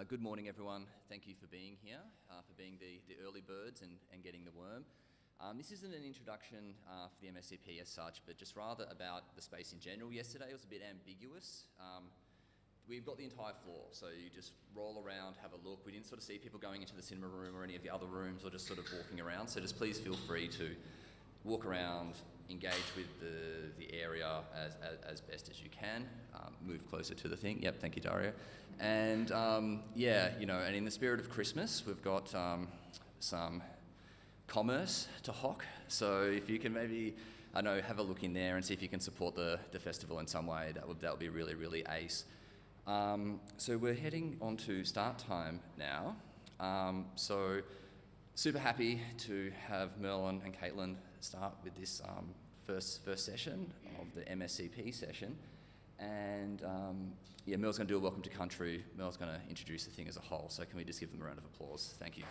Good morning, everyone. Thank you for being here, for being the early birds and getting the worm. This isn't an introduction for the MSCP as such, but just rather about the space in general. Yesterday was a bit ambiguous. We've got the entire floor, so you just roll around, have a look. We didn't sort of see people going into the cinema room or any of the other rooms or just sort of walking around, so just please feel free to walk around, engage with the area as best as you can. Move closer to the thing. Yep, thank you, Dario. And and in the spirit of Christmas, we've got some commerce to hock. So if you can maybe, have a look in there and see if you can support the festival in some way, that would be really, really ace. So we're heading on to start time now. So super happy to have Merlin and Caitlin start with this first session of the MSCP session. And Mel's going to do a welcome to country. Mel's going to introduce the thing as a whole. So can we just give them a round of applause? Thank you.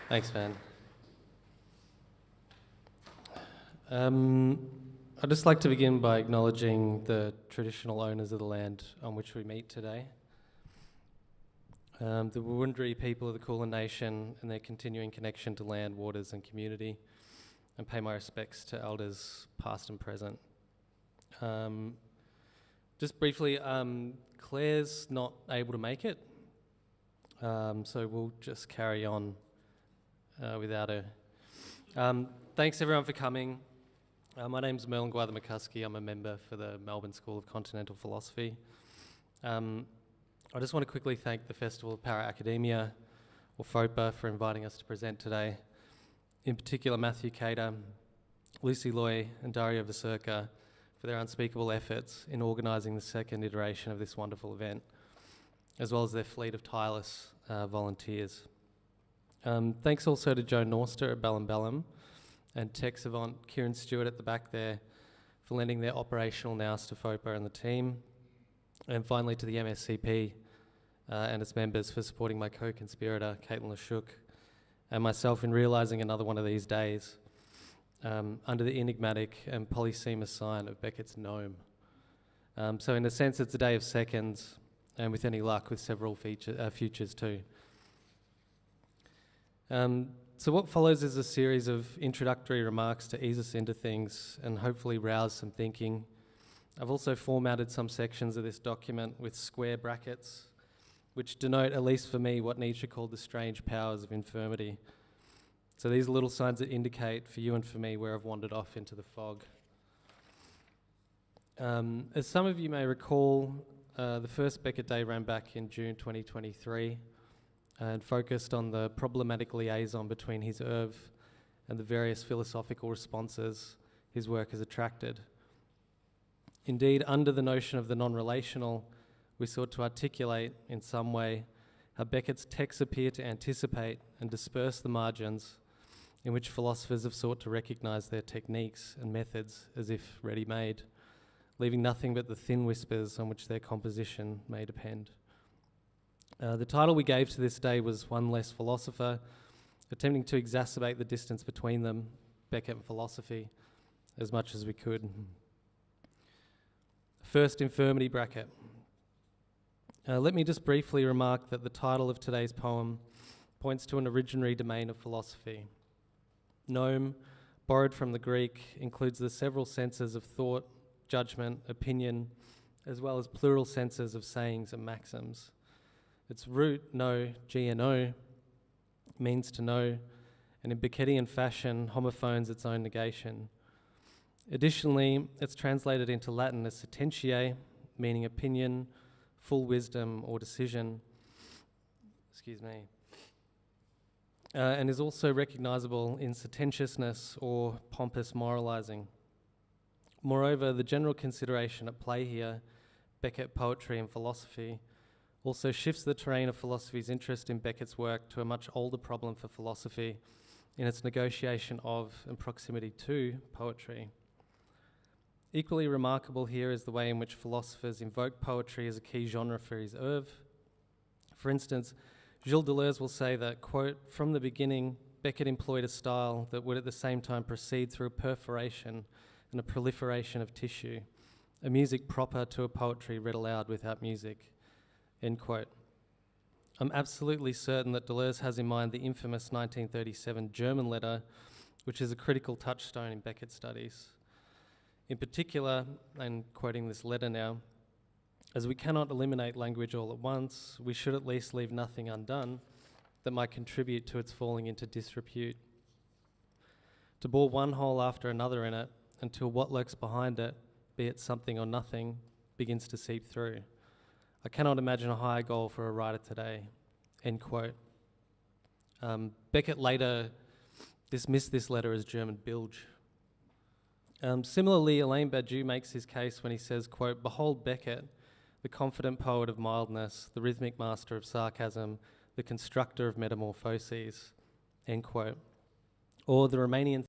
Thanks, Van. I'd just like to begin by acknowledging the traditional owners of the land on which we meet today. The Wurundjeri people of the Kulin Nation and their continuing connection to land, waters and community, and pay my respects to elders past and present. Just briefly, Claire's not able to make it, so we'll just carry on without her. Thanks everyone for coming. My name's Merlin McCuskey. I'm a member for the Melbourne School of Continental Philosophy. I just want to quickly thank the Festival of Para Academia, or Fopa, for inviting us to present today. In particular, Matthew Cater, Lucy Loy and Dario Vasurka for their unspeakable efforts in organising the second iteration of this wonderful event, as well as their fleet of tireless volunteers. Thanks also to Joe Norster at Bellum and tech savant Kieran Stewart at the back there for lending their operational nous to Fopa and the team. And finally to the MSCP and its members for supporting my co-conspirator, Caitlin Lashuk, and myself in realising another one of these days under the enigmatic and polysemous sign of Beckett's gnome. So in a sense, it's a day of seconds, and with any luck, with several futures too. So what follows is a series of introductory remarks to ease us into things and hopefully rouse some thinking. I've also formatted some sections of this document with square brackets, which denote, at least for me, what Nietzsche called the strange powers of infirmity. So these are little signs that indicate for you and for me where I've wandered off into the fog. As some of you may recall, the first Beckett Day ran back in June 2023 and focused on the problematic liaison between his oeuvre and the various philosophical responses his work has attracted. Indeed, under the notion of the non-relational, we sought to articulate in some way how Beckett's texts appear to anticipate and disperse the margins in which philosophers have sought to recognise their techniques and methods as if ready-made, leaving nothing but the thin whispers on which their composition may depend. The title we gave to this day was One Less Philosopher, attempting to exacerbate the distance between them, Beckett and philosophy, as much as we could. First infirmity bracket. Let me just briefly remark that the title of today's poem points to an originary domain of philosophy. Gnome, borrowed from the Greek, includes the several senses of thought, judgment, opinion, as well as plural senses of sayings and maxims. Its root, no, G-N-O, means to know, and in Beckettian fashion homophones its own negation. Additionally, it's translated into Latin as sententiae, meaning opinion, full wisdom or decision, and is also recognisable in sententiousness or pompous moralising. Moreover, the general consideration at play here, Beckett poetry and philosophy, also shifts the terrain of philosophy's interest in Beckett's work to a much older problem for philosophy in its negotiation of and proximity to poetry. Equally remarkable here is the way in which philosophers invoke poetry as a key genre for his oeuvre. For instance, Gilles Deleuze will say that, quote, from the beginning, Beckett employed a style that would at the same time proceed through a perforation and a proliferation of tissue, a music proper to a poetry read aloud without music, end quote. I'm absolutely certain that Deleuze has in mind the infamous 1937 German letter, which is a critical touchstone in Beckett's studies. In particular, and quoting this letter now, as we cannot eliminate language all at once, we should at least leave nothing undone that might contribute to its falling into disrepute. To bore one hole after another in it until what lurks behind it, be it something or nothing, begins to seep through. I cannot imagine a higher goal for a writer today, end quote. Beckett later dismissed this letter as German bilge. Similarly, Alain Badiou makes his case when he says, quote, "Behold Beckett, the confident poet of mildness, the rhythmic master of sarcasm, the constructor of metamorphoses," end quote. Or the Romanian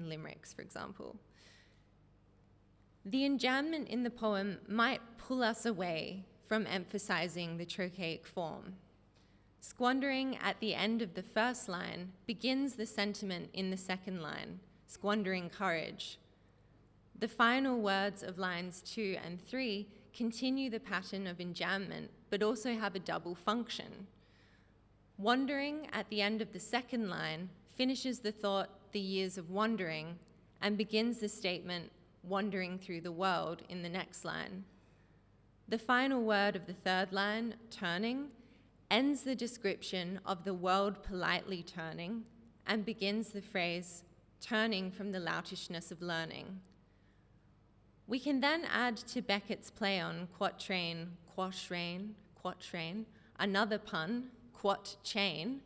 in limericks, for example. The enjambment in the poem might pull us away from emphasizing the trochaic form. Squandering at the end of the first line begins the sentiment in the second line, squandering courage. The final words of lines 2 and 3 continue the pattern of enjambment, but also have a double function. Wandering at the end of the second line finishes the thought, the years of wandering, and begins the statement, wandering through the world, in the next line. The final word of the third line, turning, ends the description of the world politely turning and begins the phrase, turning from the loutishness of learning. We can then add to Beckett's play on quatrain, quatrain, another pun, quat chain,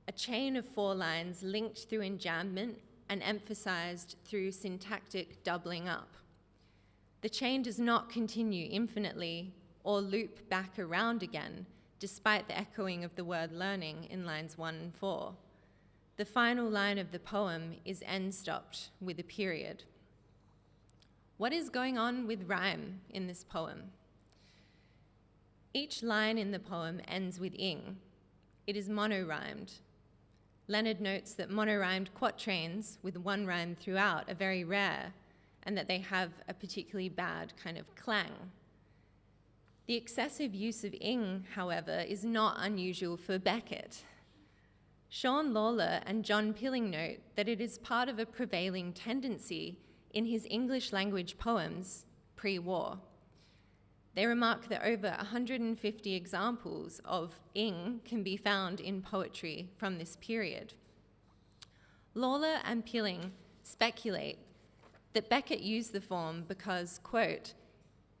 a chain of 4 lines linked through enjambment and emphasized through syntactic doubling up. The chain does not continue infinitely or loop back around again, despite the echoing of the word learning in lines 1 and 4. The final line of the poem is end-stopped with a period. What is going on with rhyme in this poem? Each line in the poem ends with ing. It is mono-rhymed. Leonard notes that mono-rhymed quatrains with one rhyme throughout are very rare, and that they have a particularly bad kind of clang. The excessive use of ing, however, is not unusual for Beckett. Sean Lawler and John Pilling note that it is part of a prevailing tendency in his English language poems pre-war. They remark that over 150 examples of ing can be found in poetry from this period. Lawler and Pilling speculate that Beckett used the form because, quote,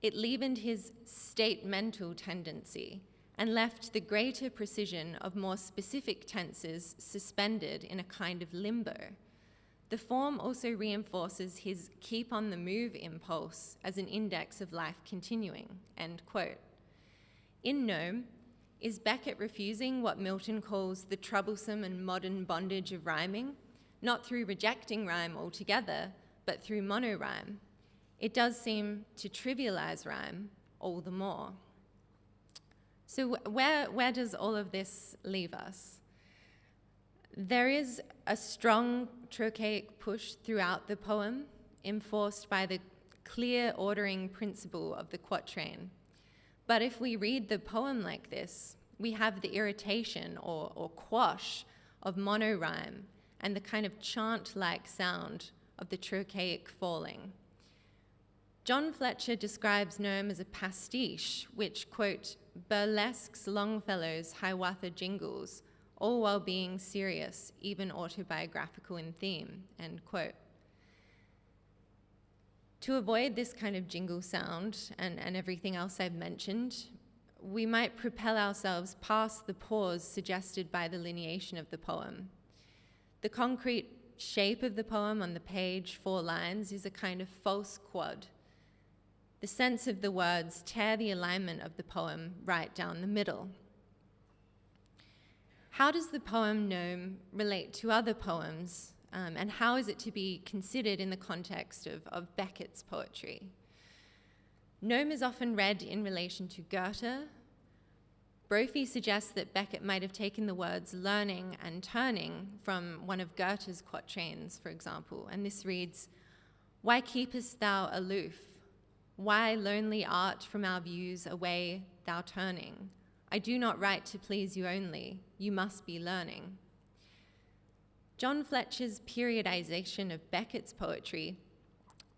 it leavened his statemental tendency and left the greater precision of more specific tenses suspended in a kind of limbo. The form also reinforces his keep on the move impulse as an index of life continuing, end quote. In Gnome, is Beckett refusing what Milton calls the troublesome and modern bondage of rhyming, not through rejecting rhyme altogether, but through monorhyme? It does seem to trivialize rhyme all the more. So where does all of this leave us? There is a strong trochaic push throughout the poem, enforced by the clear ordering principle of the quatrain. But if we read the poem like this, we have the irritation or quash of monorhyme and the kind of chant-like sound of the trochaic falling. John Fletcher describes Gnome as a pastiche, which, quote, burlesques Longfellow's Hiawatha jingles, all while being serious, even autobiographical in theme, end quote. To avoid this kind of jingle sound and everything else I've mentioned, we might propel ourselves past the pause suggested by the lineation of the poem. The concrete shape of the poem on the page, 4 lines, is a kind of false quad. The sense of the words tear the alignment of the poem right down the middle. How does the poem Gnome relate to other poems, and how is it to be considered in the context of Beckett's poetry? Gnome is often read in relation to Goethe. Brophy suggests that Beckett might have taken the words learning and turning from one of Goethe's quatrains, for example, and this reads, "Why keepest thou aloof? Why lonely art from our views away thou turning? I do not write to please you only, you must be learning." John Fletcher's periodization of Beckett's poetry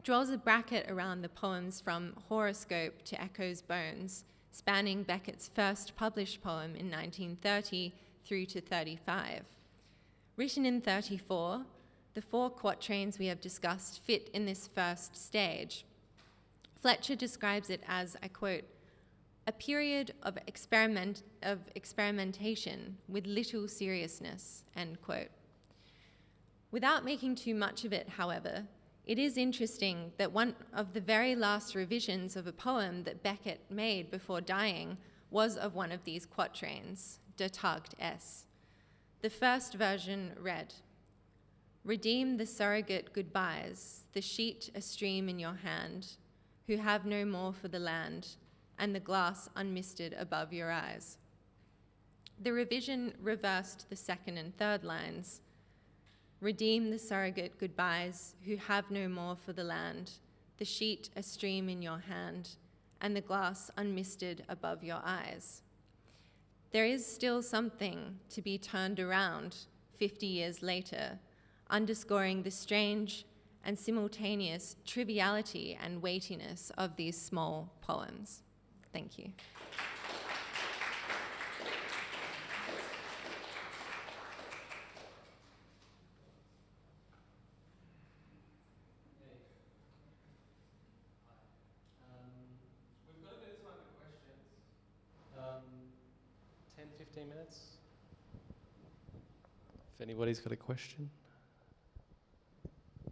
draws a bracket around the poems from Horoscope to Echo's Bones, spanning Beckett's first published poem in 1930 through to 35. Written in 34, the 4 quatrains we have discussed fit in this first stage. Fletcher describes it as, I quote, a period of experimentation with little seriousness, end quote. Without making too much of it, however, it is interesting that one of the very last revisions of a poem that Beckett made before dying was of one of these quatrains, De Tagt S. The first version read, Redeem the surrogate goodbyes, the sheet a stream in your hand, who have no more for the land, and the glass unmisted above your eyes. The revision reversed the second and third lines. Redeem the surrogate goodbyes, who have no more for the land, the sheet a stream in your hand, and the glass unmisted above your eyes. There is still something to be turned around 50 years later, underscoring the strange and simultaneous triviality and weightiness of these small poems. Thank you. We've got a bit of time for questions. 10, 15 minutes. If anybody's got a question. Do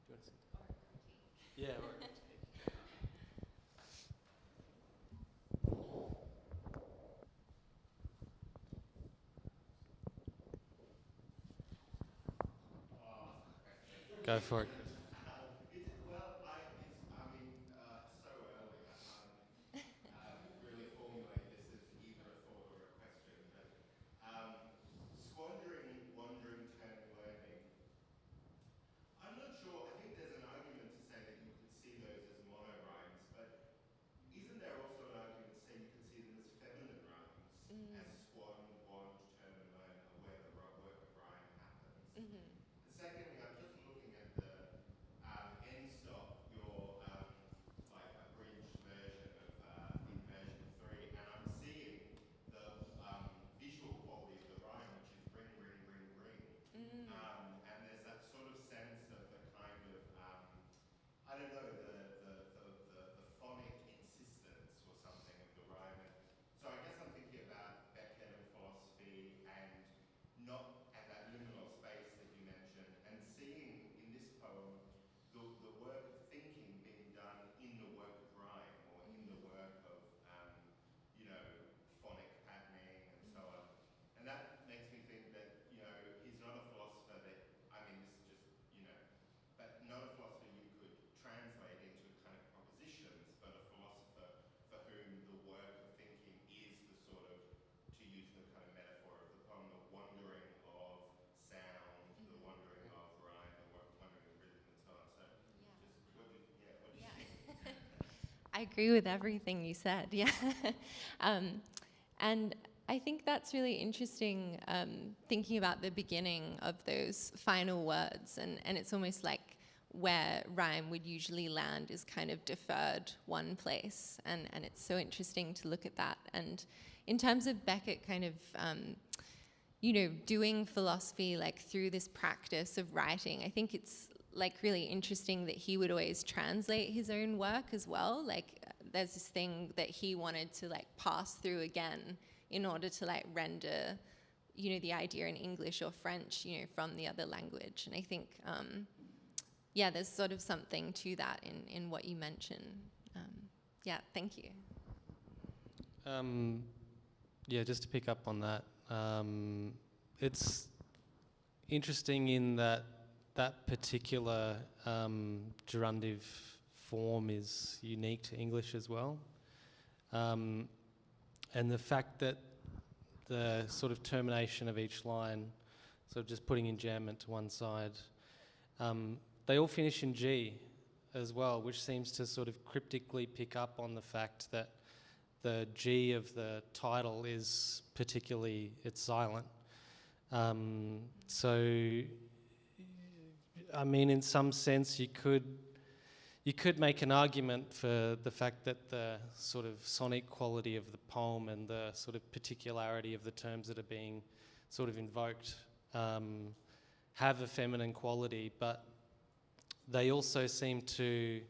you want to sit? Yeah, we're going to take. Go for it. So early, I can't really formulate this as either a thought or a question, but squandering, wandering, turning, learning. I'm not sure. I think there's an argument to say that you could see those as monorhymes, but isn't there also an argument to say you could see them as feminine rhymes, as squand, wand, turn, and learn, are where the work of rhyme happens? And secondly, I'm just looking at the end stop, your like abridged version of in version 3, and I'm seeing the visual quality of the rhyme, which is ring, ring, ring, ring. And there's that sort of sense of the kind of I don't know, the phonic insistence or something of the rhyme. And so I guess I'm thinking about Beckett and philosophy and that liminal space that you mentioned, and seeing in this poem the work of thinking being done in the work of rhyme, or in the work of phonic patterning and so on. And that makes me think that he's not a philosopher that, this is just but not a philosopher you could translate into kind of propositions, but a philosopher for whom the work of thinking is the sort of, to use the kind of metaphor of the poem, the wandering of sound, the wandering of rhyme, the wandering of rhythm, and so on. So, just what do you think? I agree with everything you said, yeah. And I think that's really interesting, thinking about the beginning of those final words, and it's almost like where rhyme would usually land is kind of deferred one place, and it's so interesting to look at that. And in terms of Beckett kind of, doing philosophy like through this practice of writing, I think it's like really interesting that he would always translate his own work as well. Like there's this thing that he wanted to like pass through again in order to like render, the idea in English or French, from the other language. And I think, there's sort of something to that in what you mentioned. Thank you. Just to pick up on that, it's interesting in that particular gerundive form is unique to English as well. And the fact that the sort of termination of each line, sort of just putting enjambment to one side, they all finish in G as well, which seems to sort of cryptically pick up on the fact that the G of the title is it's silent. So, in some sense, you could make an argument for the fact that the sort of sonic quality of the poem and the sort of particularity of the terms that are being sort of invoked have a feminine quality, but they also seem to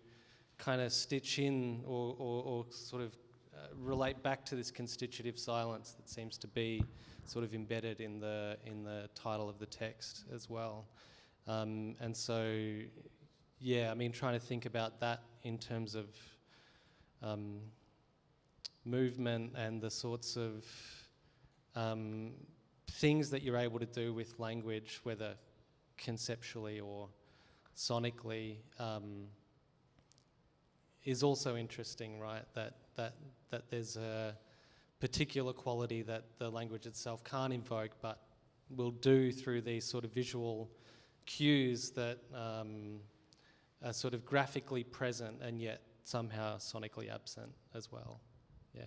kind of stitch in or sort of relate back to this constitutive silence that seems to be sort of embedded in the title of the text as well. And so, trying to think about that in terms of movement and the sorts of things that you're able to do with language, whether conceptually or sonically is also interesting, right? That there's a particular quality that the language itself can't invoke, but will do through these sort of visual cues that are sort of graphically present and yet somehow sonically absent as well. Yeah.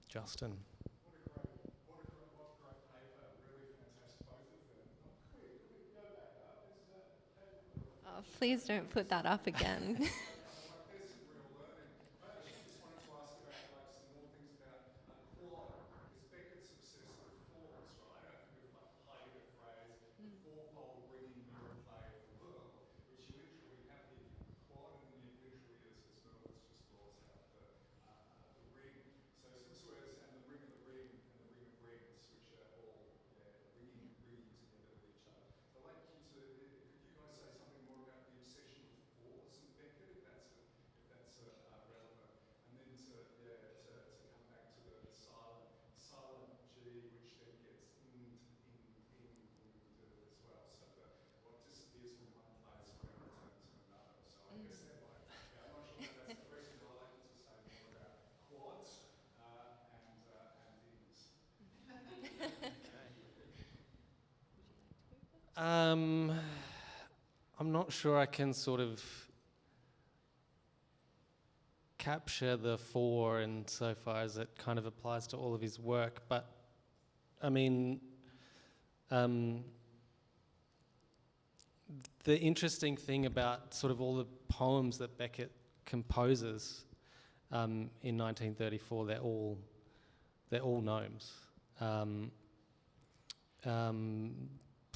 Justin. What great paper! Really fantastic, both of them. Could we go back up? Oh, please don't put that up again. There's some real learning. I actually just wanted to ask about some more things about quad, because Beckett's obsessed with fours, right? I think of the Heidegger phrase, the fourfold ringing mirror play of the world, which you literally have here the quad, and then you literally, as Merlitz just draws out, the ring. So this was, and the ring of the ring, and the ring of rings, which are all ringing together with each other. So I'd like you to, could you guys say something more about the obsession with fours and Beckett, if that's relevant, and then to come back to the silent G, which then gets as well. So what disappears from one place may return to another. So I guess that might. I'm not sure that that's the question, but I'd like you to say more about quads and ings. I'm not sure I can sort of capture the four in so far as it kind of applies to all of his work, but I mean, the interesting thing about sort of all the poems that Beckett composes in 1934, they're all gnomes.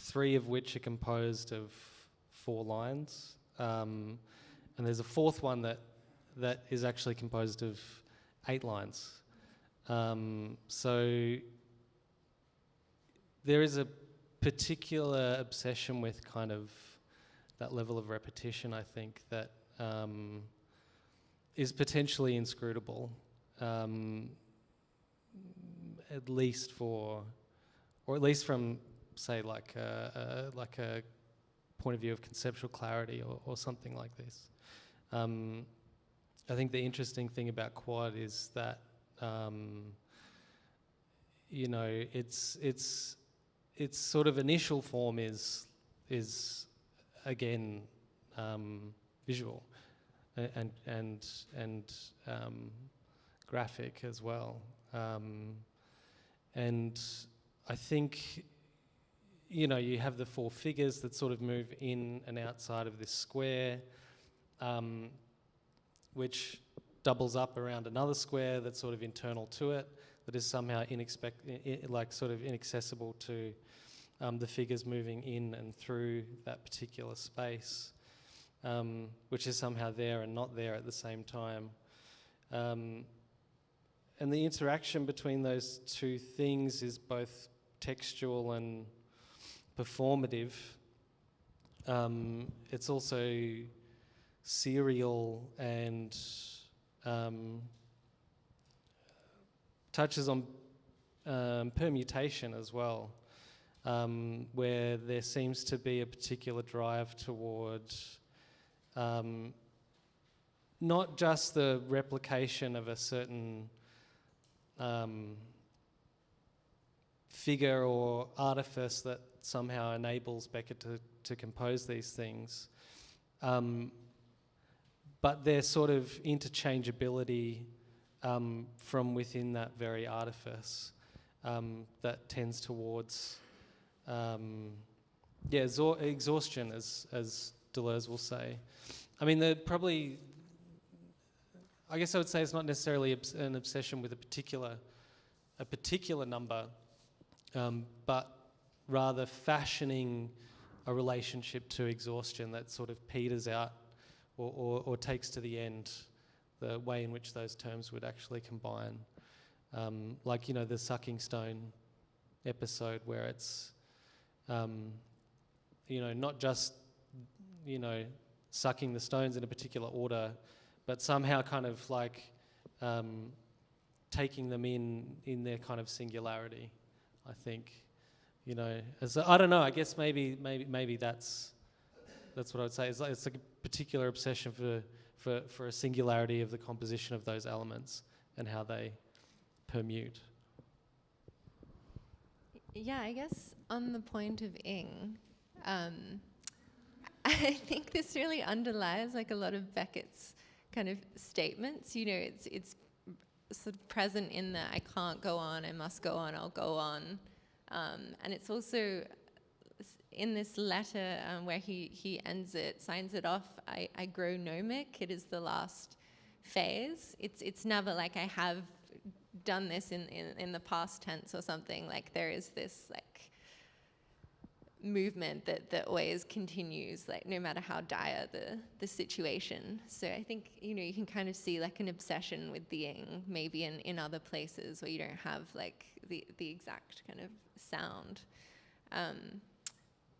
Three of which are composed of 4 lines, and there's a fourth one that is actually composed of 8 lines. So there is a particular obsession with kind of that level of repetition, I think, that is potentially inscrutable, at least from, say, like a point of view of conceptual clarity or something like this. I think the interesting thing about quad is that its sort of initial form is again visual and graphic as well, and I think you have the 4 figures that sort of move in and outside of this square, which doubles up around another square that's sort of internal to it, that is somehow inaccessible to the figures moving in and through that particular space, which is somehow there and not there at the same time. And the interaction between those two things is both textual and performative. It's also serial and touches on permutation as well, where there seems to be a particular drive toward not just the replication of a certain figure or artifice that somehow enables Beckett to compose these things, but their sort of interchangeability from within that very artifice that tends towards exhaustion, as Deleuze will say. I mean, I guess I would say it's not necessarily an obsession with a particular number, but rather fashioning a relationship to exhaustion that sort of peters out or takes to the end, the way in which those terms would actually combine. Like, the sucking stone episode, where it's, not just, sucking the stones in a particular order, but somehow kind of like taking them in their kind of singularity. I think, I don't know. I guess maybe that's what I would say. It's like a particular obsession for a singularity of the composition of those elements and how they permute. Yeah, I guess on the point of ing, I think this really underlies like a lot of Beckett's kind of statements. It's sort of present in the I can't go on, I must go on, I'll go on. And it's also in this letter where he ends it, signs it off, I grow gnomic, it is the last phase. It's never like I have done this in the past tense or something. Like there is this like movement that always continues, like no matter how dire the situation. So I think you can kind of see like an obsession with the ing maybe in other places where you don't have like the exact kind of sound.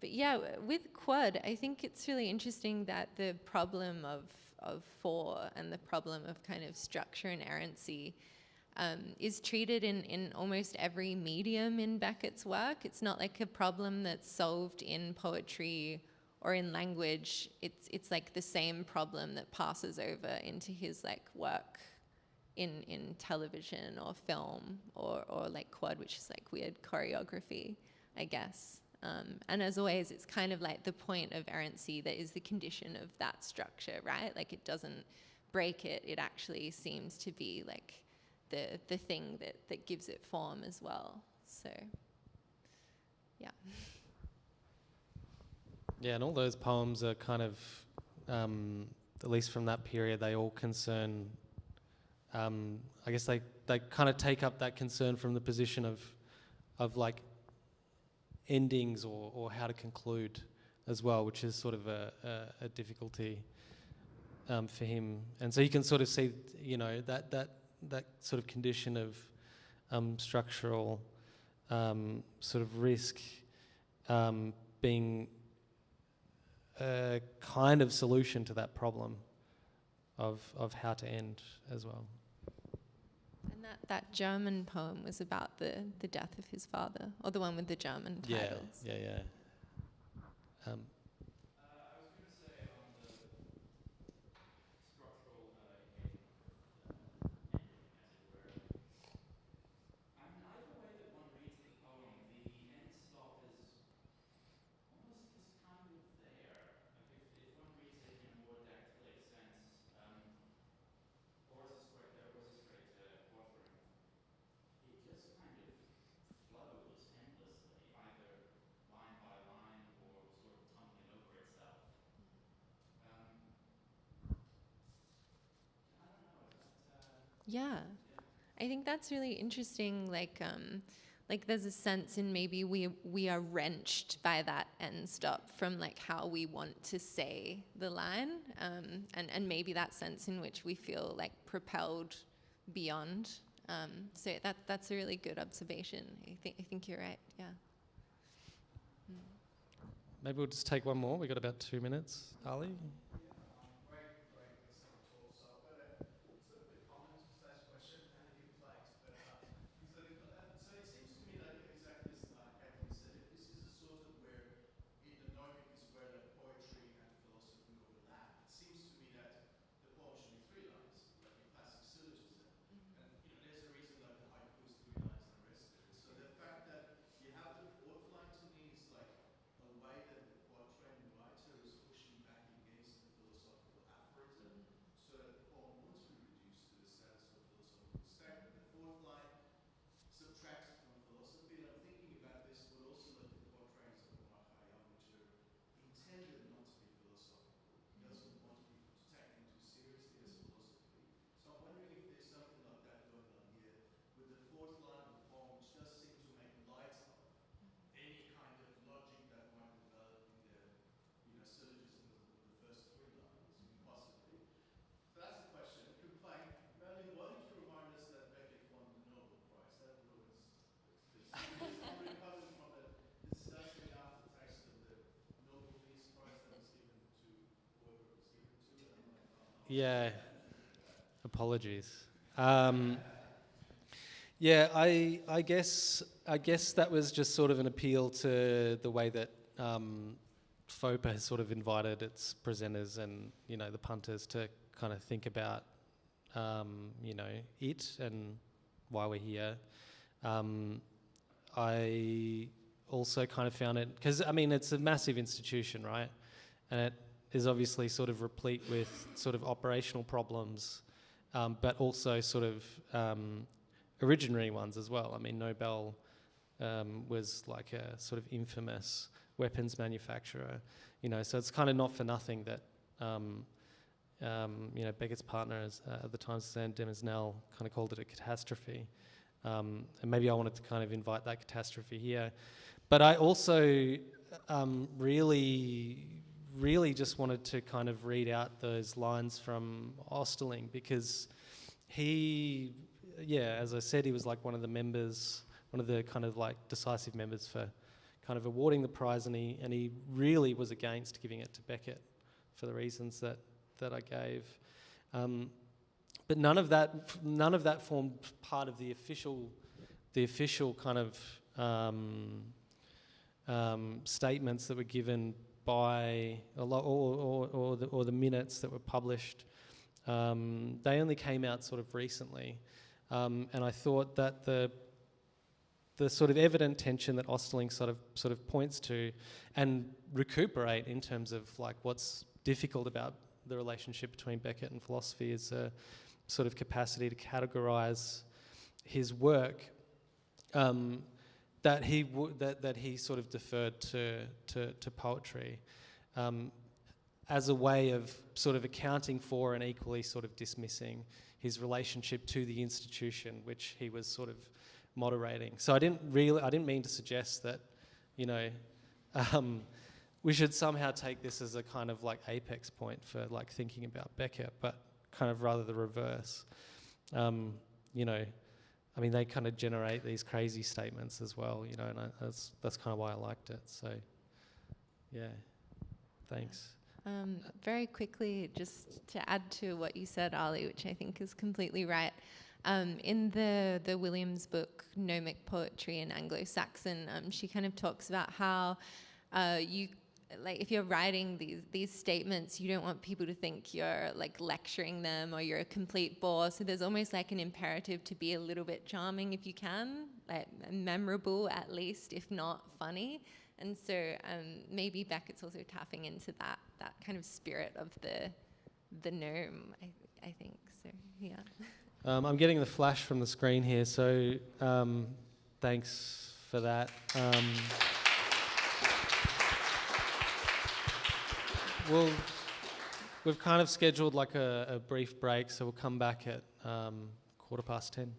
But yeah, with quad, I think it's really interesting that the problem of for and the problem of kind of structure and errancy is treated in almost every medium in Beckett's work. It's not like a problem that's solved in poetry or in language. It's like the same problem that passes over into his like work in television or film or like quad, which is like weird choreography, I guess. And as always, it's kind of like the point of errancy that is the condition of that structure, right? Like it doesn't break it. It actually seems to be like the thing that gives it form as well. So, yeah. Yeah, and all those poems are kind of, at least from that period, they all concern, I guess they kind of take up that concern from the position of like endings or how to conclude as well, which is sort of a difficulty for him. And so you can sort of see, that sort of condition of structural sort of risk being a kind of solution to that problem of how to end as well. And that German poem was about the death of his father, or the one with the German titles. Yeah. I was going to say on the structural ending, as it were. I mean, either way that one reads the poem, the end stop is almost just kind of there. Like if one reads it in a more dactylic sense, or as a straight quatrain, it just kind of flows endlessly, either line by line or sort of tumbling over itself. I don't know, is that... Yeah. I think that's really interesting. Like there's a sense in maybe we are wrenched by that end stop from like how we want to say the line, and maybe that sense in which we feel like propelled beyond. So that's a really good observation. I think you're right. Yeah. Maybe we'll just take one more. We've got about 2 minutes. Ali? Great talk. So I've got a sort of a comment / question and a complaint. But so it seems to me that exactly as Kathleen said, if this is a sort of where the gnomic is where the poetry and philosophy overlap, it seems to me that the poem should be 3 lines, like a classic syllogism. And there's a reason that the haiku is 3 lines and the rest of it. So the fact that you have the 4th line to me is like a way that the quatrain writer is pushing back against the philosophical aphorism, so that the poem won't be reduced to the status of a philosophical statement. The 4th line subtracts from philosophy, and I'm thinking about this, but also like the quatrains of Omar Khayyam, which are intended not to be philosophical. He doesn't want people to take them too seriously as philosophy. So I'm wondering if there's something like that going on here with the 4th line of the poem, which does seem to make light of any kind of logic that might develop in the syllogism of the first 3 lines, possibly. So that's the question. Complaint. Merlin, why did you remind us that Beckett won the Nobel Prize? That ruins this. I'm recovering from the disgusting aftertaste of the Nobel Peace Prize that was given to whoever it was given to, and I'm like, oh no. Yeah. Apologies. Yeah, I guess that was just sort of an appeal to the way that Fopa has sort of invited its presenters and the punters to kind of think about it and why we're here. I also kind of found it because it's a massive institution, right? And it is obviously sort of replete with sort of operational problems, but also sort of originary ones as well. I mean, Nobel was like a sort of infamous weapons manufacturer, so it's kind of not for nothing that, Beckett's partner at the time, Suzanne Demisnel, kind of called it a catastrophe. And maybe I wanted to kind of invite that catastrophe here. But I also really just wanted to kind of read out those lines from Osterling because he, as I said, he was like one of the kind of like decisive members for kind of awarding the prize, and he really was against giving it to Beckett for the reasons that I gave. But none of that formed part of the official kind of statements that were given by a lot, or the minutes that were published. They only came out sort of recently, and I thought that the sort of evident tension that Osterling sort of points to and recuperate in terms of like what's difficult about the relationship between Beckett and philosophy is a sort of capacity to categorize his work, that he sort of deferred to poetry as a way of sort of accounting for and equally sort of dismissing his relationship to the institution, which he was sort of moderating. So I didn't mean to suggest that, we should somehow take this as a kind of like apex point for like thinking about Beckett, but kind of rather the reverse. They kind of generate these crazy statements as well, and that's kind of why I liked it. So, yeah, thanks. Very quickly, just to add to what you said, Ali, which I think is completely right. In the Williams book, Gnomic Poetry in Anglo-Saxon, she kind of talks about how if you're writing these statements, you don't want people to think you're like lecturing them or you're a complete bore. So there's almost like an imperative to be a little bit charming if you can, like memorable at least, if not funny. And so maybe Beckett's also tapping into that kind of spirit of the gnome, I think. So yeah. I'm getting the flash from the screen here, so thanks for that. We've kind of scheduled like a brief break, so we'll come back at 10:15.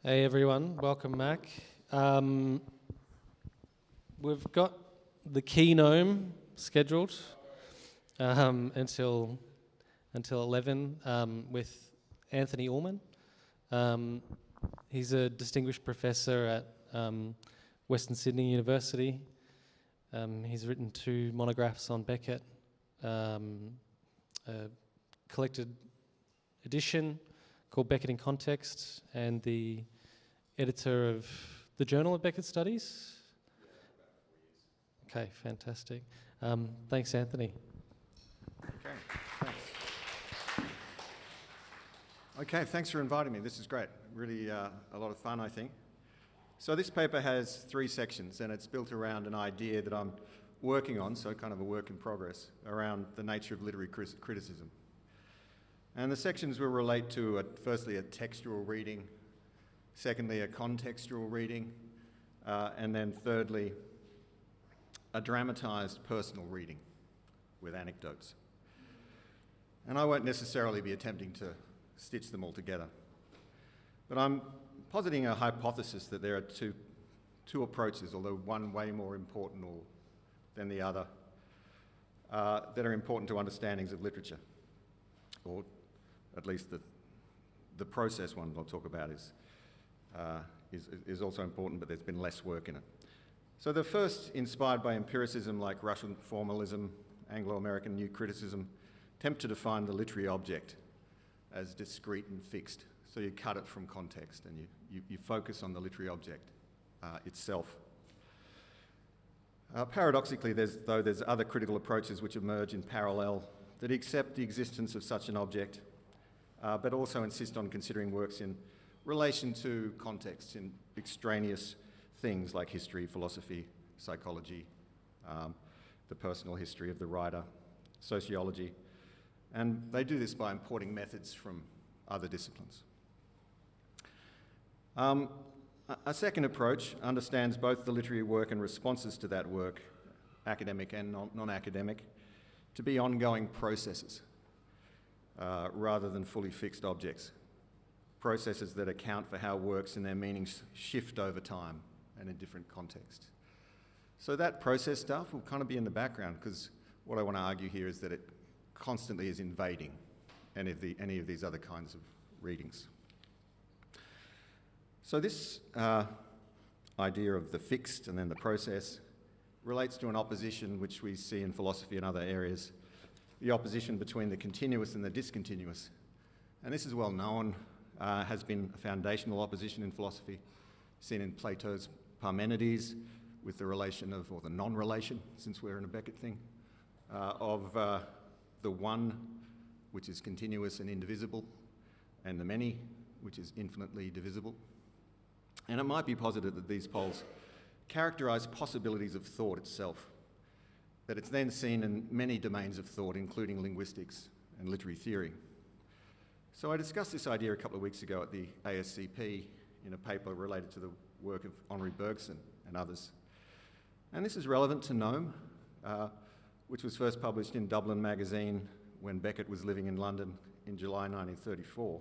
Hey everyone, welcome back. We've got the Keynome scheduled until 11 with Anthony Ullman. He's a distinguished professor at Western Sydney University. He's written 2 monographs on Beckett, a collected edition called Beckett in Context, and the editor of the Journal of Beckett Studies. Okay, fantastic. Thanks, Anthony. Okay, thanks. Okay, thanks for inviting me. This is great. Really a lot of fun, I think. So this paper has 3 sections, and it's built around an idea that I'm working on, so kind of a work in progress, around the nature of literary criticism. And the sections will relate to, firstly, a textual reading, secondly, a contextual reading, and then thirdly, a dramatised personal reading with anecdotes. And I won't necessarily be attempting to stitch them all together, but I'm positing a hypothesis that there are two approaches, although one way more important than the other, that are important to understandings of literature, or at least the process one I'll talk about is also important, but there's been less work in it. So the first, inspired by empiricism like Russian formalism, Anglo-American new criticism, attempt to define the literary object as discrete and fixed. So you cut it from context and you focus on the literary object itself. Paradoxically, there's other critical approaches which emerge in parallel that accept the existence of such an object, but also insist on considering works in relation to contexts, in extraneous things like history, philosophy, psychology, the personal history of the writer, sociology, and they do this by importing methods from other disciplines. A second approach understands both the literary work and responses to that work, academic and non-academic, to be ongoing processes rather than fully fixed objects. Processes that account for how works and their meanings shift over time and in different contexts. So that process stuff will kind of be in the background, because what I want to argue here is that it constantly is invading any of these other kinds of readings. So this idea of the fixed and then the process relates to an opposition which we see in philosophy and other areas, the opposition between the continuous and the discontinuous. And this is well known, has been a foundational opposition in philosophy, seen in Plato's Parmenides with the relation of, or the non-relation, since we're in a Beckett thing, of the one, which is continuous and indivisible, and the many, which is infinitely divisible. And it might be posited that these poles characterise possibilities of thought itself, that it's then seen in many domains of thought, including linguistics and literary theory. So I discussed this idea a couple of weeks ago at the ASCP in a paper related to the work of Henri Bergson and others. And this is relevant to Gnome, which was first published in Dublin Magazine when Beckett was living in London in July 1934,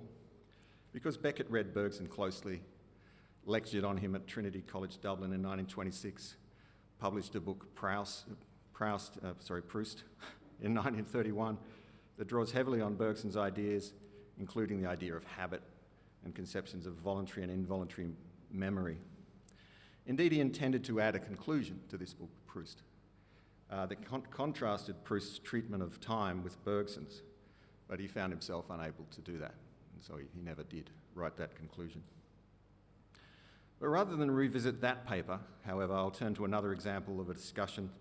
because Beckett read Bergson closely, lectured on him at Trinity College Dublin in 1926, published a book, Proust in 1931, that draws heavily on Bergson's ideas, including the idea of habit and conceptions of voluntary and involuntary memory. Indeed, he intended to add a conclusion to this book, Proust, that contrasted Proust's treatment of time with Bergson's, but he found himself unable to do that, and so he never did write that conclusion. But rather than revisit that paper, however, I'll turn to another example of a discussion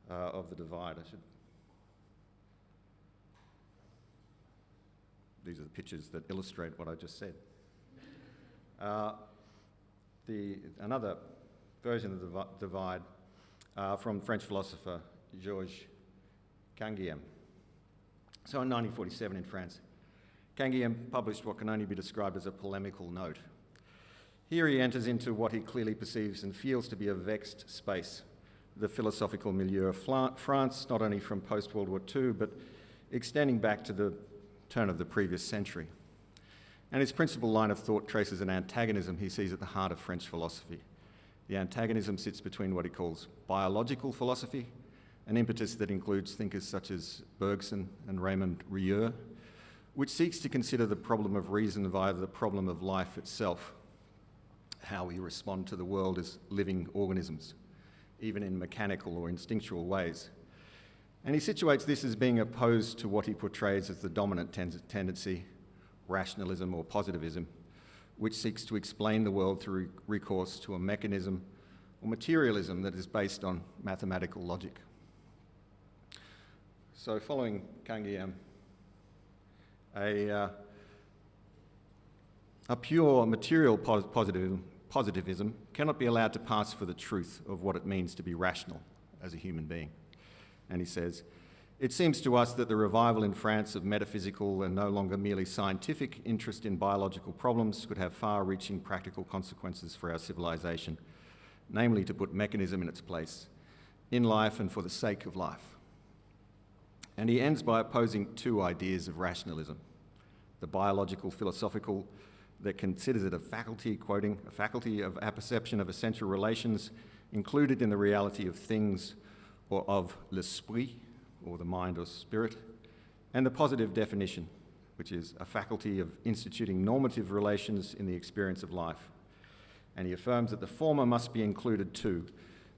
of the divide. These are the pictures that illustrate what I just said. Another version of the divide from French philosopher Georges Canguilhem. So in 1947 in France, Canguilhem published what can only be described as a polemical note. Here he enters into what he clearly perceives and feels to be a vexed space, the philosophical milieu of France, not only from post-World War II, but extending back to the turn of the previous century. And his principal line of thought traces an antagonism he sees at the heart of French philosophy. The antagonism sits between what he calls biological philosophy, an impetus that includes thinkers such as Bergson and Raymond Rieu, which seeks to consider the problem of reason via the problem of life itself, how we respond to the world as living organisms, even in mechanical or instinctual ways. And he situates this as being opposed to what he portrays as the dominant tendency, rationalism or positivism, which seeks to explain the world through recourse to a mechanism or materialism that is based on mathematical logic. So following Canguilhem, a pure material positivism cannot be allowed to pass for the truth of what it means to be rational as a human being. And he says, it seems to us that the revival in France of metaphysical and no longer merely scientific interest in biological problems could have far-reaching practical consequences for our civilization, namely to put mechanism in its place, in life and for the sake of life. And he ends by opposing two ideas of rationalism: the biological philosophical that considers it a faculty, quoting, a faculty of apperception of essential relations included in the reality of things, or of l'esprit, or the mind or spirit, and the positive definition, which is a faculty of instituting normative relations in the experience of life. And he affirms that the former must be included too,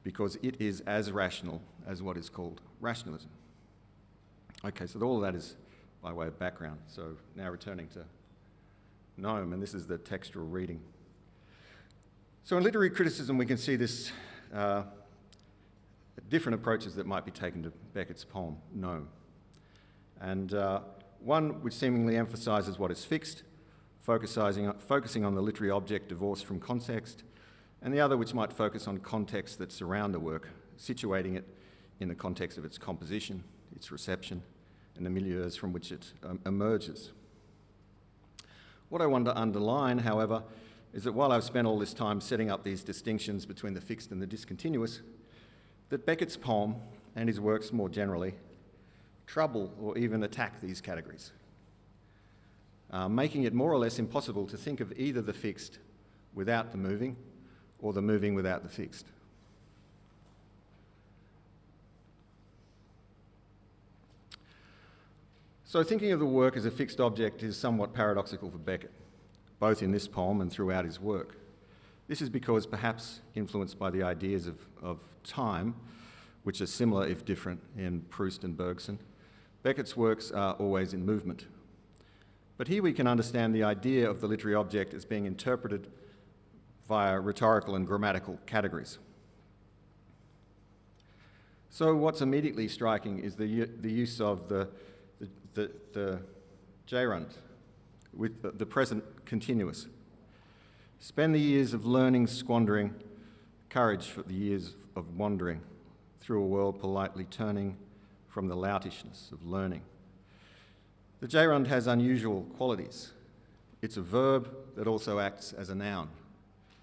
because it is as rational as what is called rationalism. Okay, so all of that is by way of background. So now returning to Noam, and this is the textual reading. So in literary criticism, we can see this different approaches that might be taken to Beckett's poem, Noam. And one which seemingly emphasises what is fixed, focusing on the literary object divorced from context, and the other which might focus on contexts that surround the work, situating it in the context of its composition, its reception, and the milieus from which it emerges. What I want to underline, however, is that while I've spent all this time setting up these distinctions between the fixed and the discontinuous, that Beckett's poem, and his works more generally, trouble or even attack these categories, making it more or less impossible to think of either the fixed without the moving or the moving without the fixed. So thinking of the work as a fixed object is somewhat paradoxical for Beckett, both in this poem and throughout his work. This is because, perhaps influenced by the ideas of time, which are similar if different in Proust and Bergson, Beckett's works are always in movement. But here we can understand the idea of the literary object as being interpreted via rhetorical and grammatical categories. So what's immediately striking is the use of the gerund with the present continuous. Spend the years of learning, squandering, courage for the years of wandering, through a world politely turning from the loutishness of learning. The gerund has unusual qualities. It's a verb that also acts as a noun.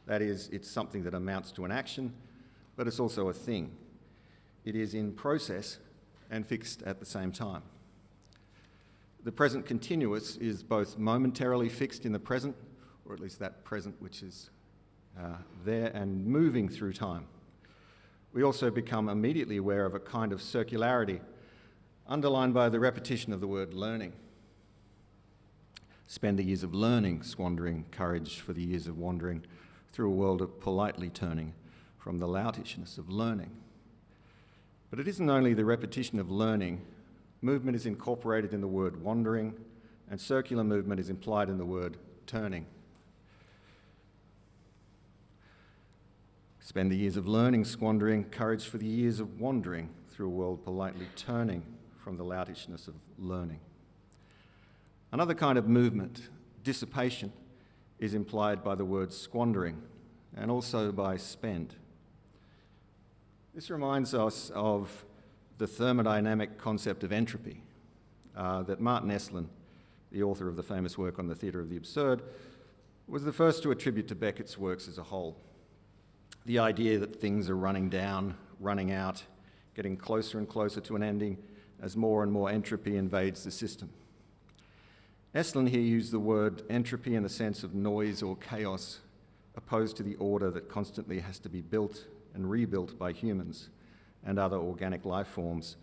That is, it's something that amounts to an action, but it's also a thing. It is in process and fixed at the same time. The present continuous is both momentarily fixed in the present, or at least that present which is there, and moving through time. We also become immediately aware of a kind of circularity underlined by the repetition of the word learning. Spend the years of learning, squandering, courage for the years of wandering, through a world of politely turning from the loutishness of learning. But it isn't only the repetition of learning. Movement is incorporated in the word wandering, and circular movement is implied in the word turning. Spend the years of learning, squandering, courage for the years of wandering, through a world politely turning from the loutishness of learning. Another kind of movement, dissipation, is implied by the word squandering, and also by spend. This reminds us of the thermodynamic concept of entropy that Martin Esslin, the author of the famous work on the theatre of the absurd, was the first to attribute to Beckett's works as a whole. The idea that things are running down, running out, getting closer and closer to an ending as more and more entropy invades the system. Estlin here used the word entropy in the sense of noise or chaos, opposed to the order that constantly has to be built and rebuilt by humans and other organic life forms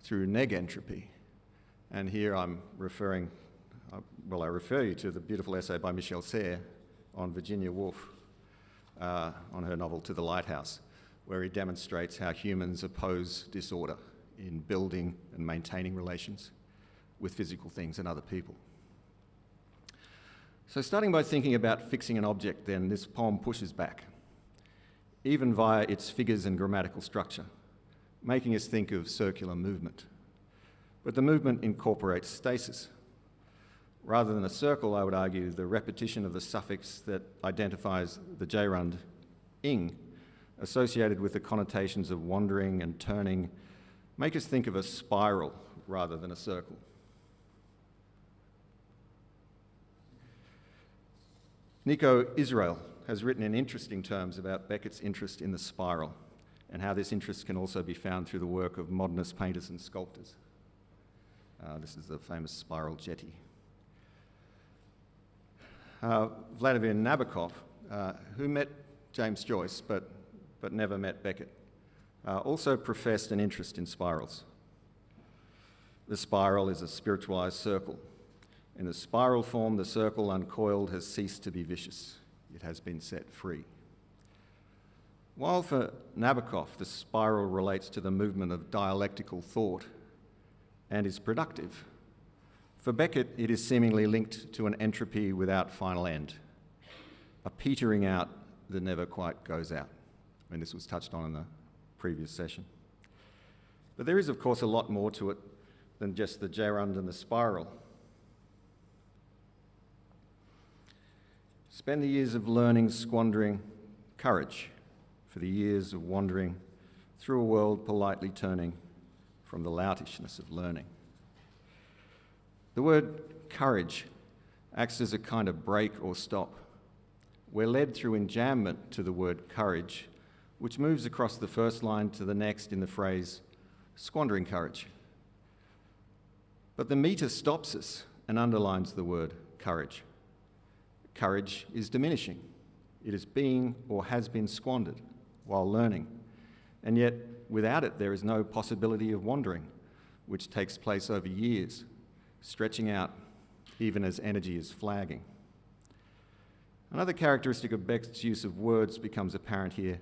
through negentropy. And here I'm referring, I refer you to the beautiful essay by Michelle Serres on Virginia Woolf, on her novel To the Lighthouse, where he demonstrates how humans oppose disorder in building and maintaining relations with physical things and other people. So starting by thinking about fixing an object, then, this poem pushes back, even via its figures and grammatical structure, making us think of circular movement. But the movement incorporates stasis. Rather than a circle, I would argue, the repetition of the suffix that identifies the gerund ing, associated with the connotations of wandering and turning, make us think of a spiral rather than a circle. Nico Israel has written in interesting terms about Beckett's interest in the spiral and how this interest can also be found through the work of modernist painters and sculptors. This is the famous spiral jetty. Vladimir Nabokov, who met James Joyce but never met Beckett, also professed an interest in spirals. The spiral is a spiritualized circle. In the spiral form, the circle uncoiled has ceased to be vicious. It has been set free. While for Nabokov, the spiral relates to the movement of dialectical thought and is productive, for Beckett, it is seemingly linked to an entropy without final end, a petering out that never quite goes out. I mean, this was touched on in the previous session. But there is, of course, a lot more to it than just the gerund and the spiral. Spend the years of learning squandering courage for the years of wandering through a world politely turning from the loutishness of learning. The word courage acts as a kind of break or stop. We're led through enjambment to the word courage, which moves across the first line to the next in the phrase squandering courage. But the meter stops us and underlines the word courage. Courage is diminishing. It is being or has been squandered while learning. And yet, without it, there is no possibility of wandering, which takes place over years, stretching out even as energy is flagging. Another characteristic of Beckett's use of words becomes apparent here.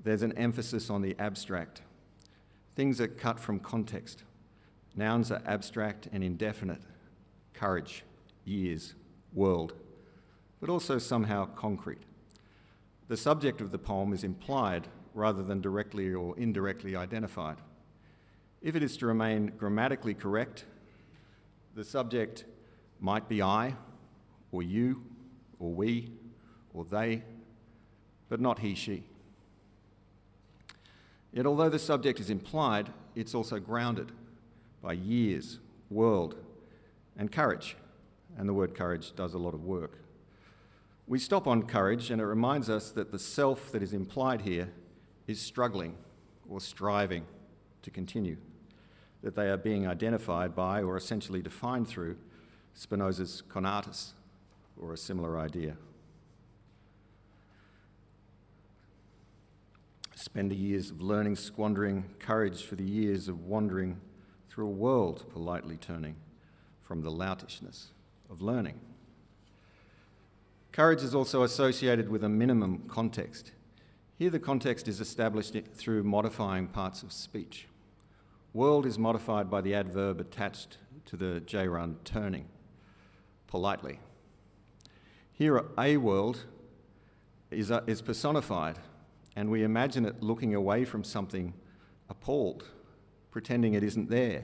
There's an emphasis on the abstract. Things are cut from context. Nouns are abstract and indefinite. Courage, years, world, but also somehow concrete. The subject of the poem is implied rather than directly or indirectly identified. If it is to remain grammatically correct, the subject might be I, or you, or we, or they, but not he, she. Yet although the subject is implied, it's also grounded by years, world, and courage. And the word courage does a lot of work. We stop on courage, and it reminds us that the self that is implied here is struggling or striving to continue, that they are being identified by or essentially defined through Spinoza's conatus, or a similar idea. Spend the years of learning, squandering courage for the years of wandering through a world politely turning from the loutishness of learning. Courage is also associated with a minimum context. Here the context is established through modifying parts of speech. World is modified by the adverb attached to the gerund turning, politely. Here a world is personified, and we imagine it looking away from something appalled, pretending it isn't there,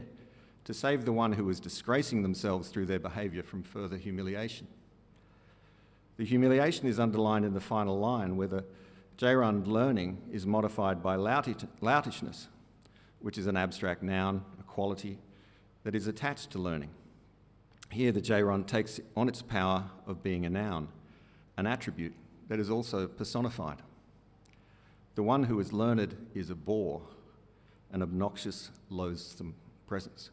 to save the one who is disgracing themselves through their behaviour from further humiliation. The humiliation is underlined in the final line, where the gerund learning is modified by loutishness, which is an abstract noun, a quality that is attached to learning. Here the gerund takes on its power of being a noun, an attribute that is also personified. The one who is learned is a bore, an obnoxious, loathsome presence.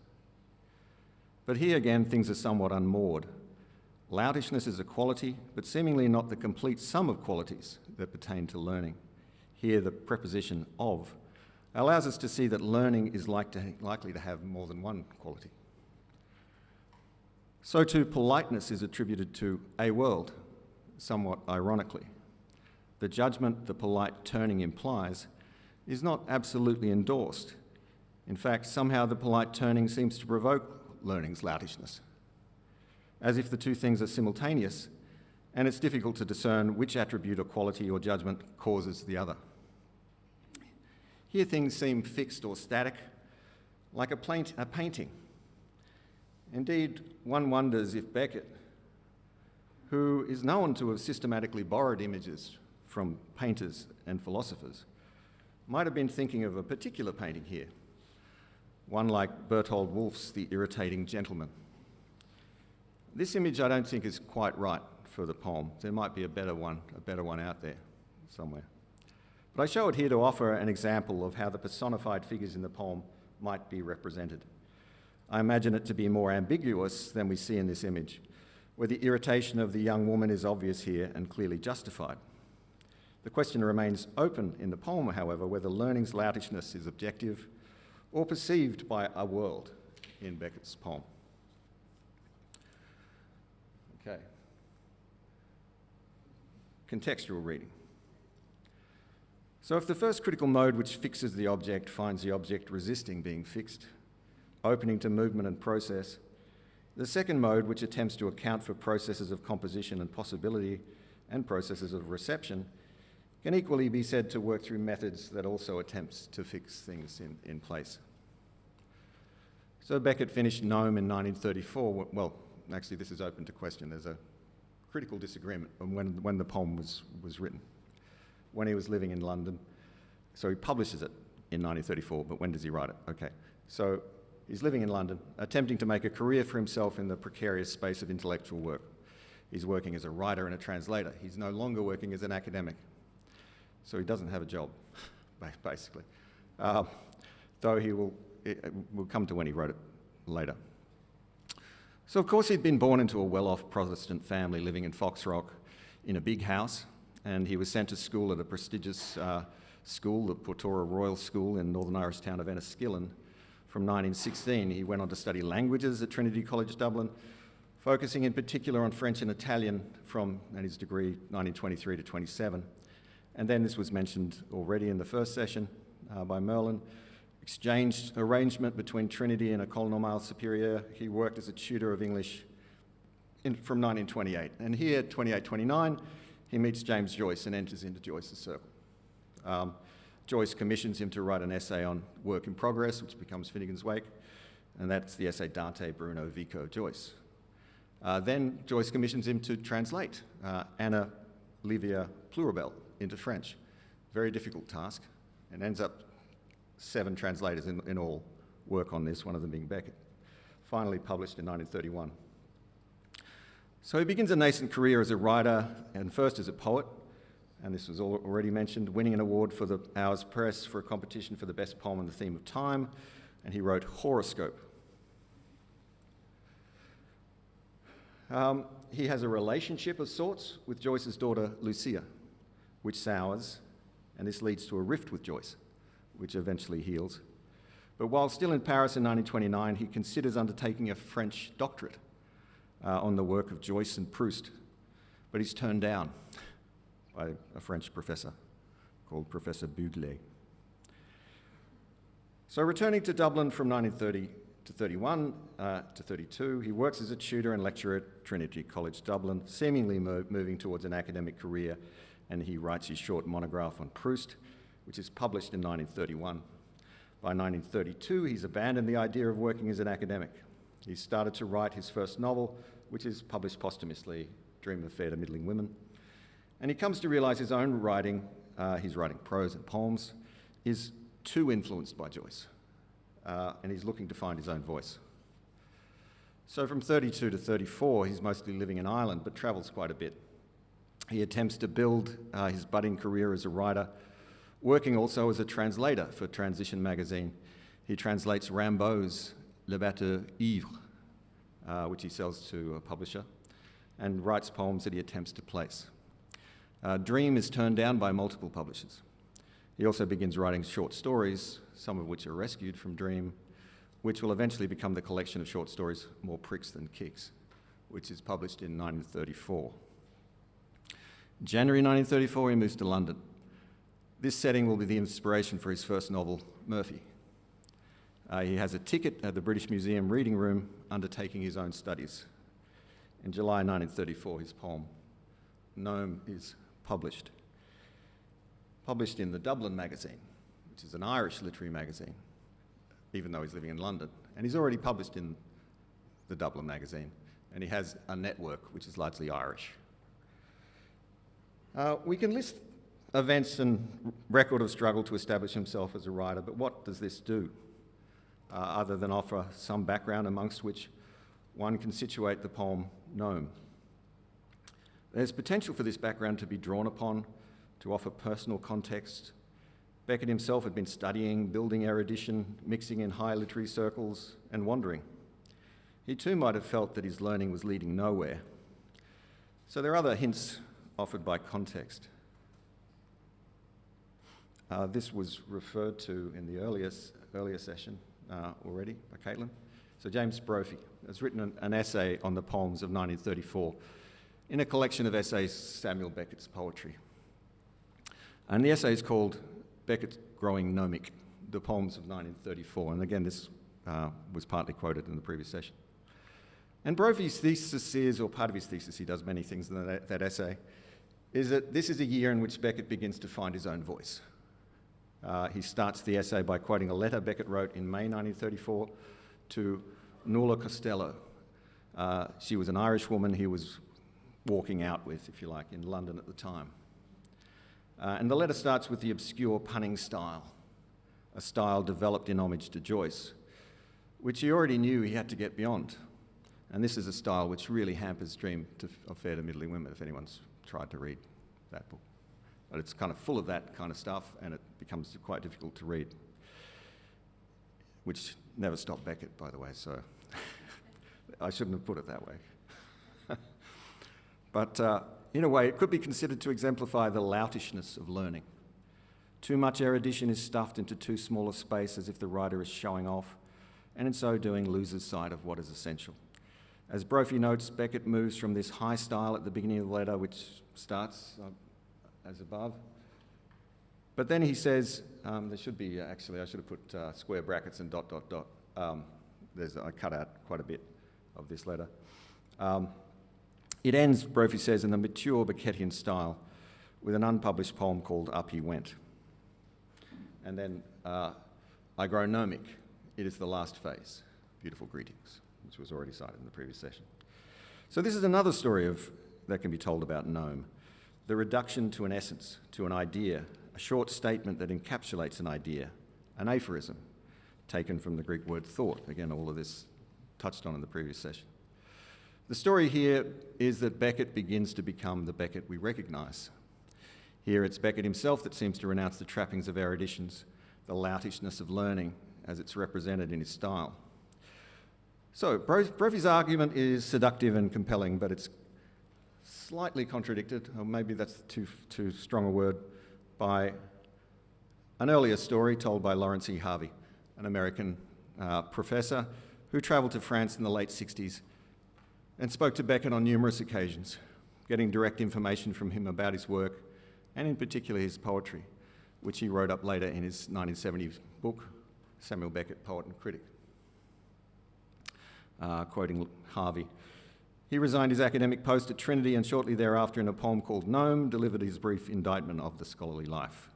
But here again, things are somewhat unmoored. Loutishness is a quality, but seemingly not the complete sum of qualities that pertain to learning. Here, the preposition of allows us to see that learning is likely to have more than one quality. So too, politeness is attributed to a world, somewhat ironically. The judgment the polite turning implies is not absolutely endorsed. In fact, somehow the polite turning seems to provoke learning's loutishness, as if the two things are simultaneous, and it's difficult to discern which attribute or quality or judgment causes the other. Here things seem fixed or static, like a painting. Indeed, one wonders if Beckett, who is known to have systematically borrowed images from painters and philosophers, might have been thinking of a particular painting here, one like Bertolt Wolff's The Irritating Gentleman. This image I don't think is quite right for the poem. There might be a better one out there somewhere. But I show it here to offer an example of how the personified figures in the poem might be represented. I imagine it to be more ambiguous than we see in this image, where the irritation of the young woman is obvious here and clearly justified. The question remains open in the poem, however, whether learning's loutishness is objective or perceived by a world in Beckett's poem. Okay. Contextual reading. So if the first critical mode which fixes the object finds the object resisting being fixed, opening to movement and process, the second mode, which attempts to account for processes of composition and possibility and processes of reception, can equally be said to work through methods that also attempts to fix things in place. So Beckett finished Gnome in 1934. Well, actually this is open to question. There's a critical disagreement on when the poem was written. When he was living in London. So he publishes it in 1934, but when does he write it? Okay, so he's living in London, attempting to make a career for himself in the precarious space of intellectual work. He's working as a writer and a translator. He's no longer working as an academic. So he doesn't have a job, basically. Though we'll come to when he wrote it later. So of course he'd been born into a well-off Protestant family living in Foxrock in a big house, and he was sent to school at a prestigious school, the Portora Royal School in Northern Irish town of Enniskillen. From 1916, he went on to study languages at Trinity College Dublin, focusing in particular on French and Italian from his degree 1923 to 27. And then this was mentioned already in the first session by Merlin, exchanged arrangement between Trinity and École Normale Supérieure. He worked as a tutor of English from 1928. And here, 28-29, he meets James Joyce and enters into Joyce's circle. Joyce commissions him to write an essay on work in progress, which becomes Finnegan's Wake, and that's the essay Dante, Bruno, Vico, Joyce. Then Joyce commissions him to translate Anna Livia Pluribel into French. Very difficult task, and ends up 7 translators in all work on this, one of them being Beckett. Finally published in 1931. So he begins a nascent career as a writer and first as a poet, and this was already mentioned, winning an award for the Hours Press for a competition for the best poem on the theme of time, and he wrote Horoscope. He has a relationship of sorts with Joyce's daughter Lucia, which sours, and this leads to a rift with Joyce, which eventually heals. But while still in Paris in 1929, he considers undertaking a French doctorate on the work of Joyce and Proust, but he's turned down by a French professor called Professor Buglet. So returning to Dublin from 1930 to 31 to 32, he works as a tutor and lecturer at Trinity College Dublin, seemingly moving towards an academic career, and he writes his short monograph on Proust, which is published in 1931. By 1932, he's abandoned the idea of working as an academic. He started to write his first novel, which is published posthumously, Dream of Fair to Middling Women. And he comes to realise his own writing, he's writing prose and poems, is too influenced by Joyce. And he's looking to find his own voice. So from 32 to 34, he's mostly living in Ireland, but travels quite a bit. He attempts to build his budding career as a writer, working also as a translator for Transition magazine. He translates Rimbaud's Le Batteur Ivre which he sells to a publisher, and writes poems that he attempts to place. Dream is turned down by multiple publishers. He also begins writing short stories, some of which are rescued from Dream, which will eventually become the collection of short stories More Pricks Than Kicks, which is published in 1934. January 1934, he moves to London. This setting will be the inspiration for his first novel, Murphy. He has a ticket at the British Museum reading room, undertaking his own studies. In July 1934, his poem, Gnome, is published. Published in the Dublin magazine, which is an Irish literary magazine, even though he's living in London. And he's already published in the Dublin magazine, and he has a network which is largely Irish. We can list events and record of struggle to establish himself as a writer, but what does this do? Other than offer some background amongst which one can situate the poem Gnome. There's potential for this background to be drawn upon, to offer personal context. Beckett himself had been studying, building erudition, mixing in high literary circles, and wandering. He too might have felt that his learning was leading nowhere. So there are other hints offered by context. This was referred to in the earlier session already by Caitlin. So James Brophy has written an essay on the poems of 1934 in a collection of essays, Samuel Beckett's poetry. And the essay is called Beckett's Growing Gnomic, the Poems of 1934. And again, this was partly quoted in the previous session. And Brophy's thesis is, or part of his thesis, he does many things in that essay, is that this is a year in which Beckett begins to find his own voice. He starts the essay by quoting a letter Beckett wrote in May 1934 to Nuala Costello. She was an Irish woman he was walking out with, if you like, in London at the time. And the letter starts with the obscure punning style, a style developed in homage to Joyce, which he already knew he had to get beyond. And this is a style which really hampers Dream of Fair to Middling Women, if anyone's tried to read that book. But it's kind of full of that kind of stuff, and it becomes quite difficult to read, which never stopped Beckett, by the way, so I shouldn't have put it that way. But in a way, it could be considered to exemplify the loutishness of learning. Too much erudition is stuffed into too small a space, as if the writer is showing off, and in so doing loses sight of what is essential. As Brophy notes, Beckett moves from this high style at the beginning of the letter, which starts as above. But then he says, there should be, actually, I should have put square brackets and ... I cut out quite a bit of this letter. It ends, Brophy says, in a mature Beckettian style with an unpublished poem called Up He Went. And then, I grow gnomic. It is the last phase. Beautiful greetings, which was already cited in the previous session. So this is another story that can be told about Gnome. The reduction to an essence, to an idea, a short statement that encapsulates an idea, an aphorism, taken from the Greek word thought. Again, all of this touched on in the previous session. The story here is that Beckett begins to become the Beckett we recognise. Here it's Beckett himself that seems to renounce the trappings of eruditions, the loutishness of learning as it's represented in his style. So Brophy's argument is seductive and compelling, but it's slightly contradicted, or maybe that's too strong a word, by an earlier story told by Lawrence E. Harvey, an American professor who travelled to France in the late 60s and spoke to Beckett on numerous occasions, getting direct information from him about his work, and in particular his poetry, which he wrote up later in his 1970 book, Samuel Beckett, Poet and Critic. Quoting Harvey, he resigned his academic post at Trinity and shortly thereafter, in a poem called Gnome, delivered his brief indictment of the scholarly life.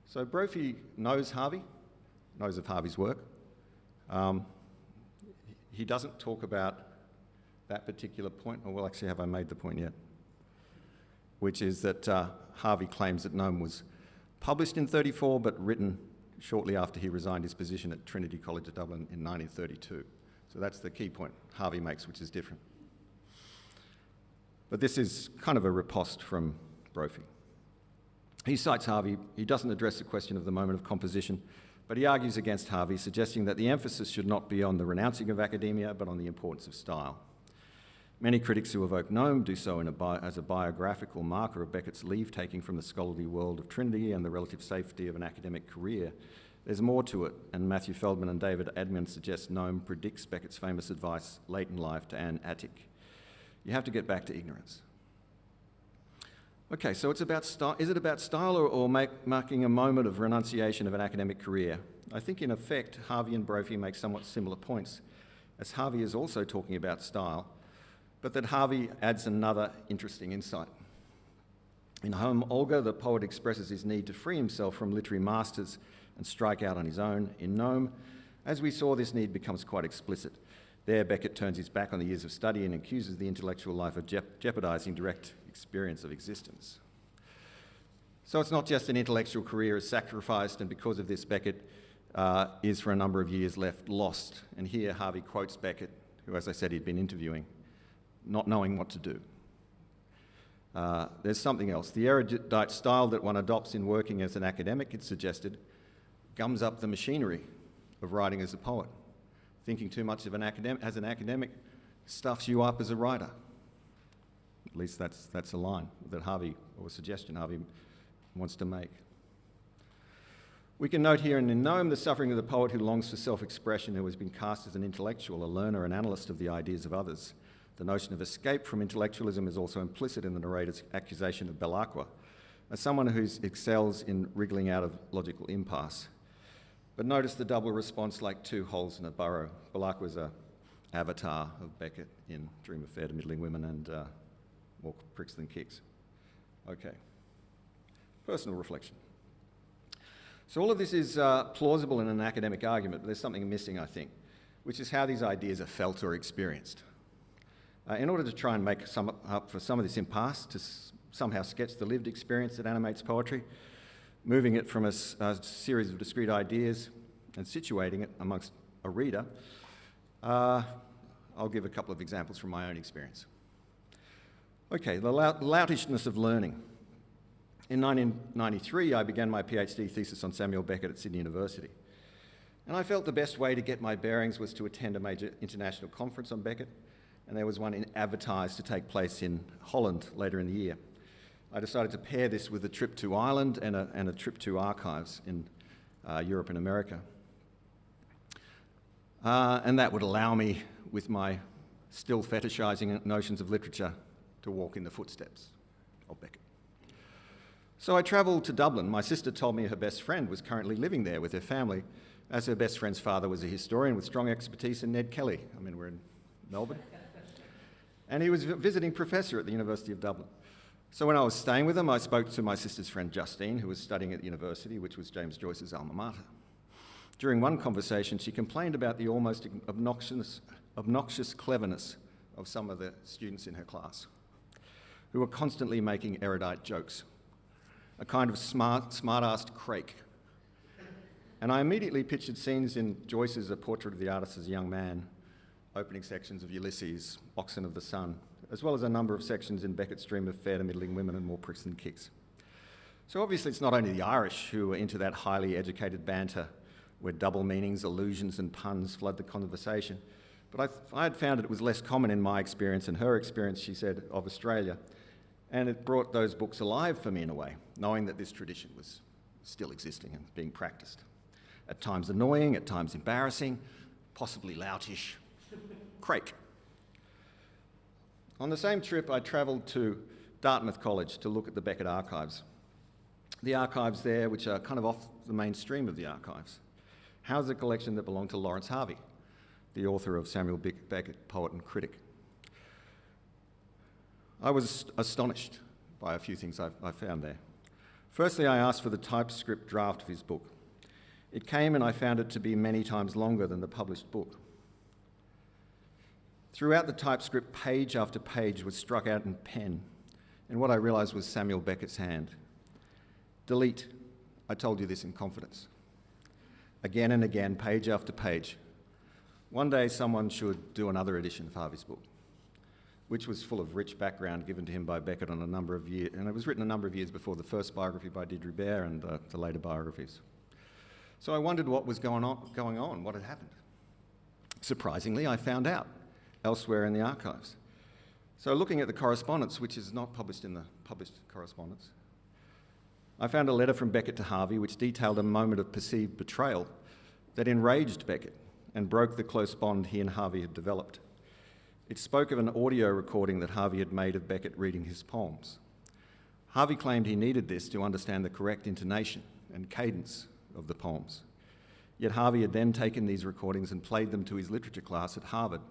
So Brophy knows Harvey, knows of Harvey's work. He doesn't talk about that particular point, or well, actually, have I made the point yet? Which is that Harvey claims that Gnome was published in 1934, but written shortly after he resigned his position at Trinity College of Dublin in 1932. So that's the key point Harvey makes, which is different. But this is kind of a riposte from Brophy. He cites Harvey. He doesn't address the question of the moment of composition, But he argues against Harvey, suggesting that the emphasis should not be on the renouncing of academia, but on the importance of style. Many critics who evoke Nome do so as a biographical marker of Beckett's leave-taking from the scholarly world of Trinity and the relative safety of an academic career. There's more to it, and Matthew Feldman and David Admin suggest Nome predicts Beckett's famous advice late in life to Anne Attic. You have to get back to ignorance. Okay, so it's about is it about style or marking a moment of renunciation of an academic career? I think in effect, Harvey and Brophy make somewhat similar points, as Harvey is also talking about style, but that Harvey adds another interesting insight. In Home Olga, the poet expresses his need to free himself from literary masters and strike out on his own. In Nome, as we saw, this need becomes quite explicit. There, Beckett turns his back on the years of study and accuses the intellectual life of jeopardising direct experience of existence. So it's not just an intellectual career is sacrificed, and because of this, Beckett is for a number of years left lost. And here Harvey quotes Beckett, who, as I said, he'd been interviewing, not knowing what to do. There's something else. The erudite style that one adopts in working as an academic, it's suggested, gums up the machinery of writing as a poet. Thinking too much of as an academic stuffs you up as a writer. At least that's a line that Harvey, or a suggestion Harvey wants to make. We can note here in Nome the suffering of the poet who longs for self-expression, who has been cast as an intellectual, a learner, an analyst of the ideas of others. The notion of escape from intellectualism is also implicit in the narrator's accusation of Belacqua, as someone who excels in wriggling out of logical impasse. But notice the double response like two holes in a burrow. Belacqua was an avatar of Beckett in Dream of Fair to Middling Women and More Pricks Than Kicks. Okay. Personal reflection. So all of this is plausible in an academic argument, but there's something missing, I think, which is how these ideas are felt or experienced. In order to try and make up for some of this impasse, to somehow sketch the lived experience that animates poetry, moving it from a series of discrete ideas and situating it amongst a reader, I'll give a couple of examples from my own experience. Okay, the loutishness of learning. In 1993, I began my PhD thesis on Samuel Beckett at Sydney University. And I felt the best way to get my bearings was to attend a major international conference on Beckett, and there was one advertised to take place in Holland later in the year. I decided to pair this with a trip to Ireland and a trip to archives in Europe and America. And that would allow me, with my still fetishising notions of literature, to walk in the footsteps of Beckett. So I travelled to Dublin. My sister told me her best friend was currently living there with her family, as her best friend's father was a historian with strong expertise in Ned Kelly. I mean, we're in Melbourne. And he was a visiting professor at the University of Dublin. So when I was staying with him, I spoke to my sister's friend Justine, who was studying at the university, which was James Joyce's alma mater. During one conversation, she complained about the almost obnoxious cleverness of some of the students in her class, who were constantly making erudite jokes, a kind of smart-assed crake. And I immediately pictured scenes in Joyce's A Portrait of the Artist as a Young Man, opening sections of Ulysses, Oxen of the Sun, as well as a number of sections in Beckett's Dream of Fair to Middling Women and More Pricks Than Kicks. So obviously it's not only the Irish who are into that highly educated banter where double meanings, allusions and puns flood the conversation, but I had found it was less common in my experience and her experience, she said, of Australia, and it brought those books alive for me in a way, knowing that this tradition was still existing and being practiced. At times annoying, at times embarrassing, possibly loutish, crake. On the same trip, I travelled to Dartmouth College to look at the Beckett archives. The archives there, which are kind of off the mainstream of the archives, house a collection that belonged to Lawrence Harvey, the author of Samuel Beckett, Poet and Critic. I was astonished by a few things I found there. Firstly, I asked for the typescript draft of his book. It came and I found it to be many times longer than the published book. Throughout the typescript, page after page was struck out in pen, and what I realised was Samuel Beckett's hand. Delete. I told you this in confidence. Again and again, page after page. One day someone should do another edition of Harvey's book, which was full of rich background given to him by Beckett on a number of years, and it was written a number of years before the first biography by Deirdre Bair and the later biographies. So I wondered what was going on, what had happened. Surprisingly, I found out elsewhere in the archives. So looking at the correspondence, which is not published in the published correspondence, I found a letter from Beckett to Harvey which detailed a moment of perceived betrayal that enraged Beckett and broke the close bond he and Harvey had developed. It spoke of an audio recording that Harvey had made of Beckett reading his poems. Harvey claimed he needed this to understand the correct intonation and cadence of the poems. Yet Harvey had then taken these recordings and played them to his literature class at Harvard.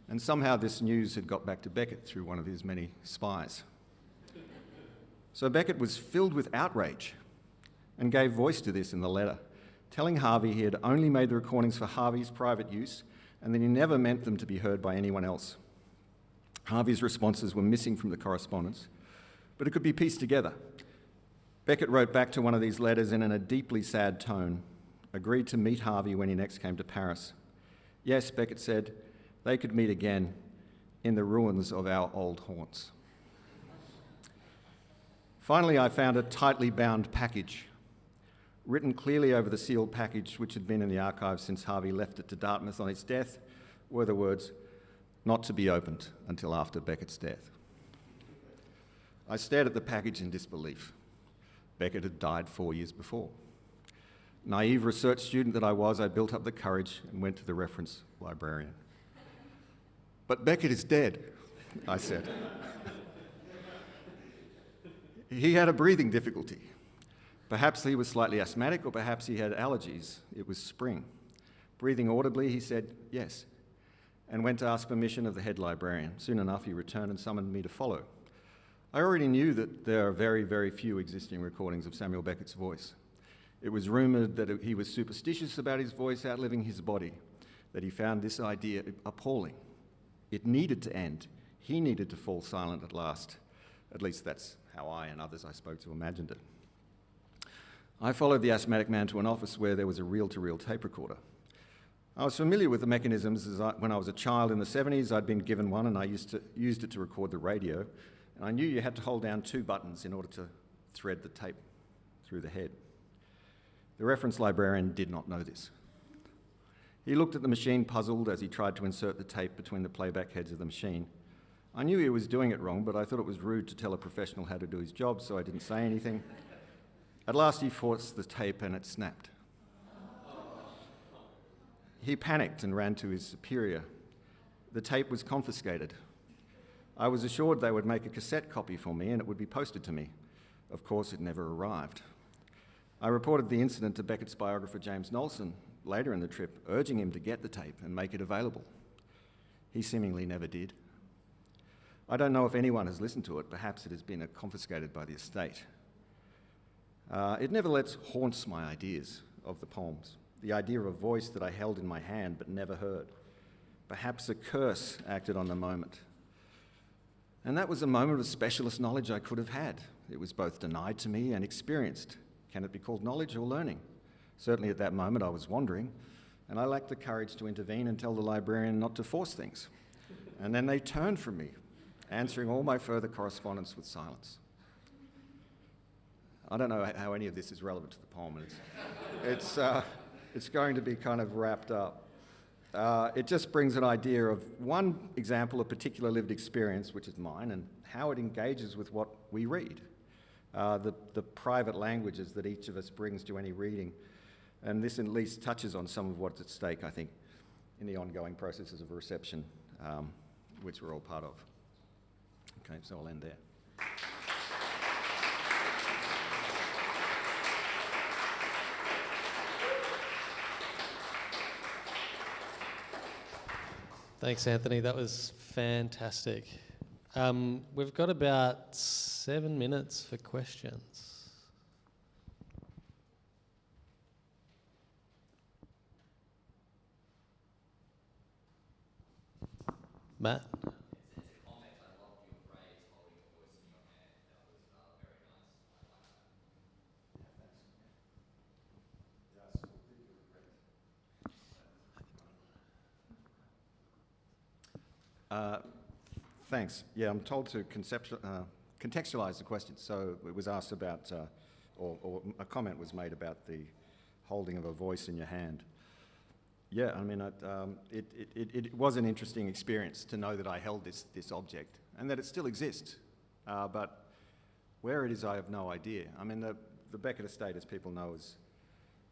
And somehow this news had got back to Beckett through one of his many spies. So Beckett was filled with outrage and gave voice to this in the letter, telling Harvey he had only made the recordings for Harvey's private use and that he never meant them to be heard by anyone else. Harvey's responses were missing from the correspondence, but it could be pieced together. Beckett wrote back to one of these letters and in a deeply sad tone, agreed to meet Harvey when he next came to Paris. Yes, Beckett said, they could meet again in the ruins of our old haunts. Finally, I found a tightly bound package. Written clearly over the sealed package, which had been in the archives since Harvey left it to Dartmouth on his death, were the words, "Not to be opened until after Beckett's death." I stared at the package in disbelief. Beckett had died 4 years before. Naive research student that I was, I built up the courage and went to the reference librarian. "But Beckett is dead," I said. He had a breathing difficulty. Perhaps he was slightly asthmatic, or perhaps he had allergies. It was spring. Breathing audibly, he said yes, and went to ask permission of the head librarian. Soon enough, he returned and summoned me to follow. I already knew that there are very, very few existing recordings of Samuel Beckett's voice. It was rumoured that he was superstitious about his voice outliving his body, that he found this idea appalling. It needed to end. He needed to fall silent at last. At least that's how I and others I spoke to imagined it. I followed the asthmatic man to an office where there was a reel-to-reel tape recorder. I was familiar with the mechanisms when I was a child in the 70s. I'd been given one and I used it to record the radio. And I knew you had to hold down 2 buttons in order to thread the tape through the head. The reference librarian did not know this. He looked at the machine puzzled as he tried to insert the tape between the playback heads of the machine. I knew he was doing it wrong, but I thought it was rude to tell a professional how to do his job, so I didn't say anything. At last he forced the tape and it snapped. He panicked and ran to his superior. The tape was confiscated. I was assured they would make a cassette copy for me and it would be posted to me. Of course, it never arrived. I reported the incident to Beckett's biographer James Knowlson later in the trip, urging him to get the tape and make it available. He seemingly never did. I don't know if anyone has listened to it. Perhaps it has been confiscated by the estate. It nevertheless haunts my ideas of the poems, the idea of a voice that I held in my hand but never heard. Perhaps a curse acted on the moment. And that was a moment of specialist knowledge I could have had. It was both denied to me and experienced. Can it be called knowledge or learning? Certainly at that moment I was wandering, and I lacked the courage to intervene and tell the librarian not to force things. And then they turned from me, answering all my further correspondence with silence. I don't know how any of this is relevant to the poem. It's going to be kind of wrapped up. It just brings an idea of one example of particular lived experience, which is mine, and how it engages with what we read, the private languages that each of us brings to any reading. And this at least touches on some of what's at stake, I think, in the ongoing processes of reception, which we're all part of. Okay, so I'll end there. Thanks, Anthony. That was fantastic. We've got about 7 minutes for questions. Matt? Thanks. Yeah, I'm told to contextualise the question. So it was asked about, or a comment was made about the holding of a voice in your hand. Yeah, I mean, it was an interesting experience to know that I held this object and that it still exists. But where it is, I have no idea. I mean, the Beckett estate, as people know,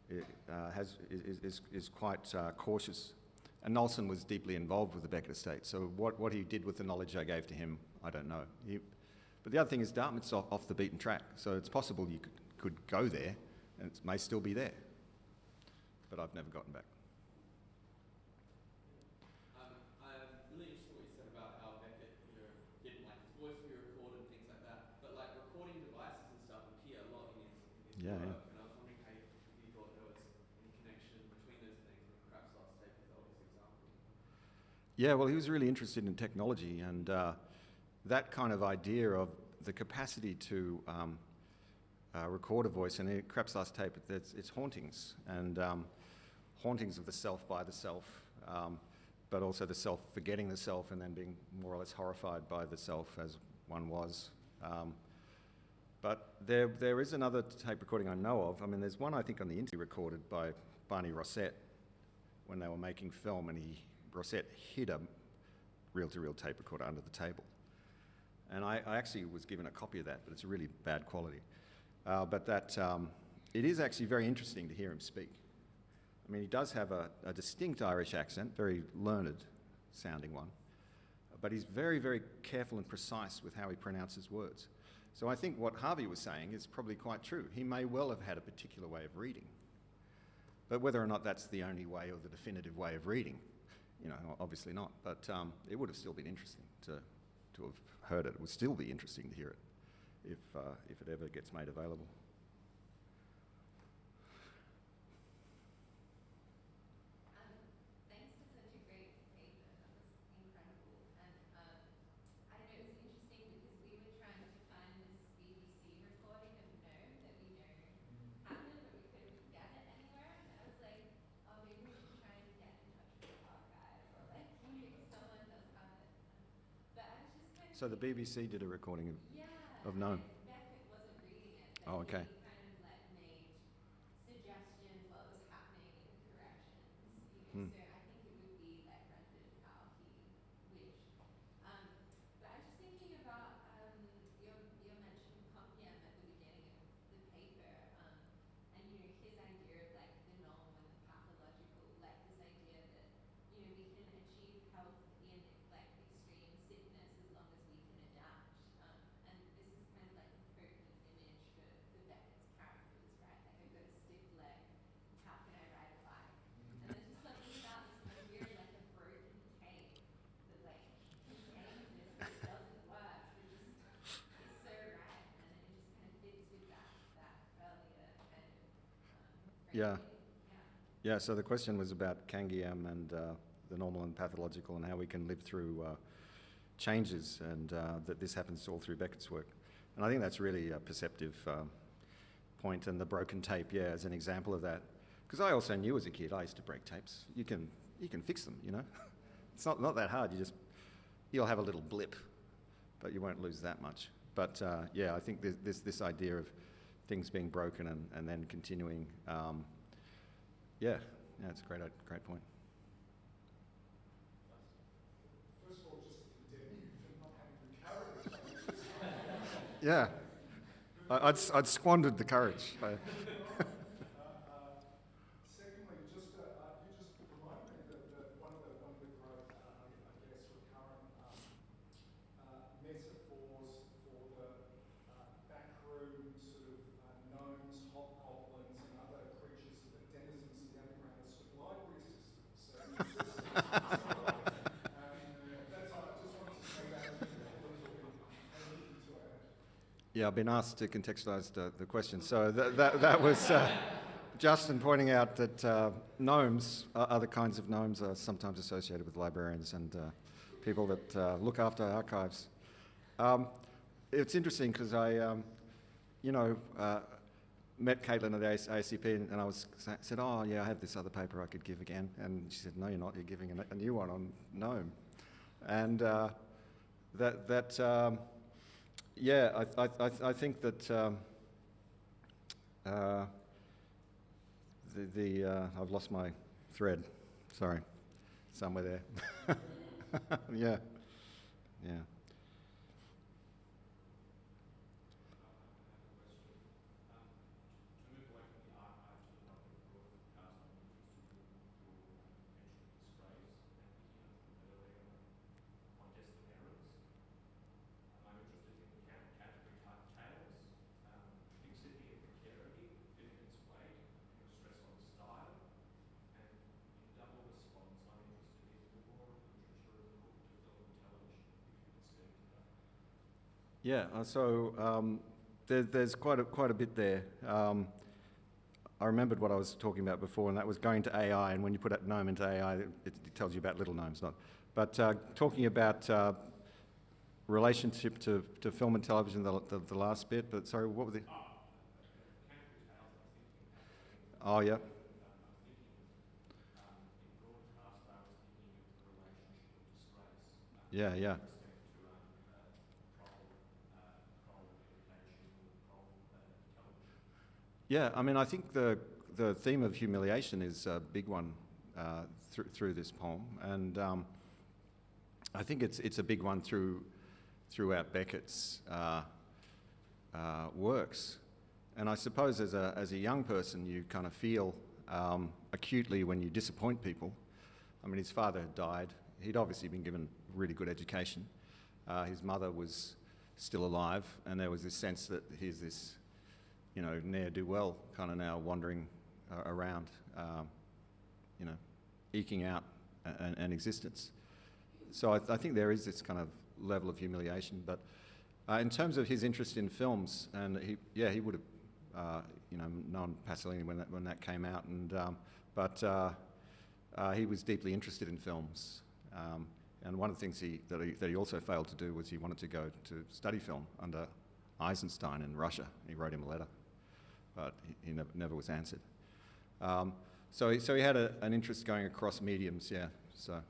is quite cautious. And Nolson was deeply involved with the Beckett estate. So what he did with the knowledge I gave to him, I don't know. But the other thing is Dartmouth's off the beaten track. So it's possible you could go there and it may still be there. But I've never gotten back. I'm really interested in what you said about how Beckett, didn't like his voice to be recorded and things like that. But like recording devices and stuff appear a lot in his work. Yeah. And I was wondering how you thought there was any connection between those things. I mean, Crap's Last Tape is the obvious example. Yeah, well, he was really interested in technology and that kind of idea of the capacity to record a voice. And in Crap's Last Tape, it's hauntings and hauntings of the self by the self, but also the self forgetting the self and then being more or less horrified by the self as one was. But there is another tape recording I know of. I mean, there's one I think on the internet recorded by Barney Rossett when they were making film, and Rossett hid a reel-to-reel tape recorder under the table. And I actually was given a copy of that, but it's really bad quality. It is actually very interesting to hear him speak. I mean, he does have a distinct Irish accent, very learned sounding one, but he's very, very careful and precise with how he pronounces words. So I think what Harvey was saying is probably quite true. He may well have had a particular way of reading, but whether or not that's the only way or the definitive way of reading, obviously not. But it would have still been interesting to have heard it. It would still be interesting to hear it if it ever gets made available. Thanks for such a great paper. That was incredible. And I don't know, it was interesting because we were trying to find this BBC recording of Gnome that we know happened, but we couldn't get it anywhere. And I was like, oh, maybe we should try and get in touch with the archive, or like, if someone does have it. But I was just kind of. So the BBC did a recording of Gnome. Beckett wasn't reading it, but Oh, okay. he kind of made suggestions while it was happening and corrections. So I think it would be like rendered how he wished. But I was just thinking about your mention of Compiègne at the beginning of the paper, and his idea of like the norm and the pathological, like this idea that we can achieve health in like extreme sickness as long as we can adapt. And this is kind of like the perfect image for Beckett's characters, right? Like I've got a stiff leg, how can I ride a bike? And there's just something about this idea of like a broken tape that like contains this but doesn't work, but just is so right, and it just kind of fits with that earlier kind of Yeah. framing. Yeah, so the question was about Canguilhem and the normal and pathological and how we can live through changes, and that this happens all through Beckett's work. And I think that's really a perceptive point, and the broken tape, as an example of that. Because I also knew as a kid, I used to break tapes. You can fix them, It's not that hard. You'll have a little blip, but you won't lose that much. But I think this idea of things being broken and then continuing, it's a great point. First of all, just to condemn you for not having the courage. Yeah, I'd squandered the courage. Secondly, you just reminded me that one of the great, recurrent metaphors for the backroom sort of gnomes, hobgoblins, and other creatures that are denizens of the underground are sort of library systems. So that's all. I just wanted to say that. Yeah, I've been asked to contextualise the question. So that was Justin pointing out that gnomes, other kinds of gnomes, are sometimes associated with librarians and people that look after archives. It's interesting because I, met Caitlin at the ACP and I said, oh yeah, I have this other paper I could give again. And she said, no, you're not. You're giving a new one on gnome. And I think that I've lost my thread. Sorry, somewhere there. Yeah, yeah. Yeah, there's quite a bit there. I remembered what I was talking about before, and that was going to AI, and when you put a gnome into AI, it tells you about little gnomes, not. But talking about relationship to film and television, the last bit, but sorry, what was it? Oh, yeah. Yeah, yeah. Yeah, I mean, I think the theme of humiliation is a big one through this poem, and I think it's a big one throughout Beckett's works. And I suppose as a young person, you kind of feel acutely when you disappoint people. I mean, his father had died. He'd obviously been given really good education. His mother was still alive, and there was this sense that he's this, ne'er-do-well kind of now wandering around, eking out an existence. So I think there is this kind of level of humiliation. But in terms of his interest in films, and he would have, known Pasolini when that came out, and but he was deeply interested in films. And one of the things that he also failed to do was he wanted to go to study film under Eisenstein in Russia. He wrote him a letter, but he never was answered. So he had an interest going across mediums, yeah. So.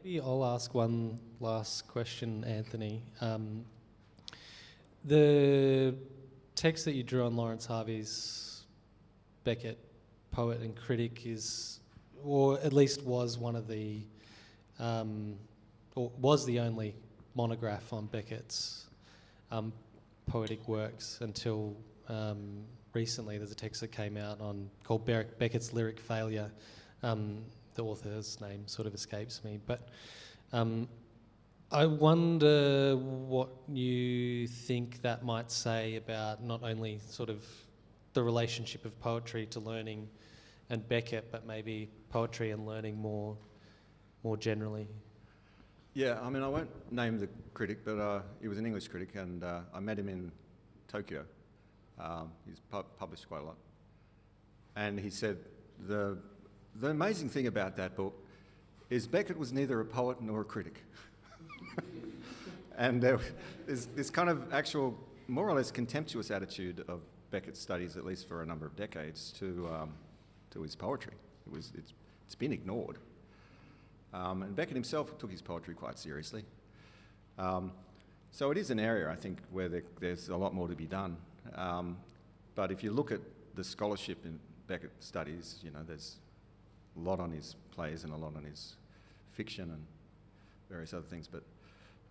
Maybe I'll ask one last question, Anthony. The text that you drew on Lawrence Harvey's Beckett, poet and critic, is, or at least was one of the, or was the only monograph on Beckett's poetic works until recently. There's a text that came out called Beckett's Lyric Failure. The author's name sort of escapes me, but I wonder what you think that might say about not only sort of the relationship of poetry to learning and Beckett, but maybe poetry and learning more generally. Yeah, I mean, I won't name the critic, but he was an English critic, and I met him in Tokyo. He's published quite a lot. And he said, the amazing thing about that book is Beckett was neither a poet nor a critic. And there's this kind of actual, more or less contemptuous attitude of Beckett's studies, at least for a number of decades, to his poetry. It's been ignored. And Beckett himself took his poetry quite seriously. So it is an area, I think, where there's a lot more to be done. But if you look at the scholarship in Beckett studies, there's a lot on his plays and a lot on his fiction and various other things, but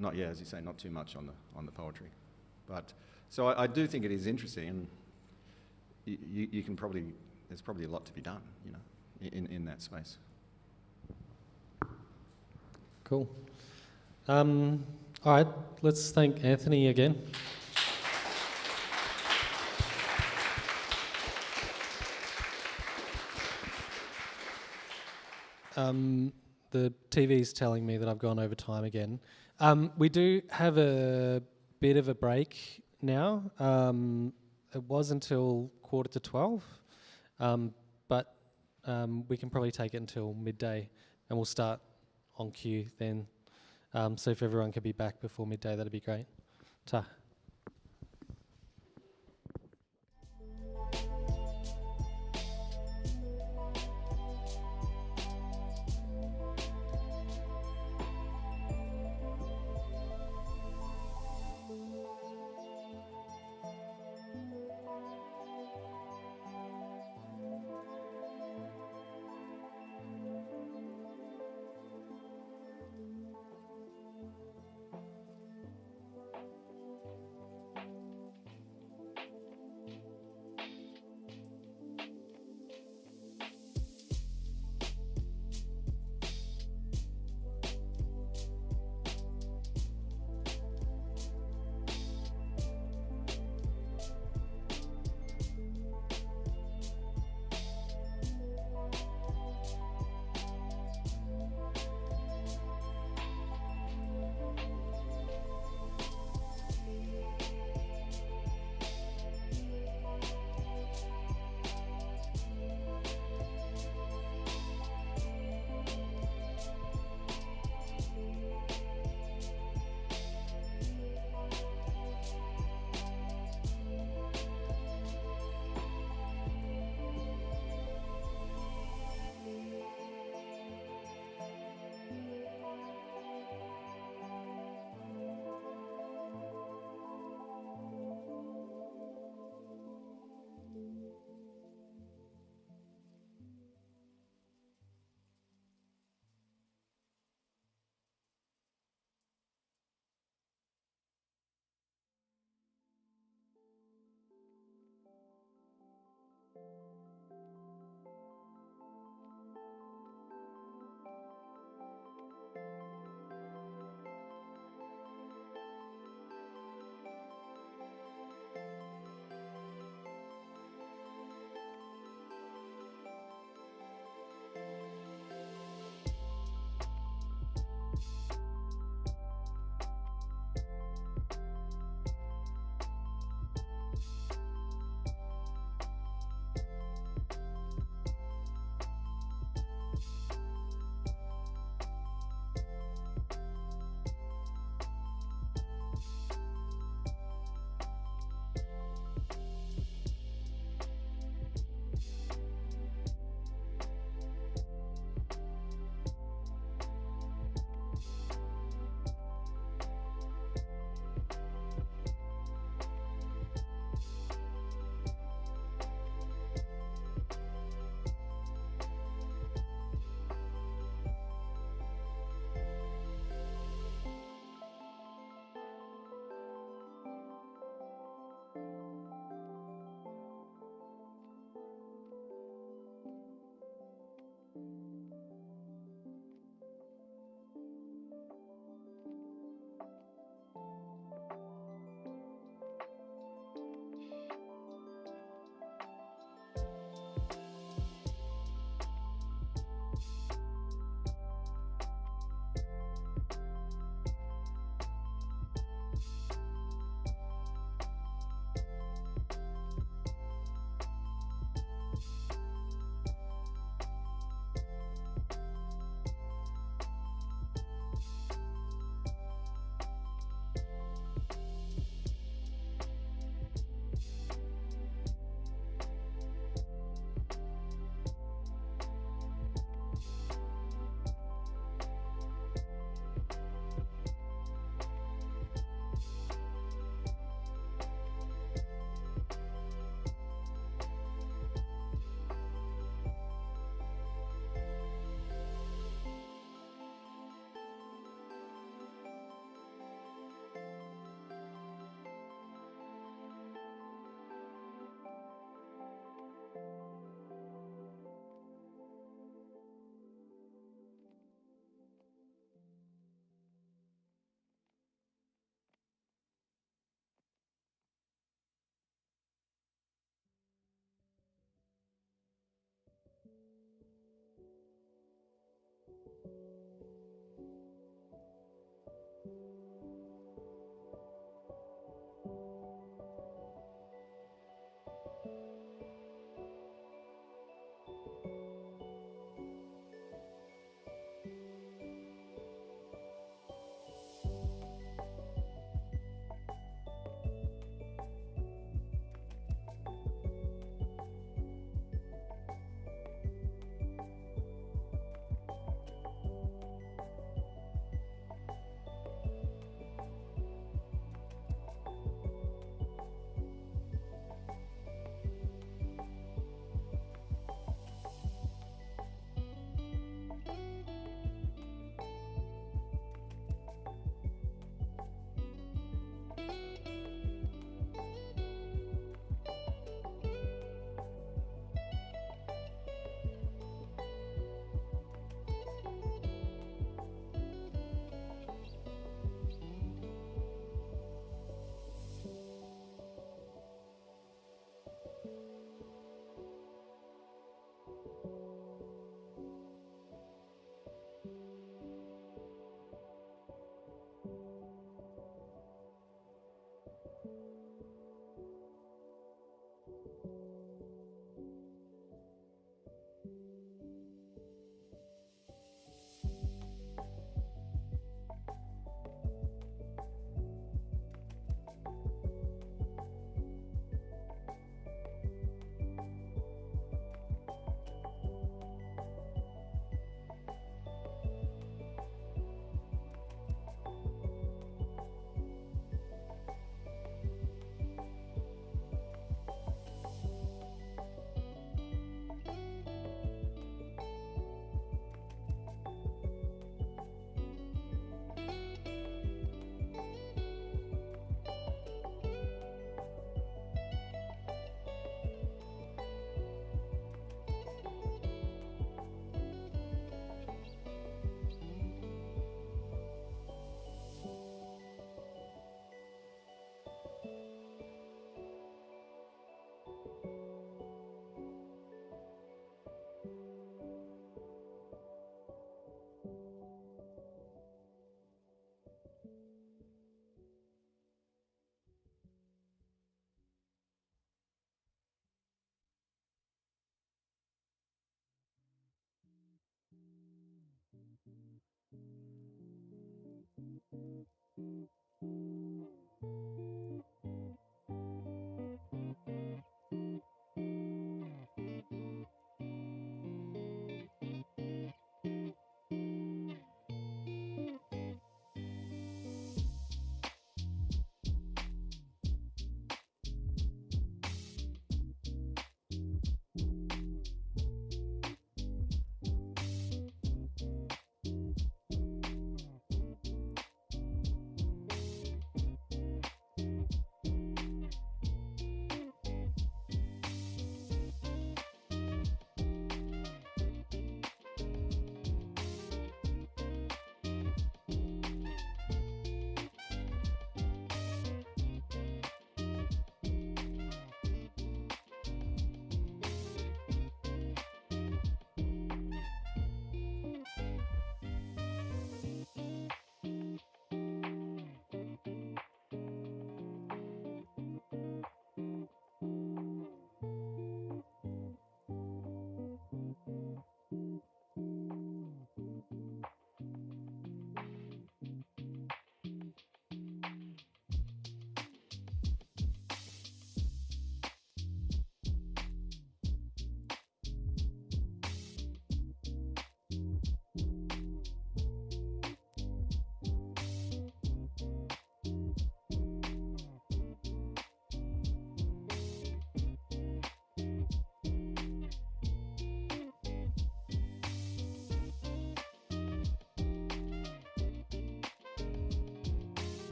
not, as you say, not too much on the poetry. But so I do think it is interesting, and you can there's probably a lot to be done, in that space. Cool. All right, let's thank Anthony again. The TV's telling me that I've gone over time again. We do have a bit of a break now. It was until 11:45, but we can probably take it until midday, and we'll start on cue then. So if everyone could be back before midday, that'd be great. Ta.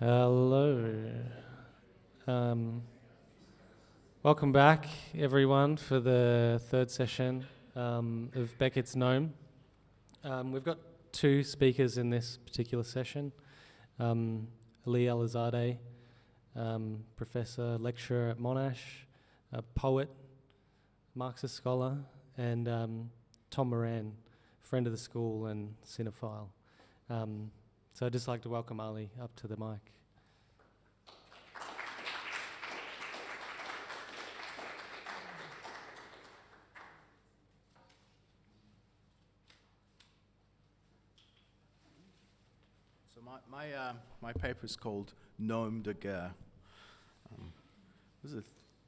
Hello. Welcome back, everyone, for the third session of Beckett's Gnome. We've got two speakers in this particular session. Ali Alizadeh, professor, lecturer at Monash, a poet, Marxist scholar, and Tom Moran, friend of the school and cinephile. So I'd just like to welcome Ali up to the mic. So my paper is called Gnome de Guerre.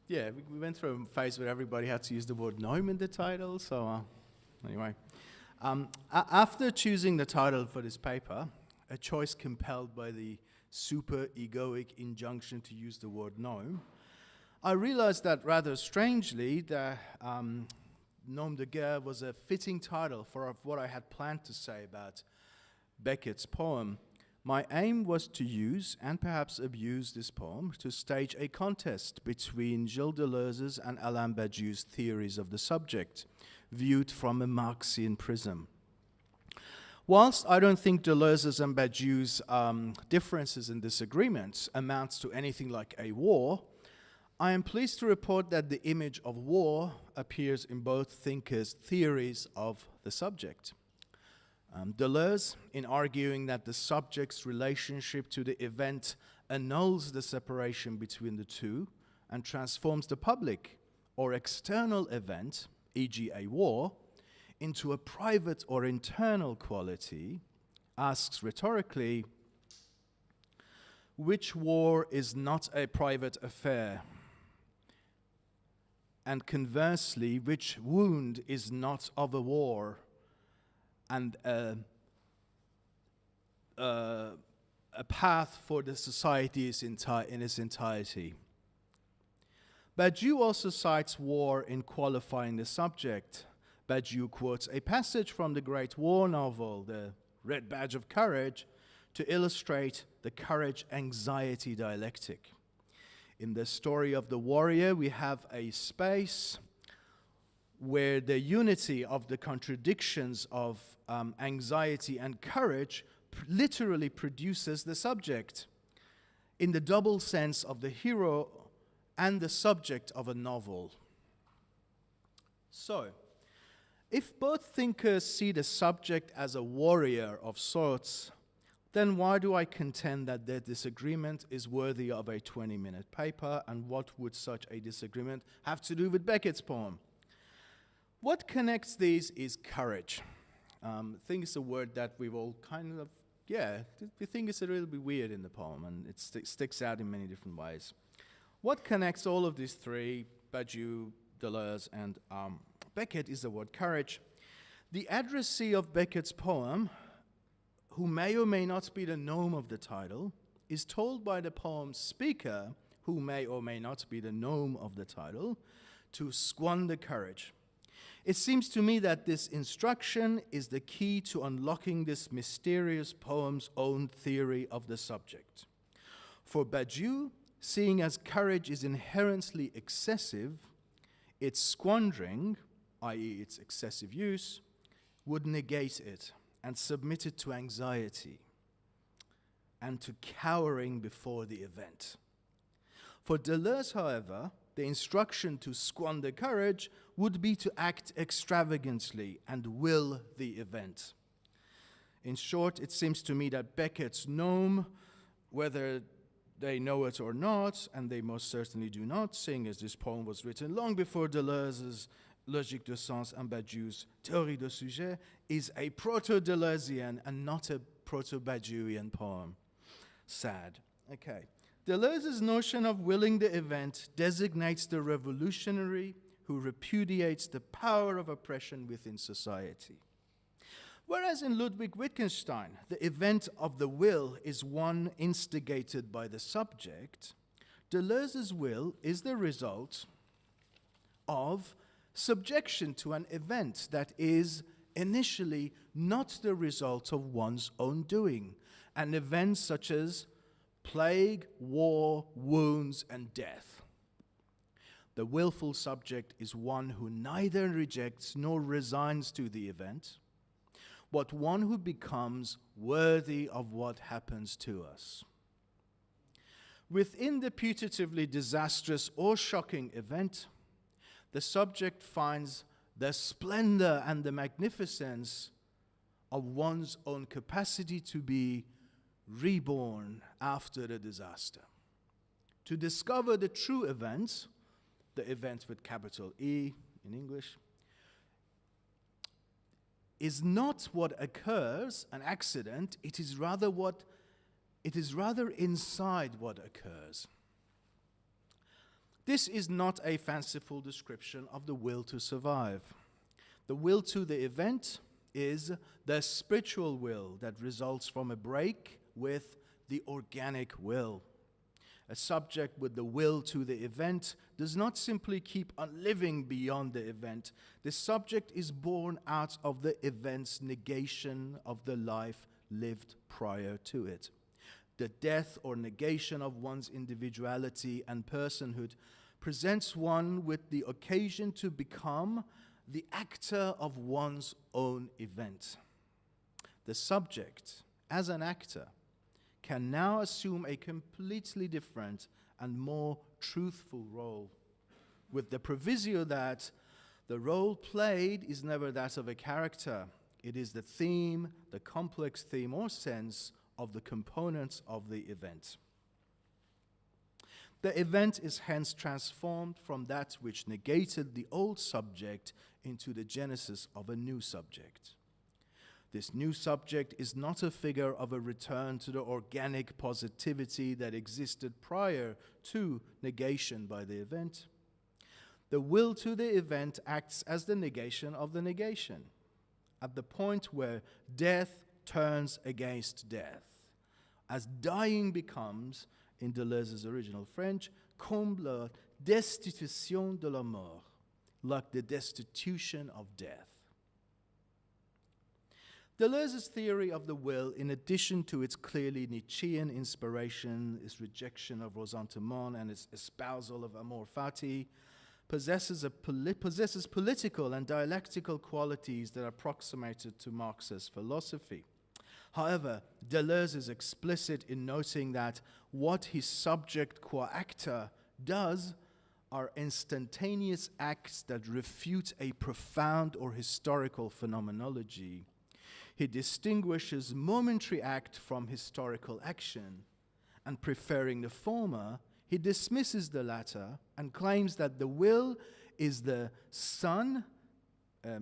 We went through a phase where everybody had to use the word gnome in the title. So anyway, after choosing the title for this paper, a choice compelled by the super egoic injunction to use the word gnome, I realized that rather strangely, the Gnome de Guerre was a fitting title for what I had planned to say about Beckett's poem. My aim was to use and perhaps abuse this poem to stage a contest between Gilles Deleuze's and Alain Badiou's theories of the subject, viewed from a Marxian prism. Whilst I don't think Deleuze's and Badiou's differences and disagreements amounts to anything like a war, I am pleased to report that the image of war appears in both thinkers' theories of the subject. Deleuze, in arguing that the subject's relationship to the event annuls the separation between the two and transforms the public or external event, e.g. a war, into a private or internal quality, asks rhetorically, which war is not a private affair? And conversely, which wound is not of a war and a path for the society in its entirety? Badiou also cites war in qualifying the subject. Badiou quotes a passage from the great war novel, The Red Badge of Courage, to illustrate the courage-anxiety dialectic. In the story of the warrior, we have a space where the unity of the contradictions of anxiety and courage literally produces the subject, in the double sense of the hero and the subject of a novel. So, if both thinkers see the subject as a warrior of sorts, then why do I contend that their disagreement is worthy of a 20-minute paper, and what would such a disagreement have to do with Beckett's poem? What connects these is courage. I think it's a word that we've all kind of, we think it's a little bit weird in the poem, and it sticks out in many different ways. What connects all of these three, Badiou, Deleuze, and Beckett, is the word courage. The addressee of Beckett's poem, who may or may not be the gnome of the title, is told by the poem's speaker, who may or may not be the gnome of the title, to squander courage. It seems to me that this instruction is the key to unlocking this mysterious poem's own theory of the subject. For Badiou, seeing as courage is inherently excessive, its squandering, i.e. its excessive use, would negate it and submit it to anxiety and to cowering before the event. For Deleuze, however, the instruction to squander courage would be to act extravagantly and will the event. In short, it seems to me that Beckett's gnome, whether they know it or not, and they most certainly do not, seeing as this poem was written long before Deleuze's Logique de Sens and Badiou's Théorie de Sujet, is a proto-Deleuzian and not a proto-Badiouian poem. Sad. Okay. Deleuze's notion of willing the event designates the revolutionary who repudiates the power of oppression within society. Whereas in Ludwig Wittgenstein, the event of the will is one instigated by the subject, Deleuze's will is the result of subjection to an event that is initially not the result of one's own doing, an event such as plague, war, wounds, and death. The willful subject is one who neither rejects nor resigns to the event, but one who becomes worthy of what happens to us. Within the putatively disastrous or shocking event, the subject finds the splendor and the magnificence of one's own capacity to be reborn after the disaster. To discover the true event, the event with capital E in English, is not what occurs, an accident, it is rather inside what occurs. This is not a fanciful description of the will to survive. The will to the event is the spiritual will that results from a break with the organic will. A subject with the will to the event does not simply keep on living beyond the event. The subject is born out of the event's negation of the life lived prior to it. The death or negation of one's individuality and personhood presents one with the occasion to become the actor of one's own event. The subject, as an actor, can now assume a completely different and more truthful role, with the proviso that the role played is never that of a character. It is the theme, the complex theme or sense of the components of the event. The event is hence transformed from that which negated the old subject into the genesis of a new subject. This new subject is not a figure of a return to the organic positivity that existed prior to negation by the event. The will to the event acts as the negation of the negation, at the point where death turns against death, as dying becomes, in Deleuze's original French, comme la destitution de la mort, like the destitution of death. Deleuze's theory of the will, in addition to its clearly Nietzschean inspiration, its rejection of ressentiment and its espousal of amor fati, possesses political and dialectical qualities that are approximated to Marxist philosophy. However, Deleuze is explicit in noting that what his subject qua actor does are instantaneous acts that refute a profound or historical phenomenology. He distinguishes momentary act from historical action, and preferring the former, he dismisses the latter and claims that the will is the son,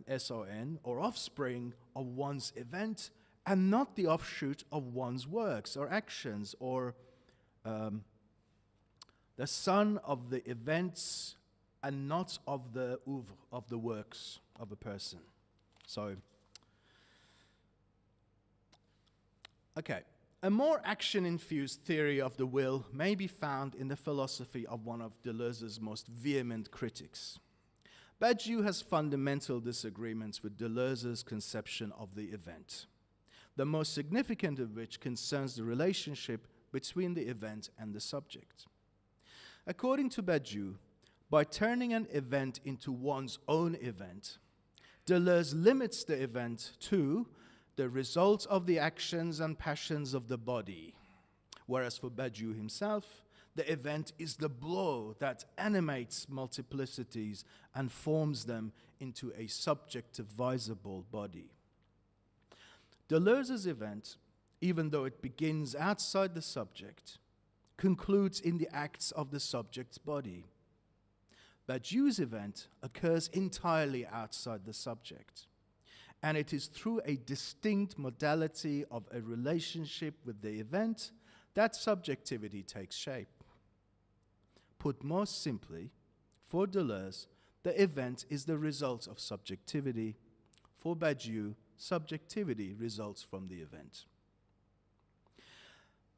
S-O-N, or offspring of one's event, and not the offshoot of one's works or actions, or the son of the events and not of the oeuvre, of the works of a person. So, okay. A more action-infused theory of the will may be found in the philosophy of one of Deleuze's most vehement critics. Badiou has fundamental disagreements with Deleuze's conception of the event, the most significant of which concerns the relationship between the event and the subject. According to Badiou, by turning an event into one's own event, Deleuze limits the event to the result of the actions and passions of the body, whereas for Badiou himself, the event is the blow that animates multiplicities and forms them into a subjectivizable body. Deleuze's event, even though it begins outside the subject, concludes in the acts of the subject's body. Badiou's event occurs entirely outside the subject, and it is through a distinct modality of a relationship with the event that subjectivity takes shape. Put more simply, for Deleuze, the event is the result of subjectivity. For Badiou, subjectivity results from the event.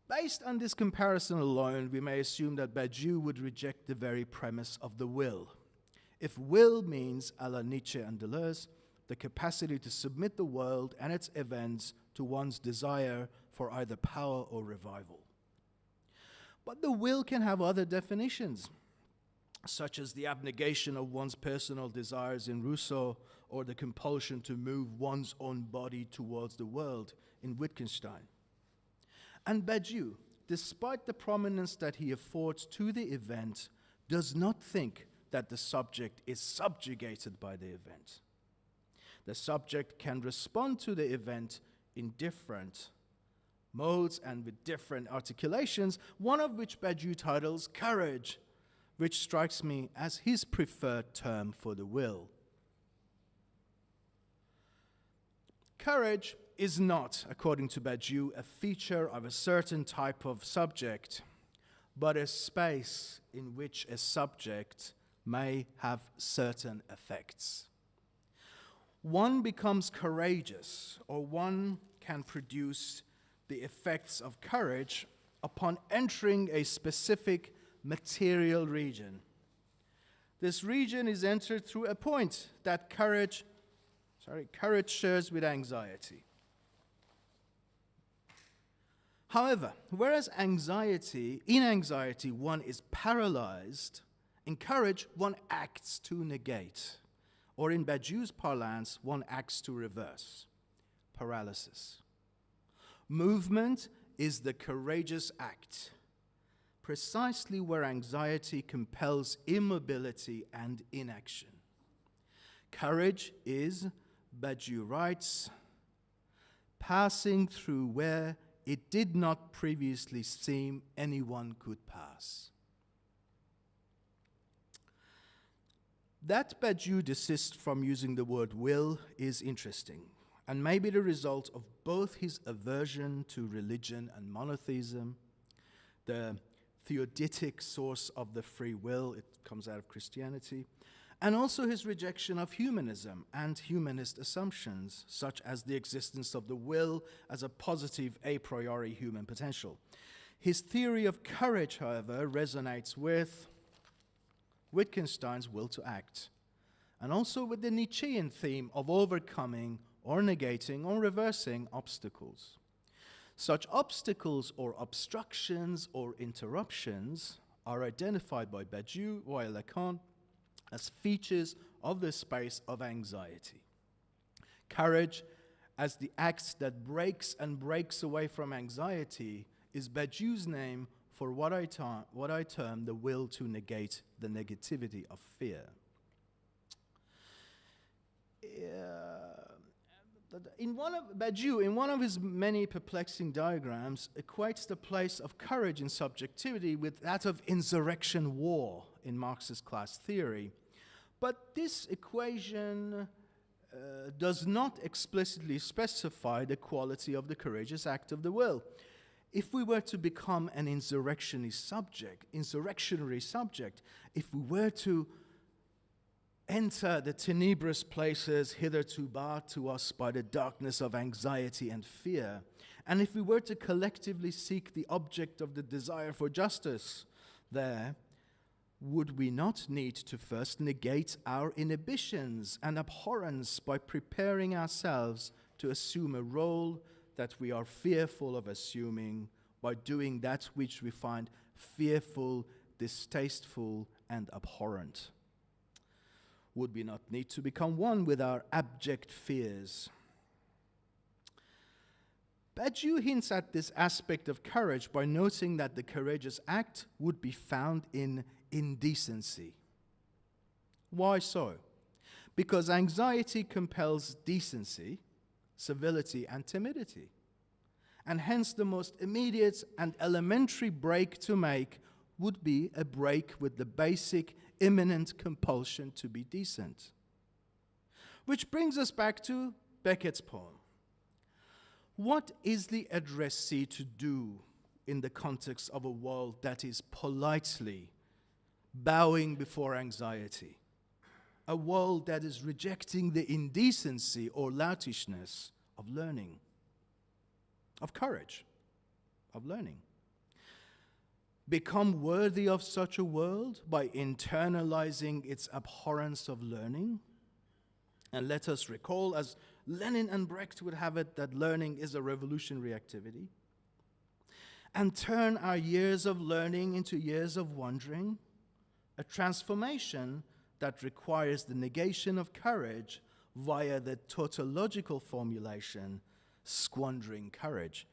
Based on this comparison alone, we may assume that Badiou would reject the very premise of the will. If will means, à la Nietzsche and Deleuze, the capacity to submit the world and its events to one's desire for either power or revival. But the will can have other definitions, such as the abnegation of one's personal desires in Rousseau, or the compulsion to move one's own body towards the world in Wittgenstein. And Badiou, despite the prominence that he affords to the event, does not think that the subject is subjugated by the event. The subject can respond to the event in different modes and with different articulations, one of which Badiou titles courage, which strikes me as his preferred term for the will. Courage is not, according to Badiou, a feature of a certain type of subject, but a space in which a subject may have certain effects. One becomes courageous, or one can produce the effects of courage upon entering a specific material region. This region is entered through a point that courage shares with anxiety. However, whereas in anxiety one is paralyzed, in courage one acts to negate, or in Badiou's parlance, one acts to reverse, paralysis. Movement is the courageous act, precisely where anxiety compels immobility and inaction. Courage is, Badiou writes, passing through where it did not previously seem anyone could pass. That Badiou desists from using the word will is interesting, and may be the result of both his aversion to religion and monotheism, the theoditic source of the free will, it comes out of Christianity, and also his rejection of humanism and humanist assumptions, such as the existence of the will as a positive a priori human potential. His theory of courage, however, resonates with Wittgenstein's will to act, and also with the Nietzschean theme of overcoming or negating or reversing obstacles. Such obstacles or obstructions or interruptions are identified by Badiou or Lacan as features of the space of anxiety. Courage, as the act that breaks and breaks away from anxiety, is Badiou's name for what I term the will to negate the negativity of fear. Badiou, in one of his many perplexing diagrams, equates the place of courage in subjectivity with that of insurrection war in Marxist class theory. But this equation does not explicitly specify the quality of the courageous act of the will. If we were to become an insurrectionary subject, if we were to enter the tenebrous places hitherto barred to us by the darkness of anxiety and fear, and if we were to collectively seek the object of the desire for justice there, would we not need to first negate our inhibitions and abhorrence by preparing ourselves to assume a role that we are fearful of assuming, by doing that which we find fearful, distasteful, and abhorrent? Would we not need to become one with our abject fears? Badiou hints at this aspect of courage by noting that the courageous act would be found in indecency. Why so? Because anxiety compels decency, civility, and timidity. And hence the most immediate and elementary break to make would be a break with the basic imminent compulsion to be decent. Which brings us back to Beckett's poem. What is the addressee to do in the context of a world that is politely bowing before anxiety? A world that is rejecting the indecency or loutishness of learning, of courage, of learning. Become worthy of such a world by internalizing its abhorrence of learning? And let us recall, as Lenin and Brecht would have it, that learning is a revolutionary activity. and turn our years of learning into years of wandering? A transformation that requires the negation of courage via the tautological formulation, squandering courage.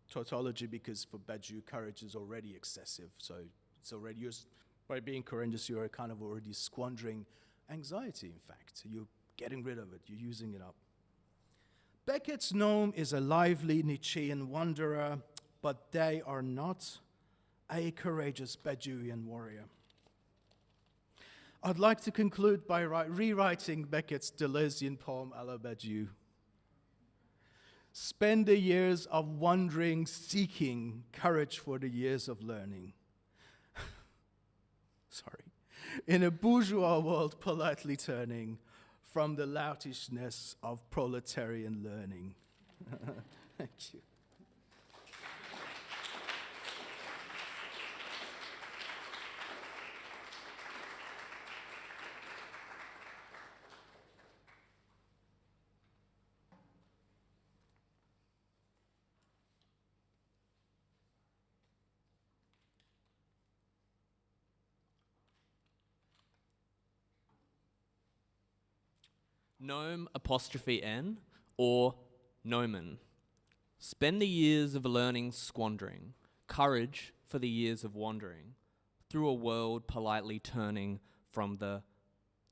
Tautology, because for Badiou, courage is already excessive, so it's already used. By being courageous, you're kind of already squandering anxiety, in fact. You're getting rid of it, you're using it up. Beckett's gnome is a lively Nietzschean wanderer, but they are not a courageous Bedouin warrior. I'd like to conclude by rewriting Beckett's Deleuzian poem, A la Badiou. Spend the years of wandering, seeking courage for the years of learning. Sorry. In a bourgeois world politely turning from the loutishness of proletarian learning. Thank you. Gnome apostrophe N or gnomen. Spend the years of learning squandering, courage for the years of wandering, through a world politely turning from the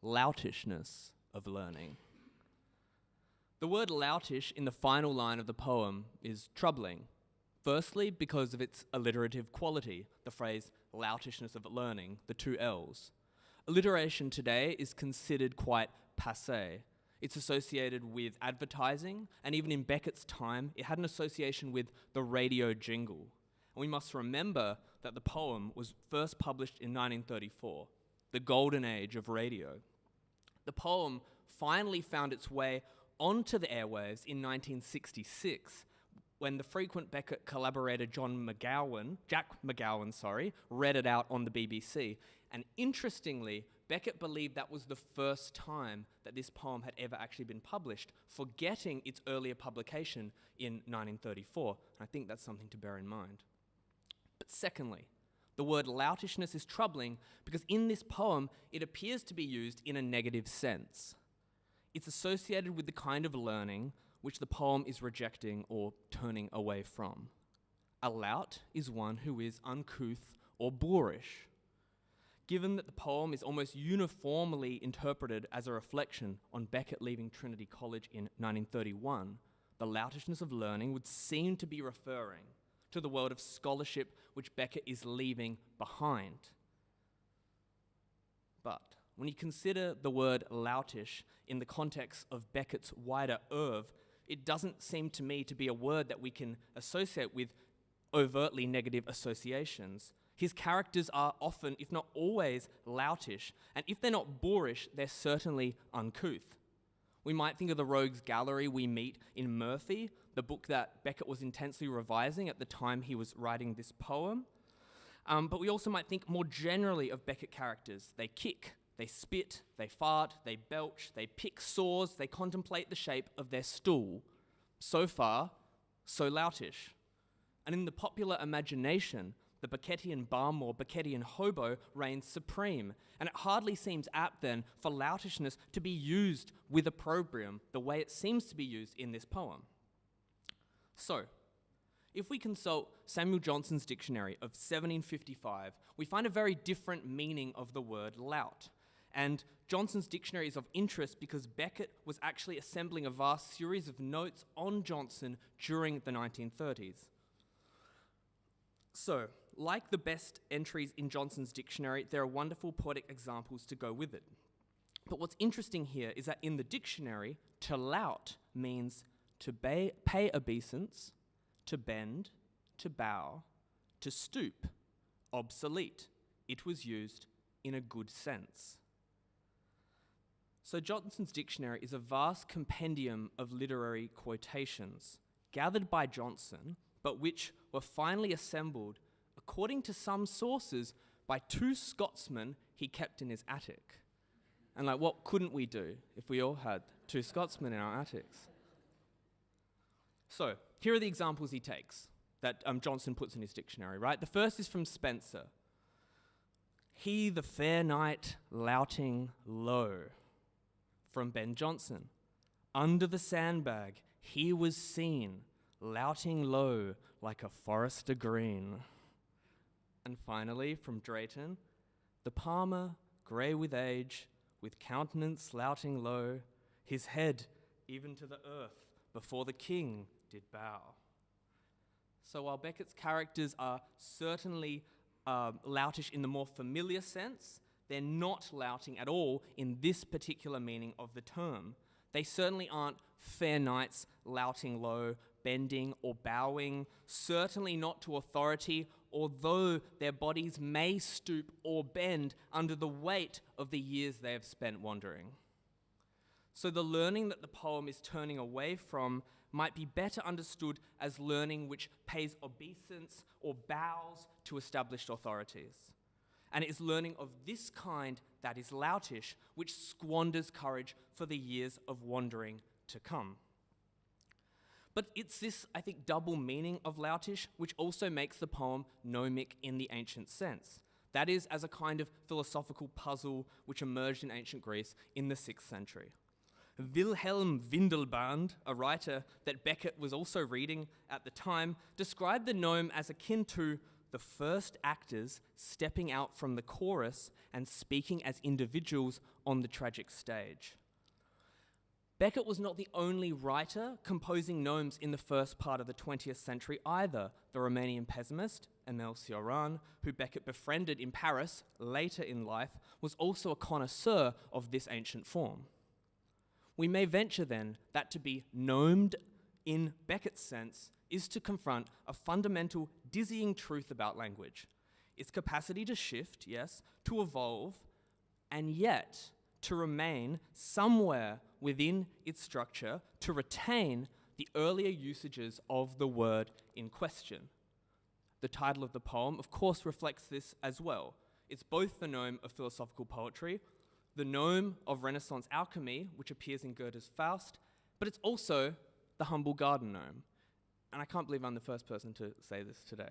loutishness of learning. The word loutish in the final line of the poem is troubling. Firstly, because of its alliterative quality, the phrase loutishness of learning, the two L's. Alliteration today is considered quite passé. It's associated with advertising, and even in Beckett's time, it had an association with the radio jingle. And we must remember that the poem was first published in 1934, the golden age of radio. The poem finally found its way onto the airwaves in 1966, when the frequent Beckett collaborator Jack McGowan, read it out on the BBC. And interestingly, Beckett believed that was the first time that this poem had ever actually been published, forgetting its earlier publication in 1934. And I think that's something to bear in mind. But secondly, the word loutishness is troubling because in this poem, it appears to be used in a negative sense. It's associated with the kind of learning which the poem is rejecting or turning away from. A lout is one who is uncouth or boorish. Given that the poem is almost uniformly interpreted as a reflection on Beckett leaving Trinity College in 1931, the loutishness of learning would seem to be referring to the world of scholarship which Beckett is leaving behind. But when you consider the word loutish in the context of Beckett's wider oeuvre, it doesn't seem to me to be a word that we can associate with overtly negative associations. His characters are often, if not always, loutish, and if they're not boorish, they're certainly uncouth. We might think of the rogues gallery we meet in Murphy, the book that Beckett was intensely revising at the time he was writing this poem. But we also might think more generally of Beckett characters. They kick, they spit, they fart, they belch, they pick saws, they contemplate the shape of their stool. So far, so loutish. And in the popular imagination, the Beckettian bum or Beckettian hobo reigns supreme, and it hardly seems apt then for loutishness to be used with opprobrium the way it seems to be used in this poem. So, if we consult Samuel Johnson's dictionary of 1755, we find a very different meaning of the word lout. And Johnson's dictionary is of interest because Beckett was actually assembling a vast series of notes on Johnson during the 1930s. So, like the best entries in Johnson's dictionary, there are wonderful poetic examples to go with it. But what's interesting here is that in the dictionary, to lout means to pay obeisance, to bend, to bow, to stoop, obsolete. It was used in a good sense. So Johnson's dictionary is a vast compendium of literary quotations gathered by Johnson, but which were finally assembled, according to some sources, by two Scotsmen he kept in his attic. And what couldn't we do if we all had two Scotsmen in our attics? So, here are the examples he takes that Johnson puts in his dictionary, right? The first is from Spencer. He, the fair knight, louting low. From Ben Jonson. Under the sandbag, he was seen, louting low like a forester green. And finally, from Drayton, the palmer, grey with age, with countenance louting low, his head even to the earth before the king did bow. So while Beckett's characters are certainly loutish in the more familiar sense, they're not louting at all in this particular meaning of the term. They certainly aren't fair knights louting low, bending or bowing, certainly not to authority, although their bodies may stoop or bend under the weight of the years they have spent wandering. So the learning that the poem is turning away from might be better understood as learning which pays obeisance or bows to established authorities. And it is learning of this kind that is loutish, which squanders courage for the years of wandering to come. But it's this, I think, double meaning of loutish which also makes the poem gnomic in the ancient sense. That is, as a kind of philosophical puzzle which emerged in ancient Greece in the 6th century. Wilhelm Windelband, a writer that Beckett was also reading at the time, described the gnome as akin to the first actors stepping out from the chorus and speaking as individuals on the tragic stage. Beckett was not the only writer composing gnomes in the first part of the 20th century either. The Romanian pessimist, Emil Cioran, who Beckett befriended in Paris later in life, was also a connoisseur of this ancient form. We may venture then that to be gnomed in Beckett's sense is to confront a fundamental dizzying truth about language. Its capacity to shift, yes, to evolve, and yet to remain somewhere within its structure to retain the earlier usages of the word in question. The title of the poem, of course, reflects this as well. It's both the gnome of philosophical poetry, the gnome of Renaissance alchemy, which appears in Goethe's Faust, but it's also the humble garden gnome. And I can't believe I'm the first person to say this today.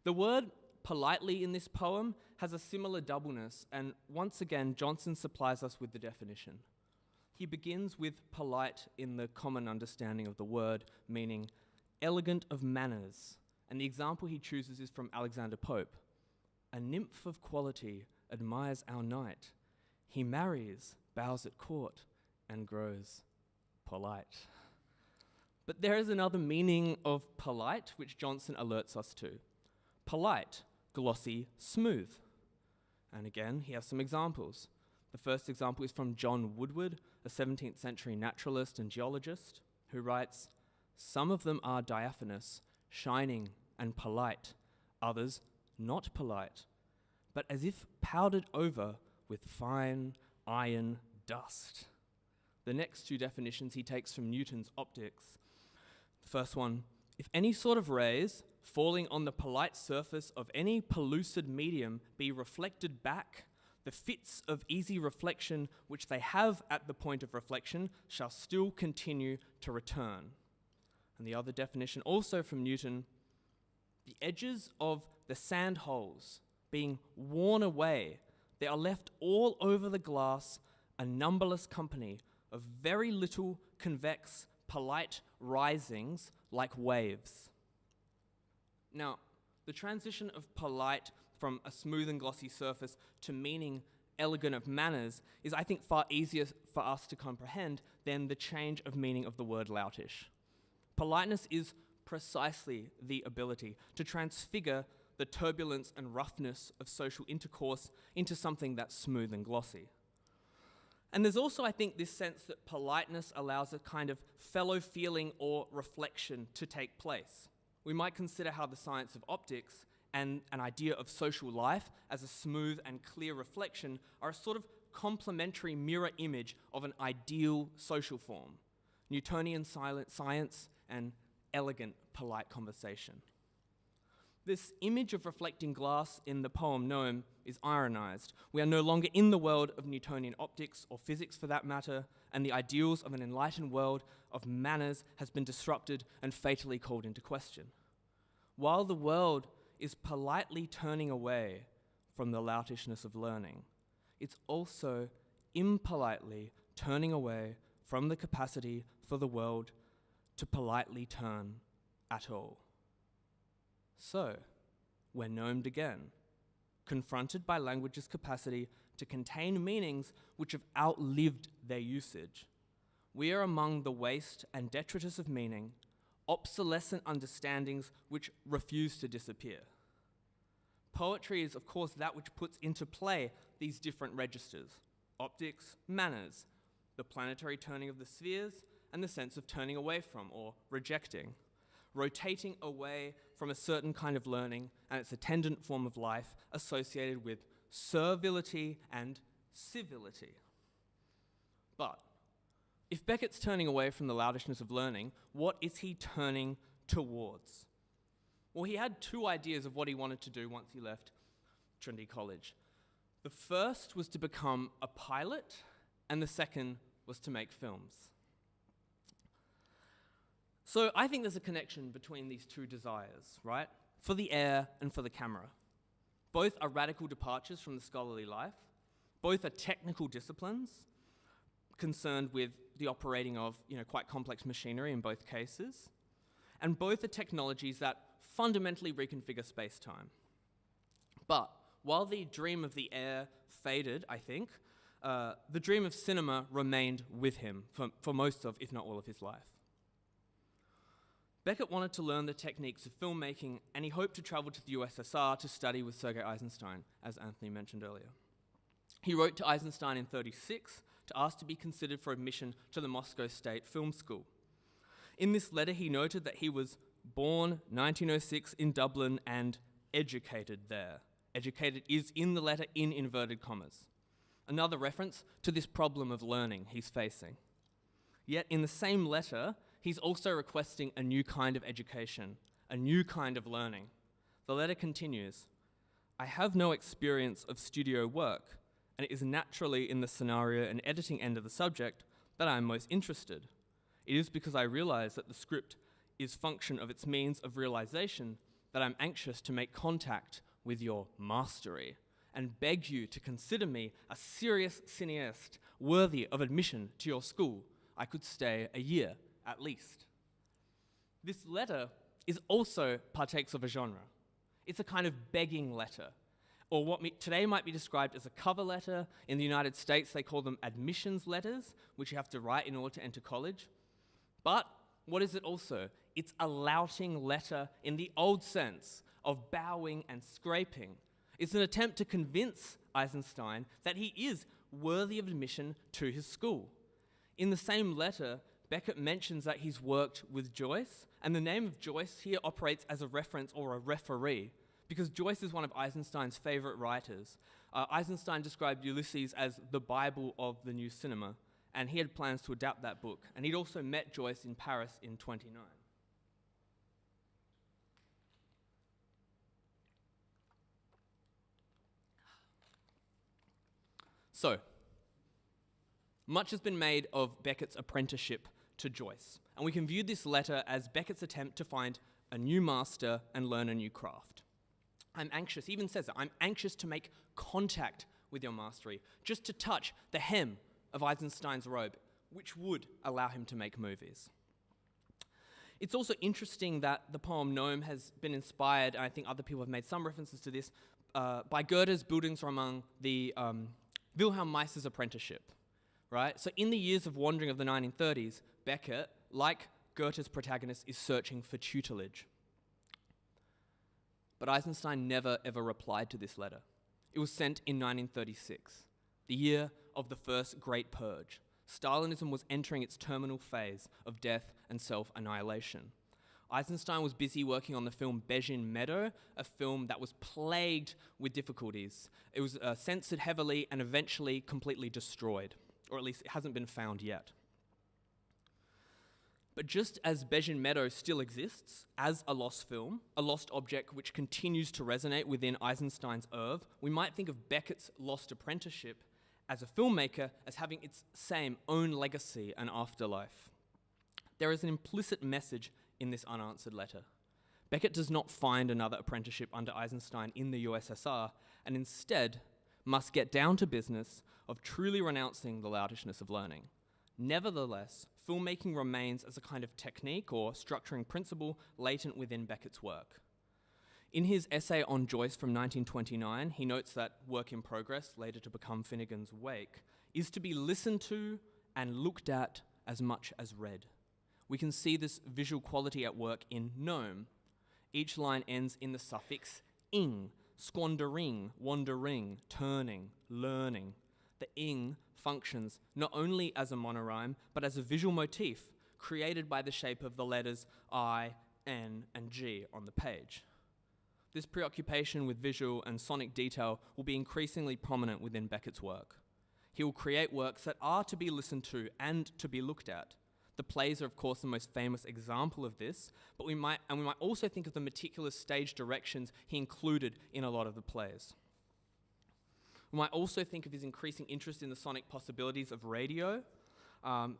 The word politely in this poem has a similar doubleness, and once again, Johnson supplies us with the definition. He begins with polite in the common understanding of the word, meaning elegant of manners, and the example he chooses is from Alexander Pope. A nymph of quality admires our knight. He marries, bows at court, and grows polite. But there is another meaning of polite which Johnson alerts us to. Polite, glossy, smooth. And again, he has some examples. The first example is from John Woodward, a 17th century naturalist and geologist, who writes, "Some of them are diaphanous, shining and polite, others not polite, but as if powdered over with fine iron dust." The next two definitions he takes from Newton's Optics. The first one, if any sort of rays falling on the polite surface of any pellucid medium be reflected back, the fits of easy reflection which they have at the point of reflection shall still continue to return. And the other definition, also from Newton, the edges of the sand holes being worn away, there are left all over the glass a numberless company of very little convex, polite risings like waves. Now, the transition of polite from a smooth and glossy surface to meaning elegant of manners is, I think, far easier for us to comprehend than the change of meaning of the word loutish. Politeness is precisely the ability to transfigure the turbulence and roughness of social intercourse into something that's smooth and glossy. And there's also, I think, this sense that politeness allows a kind of fellow feeling or reflection to take place. We might consider how the science of optics and an idea of social life as a smooth and clear reflection are a sort of complementary mirror image of an ideal social form, Newtonian science and elegant, polite conversation. This image of reflecting glass in the poem Gnome is ironized. We are no longer in the world of Newtonian optics, or physics for that matter, and the ideals of an enlightened world of manners has been disrupted and fatally called into question. While the world is politely turning away from the loutishness of learning, it's also impolitely turning away from the capacity for the world to politely turn at all. So, we're gnomed again, confronted by language's capacity to contain meanings which have outlived their usage. We are among the waste and detritus of meaning, obsolescent understandings which refuse to disappear. Poetry is, of course, that which puts into play these different registers: optics, manners, the planetary turning of the spheres, and the sense of turning away from or rejecting, rotating away from a certain kind of learning and its attendant form of life associated with servility and civility. But if Beckett's turning away from the loutishness of learning, what is he turning towards? Well, he had two ideas of what he wanted to do once he left Trinity College. The first was to become a pilot, and the second was to make films. So I think there's a connection between these two desires, right? For the air and for the camera. Both are radical departures from the scholarly life. Both are technical disciplines concerned with the operating of, quite complex machinery in both cases. And both are technologies that fundamentally reconfigure space-time. But while the dream of the air faded, I think, the dream of cinema remained with him for most of, if not all of his life. Beckett wanted to learn the techniques of filmmaking, and he hoped to travel to the USSR to study with Sergei Eisenstein, as Anthony mentioned earlier. He wrote to Eisenstein in 1936 to ask to be considered for admission to the Moscow State Film School. In this letter, he noted that he was born 1906 in Dublin and educated there. Educated is in the letter in inverted commas. Another reference to this problem of learning he's facing. Yet in the same letter, he's also requesting a new kind of education, a new kind of learning. The letter continues, "I have no experience of studio work, and it is naturally in the scenario and editing end of the subject that I am most interested. It is because I realize that the script is function of its means of realization that I'm anxious to make contact with your mastery and beg you to consider me a serious cineast worthy of admission to your school. I could stay a year at least." This letter is also partakes of a genre. It's a kind of begging letter, or what today might be described as a cover letter. In the United States, they call them admissions letters, which you have to write in order to enter college. But what is it also? It's a louting letter in the old sense of bowing and scraping. It's an attempt to convince Eisenstein that he is worthy of admission to his school. In the same letter, Beckett mentions that he's worked with Joyce, and the name of Joyce here operates as a reference or a referee, because Joyce is one of Eisenstein's favorite writers. Eisenstein described Ulysses as the Bible of the new cinema, and he had plans to adapt that book. And he'd also met Joyce in Paris in 1929. So, much has been made of Beckett's apprenticeship to Joyce, and we can view this letter as Beckett's attempt to find a new master and learn a new craft. I'm anxious, he even says that, I'm anxious to make contact with your mastery, just to touch the hem of Eisenstein's robe, which would allow him to make movies. It's also interesting that the poem Gnome has been inspired, and I think other people have made some references to this, by Goethe's Bildungsroman, the Wilhelm Meisser's apprenticeship, right? So in the years of wandering of the 1930s, Beckett, like Goethe's protagonist, is searching for tutelage. But Eisenstein never ever replied to this letter. It was sent in 1936, the year of the first Great Purge. Stalinism was entering its terminal phase of death and self-annihilation. Eisenstein was busy working on the film Bejin Meadow, a film that was plagued with difficulties. It was censored heavily and eventually completely destroyed, or at least it hasn't been found yet. But just as Beijing Meadow still exists as a lost film, a lost object which continues to resonate within Eisenstein's oeuvre, we might think of Beckett's lost apprenticeship as a filmmaker as having its same own legacy and afterlife. There is an implicit message in this unanswered letter. Beckett does not find another apprenticeship under Eisenstein in the USSR, and instead must get down to business of truly renouncing the loutishness of learning. Nevertheless, filmmaking remains as a kind of technique or structuring principle latent within Beckett's work. In his essay on Joyce from 1929, he notes that work in progress, later to become Finnegan's Wake, is to be listened to and looked at as much as read. We can see this visual quality at work in Gnome. Each line ends in the suffix ing, squandering, wandering, turning, learning. The ing functions not only as a monorhyme, but as a visual motif created by the shape of the letters I, N, and G on the page. This preoccupation with visual and sonic detail will be increasingly prominent within Beckett's work. He will create works that are to be listened to and to be looked at. The plays are, of course, the most famous example of this, but we might also think of the meticulous stage directions he included in a lot of the plays. We might also think of his increasing interest in the sonic possibilities of radio.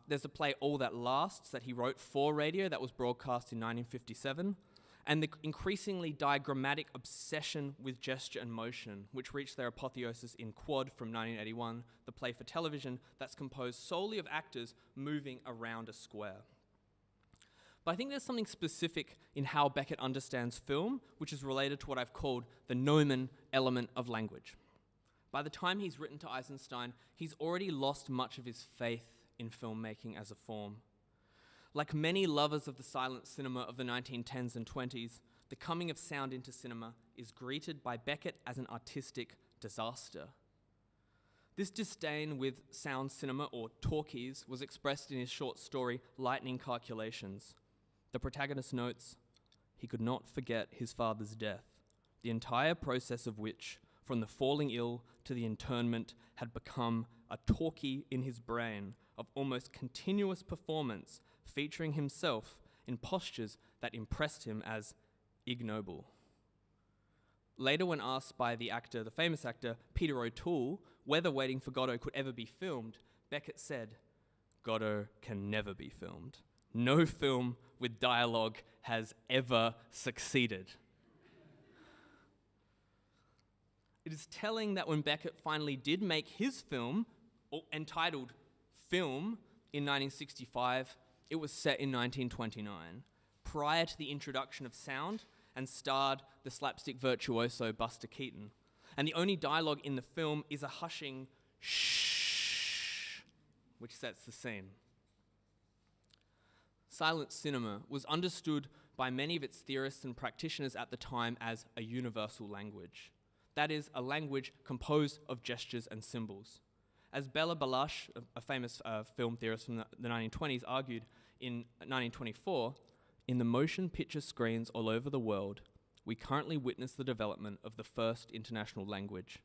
There's a play, All That Lasts, that he wrote for radio that was broadcast in 1957, and the increasingly diagrammatic obsession with gesture and motion, which reached their apotheosis in Quad from 1981, the play for television that's composed solely of actors moving around a square. But I think there's something specific in how Beckett understands film, which is related to what I've called the gnomon element of language. By the time he's written to Eisenstein, he's already lost much of his faith in filmmaking as a form. Like many lovers of the silent cinema of the 1910s and 20s, the coming of sound into cinema is greeted by Beckett as an artistic disaster. This disdain with sound cinema, or talkies, was expressed in his short story, Lightning Calculations. The protagonist notes, he could not forget his father's death, the entire process of which, from the falling ill to the internment, had become a talkie in his brain of almost continuous performance, featuring himself in postures that impressed him as ignoble. Later, when asked by the famous actor Peter O'Toole, whether Waiting for Godot could ever be filmed, Beckett said, "Godot can never be filmed. No film with dialogue has ever succeeded." It is telling that when Beckett finally did make his film, entitled Film, in 1965, it was set in 1929, prior to the introduction of sound, and starred the slapstick virtuoso Buster Keaton. And the only dialogue in the film is a hushing shh, which sets the scene. Silent cinema was understood by many of its theorists and practitioners at the time as a universal language. That is, a language composed of gestures and symbols. As Bela Balash, a famous film theorist from the 1920s, argued in 1924, in the motion picture screens all over the world, we currently witness the development of the first international language,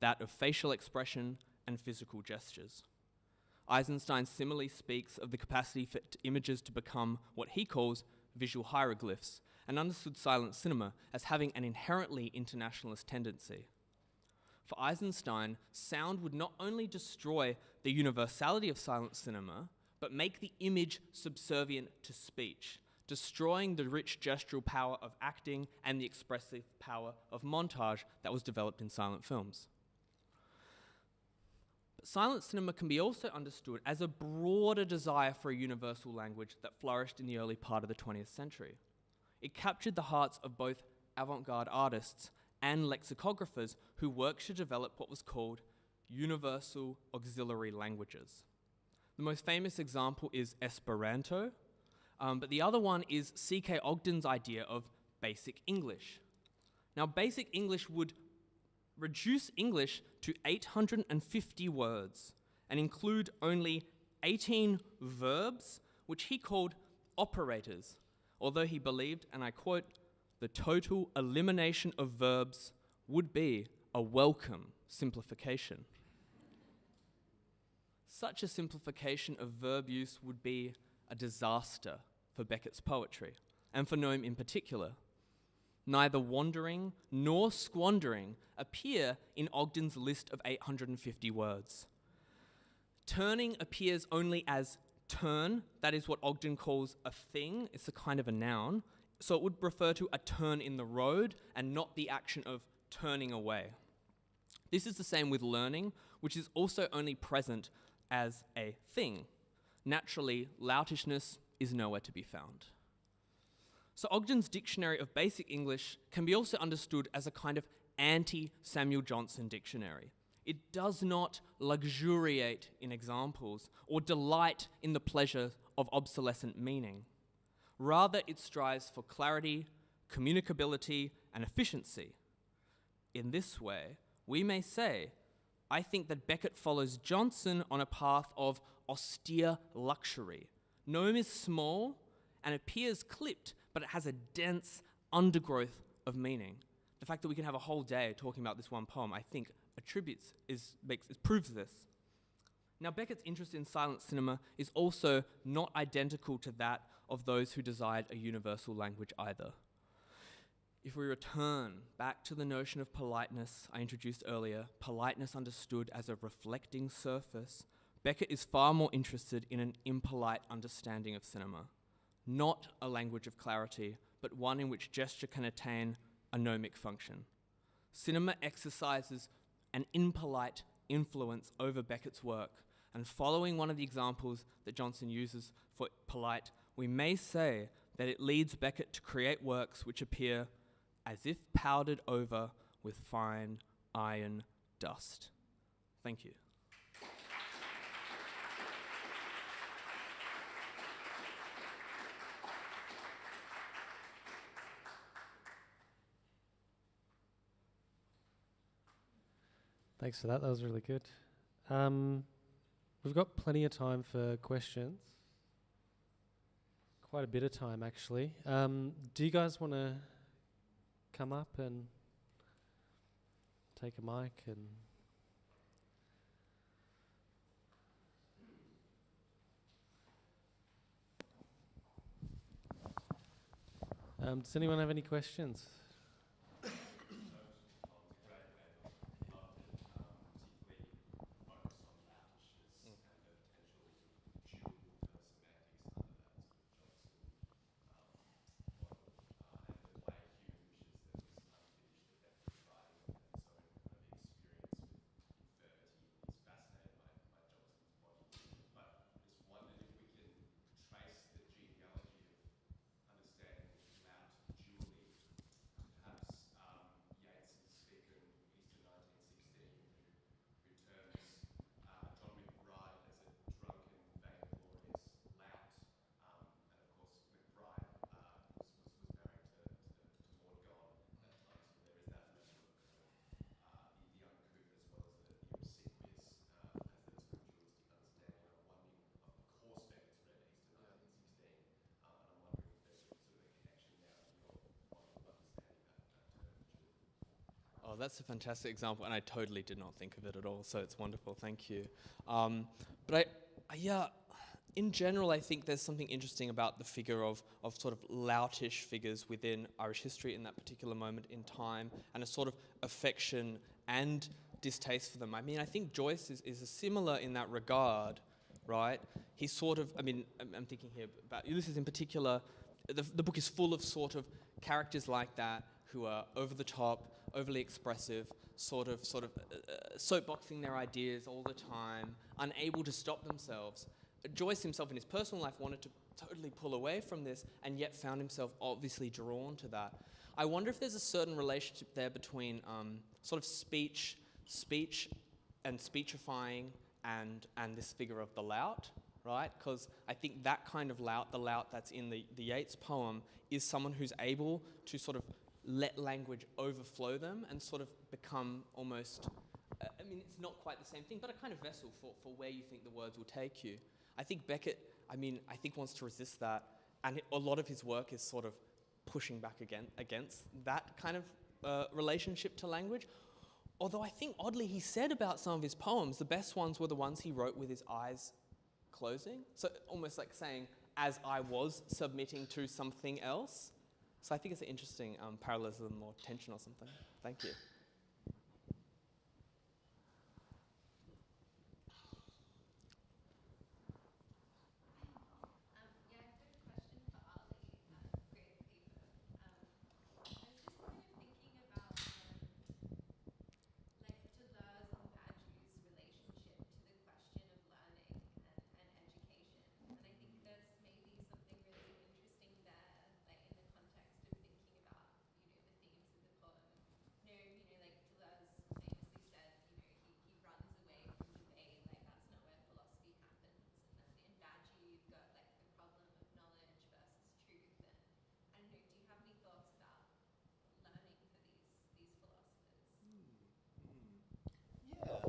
that of facial expression and physical gestures. Eisenstein similarly speaks of the capacity for images to become what he calls visual hieroglyphs, and understood silent cinema as having an inherently internationalist tendency. For Eisenstein, sound would not only destroy the universality of silent cinema, but make the image subservient to speech, destroying the rich gestural power of acting and the expressive power of montage that was developed in silent films. But silent cinema can be also understood as a broader desire for a universal language that flourished in the early part of the 20th century. It captured the hearts of both avant-garde artists and lexicographers who worked to develop what was called universal auxiliary languages. The most famous example is Esperanto, but the other one is C.K. Ogden's idea of basic English. Now, basic English would reduce English to 850 words and include only 18 verbs, which he called operators, although he believed, and I quote, "the total elimination of verbs would be a welcome simplification." Such a simplification of verb use would be a disaster for Beckett's poetry, and for Noam in particular. Neither wandering nor squandering appear in Ogden's list of 850 words. Turning appears only as turn, that is what Ogden calls a thing, it's a kind of a noun, so it would refer to a turn in the road and not the action of turning away. This is the same with learning, which is also only present as a thing. Naturally, loutishness is nowhere to be found. So Ogden's Dictionary of Basic English can be also understood as a kind of anti-Samuel Johnson dictionary. It does not luxuriate in examples or delight in the pleasure of obsolescent meaning. Rather, it strives for clarity, communicability, and efficiency. In this way, we may say, I think that Beckett follows Johnson on a path of austere luxury. Noam is small and appears clipped, but it has a dense undergrowth of meaning. The fact that we can have a whole day talking about this one poem, I think, proves this. Now, Beckett's interest in silent cinema is also not identical to that of those who desired a universal language either. If we return back to the notion of politeness I introduced earlier, politeness understood as a reflecting surface, Beckett is far more interested in an impolite understanding of cinema. Not a language of clarity, but one in which gesture can attain a gnomic function. Cinema exercises an impolite influence over Beckett's work, and following one of the examples that Johnson uses for polite, we may say that it leads Beckett to create works which appear as if powdered over with fine iron dust. Thank you. Thanks for that. That was really good. We've got plenty of time for questions. Quite a bit of time, actually. Do you guys want to come up and take a mic and does anyone have any questions? Oh, that's a fantastic example, and I totally did not think of it at all, so it's wonderful, thank you. But in general, I think there's something interesting about the figure of sort of loutish figures within Irish history in that particular moment in time, and a sort of affection and distaste for them. I mean, I think Joyce is similar in that regard, right? He's sort of, I mean, I'm thinking here about Ulysses in particular. The book is full of sort of characters like that who are over the top, overly expressive, sort of soapboxing their ideas all the time, unable to stop themselves. Joyce himself in his personal life wanted to totally pull away from this, and yet found himself obviously drawn to that. I wonder if there's a certain relationship there between sort of speech and speechifying and this figure of the lout, right? Because I think that kind of lout, the lout that's in the Yeats poem, is someone who's able to sort of let language overflow them and sort of become almost, I mean, it's not quite the same thing, but a kind of vessel for where you think the words will take you. I think Beckett, wants to resist that, and a lot of his work is sort of pushing back against that kind of relationship to language. Although I think, oddly, he said about some of his poems, the best ones were the ones he wrote with his eyes closing. So almost like saying, as I was submitting to something else. So I think it's an interesting parallelism or tension or something. Thank you.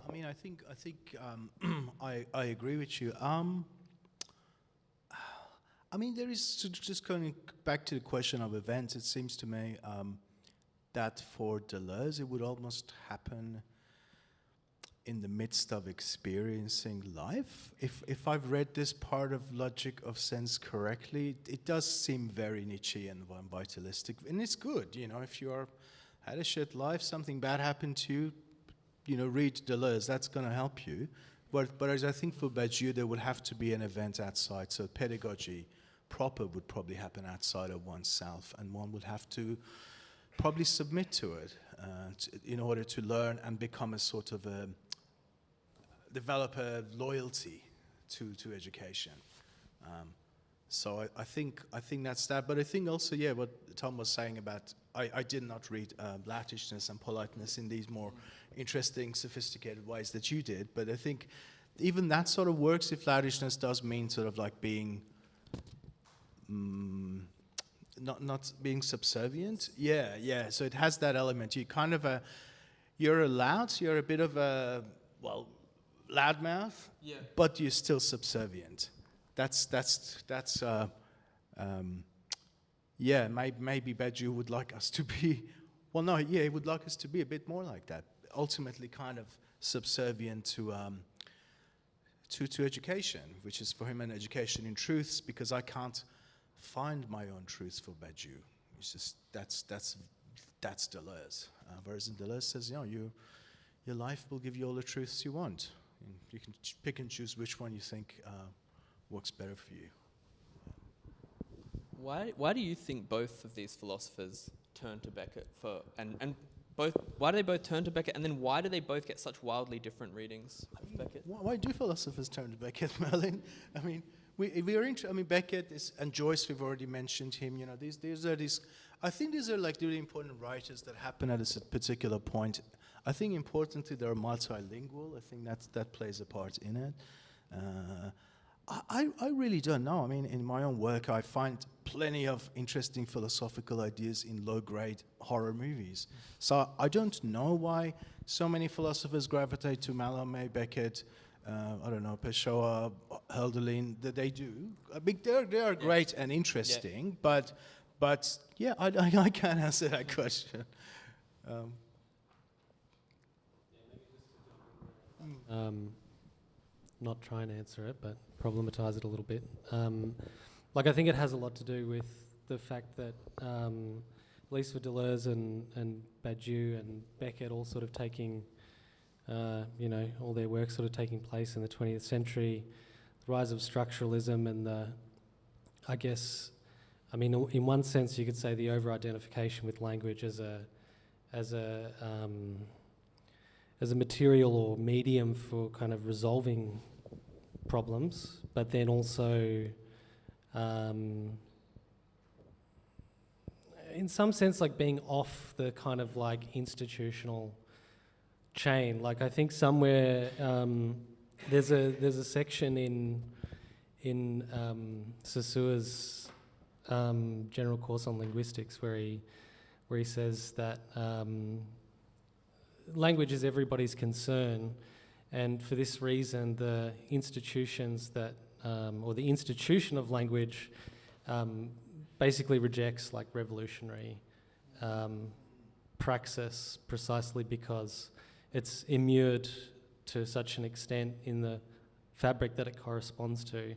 I mean, I agree with you. I mean, there is just going back to the question of events. It seems to me that for Deleuze, it would almost happen in the midst of experiencing life. If I've read this part of Logic of Sense correctly, it does seem very Nietzschean and vitalistic, and it's good. You know, if you had a shit life, something bad happened to you, you know, read Deleuze. That's going to help you. But as I think for Badiou, there would have to be an event outside. So pedagogy proper would probably happen outside of oneself, and one would have to probably submit to it in order to learn and become a sort of develop a loyalty to education. So I think that's that. But I think also, yeah, what Tom was saying about, I did not read loutishness and politeness in these more interesting, sophisticated ways that you did. But I think even that sort of works if loutishness does mean sort of like being, not being subservient. Yeah. So it has that element. You kind of you're a bit of a, well, loudmouth, Yeah. but you're still subservient. That's yeah, maybe Badiou would like us to be, well, no, yeah, he would like us to be a bit more like that, ultimately kind of subservient to education, which is for him an education in truths, because I can't find my own truths for Badiou. It's just, that's Deleuze. Whereas Deleuze says, you know, your life will give you all the truths you want. And you can pick and choose which one you think works better for you. Why do you think both of these philosophers turn to Beckett why do they both turn to Beckett, and then why do they both get such wildly different readings of Beckett? Why do philosophers turn to Beckett, Merlin? I mean, Beckett and Joyce, we've already mentioned him. You know, I think these are like really important writers that happen at a particular point. I think importantly, they're multilingual. I think that plays a part in it. I really don't know. I mean, in my own work, I find plenty of interesting philosophical ideas in low-grade horror movies. So I don't know why so many philosophers gravitate to Mallarmé, Beckett, I don't know, Pessoa, Hölderlin, that they do. I mean, they are great and interesting, but yeah, I can't answer that question. Not trying to answer it, but problematize it a little bit. Like, I think it has a lot to do with the fact that, at least for Deleuze and Badiou and Beckett, all sort of taking, you know, all their work sort of taking place in the 20th century, the rise of structuralism and I guess, I mean, in one sense, you could say the over-identification with language as a material or medium for kind of resolving problems, but then also, in some sense, like being off the kind of like institutional chain. Like, I think somewhere there's a section in Saussure's General Course on Linguistics where he says that language is everybody's concern, and for this reason, the institutions that, or the institution of language, basically rejects like revolutionary praxis, precisely because it's immured to such an extent in the fabric that it corresponds to,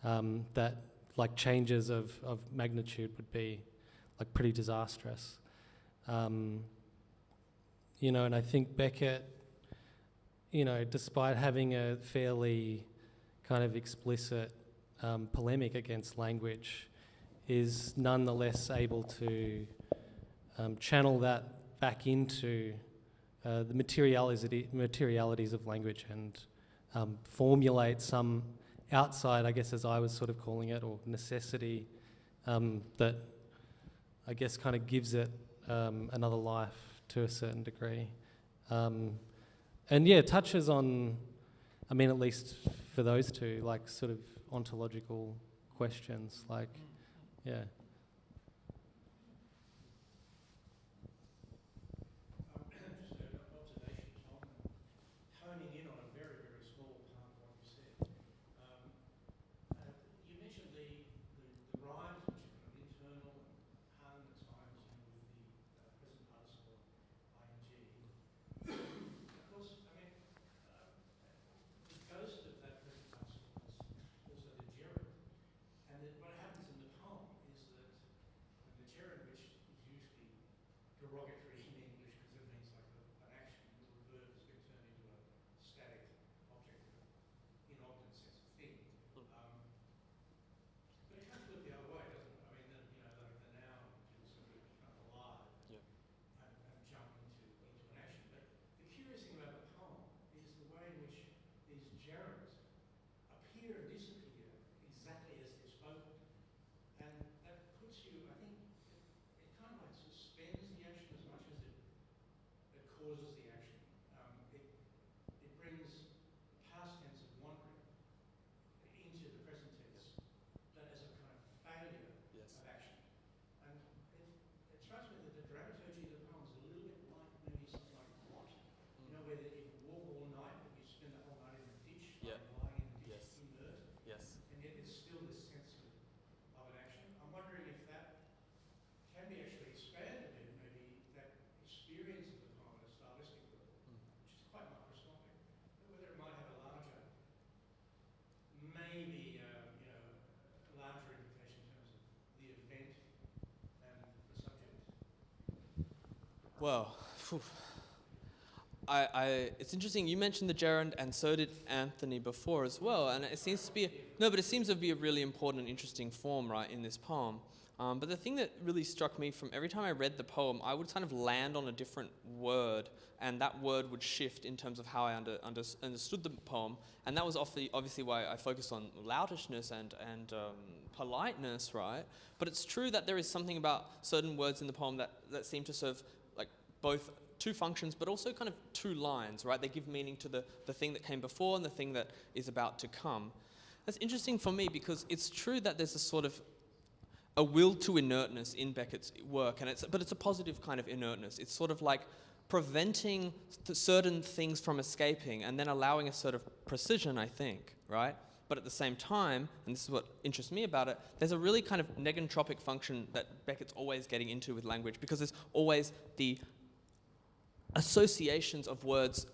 that like changes of magnitude would be like pretty disastrous. You know, and I think Beckett, you know, despite having a fairly kind of explicit polemic against language, is nonetheless able to channel that back into the materialities of language and formulate some outside, I guess, as I was sort of calling it, or necessity that I guess kind of gives it another life to a certain degree. And yeah, touches on, I mean, at least for those two, like sort of ontological questions, like, yeah. Just an observation, Tom, and honing in on a very, very small part of what you said. You mentioned the rhymes, which are kind of internal and hung at times, you know, with the present participle of ing. Of course, I mean, the ghost of that present participle is also the gerund. And what happens in the poem is that the gerund, which is usually derogatory in English because it means like an action, or a verb has been turned into a static object of an inognitive sense of thing. But it can flip the other way, doesn't it? I mean, you know, like the noun can sort of become alive and jump into an action. But the curious thing about the poem is the way in which these gerunds appear and disappear exactly as they're spoken. And that puts you, I think, it kind of like suspends the action as much as it causes the action. It brings the past tense of wandering into the present tense, but as a kind of failure of action. And it strikes me that the dramaturgy of the poem is a little bit like maybe something like Rot, you know, where you can walk all night, but you spend the whole night in a ditch, lying in the ditch inert, and yet there's still this sense of an action. I'm wondering if that can be actually expanded a bit, maybe that experience of the poem at a stylistic level, which is quite microscopic, but whether it might have a larger, maybe, you know, a larger implication in terms of the event and the subject. Well, phew. It's interesting. You mentioned the gerund, and so did Anthony before as well. And it seems to be but it seems to be a really important and interesting form, right, in this poem. But the thing that really struck me from every time I read the poem, I would kind of land on a different word, and that word would shift in terms of how I understood the poem. And that was obviously why I focused on loutishness and politeness, right? But it's true that there is something about certain words in the poem that seem to serve like both two functions, but also kind of two lines, right? They give meaning to the thing that came before and the thing that is about to come. That's interesting for me because it's true that there's a sort of a will to inertness in Beckett's work, but it's a positive kind of inertness. It's sort of like preventing certain things from escaping and then allowing a sort of precision, I think, right? But at the same time, and this is what interests me about it, there's a really kind of negentropic function that Beckett's always getting into with language, because there's always the associations of words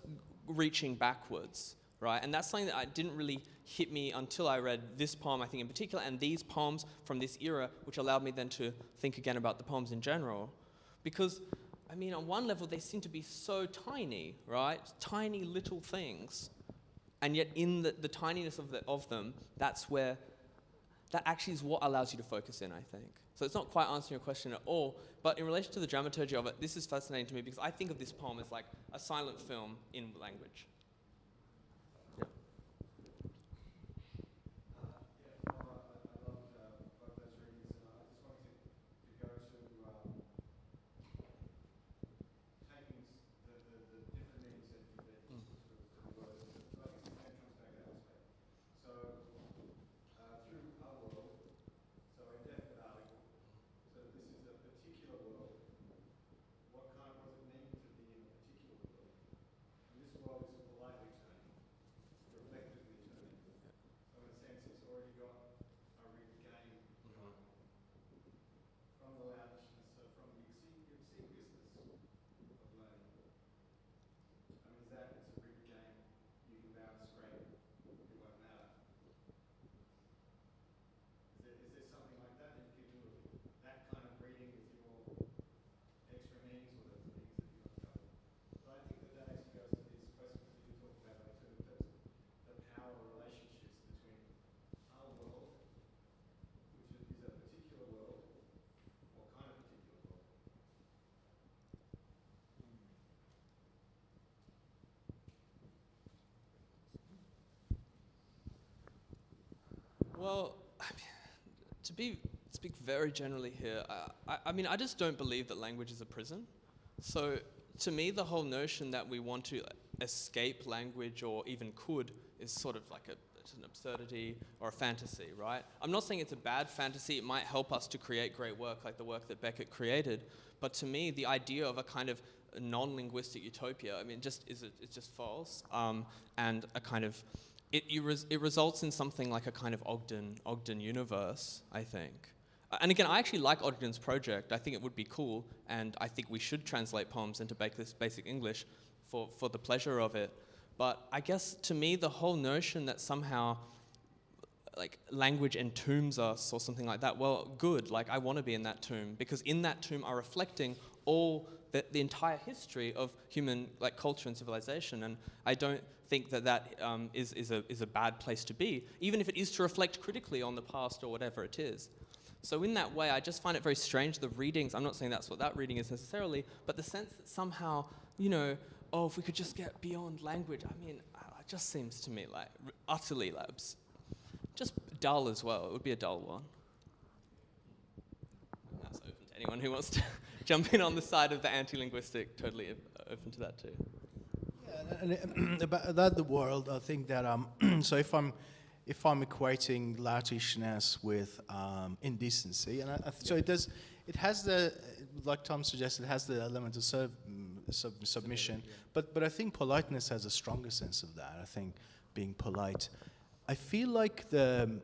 reaching backwards, right? And that's something that didn't really hit me until I read this poem, I think in particular, and these poems from this era, which allowed me then to think again about the poems in general. Because, I mean, on one level, they seem to be so tiny, right? Tiny little things. And yet in the tininess of them, that actually is what allows you to focus in, I think. So it's not quite answering your question at all, but in relation to the dramaturgy of it, this is fascinating to me because I think of this poem as like a silent film in language. Yeah. I loved both those readings, and I just wanted to go to taking the different meanings that you put to the words. So I think it comes back to that aspect. So through our world, so indefinite article. So this is a particular world. What does it mean to be in a particular world? And this world is Well, to speak very generally here, I mean, I just don't believe that language is a prison. So to me, the whole notion that we want to escape language or even could is sort of like it's an absurdity or a fantasy, right? I'm not saying it's a bad fantasy. It might help us to create great work like the work that Beckett created. But to me, the idea of a kind of non-linguistic utopia, I mean, it's just false. And a kind of, it results in something like a kind of Ogden universe, I think. And again, I actually like Ogden's project. I think it would be cool, and I think we should translate poems into basic English for the pleasure of it. But I guess to me, the whole notion that somehow like language entombs us or something like that, well, good, like I want to be in that tomb, because in that tomb are reflecting all the entire history of human like culture and civilization, and I don't think that is a bad place to be, even if it is to reflect critically on the past or whatever it is. So in that way, I just find it very strange, the readings, I'm not saying that's what that reading is necessarily, but the sense that somehow, you know, oh, if we could just get beyond language, I mean, it just seems to me like utterly labs. Just dull as well, it would be a dull one. And that's open to anyone who wants to jump in on the side of the anti-linguistic, totally open to that too. Yeah, and about the world, I think that, so if I'm equating loutishness with indecency, and so it has the, like Tom suggested, it has the element of submission, but I think politeness has a stronger sense of that. I think being polite, I feel like the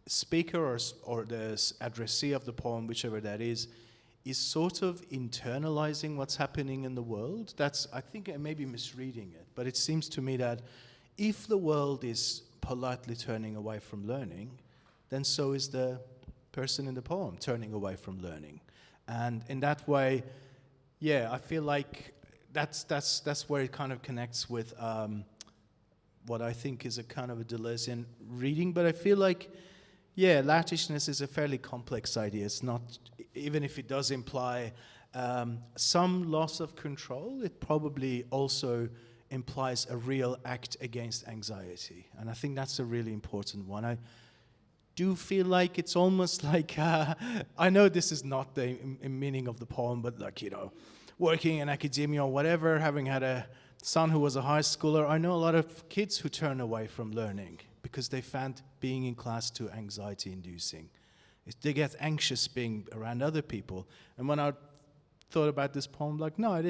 speaker or the addressee of the poem, whichever that is sort of internalizing what's happening in the world. I think I may be misreading it, but it seems to me that if the world is politely turning away from learning, then so is the person in the poem turning away from learning. And in that way, yeah, I feel like that's where it kind of connects with what I think is a kind of a Deleuzean reading. But I feel like, yeah, loutishness is a fairly complex idea. It's not, even if it does imply some loss of control, it probably also implies a real act against anxiety. And I think that's a really important one. I do feel like it's almost like, I know this is not the meaning of the poem, but like, you know, working in academia or whatever, having had a son who was a high schooler, I know a lot of kids who turn away from learning because they found being in class too anxiety-inducing. They get anxious being around other people. And when I thought about this poem, like, no,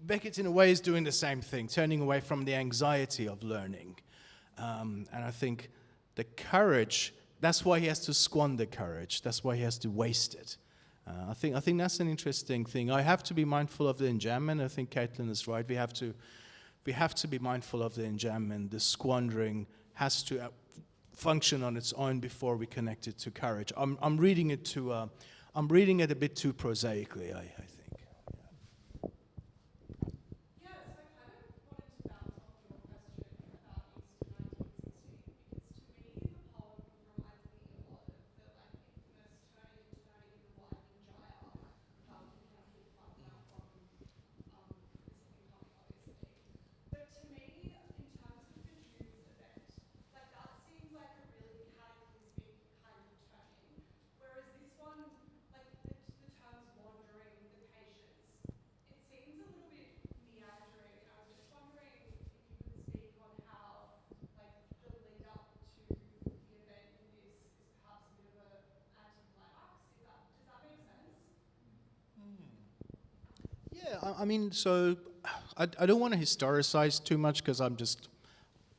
Beckett in a way is doing the same thing, turning away from the anxiety of learning. And I think the courage, that's why he has to squander courage. That's why he has to waste it. I think that's an interesting thing. I have to be mindful of the enjambment. I think Caitlin is right. We have to be mindful of the enjambment. The squandering has to function on its own before we connect it to courage. I'm reading it a bit too prosaically, I think. I mean, so I don't want to historicize too much because I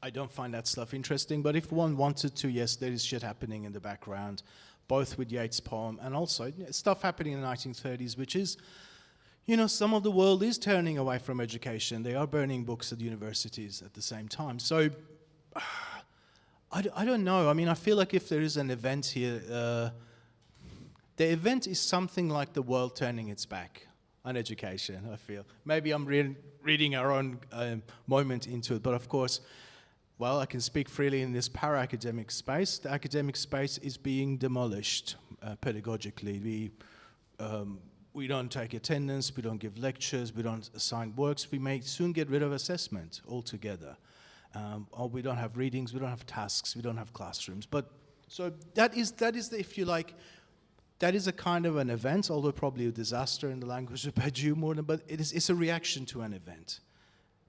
don't find that stuff interesting. But if one wanted to, yes, there is shit happening in the background, both with Yeats' poem and also stuff happening in the 1930s, which is, you know, some of the world is turning away from education. They are burning books at universities at the same time. So I don't know. I mean, I feel like if there is an event here, the event is something like the world turning its back on education, I feel. Maybe I'm reading our own moment into it, but of course, well, I can speak freely in this para-academic space. The academic space is being demolished pedagogically. We don't take attendance, we don't give lectures, we don't assign works, we may soon get rid of assessment altogether. or we don't have readings, we don't have tasks, we don't have classrooms. But so that is the, if you like, that is a kind of an event, although probably a disaster in the language of Badiou more than, but it's a reaction to an event.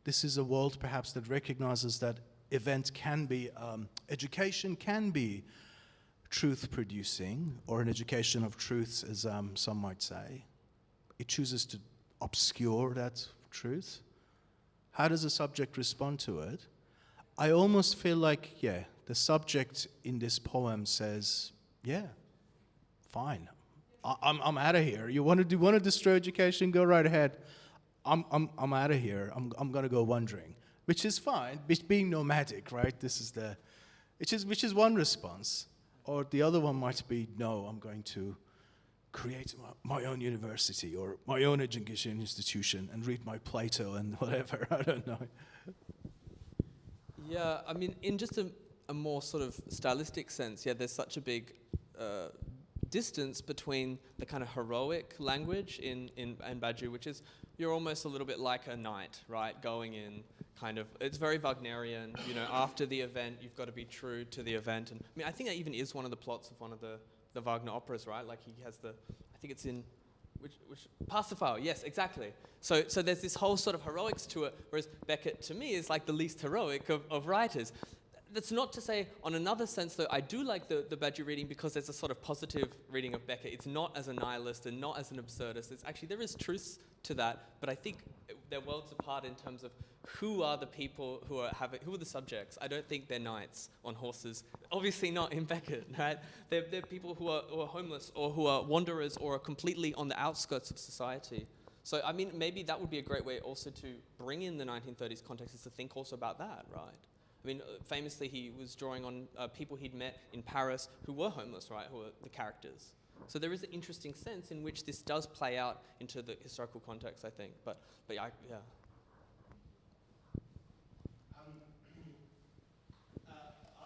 This is a world perhaps that recognizes that event can be, education can be truth producing, or an education of truths, as some might say. It chooses to obscure that truth. How does the subject respond to it? I almost feel like, yeah, the subject in this poem says, yeah, fine, I'm out of here. You want to destroy education? Go right ahead. I'm out of here. I'm going to go wandering, which is fine. Being nomadic, right? This is which is one response, or the other one might be, no, I'm going to create my own university or my own education institution and read my Plato and whatever. I don't know. Yeah, I mean, in just a more sort of stylistic sense, yeah, there's such a big distance between the kind of heroic language in Badiou, which is you're almost a little bit like a knight, right? Going in, kind of, it's very Wagnerian. You know, after the event, you've got to be true to the event. And I mean, I think that even is one of the plots of one of the Wagner operas, right? Like he has I think it's in, which Parsifal, yes, exactly. So there's this whole sort of heroics to it, whereas Beckett, to me, is like the least heroic of writers. That's not to say, on another sense, though, I do like the Badiou reading because there's a sort of positive reading of Beckett. It's not as a nihilist and not as an absurdist. It's actually, there is truth to that, but I think they're worlds apart in terms of who are the people who are the subjects. I don't think they're knights on horses. Obviously not in Beckett, right? They're people who are homeless or who are wanderers or are completely on the outskirts of society. So, I mean, maybe that would be a great way also to bring in the 1930s context, is to think also about that, right? I mean, famously, he was drawing on people he'd met in Paris who were homeless, right, who were the characters. So there is an interesting sense in which this does play out into the historical context, I think. But yeah. I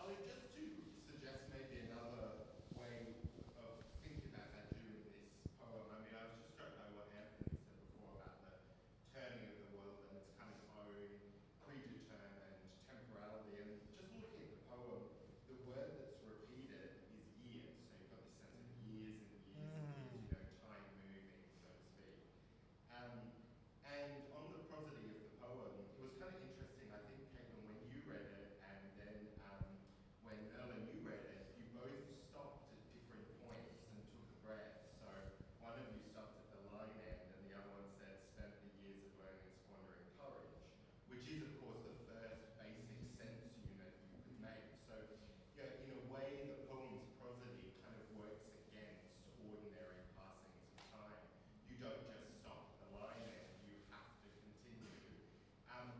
would just to suggest maybe another way of thinking about Badiou in this poem. I mean, I was just struck by what Anthony said before about the turning of the world and its kind of own predetermined temporality. And just looking at the poem, the word that's repeated is years. So you've got this sense of years and years and years, you know, time moving, so to speak. And on the prosody of the poem, it was kind of interesting, I think, Caitlin, when you read it, and then when Merlin, you read it, you both stopped at different points and took a breath. So one of you stopped at the line end, and the other one said, spent the years of learning and squandering courage, which is, of course, the first basic sense unit you could make. So, yeah, in a way, the poem's prosody kind of works against ordinary passings of time. You don't just stop at the line end, you have to continue, which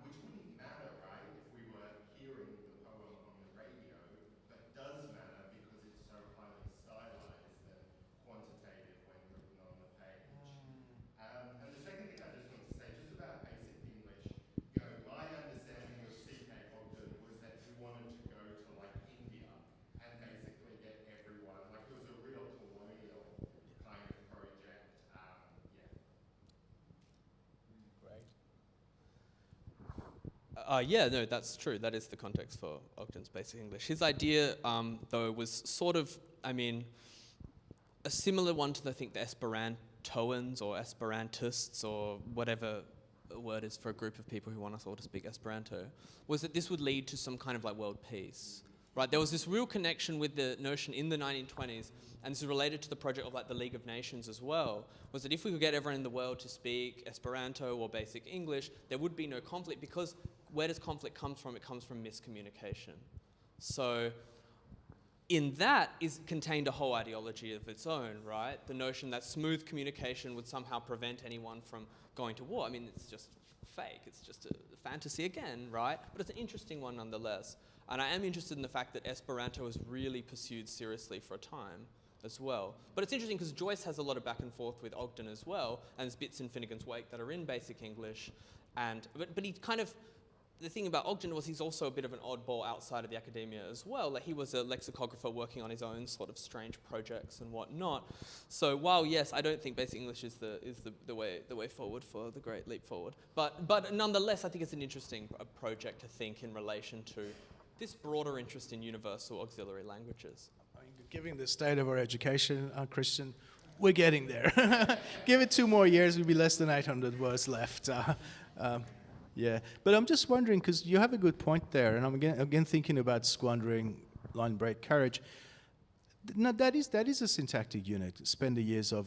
wouldn't matter, right, if we were hearing the poem on the radio, but does matter because it's so highly stylized and quantitative when written on the page. And the second thing I just want to say, just about basic English, you know, my understanding of C.K. Ogden was that he wanted to go to like India and basically get everyone, like it was a real colonial kind of project. Yeah, no, that's true. That is the context for Ogden's Basic English. His idea, though, was sort of, I mean, a similar one to, I think, the Esperantoans or Esperantists or whatever the word is for a group of people who want us all to speak Esperanto, was that this would lead to some kind of like world peace. Right, there was this real connection with the notion in the 1920s, and this is related to the project of like the League of Nations as well, was that if we could get everyone in the world to speak Esperanto or Basic English, there would be no conflict, because where does conflict come from? It comes from miscommunication. So in that is contained a whole ideology of its own, right? The notion that smooth communication would somehow prevent anyone from going to war. I mean, it's just fake. It's just a fantasy again, right? But it's an interesting one nonetheless. And I am interested in the fact that Esperanto was really pursued seriously for a time as well. But it's interesting because Joyce has a lot of back and forth with Ogden as well, and there's bits in Finnegan's Wake that are in Basic English. But he kind of, the thing about Ogden was he's also a bit of an oddball outside of the academia as well. Like he was a lexicographer working on his own sort of strange projects and whatnot. So while yes, I don't think basic English is the way forward for the Great Leap Forward, but nonetheless, I think it's an interesting project to think in relation to this broader interest in universal auxiliary languages. I mean, given the state of our education, Christian, we're getting there. Give it 2 more years, we'll be less than 800 words left. Yeah, but I'm just wondering, because you have a good point there, and I'm again thinking about squandering line break carriage. No, that is a syntactic unit. Spend the years of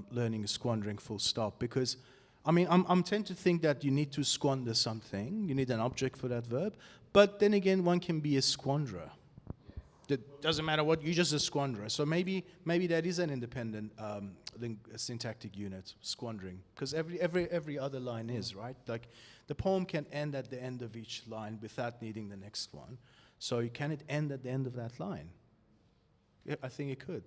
learning squandering full stop, because I mean, I'm tend to think that you need to squander something. You need an object for that verb. But then again, one can be a squanderer. It doesn't matter what, you're just a squanderer. So maybe that is an independent syntactic unit, squandering, because every other line is, right? Like the poem can end at the end of each line without needing the next one. So can it end at the end of that line? Yeah, I think it could.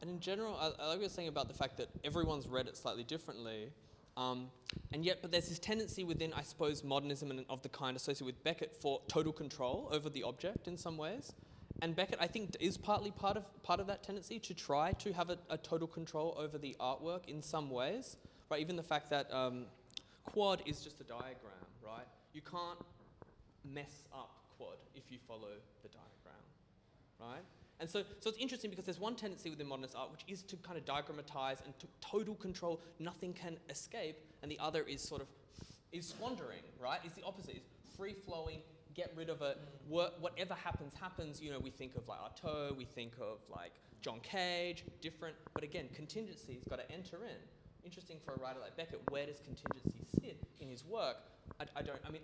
And in general, I like what you're saying about the fact that everyone's read it slightly differently. But there's this tendency within, I suppose, modernism and of the kind associated with Beckett for total control over the object in some ways. And Beckett, I think, is partly part of that tendency to try to have a total control over the artwork in some ways. Right? Even the fact that quad is just a diagram, right? You can't mess up quad if you follow the diagram, right? And so it's interesting because there's one tendency within modernist art which is to kind of diagrammatize and to total control, nothing can escape, and the other is sort of, is squandering, right? Is the opposite, is free-flowing, get rid of it, whatever happens, you know, we think of like Artaud, we think of like John Cage, different, but again, contingency's got to enter in. Interesting for a writer like Beckett, where does contingency sit in his work? I mean,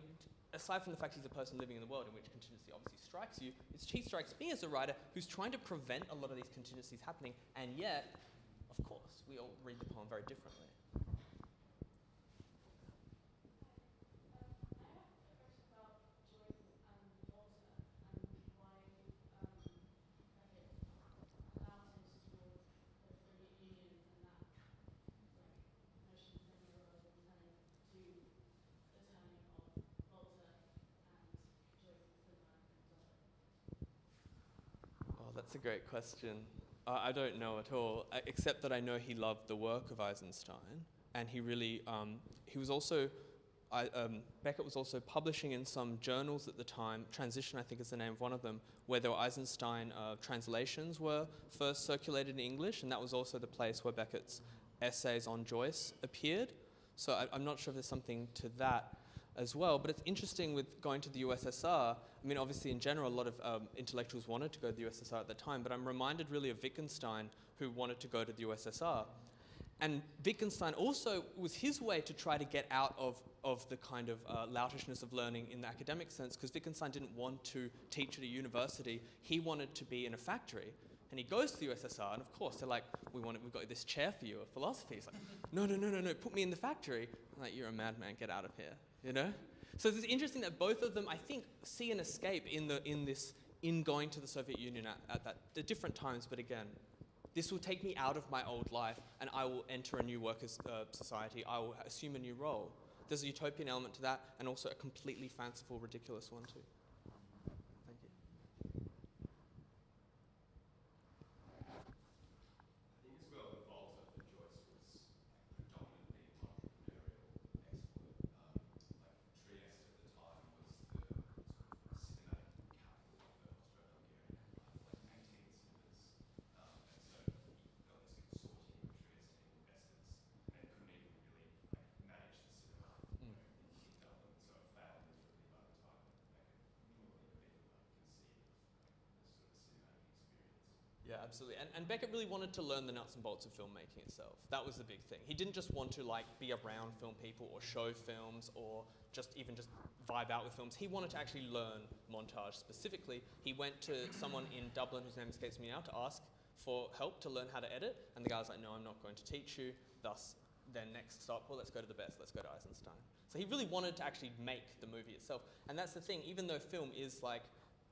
aside from the fact he's a person living in the world in which contingency obviously strikes you, he strikes me as a writer who's trying to prevent a lot of these contingencies happening, and yet, of course, we all read the poem very differently. That's a great question. I don't know at all, except that I know he loved the work of Eisenstein, and he really, Beckett was also publishing in some journals at the time, Transition I think is the name of one of them, where there were Eisenstein translations were first circulated in English, and that was also the place where Beckett's essays on Joyce appeared. So I'm not sure if there's something to that as well, but it's interesting with going to the USSR. I mean, obviously in general, a lot of intellectuals wanted to go to the USSR at the time, but I'm reminded really of Wittgenstein, who wanted to go to the USSR. And Wittgenstein also was his way to try to get out of the kind of loutishness of learning in the academic sense, because Wittgenstein didn't want to teach at a university. He wanted to be in a factory. And he goes to the USSR, and of course they're like, we've got this chair for you of philosophy. He's like, no, put me in the factory. I'm like, you're a madman, get out of here, you know? So it's interesting that both of them, I think, see an escape in going to the Soviet Union at the different times. But again, this will take me out of my old life, and I will enter a new workers' society. I will assume a new role. There's a utopian element to that, and also a completely fanciful, ridiculous one too. Thank you. I think as well with Volta for Joyce was predominantly entrepreneurial export. Trieste at the time was the sort of cinematic capital of the Austro-Hungarian Empire, like 18 cinemas. And so he got this consortium of Trieste investors and couldn't even really manage the cinema in Dublin. So it failed miserably by the time Beckett thought it could even conceive of the sort of cinematic experience. Yeah, absolutely. And Beckett really wanted to learn the nuts and bolts of filmmaking itself. That was the big thing. He didn't just want to be around film people or show films or just vibe out with films. He wanted to actually learn montage specifically. He went to someone in Dublin, whose name escapes me now, to ask for help to learn how to edit. And the guy was like, no, I'm not going to teach you. Thus, then next stop, well, let's go to the best. Let's go to Eisenstein. So he really wanted to actually make the movie itself. And that's the thing, even though film is like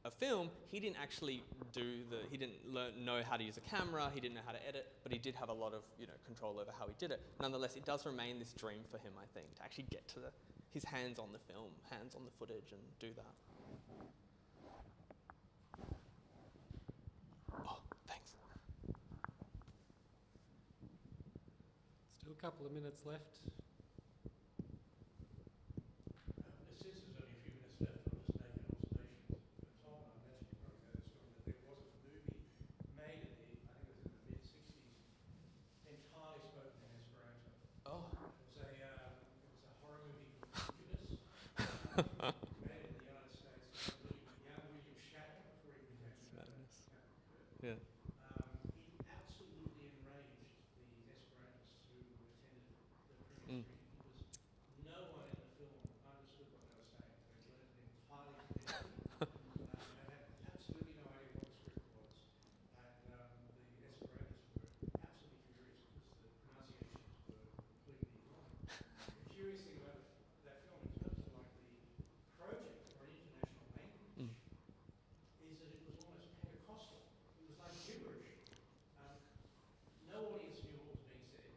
a film, he didn't actually he didn't know how to use a camera, he didn't know how to edit, but he did have a lot of control over how he did it. Nonetheless, it does remain this dream for him, I think, to actually get to his hands on the film, hands on the footage, and do that. Oh, thanks. Still a couple of minutes left. Since there's only a few minutes left, I'll just make an observation for Tom, and I imagine you probably know this film, that there was a movie made in the, I think it was in the mid-60s, entirely spoken in Esperanto. Oh. It was a horror movie called Incubus, made in the United States. Young William Shatner, before he became Madness. Captain Kirk. Yeah. He absolutely enraged the Esperantists who attended the premiere Mm. screening because no one in the film understood what they were saying. They learned it entirely phonetically. They had absolutely no idea what the script was. And the Esperantists were absolutely furious because the pronunciations were completely wrong. The curious thing about that film, in terms of like the project for an international language, is that it was almost Pentecostal. It was like gibberish. No audience knew what was being said.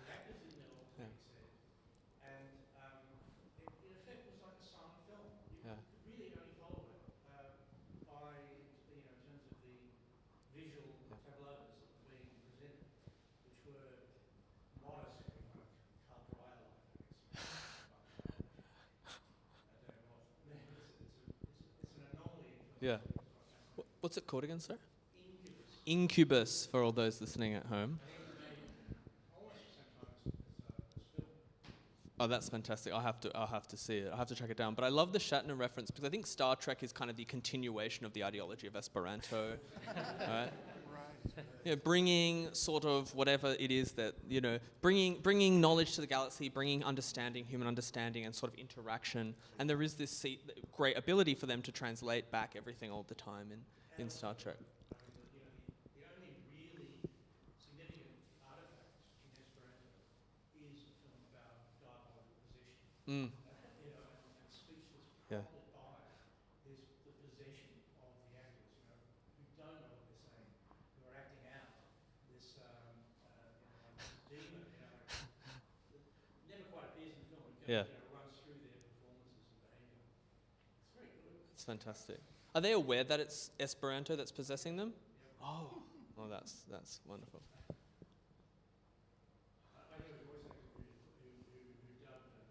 The actors didn't know what was being said. And it, in effect, was like a silent film. You Yeah. could really only follow it by, in terms of the visual tableaus that were being presented, which were modestly kind of cut dry like, I guess. I don't know what. It's an anomaly in film. Yeah. It's quite fascinating. What's it called again, sir? Incubus. Incubus, for all those listening at home. I think it was made almost the same time as film. Oh, that's fantastic. I'll have to see it. I'll have to track it down. But I love the Shatner reference because I think Star Trek is kind of the continuation of the ideology of Esperanto, right? Yeah, bringing sort of whatever it is that, bringing knowledge to the galaxy, bringing understanding, human understanding, and sort of interaction. And there is this great ability for them to translate back everything all the time in Star Trek. I mean, the only really significant artifact in Esperanto is a film about dialogue possession. Mm. And speech that's Yeah. prompted by the possession of the actors, who don't know what they're saying, who are acting out this, like this demon, never quite appears in the film, Yeah. runs through their performances and behaviour. It's very good. It's fantastic. Are they aware that it's Esperanto that's possessing them? Oh, well, that's wonderful. I know a voice actor who dubbed the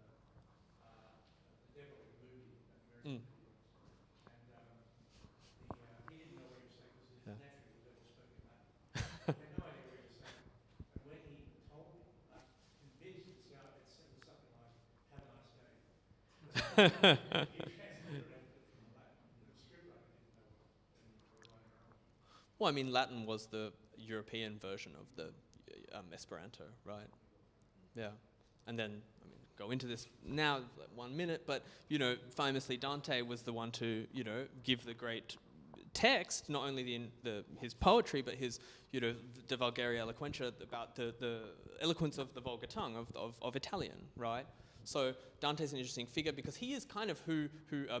devil in the movie, American movie, and he didn't know what he was saying because naturally the devil spoke in Latin. He had no idea what he was saying. And when he told me, I convinced it was something like, "Have a nice day." He translated it from Latin. The scriptwriter didn't know what they were writing wrong. Well, I mean, Latin was the European version of the Esperanto, right? Yeah. And then, go into this now, 1 minute, but, famously Dante was the one to, give the great text, not only his poetry, but his, De Vulgaria Eloquentia, about the eloquence of the vulgar tongue, of Italian, right? So Dante's an interesting figure because he is kind of who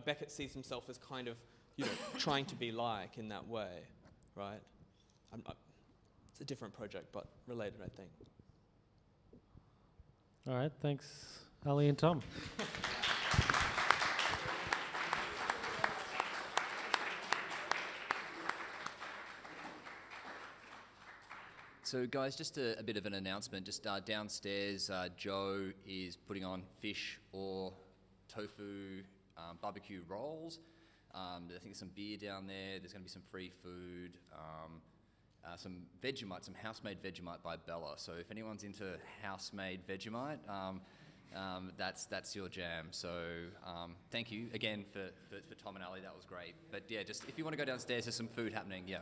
Beckett sees himself as kind of, trying to be like in that way, right? It's a different project, but related, I think. All right, thanks, Ali and Tom. So guys, just a bit of an announcement. Just downstairs, Joe is putting on fish or tofu barbecue rolls. I think there's some beer down there. There's going to be some free food. Some Vegemite, some house-made Vegemite by Bella. So if anyone's into house-made Vegemite, that's your jam. So thank you again for Tom and Ali. That was great. But yeah, just if you want to go downstairs, there's some food happening. Yeah.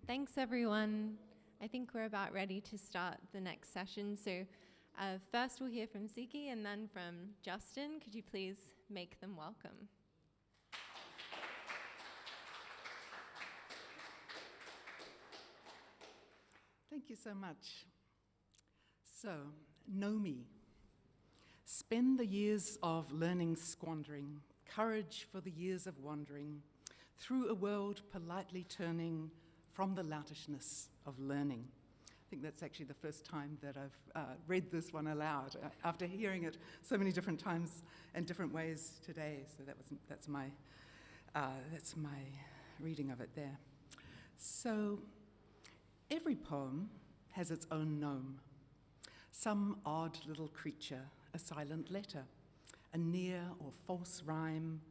Thanks, everyone. I think we're about ready to start the next session. So first we'll hear from Siki and then from Justin. Could you please make them welcome? Thank you so much. So, know me. Spend the years of learning squandering, courage for the years of wandering, through a world politely turning from the loutishness of learning. I think that's actually the first time that I've read this one aloud after hearing it so many different times and different ways today. So that's my reading of it there. So every poem has its own gnome, some odd little creature, a silent letter, a near or false rhyme,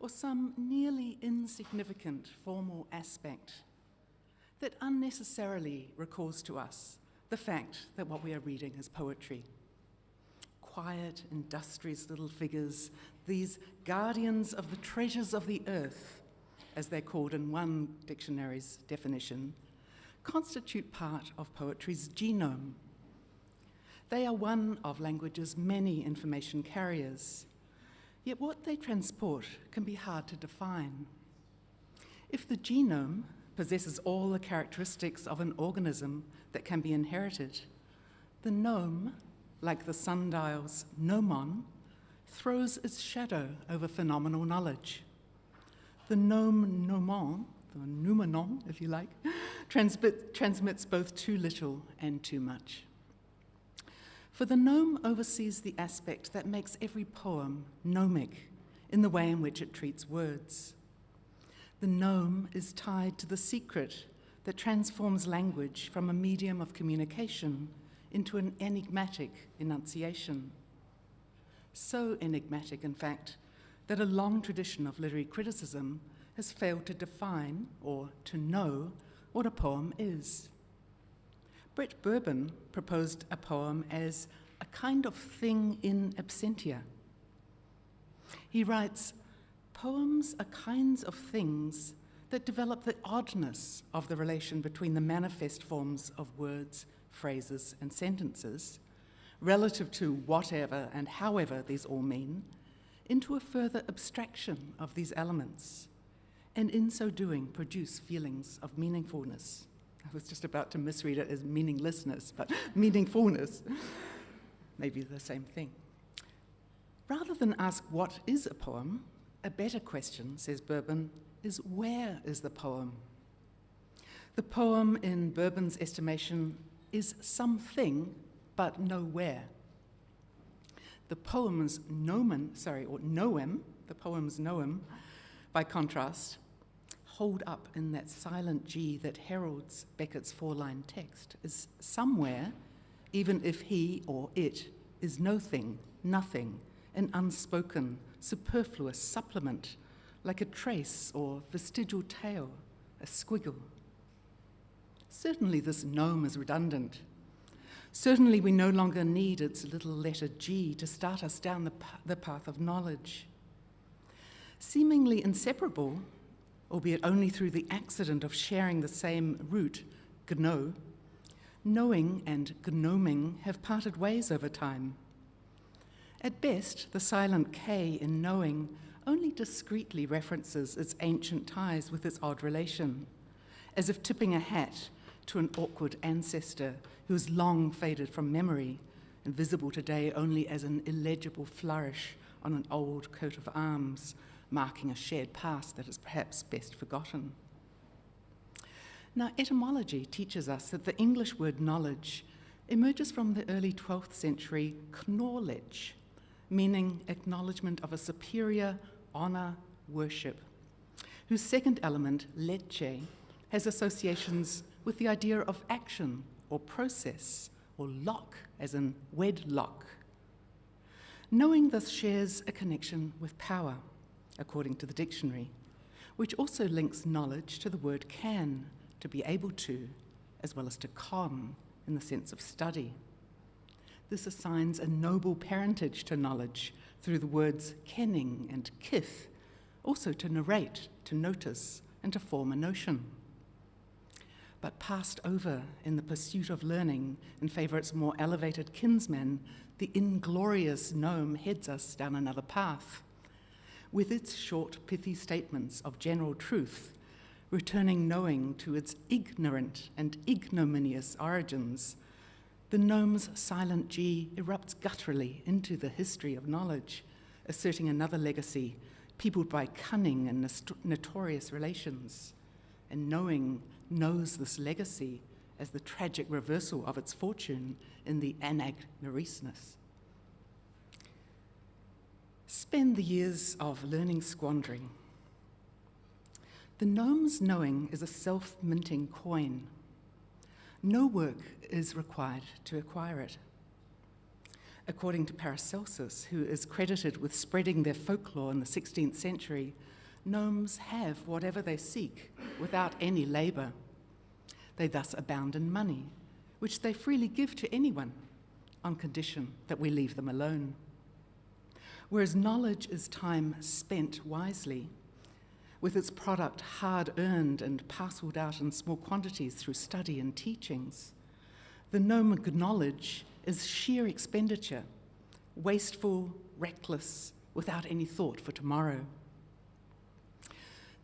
or some nearly insignificant formal aspect that unnecessarily recalls to us the fact that what we are reading is poetry. Quiet, industrious little figures, these guardians of the treasures of the earth, as they're called in one dictionary's definition, constitute part of poetry's genome. They are one of language's many information carriers, yet what they transport can be hard to define. If the genome possesses all the characteristics of an organism that can be inherited, the gnome, like the sundial's gnomon, throws its shadow over phenomenal knowledge. The gnomon, the noumenon, if you like, transmits both too little and too much. For the gnome oversees the aspect that makes every poem gnomic in the way in which it treats words. The gnome is tied to the secret that transforms language from a medium of communication into an enigmatic enunciation. So enigmatic, in fact, that a long tradition of literary criticism has failed to define or to know what a poem is. Brett Bourbon proposed a poem as a kind of thing in absentia. He writes, "Poems are kinds of things that develop the oddness of the relation between the manifest forms of words, phrases, and sentences, relative to whatever and however these all mean, into a further abstraction of these elements, and in so doing produce feelings of meaningfulness." I was just about to misread it as meaninglessness, but meaningfulness, maybe the same thing. Rather than ask what is a poem, a better question, says Bourbon, is where is the poem? The poem, in Bourbon's estimation, is something, but nowhere. The poem's noem, the poem's noem, by contrast, hold up in that silent G that heralds Beckett's four-line text, is somewhere, even if he or it is no thing, nothing, an unspoken, superfluous supplement, like a trace or vestigial tail, a squiggle. Certainly this gnome is redundant. Certainly we no longer need its little letter G to start us down the path of knowledge. Seemingly inseparable, albeit only through the accident of sharing the same root, gno, knowing and gnoming have parted ways over time. At best, the silent K in knowing only discreetly references its ancient ties with its odd relation, as if tipping a hat to an awkward ancestor who is long faded from memory and visible today only as an illegible flourish on an old coat of arms, marking a shared past that is perhaps best forgotten. Now, etymology teaches us that the English word knowledge emerges from the early 12th century knowledge, meaning acknowledgement of a superior honor, worship, whose second element, leche, has associations with the idea of action or process, or lock, as in wedlock. Knowing thus shares a connection with power, according to the dictionary, which also links knowledge to the word can, to be able to, as well as to con, in the sense of study. This assigns a noble parentage to knowledge through the words kenning and kith, also to narrate, to notice, and to form a notion. but passed over in the pursuit of learning in favour of its more elevated kinsman, the inglorious gnome heads us down another path. With its short, pithy statements of general truth, returning knowing to its ignorant and ignominious origins, the gnome's silent G erupts gutturally into the history of knowledge, asserting another legacy, peopled by cunning and notorious relations. And knowing knows this legacy as the tragic reversal of its fortune in the anagnorisness. Spend the years of learning squandering. The gnome's knowing is a self-minting coin. No work is required to acquire it. According to Paracelsus, who is credited with spreading their folklore in the 16th century, gnomes have whatever they seek without any labour. They thus abound in money, which they freely give to anyone on condition that we leave them alone. Whereas knowledge is time spent wisely, with its product hard-earned and parcelled out in small quantities through study and teachings, the gnome knowledge is sheer expenditure, wasteful, reckless, without any thought for tomorrow.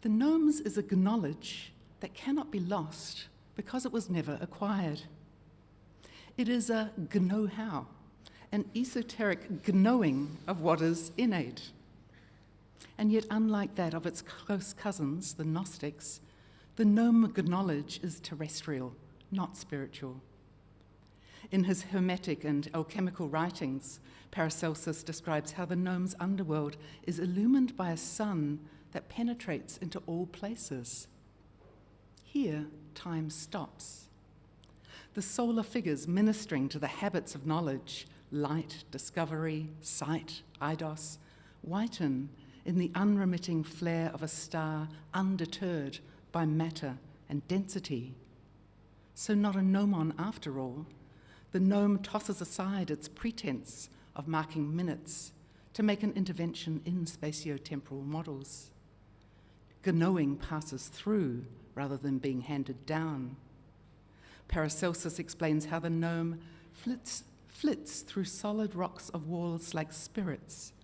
The gnome's is a knowledge that cannot be lost because it was never acquired. It is a know-how, an esoteric knowing of what is innate. And yet, unlike that of its close cousins, the Gnostics, the gnome knowledge is terrestrial, not spiritual. In his hermetic and alchemical writings, Paracelsus describes how the gnome's underworld is illumined by a sun that penetrates into all places. Here, time stops. The solar figures ministering to the habits of knowledge, light, discovery, sight, eidos, whiten in the unremitting flare of a star undeterred by matter and density. So not a gnomon after all. The gnome tosses aside its pretense of marking minutes to make an intervention in spatio-temporal models. Knowing passes through rather than being handed down. Paracelsus explains how the gnome flits through solid rocks of walls like spirits.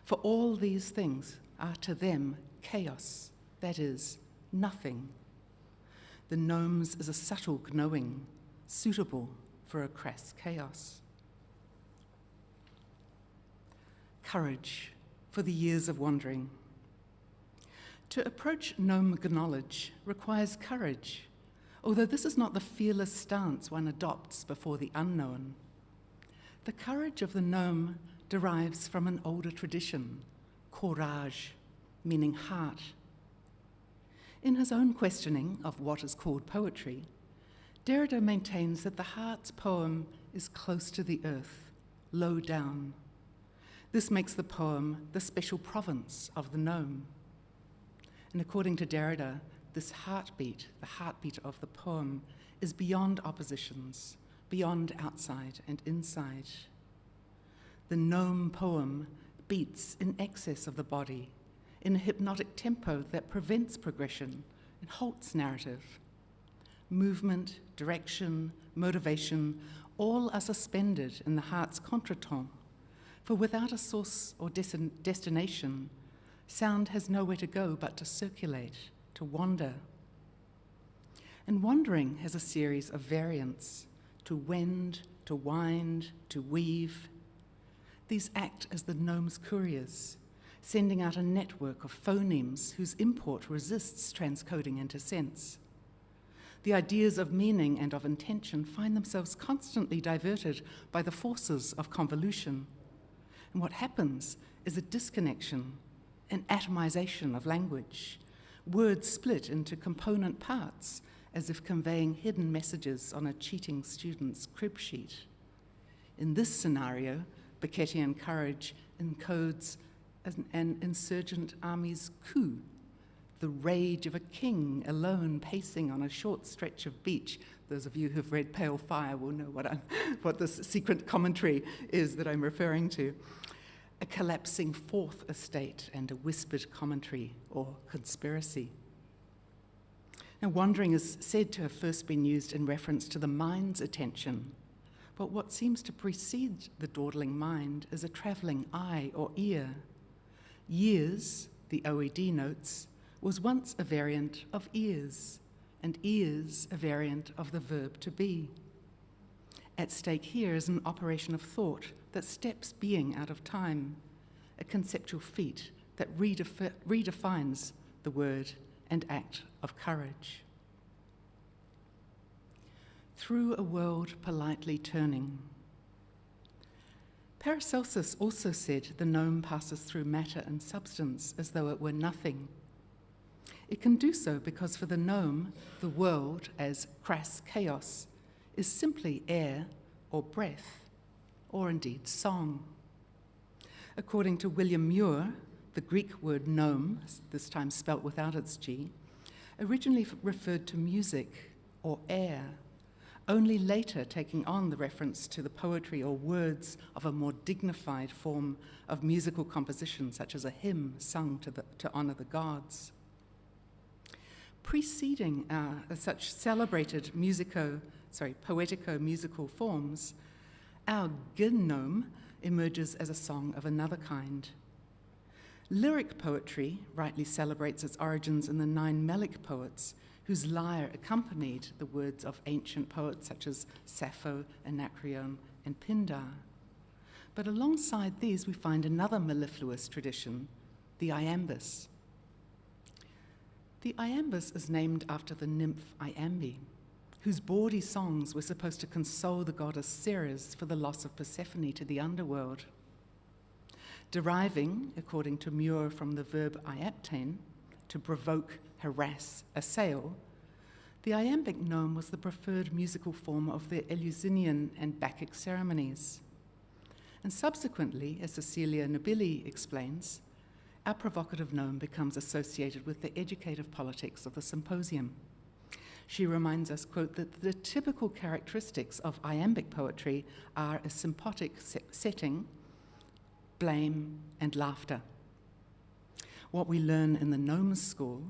For all these things are to them chaos, that is, nothing. The gnome's is a subtle knowing, suitable for a crass chaos. Courage for the years of wandering. To approach gnome knowledge requires courage, although this is not the fearless stance one adopts before the unknown. The courage of the gnome derives from an older tradition, courage, meaning heart. In his own questioning of what is called poetry, Derrida maintains that the heart's poem is close to the earth, low down. This makes the poem the special province of the gnome. And according to Derrida, this heartbeat, the heartbeat of the poem, is beyond oppositions, beyond outside and inside. The gnome poem beats in excess of the body, in a hypnotic tempo that prevents progression and halts narrative. Movement, direction, motivation, all are suspended in the heart's contretemps, for without a source or destination, sound has nowhere to go but to circulate, to wander. And wandering has a series of variants, to wend, to wind, to weave. These act as the gnome's couriers, sending out a network of phonemes whose import resists transcoding into sense. The ideas of meaning and of intention find themselves constantly diverted by the forces of convolution. And what happens is a disconnection, an atomization of language, words split into component parts as if conveying hidden messages on a cheating student's crib sheet. In this scenario, Beckettian courage encodes an insurgent army's coup, the rage of a king alone pacing on a short stretch of beach. Those of you who've read Pale Fire will know what this secret commentary is that I'm referring to. A collapsing fourth estate and a whispered commentary or conspiracy. Now, wandering is said to have first been used in reference to the mind's attention, but what seems to precede the dawdling mind is a travelling eye or ear. Years, the OED notes, was once a variant of ears, and ears a variant of the verb to be. At stake here is an operation of thought that steps being out of time, a conceptual feat that redefines the word and act of courage. Through a world politely turning. Paracelsus also said the gnome passes through matter and substance as though it were nothing. It can do so because for the gnome, the world, as crass chaos, is simply air or breath, or indeed song. According to William Muir, the Greek word gnome, this time spelt without its G, originally referred to music or air, only later taking on the reference to the poetry or words of a more dignified form of musical composition, such as a hymn sung to honor the gods. Preceding such celebrated poetico-musical forms, our gnome emerges as a song of another kind. Lyric poetry rightly celebrates its origins in the 9 melic poets, whose lyre accompanied the words of ancient poets such as Sappho, Anacreon, and Pindar. But alongside these, we find another mellifluous tradition, the iambus. The iambus is named after the nymph Iambe, whose bawdy songs were supposed to console the goddess Ceres for the loss of Persephone to the underworld. Deriving, according to Muir, from the verb iaptain, to provoke, harass, assail, the iambic gnome was the preferred musical form of the Eleusinian and Bacchic ceremonies. And subsequently, as Cecilia Nobili explains, our provocative gnome becomes associated with the educative politics of the symposium. She reminds us, quote, that the typical characteristics of iambic poetry are a sympathetic setting, blame, and laughter. What we learn in the gnomes' school,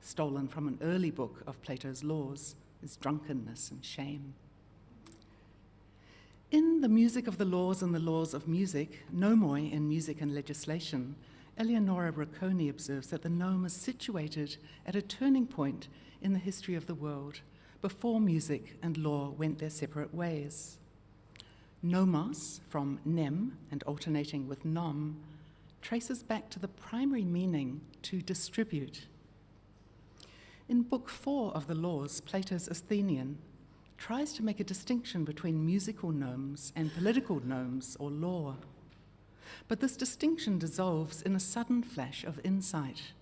stolen from an early book of Plato's Laws, is drunkenness and shame. In The Music of the Laws and the Laws of Music, Nomoi in Music and Legislation, Eleonora Bracconi observes that the gnome is situated at a turning point in the history of the world, before music and law went their separate ways. Nomos, from nem and alternating with nom, traces back to the primary meaning to distribute. In Book 4 of the Laws, Plato's Athenian tries to make a distinction between musical gnomes and political gnomes or law. But this distinction dissolves in a sudden flash of insight.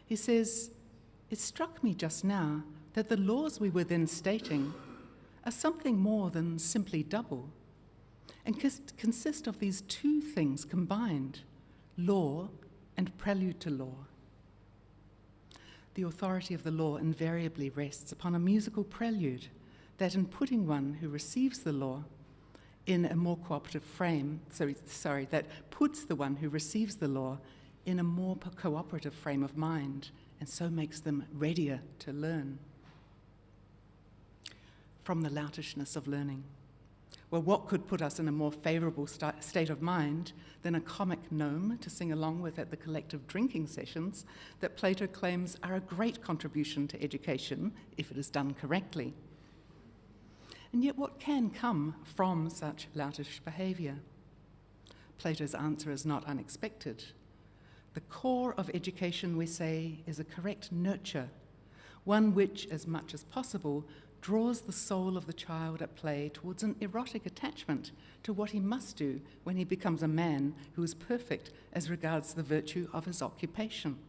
He says, "It struck me just now that the laws we were then stating are something more than simply double, and consist of these two things combined, law and prelude to law. The authority of the law invariably rests upon a musical prelude that in putting one who receives the law in a more cooperative frame, that puts the one who receives the law in a more cooperative frame of mind, and so makes them readier to learn." From the loutishness of learning. Well, what could put us in a more favourable state of mind than a comic gnome to sing along with at the collective drinking sessions that Plato claims are a great contribution to education if it is done correctly? And yet what can come from such loutish behaviour? Plato's answer is not unexpected. The core of education, we say, is a correct nurture, one which, as much as possible, draws the soul of the child at play towards an erotic attachment to what he must do when he becomes a man who is perfect as regards the virtue of his occupation.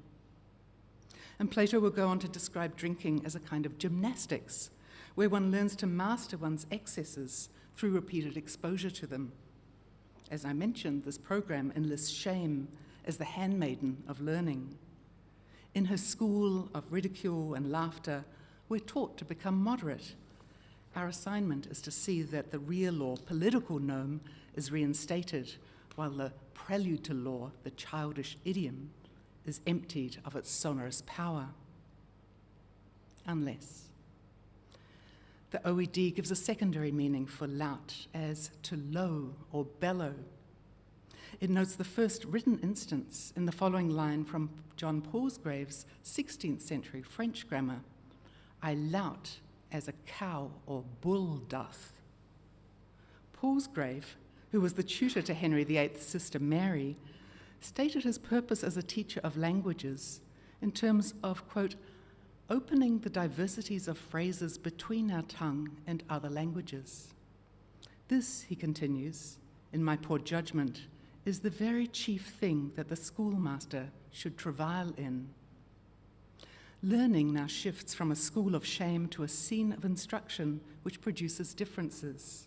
And Plato will go on to describe drinking as a kind of gymnastics, where one learns to master one's excesses through repeated exposure to them. As I mentioned, this program enlists shame as the handmaiden of learning. In her school of ridicule and laughter, we're taught to become moderate. Our assignment is to see that the real or political gnome is reinstated, while the prelude to law, the childish idiom, is emptied of its sonorous power. unless. The OED gives a secondary meaning for lout as to low or bellow. It notes the first written instance in the following line from John Palsgrave's 16th century French grammar: I lout as a cow or bull doth. Palsgrave, who was the tutor to Henry VIII's sister Mary, stated his purpose as a teacher of languages in terms of, quote, opening the diversities of phrases between our tongue and other languages. This, he continues, in my poor judgment, is the very chief thing that the schoolmaster should travail in. Learning now shifts from a school of shame to a scene of instruction which produces differences.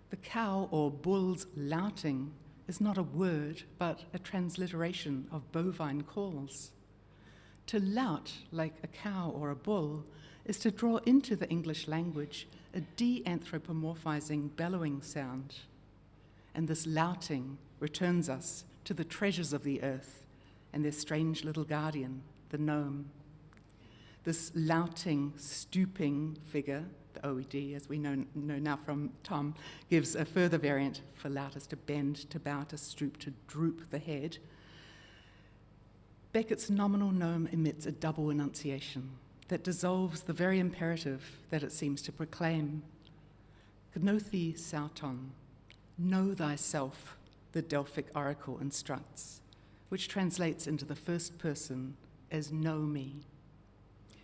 The cow or bull's louting is not a word, but a transliteration of bovine calls. To lout like a cow or a bull is to draw into the English language a de-anthropomorphizing bellowing sound. And this louting returns us to the treasures of the earth and their strange little guardian, the gnome. This louting, stooping figure, the OED, as we know now from Tom, gives a further variant for lout as to bend, to bow, to stoop, to droop the head. Beckett's nominal gnome emits a double enunciation that dissolves the very imperative that it seems to proclaim. Gnothi sauton, know thyself, the Delphic oracle instructs, which translates into the first person as know me.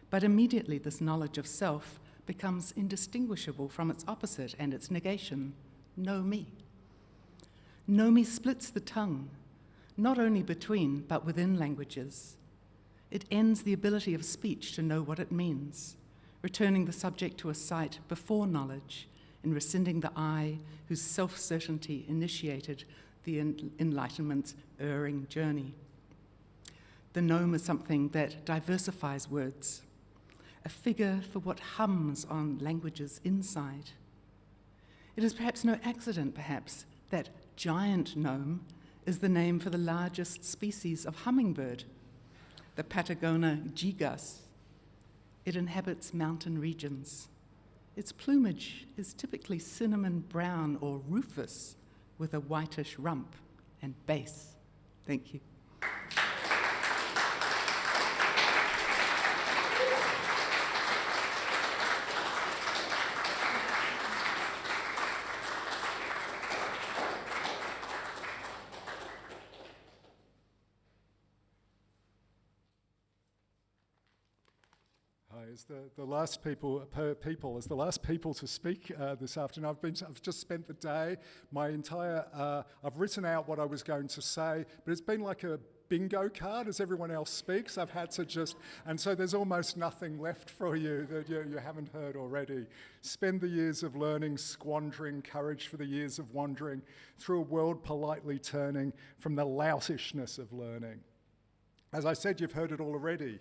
But immediately this knowledge of self becomes indistinguishable from its opposite and its negation, know me. Know me splits the tongue, not only between, but within languages. It ends the ability of speech to know what it means, returning the subject to a sight before knowledge, and rescinding the I whose self-certainty initiated the Enlightenment's erring journey. The gnome is something that diversifies words, a figure for what hums on language's inside. It is perhaps no accident, that giant gnome is the name for the largest species of hummingbird, the Patagonia gigas. It inhabits mountain regions. Its plumage is typically cinnamon brown or rufous with a whitish rump and base. Thank you. As the last people to speak this afternoon. I've just spent the day, I've written out what I was going to say, but it's been like a bingo card as everyone else speaks. I've had to and so there's almost nothing left for you that you haven't heard already. Spend the years of learning, squandering courage for the years of wandering, through a world politely turning from the loutishness of learning. As I said, you've heard it all already.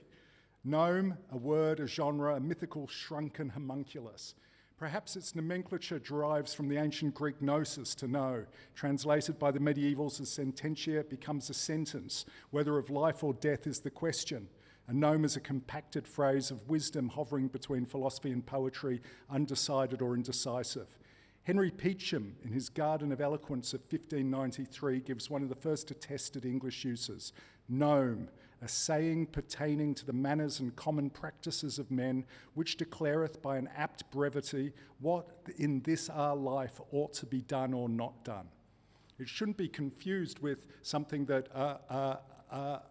Gnome, a word, a genre, a mythical shrunken homunculus. Perhaps its nomenclature derives from the ancient Greek gnosis, to know. Translated by the medievals as sententia, it becomes a sentence. Whether of life or death is the question. A gnome is a compacted phrase of wisdom hovering between philosophy and poetry, undecided or indecisive. Henry Peacham, in his Garden of Eloquence of 1593, gives one of the first attested English uses. Gnome, a saying pertaining to the manners and common practices of men, which declareth by an apt brevity what in this our life ought to be done or not done. It shouldn't be confused with something that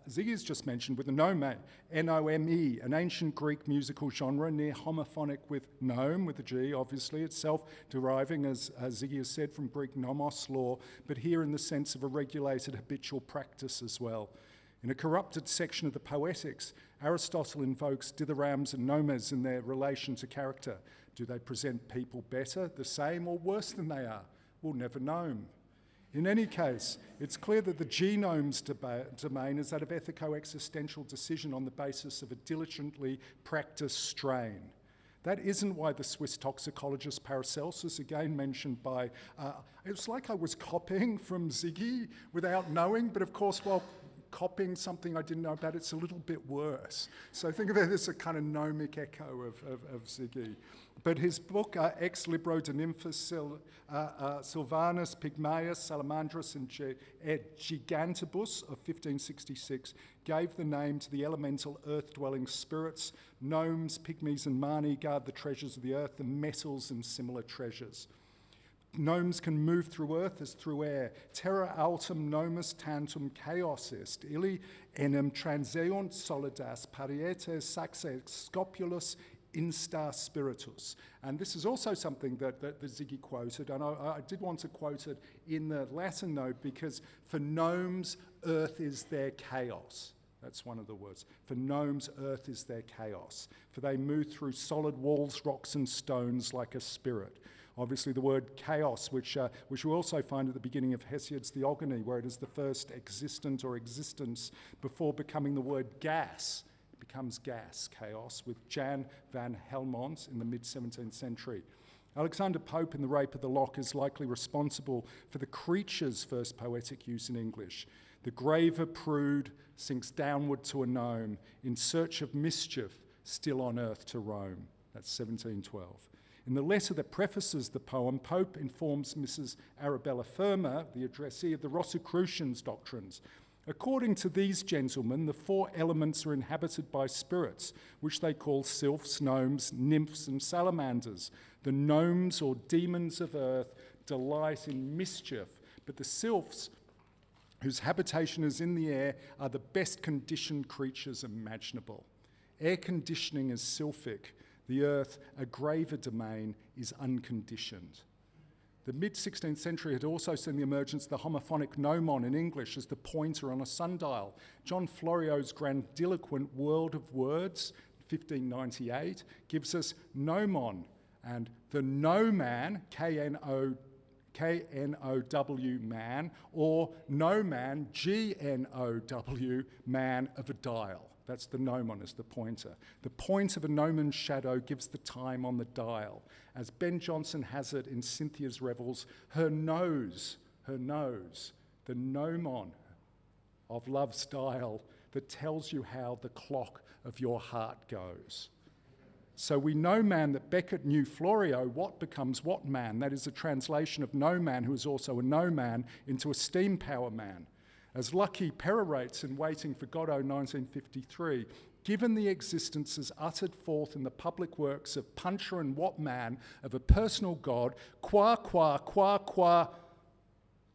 Ziggy's just mentioned, with the nome, N-O-M-E, an ancient Greek musical genre near homophonic with gnome, with a G, obviously, itself deriving, as Ziggy has said, from Greek nomos, law, but here in the sense of a regulated habitual practice as well. In a corrupted section of the Poetics, Aristotle invokes dithyrambs and nomes in their relation to character. Do they present people better, the same, or worse than they are? We'll never know. In any case, it's clear that the genome's domain is that of ethico-existential decision on the basis of a diligently practiced strain. That isn't why the Swiss toxicologist Paracelsus, again mentioned by, it was like I was copying from Ziggy without knowing, but of course, while copying something I didn't know about, it's a little bit worse. So think of it as a kind of gnomic echo of Ziggy. But his book, Ex Libro de Nymphus Sylvanus, Pygmaeus, Salamandrus, and Gigantibus of 1566, gave the name to the elemental earth-dwelling spirits. Gnomes, pygmies, and mani guard the treasures of the earth, the metals and similar treasures. Gnomes can move through earth as through air. Terra altum nomus tantum chaos est, illi enim transeunt solidas parietes saxe scopulus insta spiritus. And this is also something that Ziggy quoted, and I did want to quote it in the Latin note because for gnomes, earth is their chaos. That's one of the words. For gnomes, earth is their chaos. For they move through solid walls, rocks, and stones like a spirit. Obviously, the word chaos, which we also find at the beginning of Hesiod's Theogony, where it is the first existent or existence before becoming the word gas. It becomes gas, chaos, with Jan van Helmont in the mid-17th century. Alexander Pope in The Rape of the Lock is likely responsible for the creature's first poetic use in English. The graver prude sinks downward to a gnome, in search of mischief, still on earth to roam. That's 1712. In the letter that prefaces the poem, Pope informs Mrs. Arabella Fermor, the addressee, of the Rosicrucians' doctrines. According to these gentlemen, the four elements are inhabited by spirits, which they call sylphs, gnomes, nymphs, and salamanders. The gnomes, or demons of earth, delight in mischief, but the sylphs, whose habitation is in the air, are the best conditioned creatures imaginable. Air conditioning is sylphic. The earth, a graver domain, is unconditioned. The mid-16th century had also seen the emergence of the homophonic gnomon in English as the pointer on a sundial. John Floriot's grandiloquent World of Words, 1598, gives us gnomon, and the gnomon, K-N-O-W man, or gnomon, G-N-O-W, man of a dial. That's the gnomon as the pointer. The point of a gnomon's shadow gives the time on the dial. As Ben Jonson has it in Cynthia's Revels, her nose, the gnomon of love's dial that tells you how the clock of your heart goes. So we know, man, that Beckett knew Florio, what becomes what man. That is a translation of no man, who is also a no man, into a steam power man. As Lucky perorates in Waiting for Godot 1953, given the existences uttered forth in the public works of Puncher and Whatman of a personal God, qua,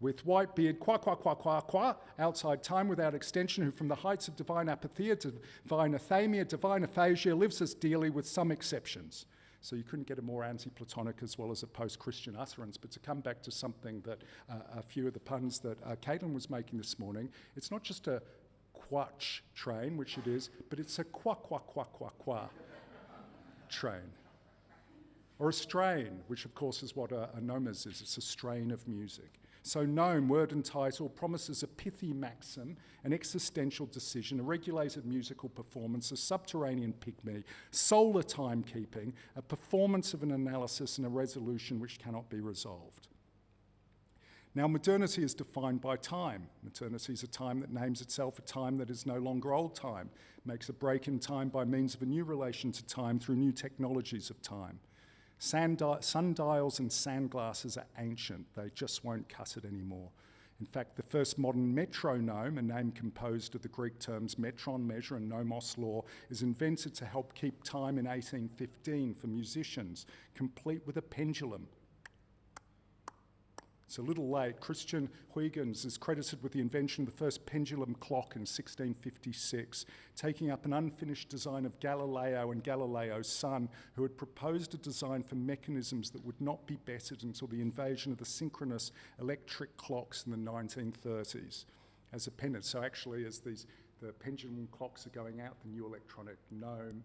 with white beard, qua, outside time without extension, who from the heights of divine apatheia, divine athamia, divine aphasia, lives as dearly with some exceptions. So you couldn't get a more anti-Platonic as well as a post-Christian utterance. But to come back to something that a few of the puns that Caitlin was making this morning, it's not just a quatch train, which it is, but it's a qua train. Or a strain, which of course is what a gnomes is. It's a strain of music. So gnome, word and title, promises a pithy maxim, an existential decision, a regulated musical performance, a subterranean pygmy, solar timekeeping, a performance of an analysis and a resolution which cannot be resolved. Now, modernity is defined by time. Modernity is a time that names itself a time that is no longer old time, makes a break in time by means of a new relation to time through new technologies of time. Sundials and sandglasses are ancient. They just won't cut it anymore. In fact, the first modern metronome, a name composed of the Greek terms metron, measure, and nomos, law, is invented to help keep time in 1815 for musicians, complete with a pendulum. It's a little late. Christian Huygens is credited with the invention of the first pendulum clock in 1656, taking up an unfinished design of Galileo and Galileo's son, who had proposed a design for mechanisms that would not be bettered until the invasion of the synchronous electric clocks in the 1930s as a pendant. So actually, as the pendulum clocks are going out, the new electronic gnome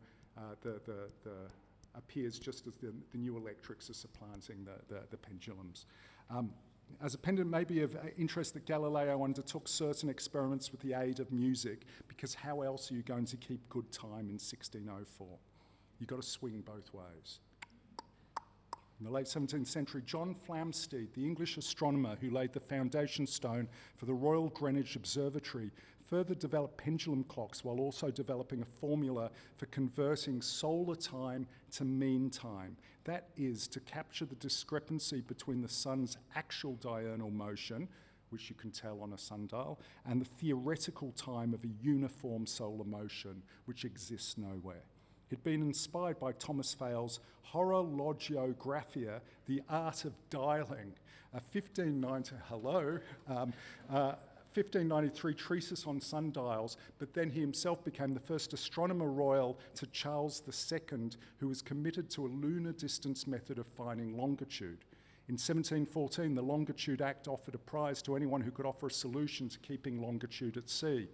appears just as the new electrics are supplanting the pendulums. As a pendant, may be of interest that Galileo undertook certain experiments with the aid of music, because how else are you going to keep good time in 1604? You've got to swing both ways. In the late 17th century, John Flamsteed, the English astronomer who laid the foundation stone for the Royal Greenwich Observatory, further developed pendulum clocks while also developing a formula for converting solar time to mean time. That is, to capture the discrepancy between the sun's actual diurnal motion, which you can tell on a sundial, and the theoretical time of a uniform solar motion, which exists nowhere. He'd been inspired by Thomas Fale's Horologiography, The Art of Dialing, a 1593 treatise on sundials, but then he himself became the first astronomer royal to Charles II, who was committed to a lunar distance method of finding longitude. In 1714, the Longitude Act offered a prize to anyone who could offer a solution to keeping longitude at sea.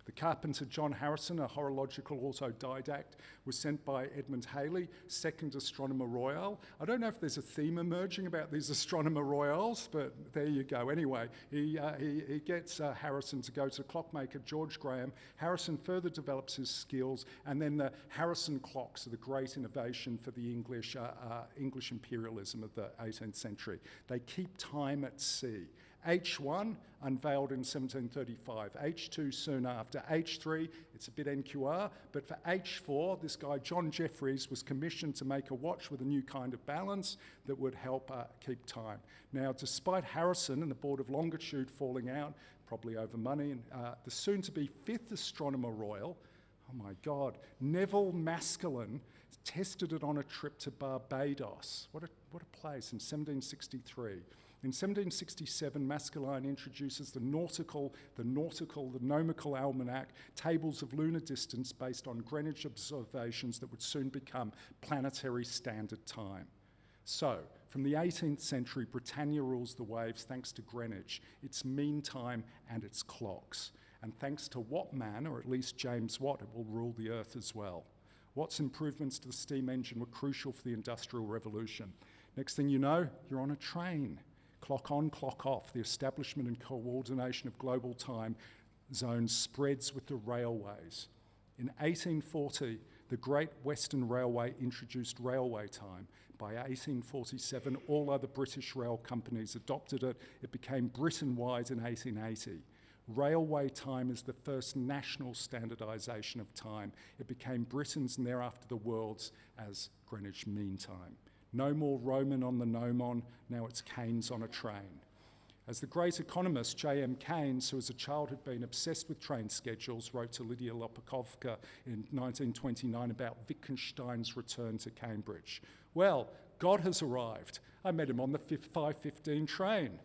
The carpenter John Harrison, a horological autodidact, was sent by Edmund Halley, second astronomer royal. I don't know if there's a theme emerging about these astronomer royals, but there you go. Anyway, he gets Harrison to go to clockmaker George Graham. Harrison further develops his skills, and then the Harrison clocks are the great innovation for the English imperialism of the 18th century. They keep time at sea. H1, unveiled in 1735. H2 soon after. H3, it's a bit NQR, but for H4, this guy, John Jeffreys, was commissioned to make a watch with a new kind of balance that would help keep time. Now, despite Harrison and the Board of Longitude falling out, probably over money, and the soon-to-be fifth astronomer royal, oh my God, Neville Maskelyne, tested it on a trip to Barbados. What a place, in 1763. In 1767, Maskelyne introduces the nomical almanac, tables of lunar distance based on Greenwich observations that would soon become planetary standard time. So, from the 18th century, Britannia rules the waves thanks to Greenwich, its mean time and its clocks. And thanks to Watt man, or at least James Watt, it will rule the earth as well. Watt's improvements to the steam engine were crucial for the Industrial Revolution. Next thing you know, you're on a train. Clock on, clock off. The establishment and coordination of global time zones spreads with the railways. In 1840, the Great Western Railway introduced railway time. By 1847, all other British rail companies adopted it. It became Britain-wide in 1880. Railway time is the first national standardisation of time. It became Britain's and thereafter the world's as Greenwich Mean Time. No more Roman on the gnomon, now it's Keynes on a train. As the great economist J.M. Keynes, who as a child had been obsessed with train schedules, wrote to Lydia Lopakovka in 1929 about Wittgenstein's return to Cambridge. Well, God has arrived. I met him on the 5:15 train.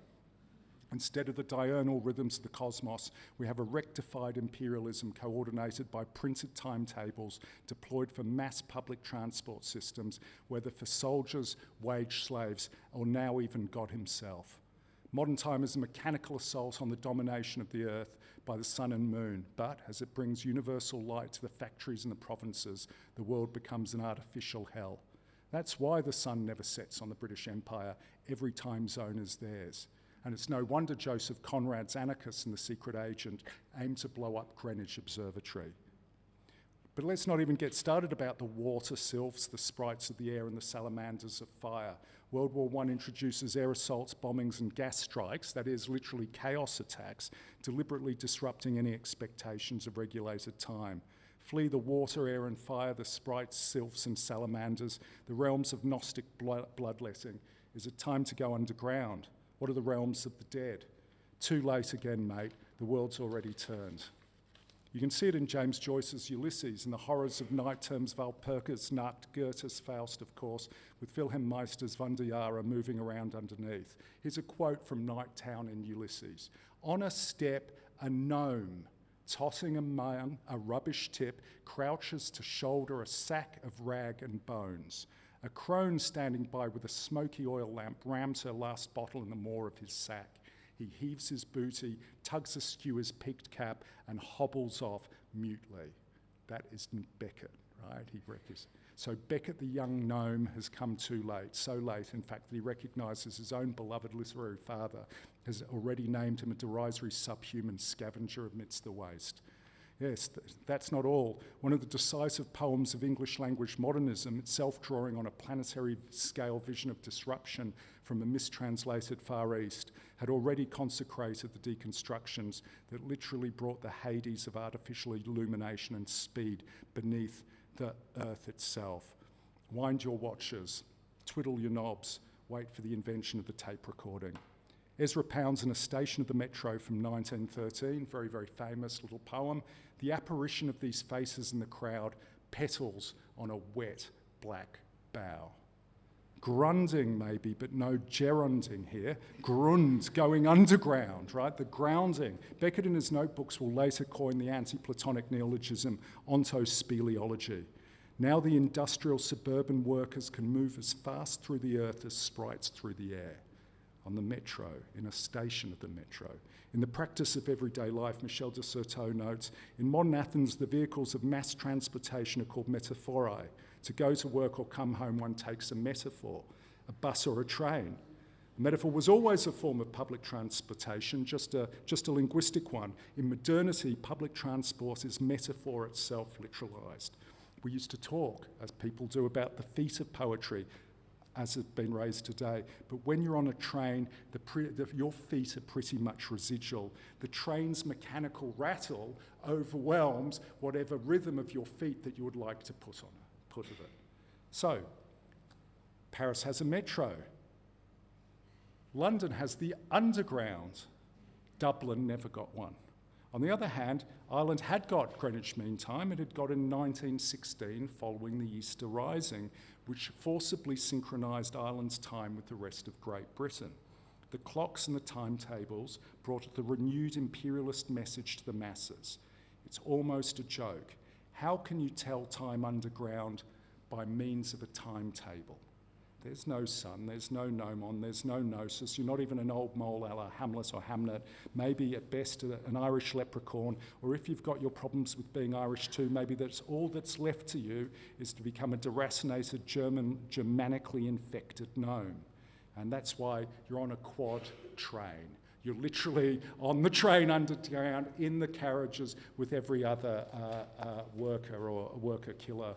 Instead of the diurnal rhythms of the cosmos, we have a rectified imperialism coordinated by printed timetables deployed for mass public transport systems, whether for soldiers, wage slaves, or now even God himself. Modern time is a mechanical assault on the domination of the earth by the sun and moon, but as it brings universal light to the factories and the provinces, the world becomes an artificial hell. That's why the sun never sets on the British Empire. Every time zone is theirs. And it's no wonder Joseph Conrad's anarchists and the secret agent aim to blow up Greenwich Observatory. But let's not even get started about the water sylphs, the sprites of the air, and the salamanders of fire. World War I introduces air assaults, bombings, and gas strikes, that is, literally chaos attacks, deliberately disrupting any expectations of regulated time. Flee the water, air, and fire, the sprites, sylphs, and salamanders, the realms of Gnostic bloodletting. Is it time to go underground? What are the realms of the dead? Too late again, mate. The world's already turned. You can see it in James Joyce's Ulysses, and the horrors of night terms Walpurgis Nacht, Goethe's Faust, of course, with Wilhelm Meister's Wanderjahre moving around underneath. Here's a quote from Night Town in Ulysses. On a step, a gnome, tossing among a rubbish tip, crouches to shoulder a sack of rag and bones. A crone standing by with a smoky oil lamp rams her last bottle in the maw of his sack. He heaves his booty, tugs askew his peaked cap, and hobbles off mutely. That is Beckett, right? He reckons. So Beckett, the young gnome, has come too late, so late, in fact, that he recognises his own beloved literary father has already named him a derisory subhuman scavenger amidst the waste. Yes, that's not all. One of the decisive poems of English language modernism, itself drawing on a planetary scale vision of disruption from a mistranslated Far East, had already consecrated the deconstructions that literally brought the Hades of artificial illumination and speed beneath the earth itself. Wind your watches, twiddle your knobs, wait for the invention of the tape recording. Ezra Pound's In a Station of the Metro from 1913, very, very famous little poem. The apparition of these faces in the crowd, petals on a wet black bough. Grunding maybe, but no gerunding here. Grund, going underground, right? The grounding. Beckett in his notebooks will later coin the anti-Platonic neologism ontospeleology. Now the industrial suburban workers can move as fast through the earth as sprites through the air. On the metro, in a station of the metro. In the practice of everyday life, Michel de Certeau notes, in modern Athens, the vehicles of mass transportation are called metaphori. To go to work or come home, one takes a metaphor, a bus or a train. A metaphor was always a form of public transportation, just a linguistic one. In modernity, public transport is metaphor itself literalised. We used to talk, as people do, about the feat of poetry, as has been raised today. But when you're on a train, your feet are pretty much residual. The train's mechanical rattle overwhelms whatever rhythm of your feet that you would like to put of it. So, Paris has a metro. London has the underground. Dublin never got one. On the other hand, Ireland had got Greenwich Mean Time. It had got in 1916 following the Easter Rising, which forcibly synchronised Ireland's time with the rest of Great Britain. The clocks and the timetables brought the renewed imperialist message to the masses. It's almost a joke. How can you tell time underground by means of a timetable? There's no sun, there's no gnomon, there's no gnosis, you're not even an old mole a la Hamlet or Hamnet, maybe at best an Irish leprechaun, or if you've got your problems with being Irish too, maybe that's all that's left to you is to become a deracinated Germanically infected gnome. And that's why you're on a quad train. You're literally on the train underground in the carriages with every other worker or worker killer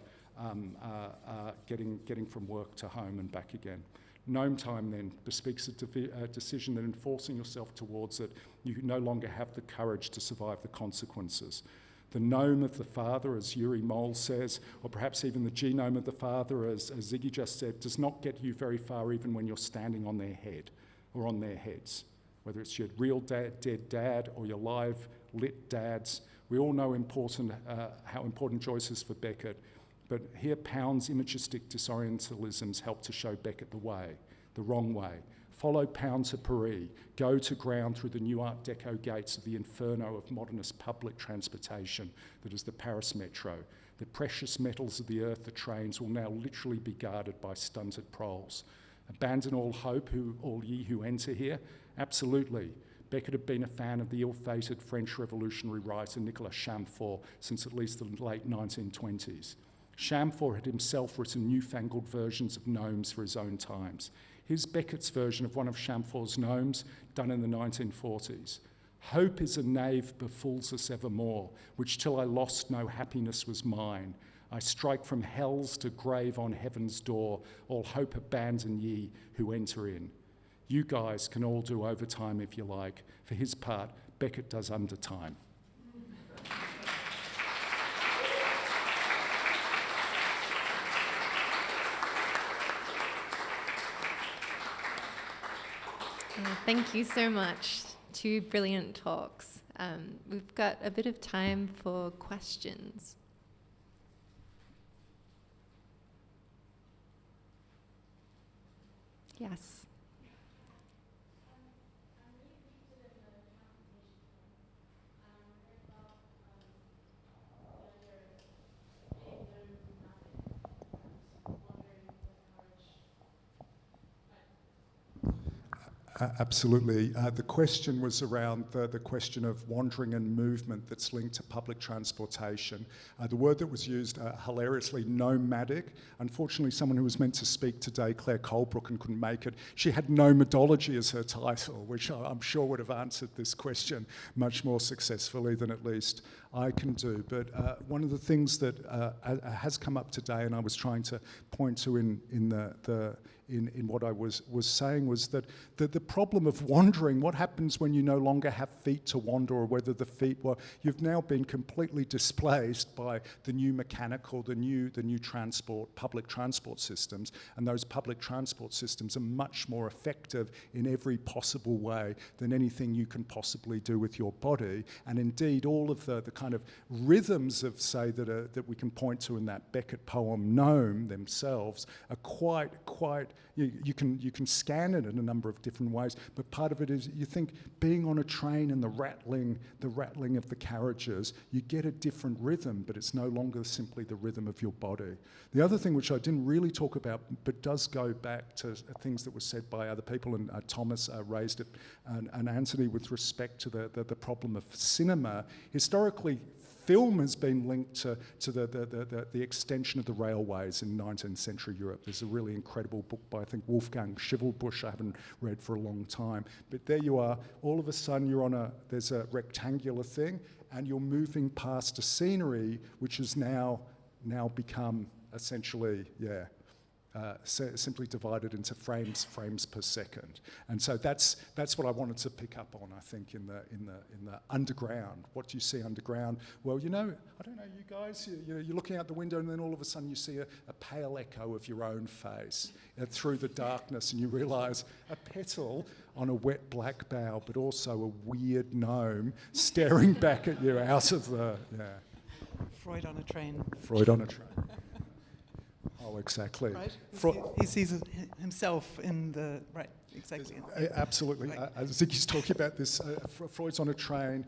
getting from work to home and back again. Gnome time then bespeaks a decision that enforcing yourself towards it, you no longer have the courage to survive the consequences. The gnome of the father, as Yuri Moll says, or perhaps even the genome of the father, as Ziggy just said, does not get you very far even when you're standing on their head or on their heads. Whether it's your real dead dad or your live lit dads, we all know how important Joyce is for Beckett. But here Pound's imagistic disorientalisms help to show Beckett the way, the wrong way. Follow Pound to Paris, go to ground through the new Art Deco gates of the inferno of modernist public transportation that is the Paris Metro. The precious metals of the earth, the trains, will now literally be guarded by stunted proles. Abandon all hope, all ye who enter here? Absolutely. Beckett had been a fan of the ill-fated French revolutionary writer Nicolas Chamfort since at least the late 1920s. Chamfort had himself written newfangled versions of gnomes for his own times. Here's Beckett's version of one of Chamfort's gnomes, done in the 1940s. Hope is a knave befools us evermore, which till I lost no happiness was mine. I strike from hell's to grave on heaven's door, all hope abandon ye who enter in. You guys can all do overtime if you like. For his part, Beckett does undertime. Thank you so much. Two brilliant talks. We've got a bit of time for questions. Yes. Absolutely. The question was around the question of wandering and movement that's linked to public transportation. The word that was used, hilariously, nomadic. Unfortunately, someone who was meant to speak today, Claire Colebrook, and couldn't make it, she had nomadology as her title, which I'm sure would have answered this question much more successfully than at least I can do. But one of the things that has come up today, and I was trying to point to in what I was saying, was that the problem of wandering, what happens when you no longer have feet to wander, or whether the feet were, you've now been completely displaced by the new mechanical, the new public transport systems, and those public transport systems are much more effective in every possible way than anything you can possibly do with your body. And indeed, all of the kind of rhythms of, say, that we can point to in that Beckett poem Gnome themselves are quite you can scan it in a number of different ways, but part of it is, you think, being on a train and the rattling of the carriages, you get a different rhythm, but it's no longer simply the rhythm of your body. The other thing, which I didn't really talk about, but does go back to things that were said by other people, and Thomas raised it, and Anthony, with respect to the problem of cinema. Historically, film has been linked to the extension of the railways in 19th century Europe. There's a really incredible book by, I think, Wolfgang Schivelbusch, I haven't read for a long time. But there you are, all of a sudden there's a rectangular thing, and you're moving past a scenery which has now become essentially, simply divided into frames per second. And so that's what I wanted to pick up on, I think, in the underground. What do you see underground? Well, I don't know, you guys, you're looking out the window, and then all of a sudden you see a pale echo of your own face through the darkness, and you realise a petal on a wet black bough, but also a weird gnome staring back at you out of the, Freud on a train. Freud on a train. Oh, exactly. Right? He sees himself in the, right, exactly. Absolutely. Right. Ziggy's talking about this. Freud's on a train.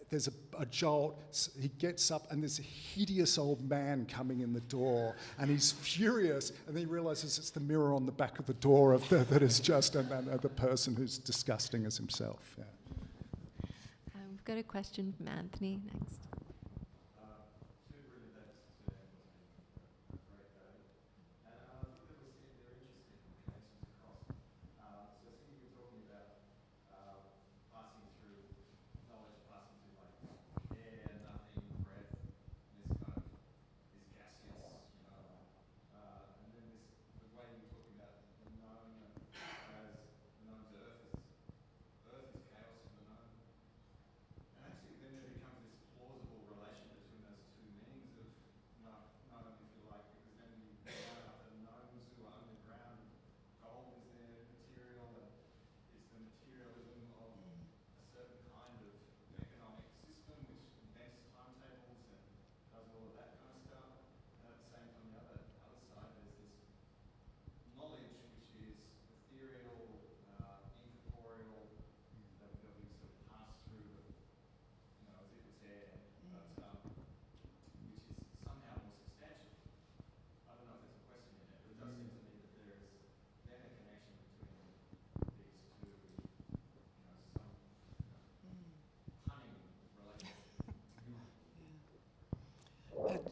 There's a jolt. He gets up, and there's a hideous old man coming in the door, and he's furious, and then he realises it's the mirror on the back of the door that is just the person who's disgusting as himself. Yeah. We've got a question from Anthony next.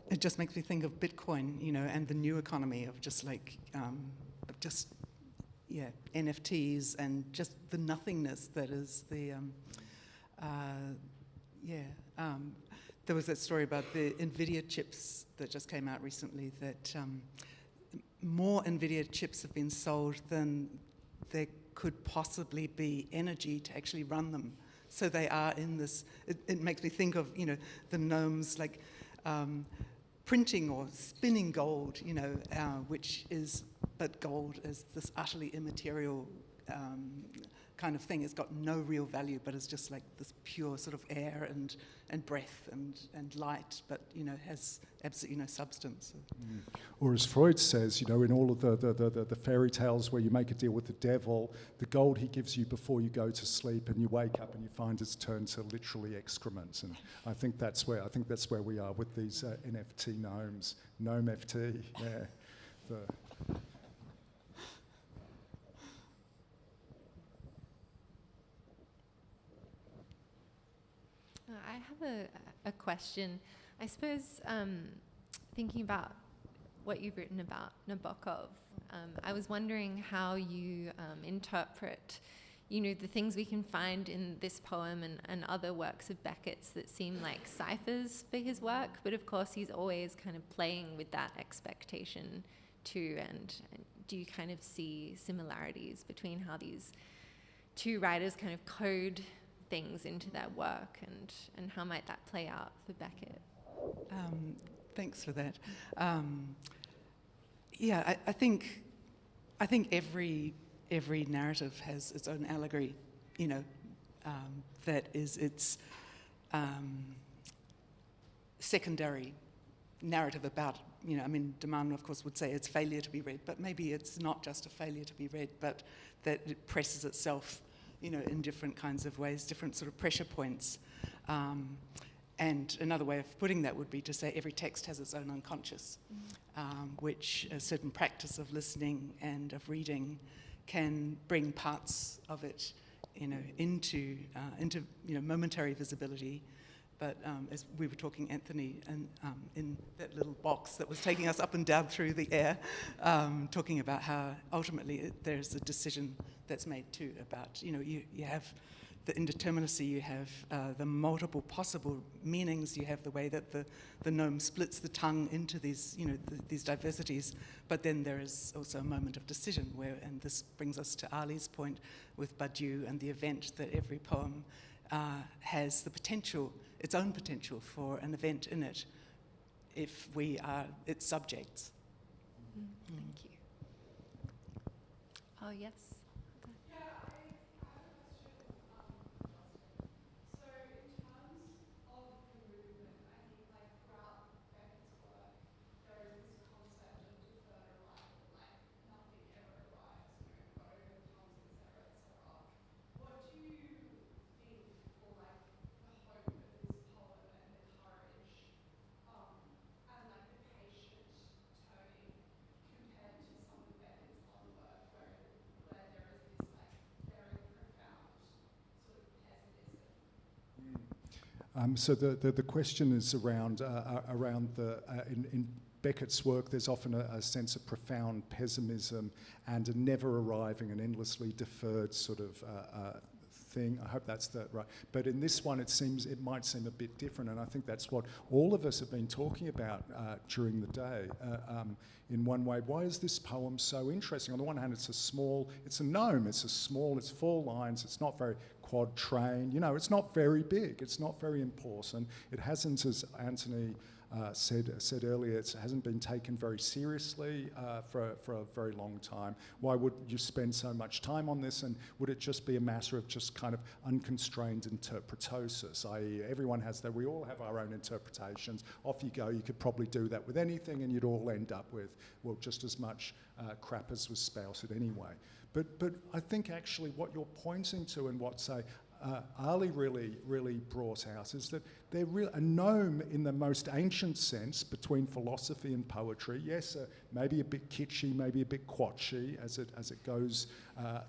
It just makes me think of Bitcoin, and the new economy of NFTs and just the nothingness that is the, there was that story about the NVIDIA chips that just came out recently, that more NVIDIA chips have been sold than there could possibly be energy to actually run them. So they are in this, it makes me think of, the gnomes, like, printing or spinning gold, but gold is this utterly immaterial kind of thing. It's got no real value, but it's just like this pure sort of air and breath and light, but has absolutely no substance. Or as Freud says, in all of the fairy tales where you make a deal with the devil, the gold he gives you before you go to sleep, and you wake up and you find it's turned to literally excrement. And I think that's where we are with these NFT gnomes. Gnome FT, yeah. have a question. I suppose thinking about what you've written about Nabokov, I was wondering how you interpret, the things we can find in this poem and other works of Beckett's that seem like ciphers for his work, but of course he's always kind of playing with that expectation too. And do you kind of see similarities between how these two writers kind of code things into their work, and how might that play out for Beckett? Thanks for that. I think every narrative has its own allegory, that is its secondary narrative about, de Man, of course, would say it's failure to be read, but maybe it's not just a failure to be read, but that it presses itself, in different kinds of ways, different sort of pressure points. And another way of putting that would be to say every text has its own unconscious, which a certain practice of listening and of reading can bring parts of it, into momentary visibility. But as we were talking, Anthony, and in that little box that was taking us up and down through the air, talking about how ultimately there's a decision that's made too about, you have the indeterminacy, you have the multiple possible meanings, you have the way that the gnome splits the tongue into these, these diversities, but then there is also a moment of decision where, and this brings us to Ali's point with Badiou and the event, that every poem has the potential, its own potential for an event in it, if we are its subjects. Thank you. Oh, yes. So the question is around in Beckett's work, there's often a sense of profound pessimism and a never arriving and endlessly deferred sort of thing. I hope that's right. But in this one, it might seem a bit different, and I think that's what all of us have been talking about during the day. In one way, why is this poem so interesting? On the one hand, it's a gnome. It's 4 lines. It's not very quatrain. It's not very big. It's not very important. It hasn't, as Anthony said earlier, it hasn't been taken very seriously for a very long time. Why would you spend so much time on this? And would it just be a matter of just kind of unconstrained interpretosis, i.e. everyone has that, we all have our own interpretations, off you go, you could probably do that with anything and you'd all end up with, well, just as much crap as was spouted anyway. But I think actually what you're pointing to and what, say, Ali really brought out is that they're a gnome in the most ancient sense between philosophy and poetry. Yes, maybe a bit kitschy, maybe a bit quatchy as it goes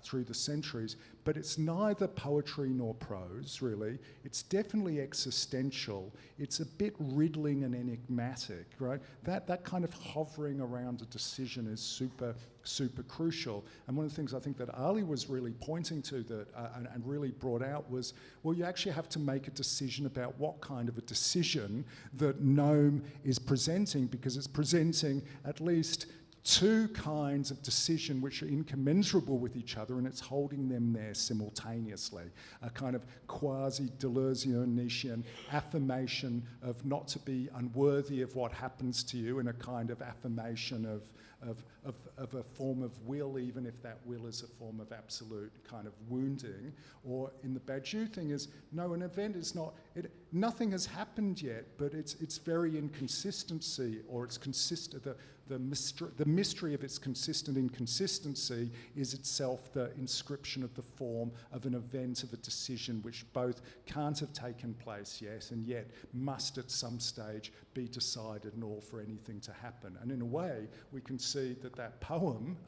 through the centuries, but it's neither poetry nor prose, really. It's definitely existential. It's a bit riddling and enigmatic, right? That kind of hovering around a decision is super crucial. And one of the things I think that Ali was really pointing to and really brought out was, well, you actually have to make a decision about what kind of a decision that gnome is presenting, because it's presenting at least 2 kinds of decision which are incommensurable with each other, and it's holding them there simultaneously. A kind of quasi-Deleuzian affirmation of not to be unworthy of what happens to you, and a kind of affirmation of a form of will, even if that will is a form of absolute kind of wounding. Or in the Badiou thing is, no, an event is not, nothing has happened yet, but its very inconsistency, or its the mystery of its consistent inconsistency is itself the inscription of the form of an event, of a decision which both can't have taken place yet and yet must at some stage be decided in order for anything to happen. And in a way, we can see that poem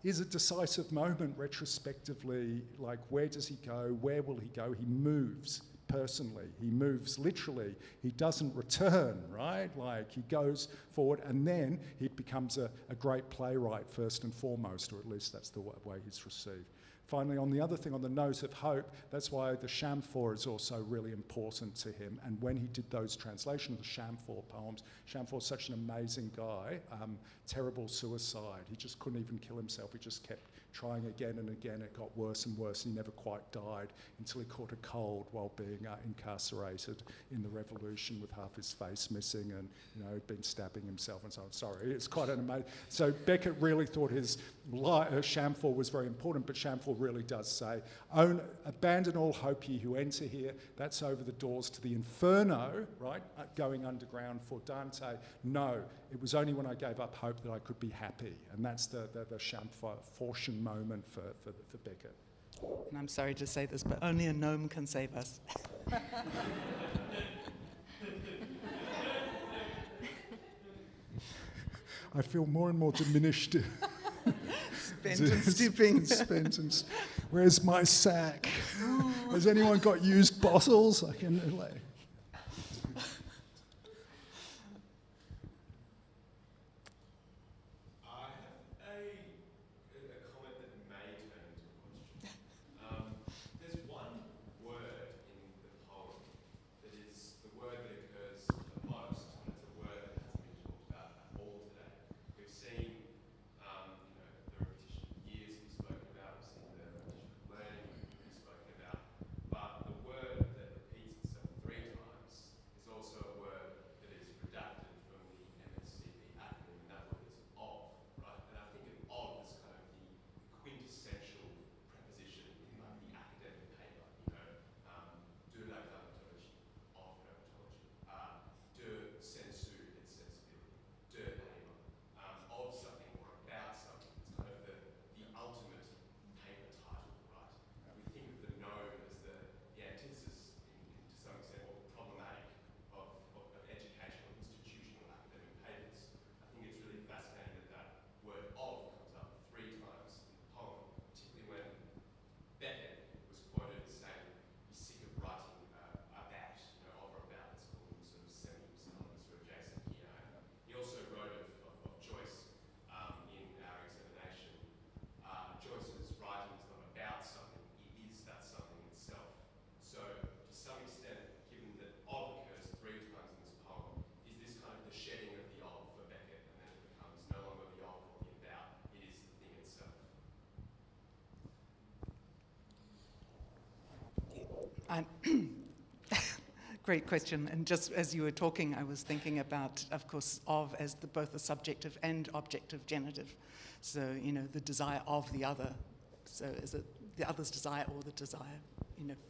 is a decisive moment retrospectively, like where does he go, where will he go? He moves personally. He moves literally. He doesn't return, right? Like, he goes forward, and then he becomes a great playwright first and foremost, or at least that's the way he's received. Finally, on the other thing, on the note of hope, that's why the Chamfort is also really important to him. And when he did those translations of the Chamfort poems, Chamfort's such an amazing guy, terrible suicide. He just couldn't even kill himself. He just kept trying again and again. It got worse and worse. He never quite died until he caught a cold while being incarcerated in the revolution with half his face missing, and he'd been stabbing himself and so on. Sorry, it's quite an amazing. So Beckett really thought his Chamfort was very important, but Chamfort really does say, abandon all hope ye who enter here. That's over the doors to the inferno, right? Going underground for Dante. No, it was only when I gave up hope that I could be happy. And that's the Chamfortian moment for Beckett. And I'm sorry to say this, but only a gnome can save us. I feel more and more diminished. Spent and stooping. Where's my sack? Has anyone got used bottles? I can like. Great question. And just as you were talking, I was thinking about, of course, of as both the subjective and objective genitive. So, the desire of the other. So is it the other's desire or the desire,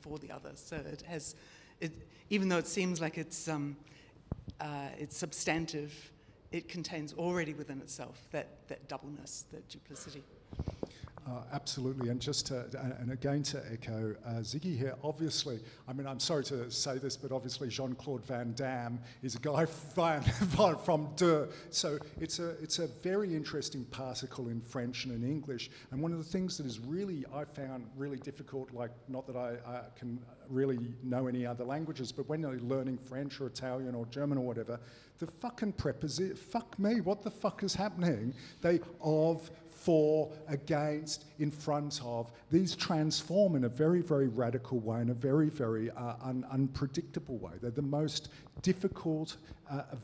for the other? So it has, even though it seems like it's substantive, it contains already within itself that doubleness, that duplicity. Absolutely, and and again to echo Ziggy here, obviously, I'm sorry to say this, but obviously Jean-Claude Van Damme is a guy from De. So it's a very interesting particle in French and in English, and one of the things that is really, I found really difficult, like not that I can really know any other languages, but when you're learning French or Italian or German or whatever, the fucking preposition, fuck me, what the fuck is happening? They of, for, against, in front of, these transform in a very, very radical way, in a very, very unpredictable way. They're the most difficult,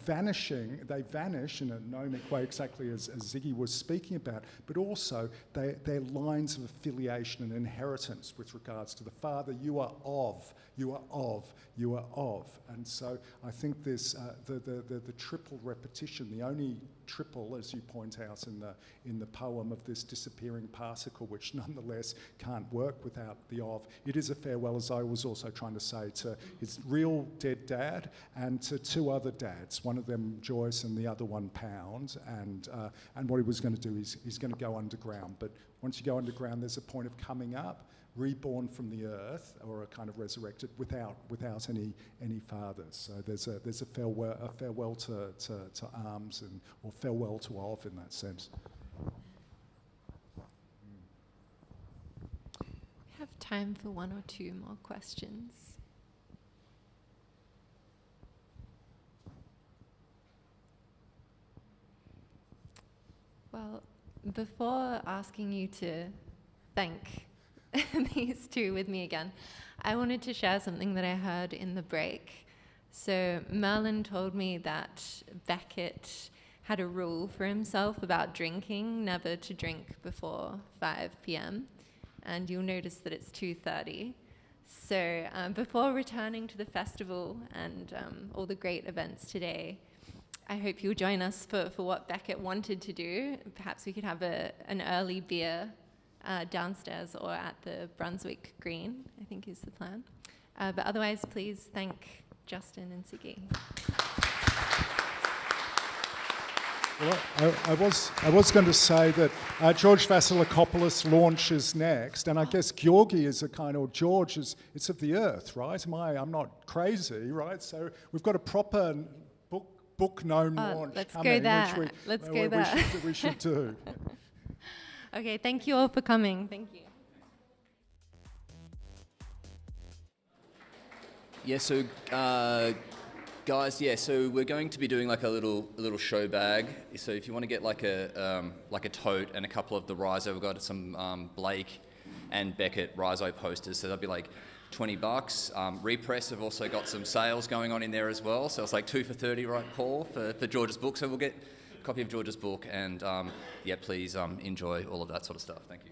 vanishing. They vanish in a gnomic way, exactly as Ziggy was speaking about, but also they're lines of affiliation and inheritance with regards to the father. You are of, you are of, you are of. And so I think this, the triple repetition, the only triple, as you point out in the poem, of this disappearing particle, which nonetheless can't work without the of. It is a farewell, as I was also trying to say, to his real dead dad and to two other dads, one of them Joyce and the other one Pound. And what he was going to do is he's going to go underground. But once you go underground, there's a point of coming up, reborn from the earth, or a kind of resurrected without any fathers. So there's a farewell to arms, or farewell to of in that sense. We have time for one or two more questions. Before asking you to thank these two with me again, I wanted to share something that I heard in the break. So Merlin told me that Beckett had a rule for himself about drinking, never to drink before 5 p.m. And you'll notice that it's 2:30. So before returning to the festival and all the great events today, I hope you'll join us for what Beckett wanted to do. Perhaps we could have an early beer downstairs or at the Brunswick Green, I think is the plan. But otherwise, please thank Justin and Siggy. Well, I was going to say that George Vasilakopoulos launches next, and I guess Georgi is a kind of, George is, it's of the earth, right? I'm not crazy, right? So we've got a proper book gnome launch let's coming, go there. Let's go there. We should do. Okay, thank you all for coming. Thank you. Yeah, so guys, so we're going to be doing like a little show bag. So if you want to get like a tote and a couple of the Rhizo, we've got some Blake and Beckett Rhizo posters. So that'll be like $20. Repress have also got some sales going on in there as well. So it's like 2 for $30, right, Paul, for George's book. So we'll get a copy of George's book, and please enjoy all of that sort of stuff. Thank you.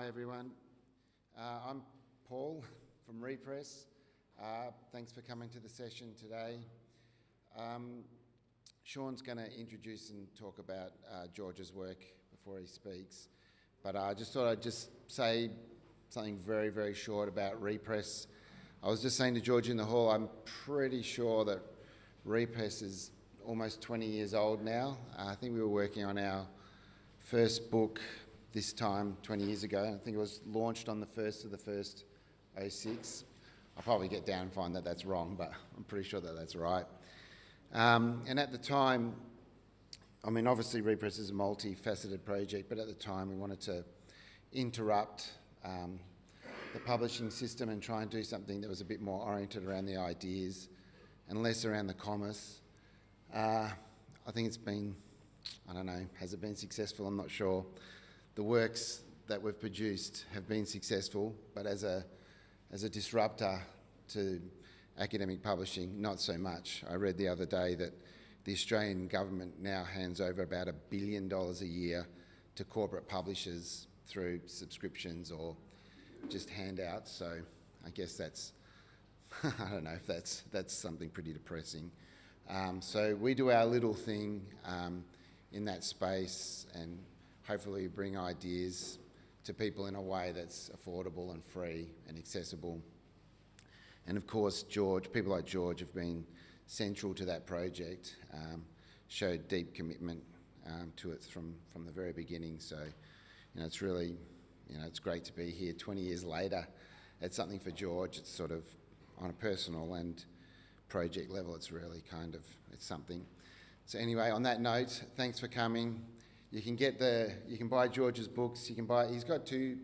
Hi everyone. I'm Paul from Repress. Thanks for coming to the session today. Sean's going to introduce and talk about George's work before he speaks. But I just thought I'd just say something very, very short about Repress. I was just saying to George in the hall, I'm pretty sure that Repress is almost 20 years old now. I think we were working on our first book this time 20 years ago. I think it was launched on the 1st of the 1st, 06. I'll probably get down and find that that's wrong, but I'm pretty sure that that's right. And at the time, I mean, obviously Repress is a multifaceted project, but at the time we wanted to interrupt the publishing system and try and do something that was a bit more oriented around the ideas and less around the commerce. I think it's been, I don't know, has it been successful? I'm not sure. The works that we've produced have been successful, but as a disruptor to academic publishing, not so much. I read the other day that the Australian government now hands over about $1 billion a year to corporate publishers through subscriptions or just handouts. So I guess that's, I don't know if that's something pretty depressing. So we do our little thing in that space, and hopefully bring ideas to people in a way that's affordable and free and accessible. And of course, George, people like George have been central to that project, showed deep commitment to it from the very beginning. So, you know, it's really, you know, it's great to be here 20 years later. It's something for George. It's sort of on a personal and project level, it's really kind of, it's something. So anyway, on that note, thanks for coming. You can buy George's books. He's got 2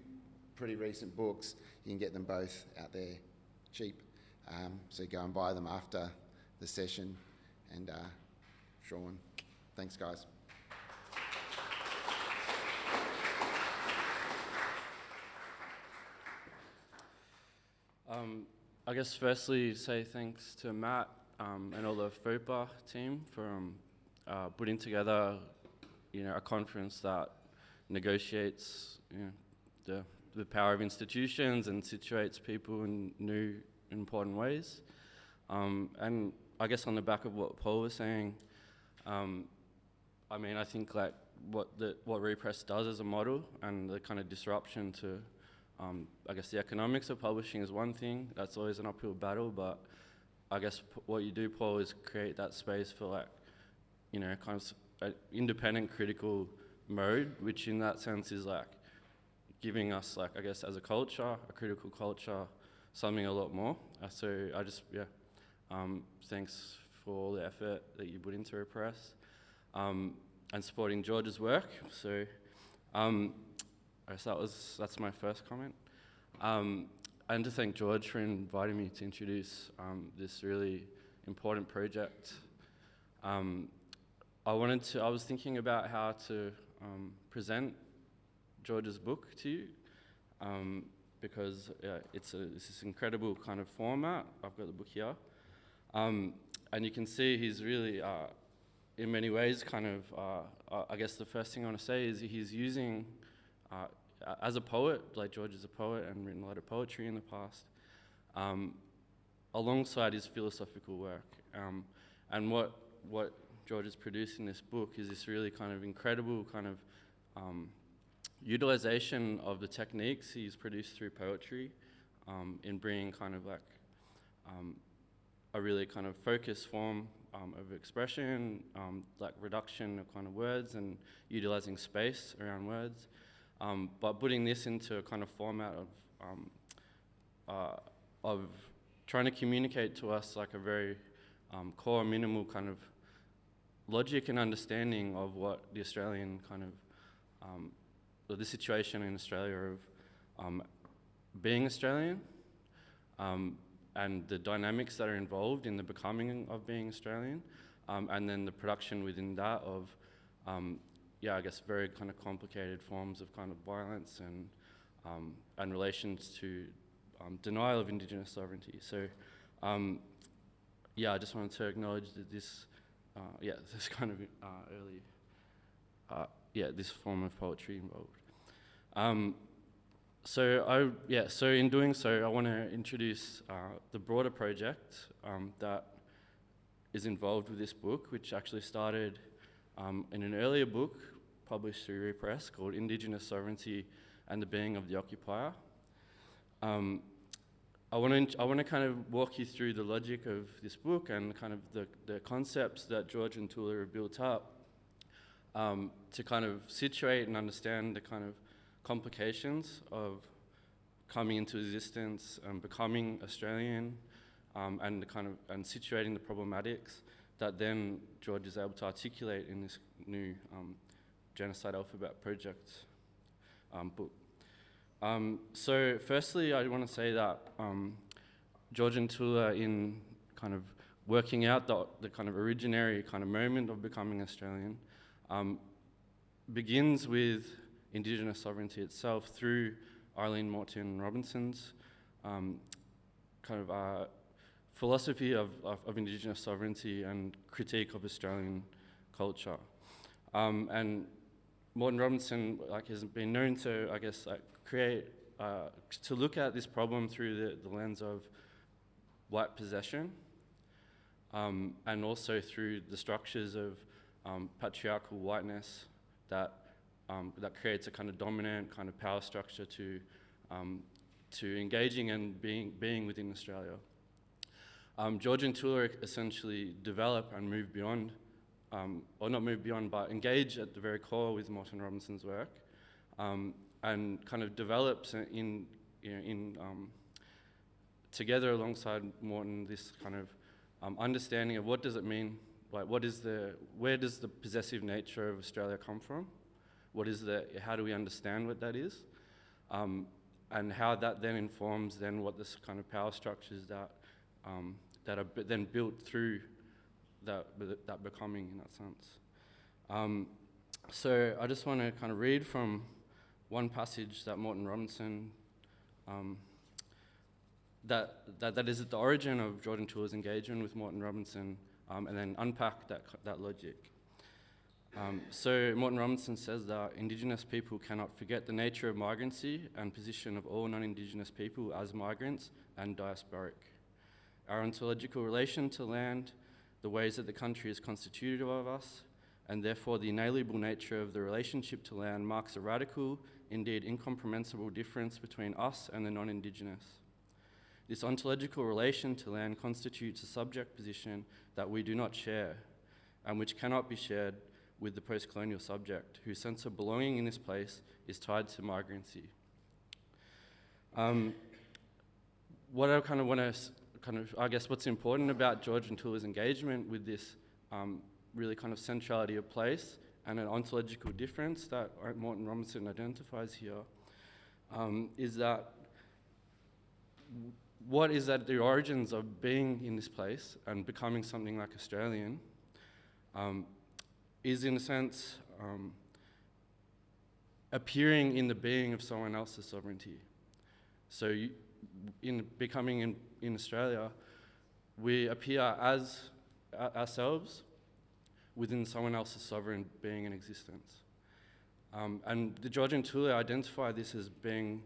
pretty recent books. You can get them both out there cheap. So go and buy them after the session. And Sean, thanks guys. I guess firstly say thanks to Matt and all the Fopa team for putting together, you know, a conference that negotiates, you know, the power of institutions and situates people in new, important ways. And I guess on the back of what Paul was saying, I mean, I think like what Repress does as a model and the kind of disruption to, I guess the economics of publishing is one thing. That's always an uphill battle, but I guess what you do, Paul, is create that space for like, you know, kind of an independent critical mode, which in that sense is like giving us, like, I guess as a culture, a critical culture, something a lot more. So I just, yeah, thanks for all the effort that you put into Repress and supporting George's work. So I guess that's my first comment. And to thank George for inviting me to introduce this really important project. I was thinking about how to present George's book to you because it's this incredible kind of format. I've got the book here. And you can see he's really, in many ways, kind of, I guess the first thing I want to say is he's using, as a poet, like George is a poet and written a lot of poetry in the past, alongside his philosophical work. And what George has produced in this book is this really kind of incredible kind of utilization of the techniques he's produced through poetry in bringing kind of like a really kind of focused form of expression, like reduction of kind of words and utilizing space around words, but putting this into a kind of format of trying to communicate to us like a very core minimal kind of logic and understanding of what the Australian kind of, or the situation in Australia of being Australian and the dynamics that are involved in the becoming of being Australian, and then the production within that of, yeah, I guess very kind of complicated forms of kind of violence and relations to denial of Indigenous sovereignty. So, yeah, I just wanted to acknowledge that this, this kind of early, this form of poetry involved. So in doing so, I want to introduce the broader project that is involved with this book, which actually started in an earlier book published through Repress called Indigenous Sovereignty and the Being of the Occupier. I want to kind of walk you through the logic of this book and kind of the concepts that George and Tula have built up to kind of situate and understand the kind of complications of coming into existence and becoming Australian, and situating the problematics that then George is able to articulate in this new Genocide Alphabet Project book. So firstly, I want to say that George and Tula, in kind of working out the kind of originary kind of moment of becoming Australian, begins with Indigenous sovereignty itself through Eileen Moreton Robinson's philosophy of Indigenous sovereignty and critique of Australian culture. And Moreton Robinson has been known to, to look at this problem through the lens of white possession, and also through the structures of patriarchal whiteness that creates a kind of dominant kind of power structure to engaging and being within Australia. George and Tula essentially develop and move beyond, or not move beyond, but engage at the very core with Moreton Robinson's work, and kind of develops together alongside Moreton this kind of understanding of what does it mean, where does the possessive nature of Australia come from? How do we understand what that is? And how that then informs what this kind of power structures that are then built through that becoming, in that sense. So I just want to kind of read from one passage that Moreton Robinson, that is at the origin of George and Tula's engagement with Moreton Robinson, and then unpack that logic. So Moreton Robinson says that Indigenous people cannot forget the nature of migrancy and position of all non-Indigenous people as migrants and diasporic. Our ontological relation to land, the ways that the country is constituted of us, and therefore the inalienable nature of the relationship to land marks a radical, indeed incomprehensible difference between us and the non-Indigenous. This ontological relation to land constitutes a subject position that we do not share, and which cannot be shared with the post-colonial subject, whose sense of belonging in this place is tied to migrancy. What I kind of want to, what's important about George and Tula's engagement with this really kind of centrality of place and an ontological difference that Moreton Robinson identifies here, is that what is at the origins of being in this place and becoming something like Australian is, in a sense, appearing in the being of someone else's sovereignty. So in becoming in Australia, we appear as ourselves within someone else's sovereign being and existence. And the George and Tula identify this as being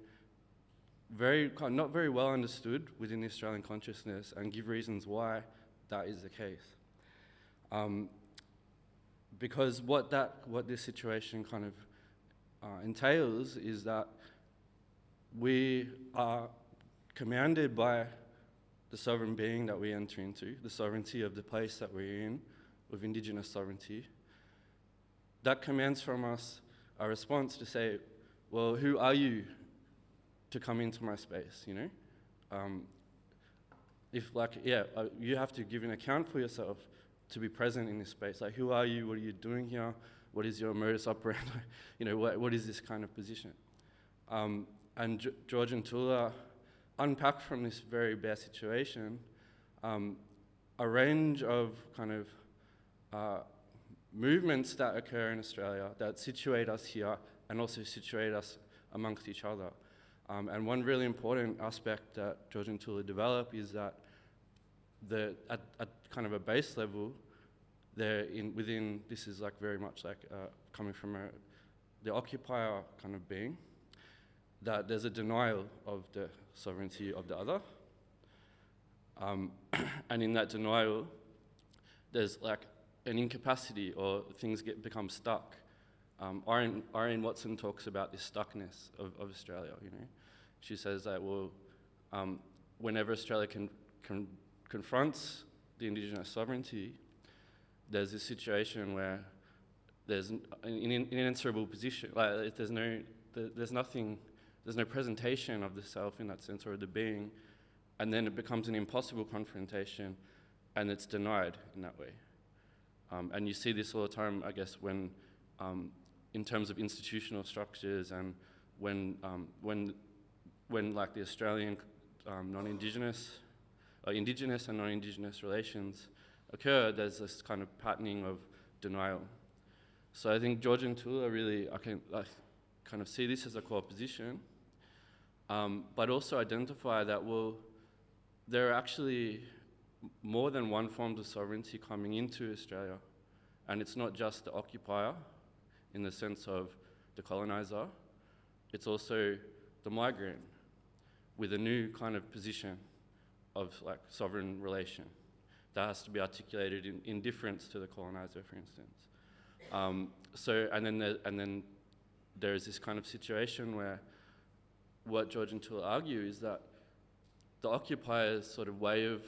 not very well understood within the Australian consciousness, and give reasons why that is the case. Because what this situation kind of entails is that we are commanded by the sovereign being that we enter into, the sovereignty of the place that we're in, of Indigenous sovereignty. That commands from us a response to say, well, who are you to come into my space, you know? You have to give an account for yourself to be present in this space. Like, who are you? What are you doing here? What is your modus operandi? You know, what is this kind of position? And George and Tula unpack from this very bare situation a range of kind of movements that occur in Australia that situate us here and also situate us amongst each other. And one really important aspect that George and Tula develop is that at kind of a base level, this is like very much like coming from the occupier kind of being, that there's a denial of the sovereignty of the other. And in that denial, there's like an incapacity, or things become stuck. Irene Watson talks about this stuckness of Australia, you know. She says that, well, whenever Australia confronts the Indigenous sovereignty, there's this situation where there's an inexorable position, like there's no presentation of the self in that sense, or the being, and then it becomes an impossible confrontation, and it's denied in that way. And you see this all the time, I guess, when, in terms of institutional structures, and when like the Australian non-Indigenous, Indigenous and non-Indigenous relations occur, there's this kind of patterning of denial. So I think George and Tula really, I kind of see this as a core position, but also identify that, well, there are actually more than one form of sovereignty coming into Australia, and it's not just the occupier in the sense of the colonizer, it's also the migrant with a new kind of position of like sovereign relation that has to be articulated in difference to the colonizer, for instance. And then there's this kind of situation where what George and Tula argue is that the occupier's sort of way of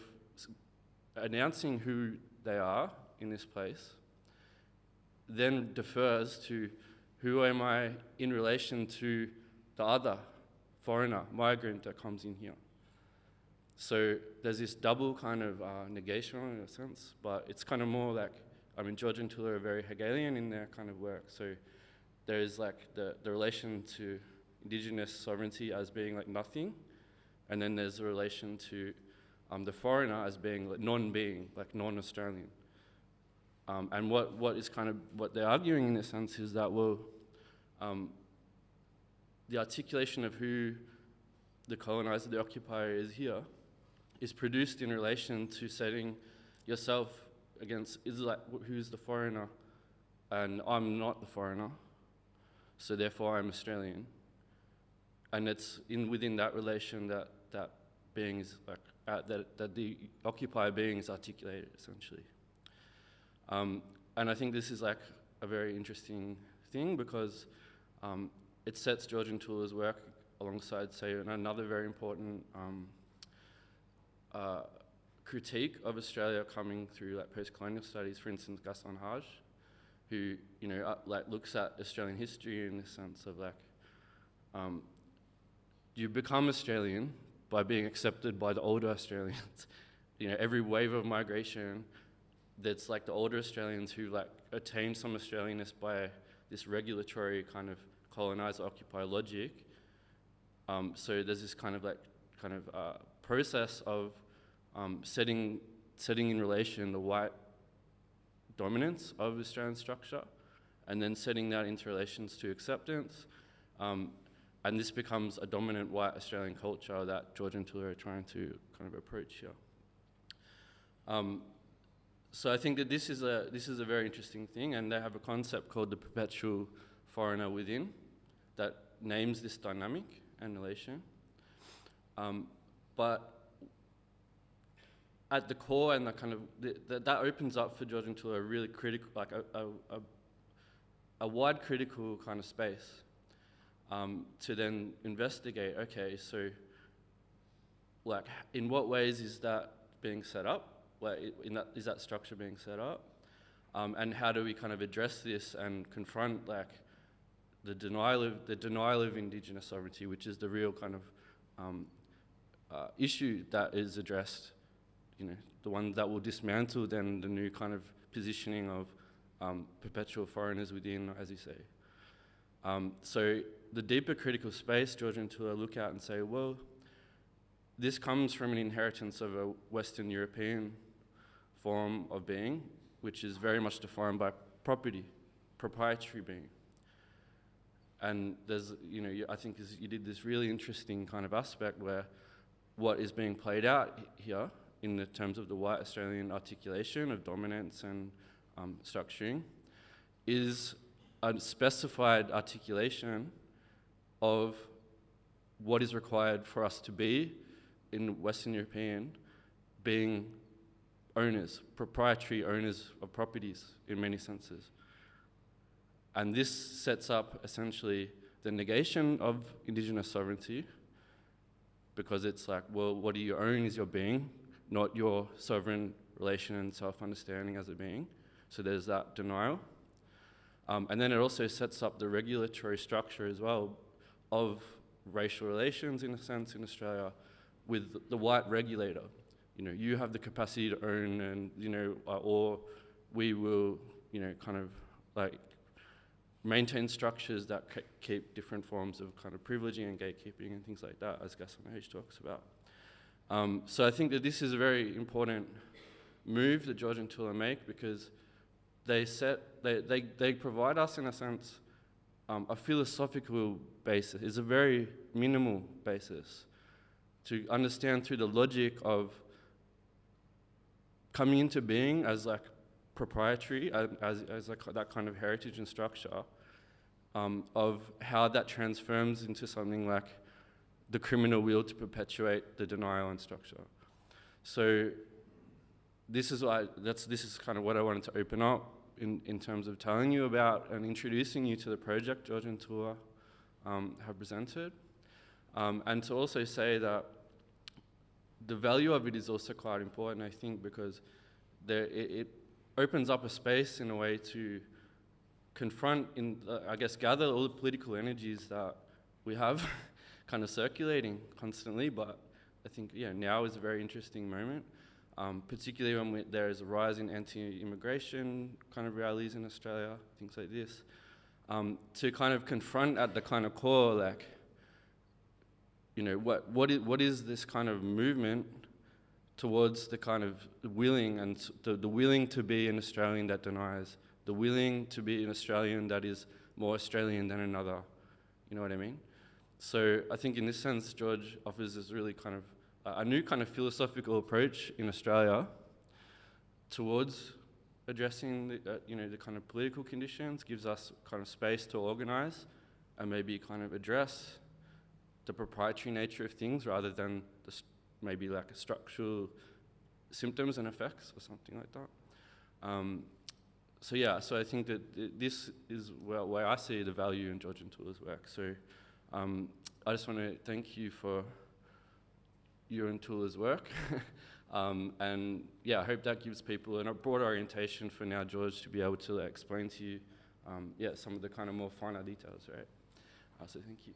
announcing who they are in this place then defers to who am I in relation to the other foreigner, migrant that comes in here. So there's this double kind of negation in a sense, but it's kind of more like, I mean, George and Tula are very Hegelian in their kind of work. So there's like the relation to Indigenous sovereignty as being like nothing, and then there's a relation to the foreigner as being like non-being, like non-Australian. And what is kind of, what they're arguing in a sense is that, well, the articulation of who the colonizer, the occupier is here, is produced in relation to setting yourself against, is like, who's the foreigner? And I'm not the foreigner, so therefore I'm Australian. And it's within that relation that being is like, that the occupier being is articulated, essentially. And I think this is like a very interesting thing because it sets George and Tula's work alongside, say, another very important critique of Australia coming through like post-colonial studies, for instance, Gaston Hage, who, you know, like looks at Australian history in the sense of like, you become Australian by being accepted by the older Australians. You know, every wave of migration, that's like the older Australians who like attain some Australianness by this regulatory kind of colonizer-occupier logic. So there's this kind of process of setting in relation the white dominance of Australian structure, and then setting that into relations to acceptance. And this becomes a dominant white Australian culture that George and Tula are trying to kind of approach here. So I think that this is a very interesting thing, and they have a concept called the perpetual foreigner within that names this dynamic and relation. But at the core, and the kind of that opens up for George and Tula a really critical, like a wide critical kind of space to then investigate. Okay, so like in what ways is that being set up? Like is that structure being set up? And how do we kind of address this and confront like the denial of Indigenous sovereignty, which is the real kind of issue that is addressed, you know, the one that will dismantle then the new kind of positioning of perpetual foreigners within, as you say. So the deeper critical space George and Tula look at and say, well, this comes from an inheritance of a Western European form of being, which is very much defined by proprietary being. And there's, you know, I think you did this really interesting kind of aspect where what is being played out here in the terms of the white Australian articulation of dominance and structuring is a specified articulation of what is required for us to be in Western European, being owners, proprietary owners of properties in many senses. And this sets up essentially the negation of indigenous sovereignty, because it's like, well, what do you own is your being, not your sovereign relation and self-understanding as a being. So there's that denial. And then it also sets up the regulatory structure as well of racial relations, in a sense, in Australia, with the white regulator. You know, you have the capacity to own, and, you know, or we will, you know, kind of like maintain structures that keep different forms of kind of privileging and gatekeeping and things like that, as Gaston talks about. So I think that this is a very important move that George and Tula make, because they provide us, in a sense, a philosophical basis. It's a very minimal basis to understand through the logic of coming into being as like proprietary, as like that kind of heritage and structure, of how that transforms into something like the criminal will to perpetuate the denial and structure. So this is kind of what I wanted to open up in terms of telling you about and introducing you to the project George and Tula have presented. And to also say that the value of it is also quite important, I think, because it opens up a space in a way to confront, I guess, gather all the political energies that we have kind of circulating constantly. But I think, yeah, now is a very interesting moment, particularly when there is a rise in anti-immigration kind of rallies in Australia, things like this, to kind of confront at the kind of core, like, you know, what is this kind of movement towards the kind of willing and the willing to be an Australian that denies, the willing to be an Australian that is more Australian than another, you know what I mean? So I think in this sense, George offers this really kind of a new kind of philosophical approach in Australia towards addressing the, you know, the kind of political conditions, gives us kind of space to organise and maybe kind of address the proprietary nature of things rather than maybe like structural symptoms and effects or something like that. So yeah, so I think that this is where I see the value in George and Tula's work. So I just want to thank you for your and Tula's work. And yeah, I hope that gives people a broad orientation for now George to be able to explain to you yeah, some of the kind of more finer details, right? So thank you.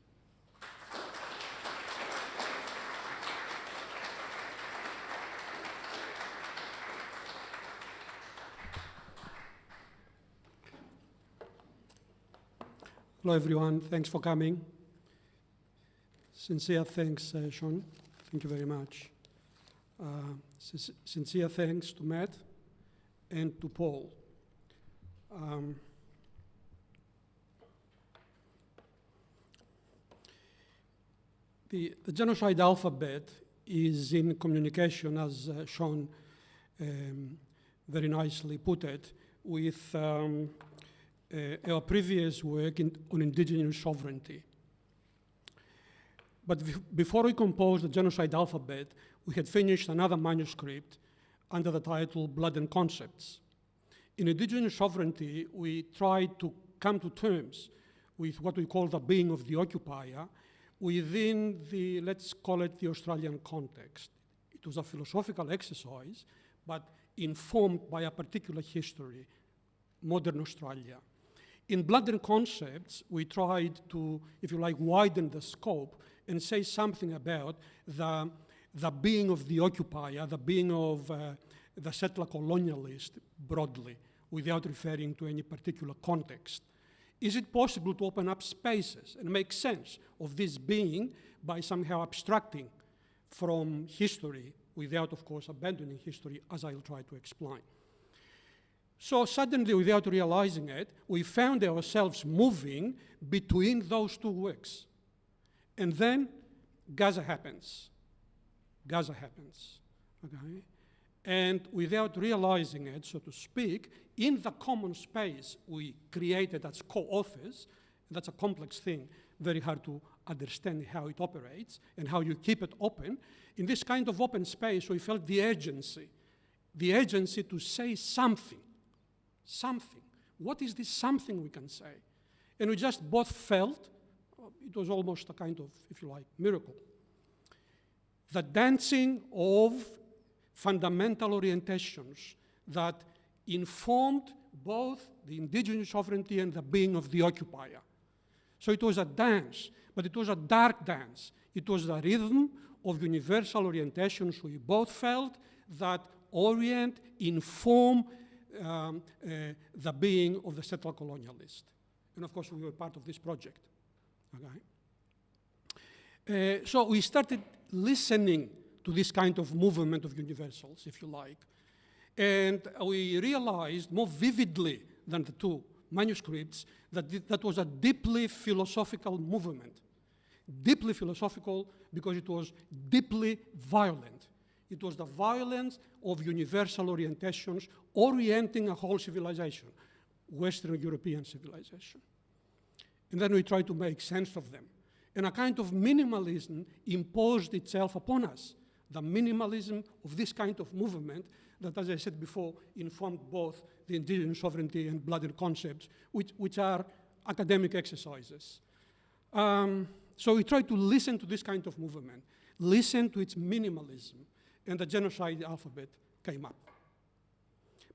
Hello everyone, thanks for coming. Sincere thanks, Sean. Thank you very much. Sincere thanks to Matt and to Paul. The genocide alphabet is in communication, as Sean very nicely put it, with our previous work on indigenous sovereignty. But before we composed the genocide alphabet, we had finished another manuscript under the title Blood and Concepts. In indigenous sovereignty, we tried to come to terms with what we call the being of the occupier within the, let's call it the Australian context. It was a philosophical exercise, but informed by a particular history, modern Australia. In Blood and Concepts, we tried to, if you like, widen the scope and say something about the being of the occupier, the being of the settler colonialist broadly, without referring to any particular context. Is it possible to open up spaces and make sense of this being by somehow abstracting from history without, of course, abandoning history, as I'll try to explain? So suddenly, without realizing it, we found ourselves moving between those two works. And then Gaza happens. Gaza happens, okay? And without realizing it, so to speak, in the common space we created as co-authors, that's a complex thing, very hard to understand how it operates and how you keep it open. In this kind of open space, we felt the urgency to say something. What is this something we can say? And we just both felt, it was almost a kind of, if you like, miracle. The dancing of fundamental orientations that informed both the indigenous sovereignty and the being of the occupier. So it was a dance, but it was a dark dance. It was the rhythm of universal orientations we both felt that orient, inform the being of the settler colonialist. And of course, we were part of this project. Okay? So we started listening to this kind of movement of universals, if you like. And we realized more vividly than the two manuscripts that that was a deeply philosophical movement. Deeply philosophical because it was deeply violent. It was the violence of universal orientations orienting a whole civilization, Western European civilization. And then we tried to make sense of them. And a kind of minimalism imposed itself upon us. The minimalism of this kind of movement that, as I said before, informed both the indigenous sovereignty and blooded concepts, which are academic exercises. So we tried to listen to this kind of movement, listen to its minimalism, and the genocide alphabet came up.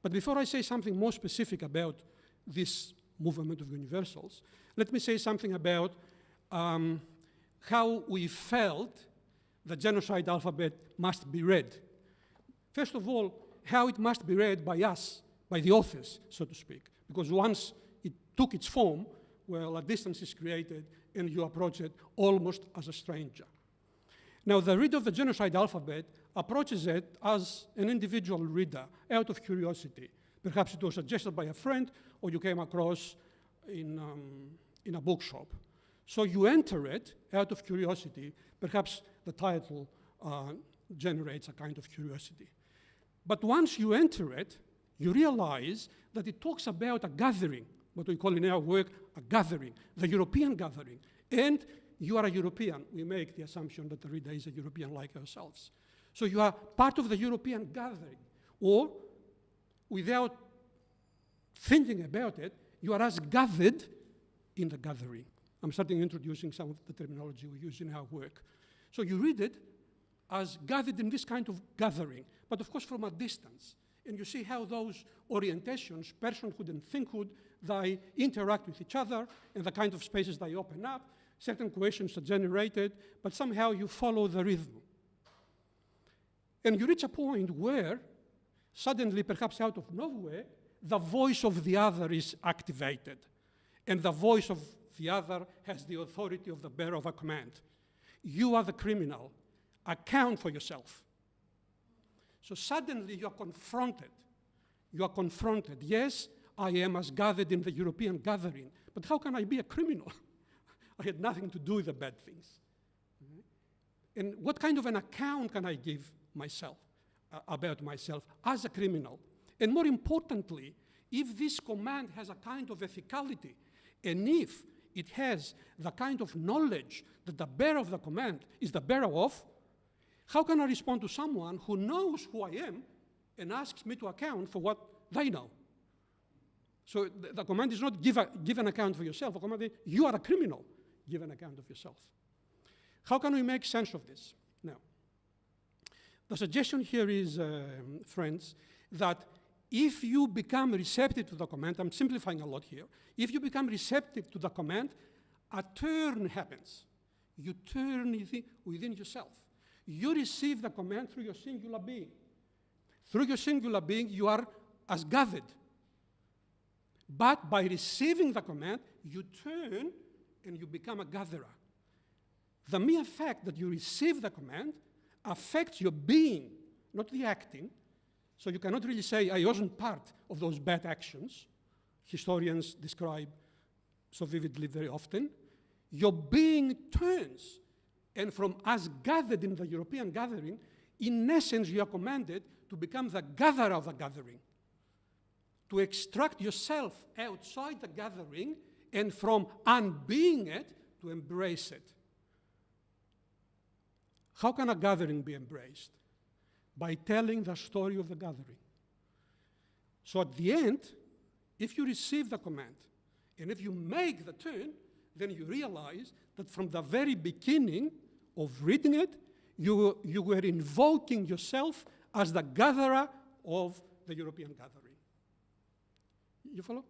But before I say something more specific about this movement of universals, let me say something about how we felt the genocide alphabet must be read. First of all, how it must be read by us, by the authors, so to speak. Because once it took its form, well, a distance is created and you approach it almost as a stranger. Now, the reader of the genocide alphabet approaches it as an individual reader, out of curiosity. Perhaps it was suggested by a friend, or you came across in a bookshop. So you enter it out of curiosity. Perhaps the title generates a kind of curiosity. But once you enter it, you realize that it talks about a gathering, what we call in our work a gathering, the European gathering. And you are a European. We make the assumption that the reader is a European like ourselves. So you are part of the European gathering. Or, without thinking about it, you are as gathered in the gathering. I'm starting introducing some of the terminology we use in our work. So you read it as gathered in this kind of gathering, but of course from a distance. And you see how those orientations, personhood and thinkhood, they interact with each other and the kind of spaces they open up. Certain questions are generated, but somehow you follow the rhythm. And you reach a point where, suddenly, perhaps out of nowhere, the voice of the other is activated. And the voice of the other has the authority of the bearer of a command. You are the criminal. Account for yourself. So suddenly you are confronted. You are confronted. Yes, I am as gathered in the European gathering, but how can I be a criminal? I had nothing to do with the bad things. And what kind of an account can I give myself, about myself as a criminal? And more importantly, if this command has a kind of ethicality, and if it has the kind of knowledge that the bearer of the command is the bearer of, how can I respond to someone who knows who I am and asks me to account for what they know? So the command is not give an account for yourself. The command is, you are a criminal. Give an account of yourself. How can we make sense of this? Now, the suggestion here is, friends, that if you become receptive to the command, I'm simplifying a lot here, if you become receptive to the command, a turn happens. You turn within yourself. You receive the command through your singular being. Through your singular being, you are as gathered. But by receiving the command, you turn and you become a gatherer. The mere fact that you receive the command affects your being, not the acting. So you cannot really say, I wasn't part of those bad actions. Historians describe so vividly very often. Your being turns. And from us gathered in the European gathering, in essence, you are commanded to become the gatherer of the gathering, to extract yourself outside the gathering, and from unbeing it, to embrace it. How can a gathering be embraced? By telling the story of the gathering. So at the end, if you receive the command, and if you make the turn, then you realize that from the very beginning of reading it, you were invoking yourself as the gatherer of the European gathering. You follow?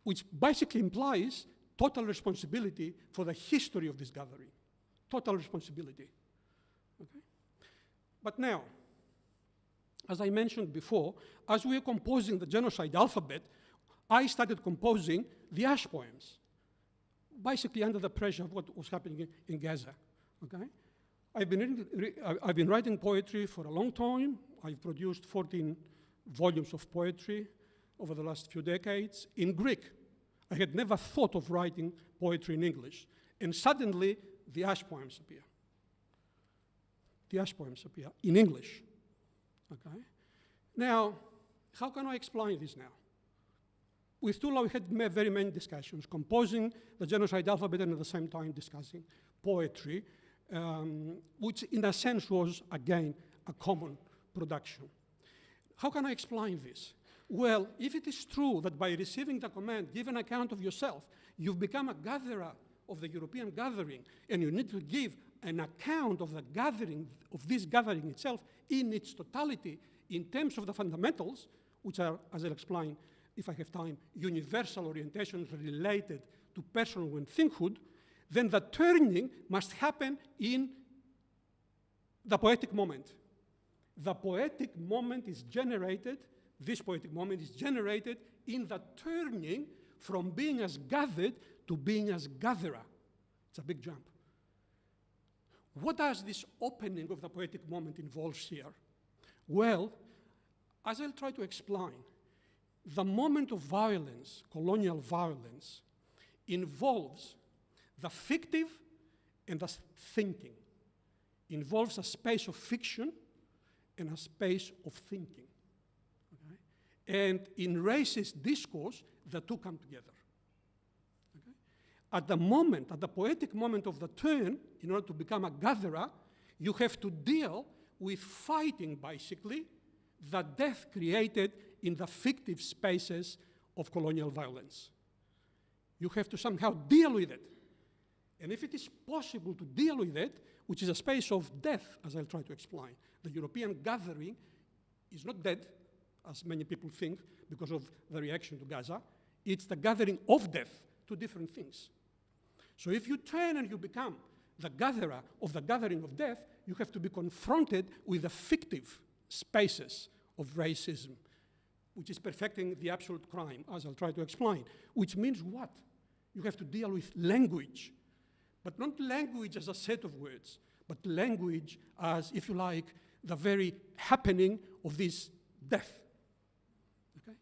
Which basically implies total responsibility for the history of this gathering. Total responsibility. Okay? But now, as I mentioned before, as we were composing the genocide alphabet, I started composing the ash poems, basically under the pressure of what was happening in Gaza. Okay? I've been writing poetry for a long time. I've produced 14 volumes of poetry over the last few decades in Greek. I had never thought of writing poetry in English. And suddenly, the ash poems appear. The ash poems appear in English. Okay? Now, how can I explain this now? With Tula, we had very many discussions, composing the genocide alphabet and at the same time discussing poetry, which in a sense was, again, a common production. How can I explain this? Well, if it is true that by receiving the command, give an account of yourself, you've become a gatherer of the European gathering, and you need to give an account of the gathering, of this gathering itself in its totality, in terms of the fundamentals, which are, as I'll explain, if I have time, universal orientations related to personal and thinkhood, then the turning must happen in the poetic moment. The poetic moment is generated, this poetic moment is generated in the turning from being as gathered to being as gatherer. It's a big jump. What does this opening of the poetic moment involve here? Well, as I'll try to explain, the moment of violence, colonial violence, involves the fictive and the thinking. Involves a space of fiction and a space of thinking. Okay? And in racist discourse, the two come together. Okay? At the moment, at the poetic moment of the turn, in order to become a gatherer, you have to deal with fighting, basically, the death created in the fictive spaces of colonial violence. You have to somehow deal with it. And if it is possible to deal with it, which is a space of death, as I'll try to explain, the European gathering is not dead, as many people think, because of the reaction to Gaza. It's the gathering of death, two different things. So if you turn and you become the gatherer of the gathering of death, you have to be confronted with the fictive spaces of racism, which is perfecting the absolute crime, as I'll try to explain. Which means what? You have to deal with language, but not language as a set of words, but language as, if you like, the very happening of this death. Okay?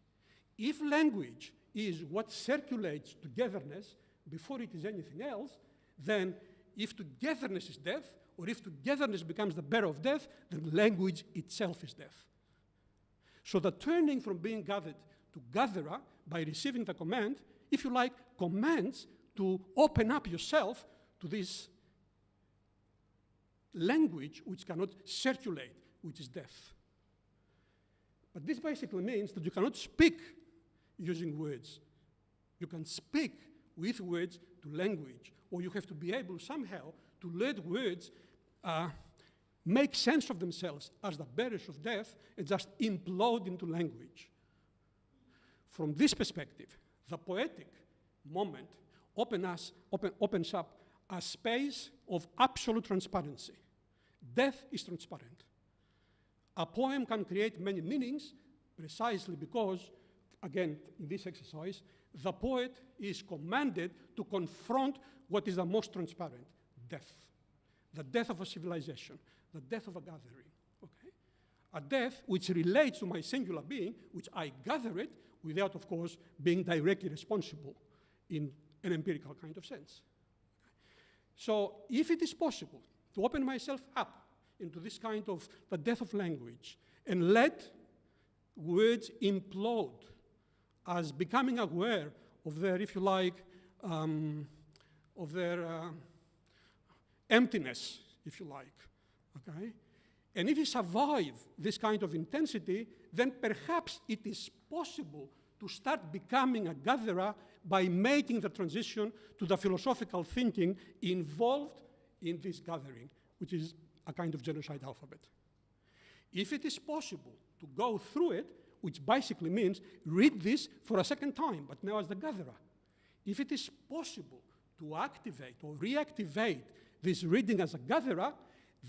If language is what circulates togetherness before it is anything else, then if togetherness is death, or if togetherness becomes the bearer of death, then language itself is death. So the turning from being gathered to gatherer by receiving the command, if you like, commands to open up yourself to this language which cannot circulate, which is death. But this basically means that you cannot speak using words. You can speak with words to language, or you have to be able somehow to let words make sense of themselves as the bearers of death and just implode into language. From this perspective, the poetic moment opens up a space of absolute transparency. Death is transparent. A poem can create many meanings precisely because, again, in this exercise, the poet is commanded to confront what is the most transparent, death. The death of a civilization, the death of a gathering, okay? A death which relates to my singular being, which I gather it without, of course, being directly responsible in an empirical kind of sense. Okay? So if it is possible to open myself up into this kind of the death of language and let words implode as becoming aware of their, if you like, of their emptiness, if you like, okay? And if you survive this kind of intensity, then perhaps it is possible to start becoming a gatherer by making the transition to the philosophical thinking involved in this gathering, which is a kind of genocide alphabet. If it is possible to go through it, which basically means read this for a second time, but now as the gatherer. If it is possible to activate or reactivate this reading as a gatherer,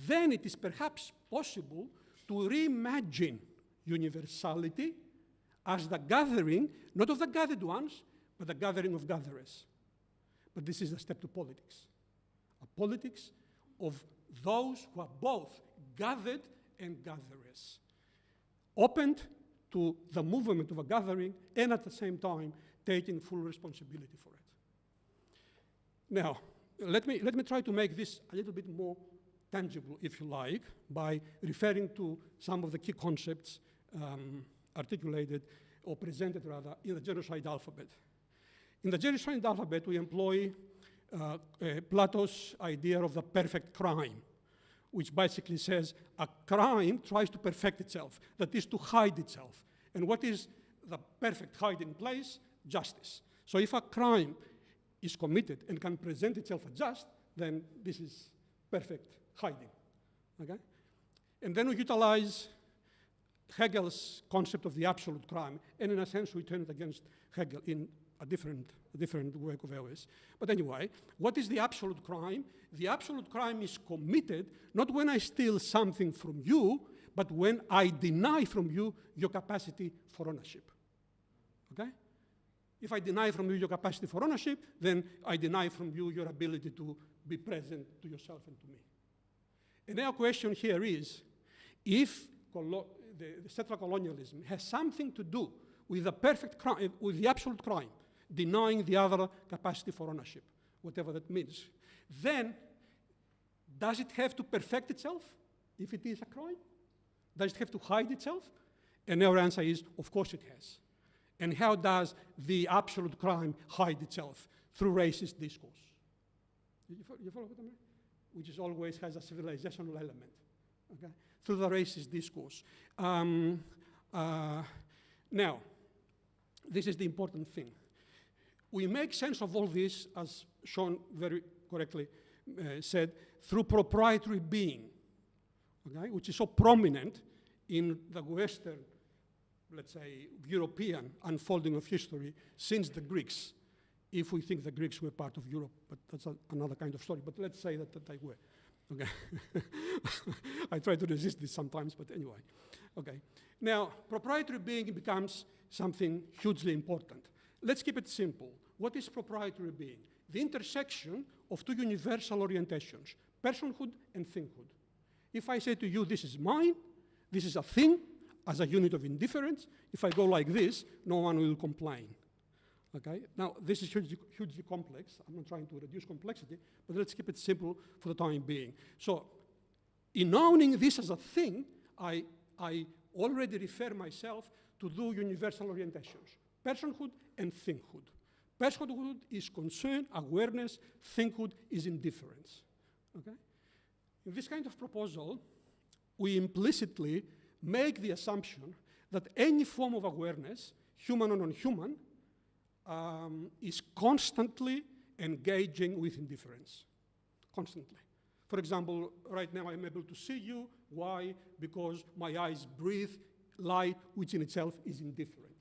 then it is perhaps possible to reimagine universality as the gathering, not of the gathered ones, but the gathering of gatherers. But this is the step to politics. A politics of those who are both gathered and gatherers, opened to the movement of a gathering and at the same time taking full responsibility for it. Now, let me try to make this a little bit more tangible, if you like, by referring to some of the key concepts articulated or presented rather in the genocide alphabet. In the genocide alphabet, we employ Plato's idea of the perfect crime, which basically says a crime tries to perfect itself, that is to hide itself. And what is the perfect hiding place? Justice. So if a crime is committed and can present itself as just, then this is perfect hiding, okay? And then we utilize Hegel's concept of the absolute crime, and in a sense we turn it against Hegel in a different work of ours. But anyway, what is the absolute crime? The absolute crime is committed not when I steal something from you, but when I deny from you your capacity for ownership, okay? If I deny from you your capacity for ownership, then I deny from you your ability to be present to yourself and to me. And our question here is, if the settler colonialism has something to do with the perfect crime, with the absolute crime, denying the other capacity for ownership, whatever that means, then does it have to perfect itself if it is a crime? Does it have to hide itself? And our answer is, of course it has. And how does the absolute crime hide itself? Through racist discourse. You follow what I mean? Which is always has a civilizational element, okay? Through the racist discourse. Now, this is the important thing. We make sense of all this, as Sean very correctly said, through proprietary being, okay? Which is so prominent in the Western, let's say, European unfolding of history since the Greeks, if we think the Greeks were part of Europe, but that's another kind of story. But let's say that they were, okay? I try to resist this sometimes, but anyway, okay. Now, proprietary being becomes something hugely important. Let's keep it simple. What is proprietary being? The intersection of two universal orientations, personhood and thinghood. If I say to you, this is mine, this is a thing, as a unit of indifference, if I go like this, no one will complain, okay? Now, this is hugely complex. I'm not trying to reduce complexity, but let's keep it simple for the time being. So, in owning this as a thing, I already refer myself to two universal orientations, personhood and thinghood. Personhood is concern, awareness, thinghood is indifference, okay? In this kind of proposal, we implicitly make the assumption that any form of awareness, human or non-human, is constantly engaging with indifference, constantly. For example, right now I'm able to see you. Why? Because my eyes breathe light, which in itself is indifferent.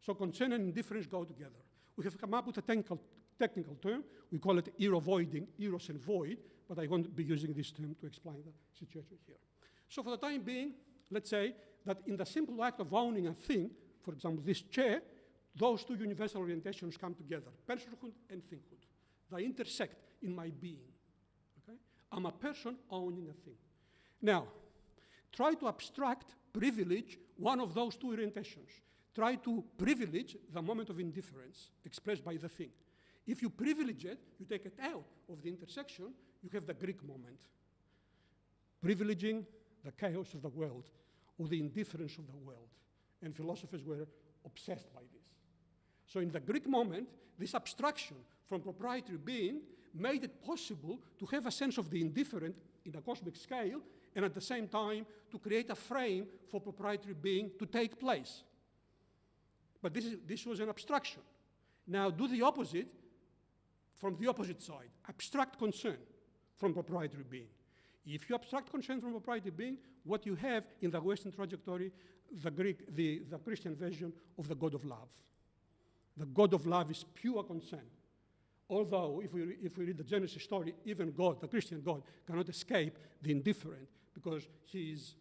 So concern and indifference go together. We have come up with a technical term. We call it erovoiding, eros and void, but I won't be using this term to explain the situation here. So for the time being, let's say that in the simple act of owning a thing, for example, this chair, those two universal orientations come together, personhood and thinghood. They intersect in my being, okay? I'm a person owning a thing. Now, try to abstract, privilege one of those two orientations. Try to privilege the moment of indifference expressed by the thing. If you privilege it, you take it out of the intersection, you have the Greek moment. Privileging the chaos of the world, or the indifference of the world. And philosophers were obsessed by this. So in the Greek moment, this abstraction from proprietary being made it possible to have a sense of the indifferent in a cosmic scale and at the same time to create a frame for proprietary being to take place. But this was an abstraction. Now do the opposite from the opposite side. Abstract concern from proprietary being. If you abstract concern from proprietary being, what you have in the Western trajectory, the Christian version of the God of love. The God of love is pure concern. Although, if we read the Genesis story, even God, the Christian God, cannot escape the indifferent because he is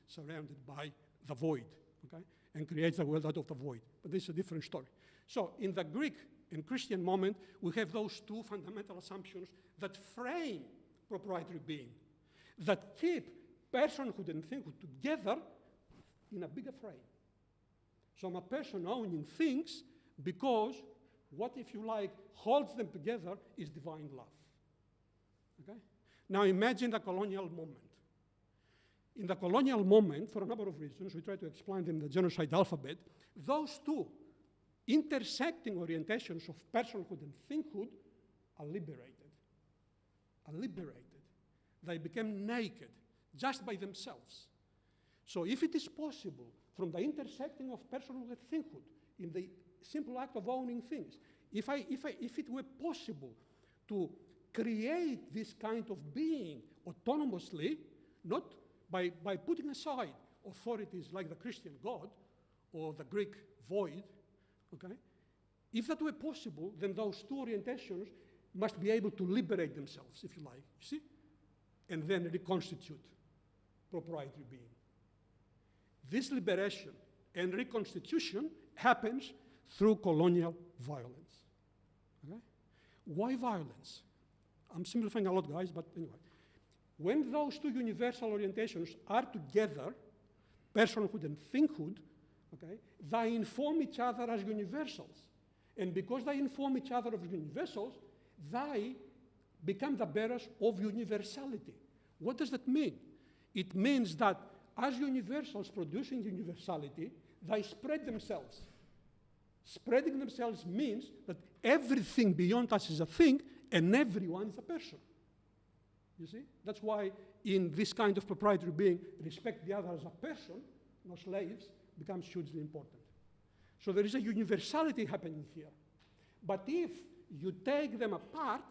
surrounded by the void, okay? And creates the world out of the void. But this is a different story. So in the Greek and Christian moment, we have those two fundamental assumptions that frame proprietary being, that keep personhood and thinghood together in a bigger frame. So I'm a person owning things because what, if you like, holds them together is divine love. Okay? Now imagine the colonial moment. In the colonial moment, for a number of reasons, we try to explain them in the genocide alphabet, those two intersecting orientations of personhood and thinghood are liberated. They became naked just by themselves. So if it is possible from the intersecting of personhood and thinghood in the simple act of owning things, if it were possible to create this kind of being autonomously, not by putting aside authorities like the Christian God or the Greek void, okay? If that were possible, then those two orientations must be able to liberate themselves, if you like, you see? And then reconstitute proprietary being. This liberation and reconstitution happens through colonial violence. Okay? Why violence? I'm simplifying a lot, guys, but anyway. When those two universal orientations are together, personhood and thinghood, okay, they inform each other as universals. And because they inform each other as universals, they become the bearers of universality. What does that mean? It means that as universals producing universality, they spread themselves. Spreading themselves means that everything beyond us is a thing and everyone is a person. You see? That's why in this kind of proprietary being, respect the other as a person, no slaves, becomes hugely important. So there is a universality happening here. But if you take them apart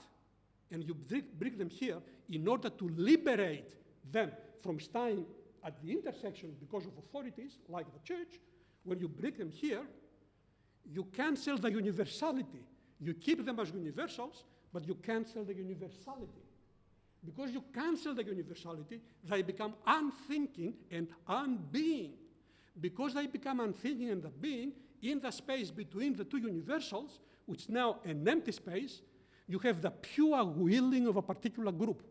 and you bring them here in order to liberate them from staying at the intersection because of authorities like the church, when you bring them here, you cancel the universality. You keep them as universals, but you cancel the universality. Because you cancel the universality, they become unthinking and unbeing. Because they become unthinking and unbeing, in the space between the two universals, which is now an empty space, you have the pure willing of a particular group.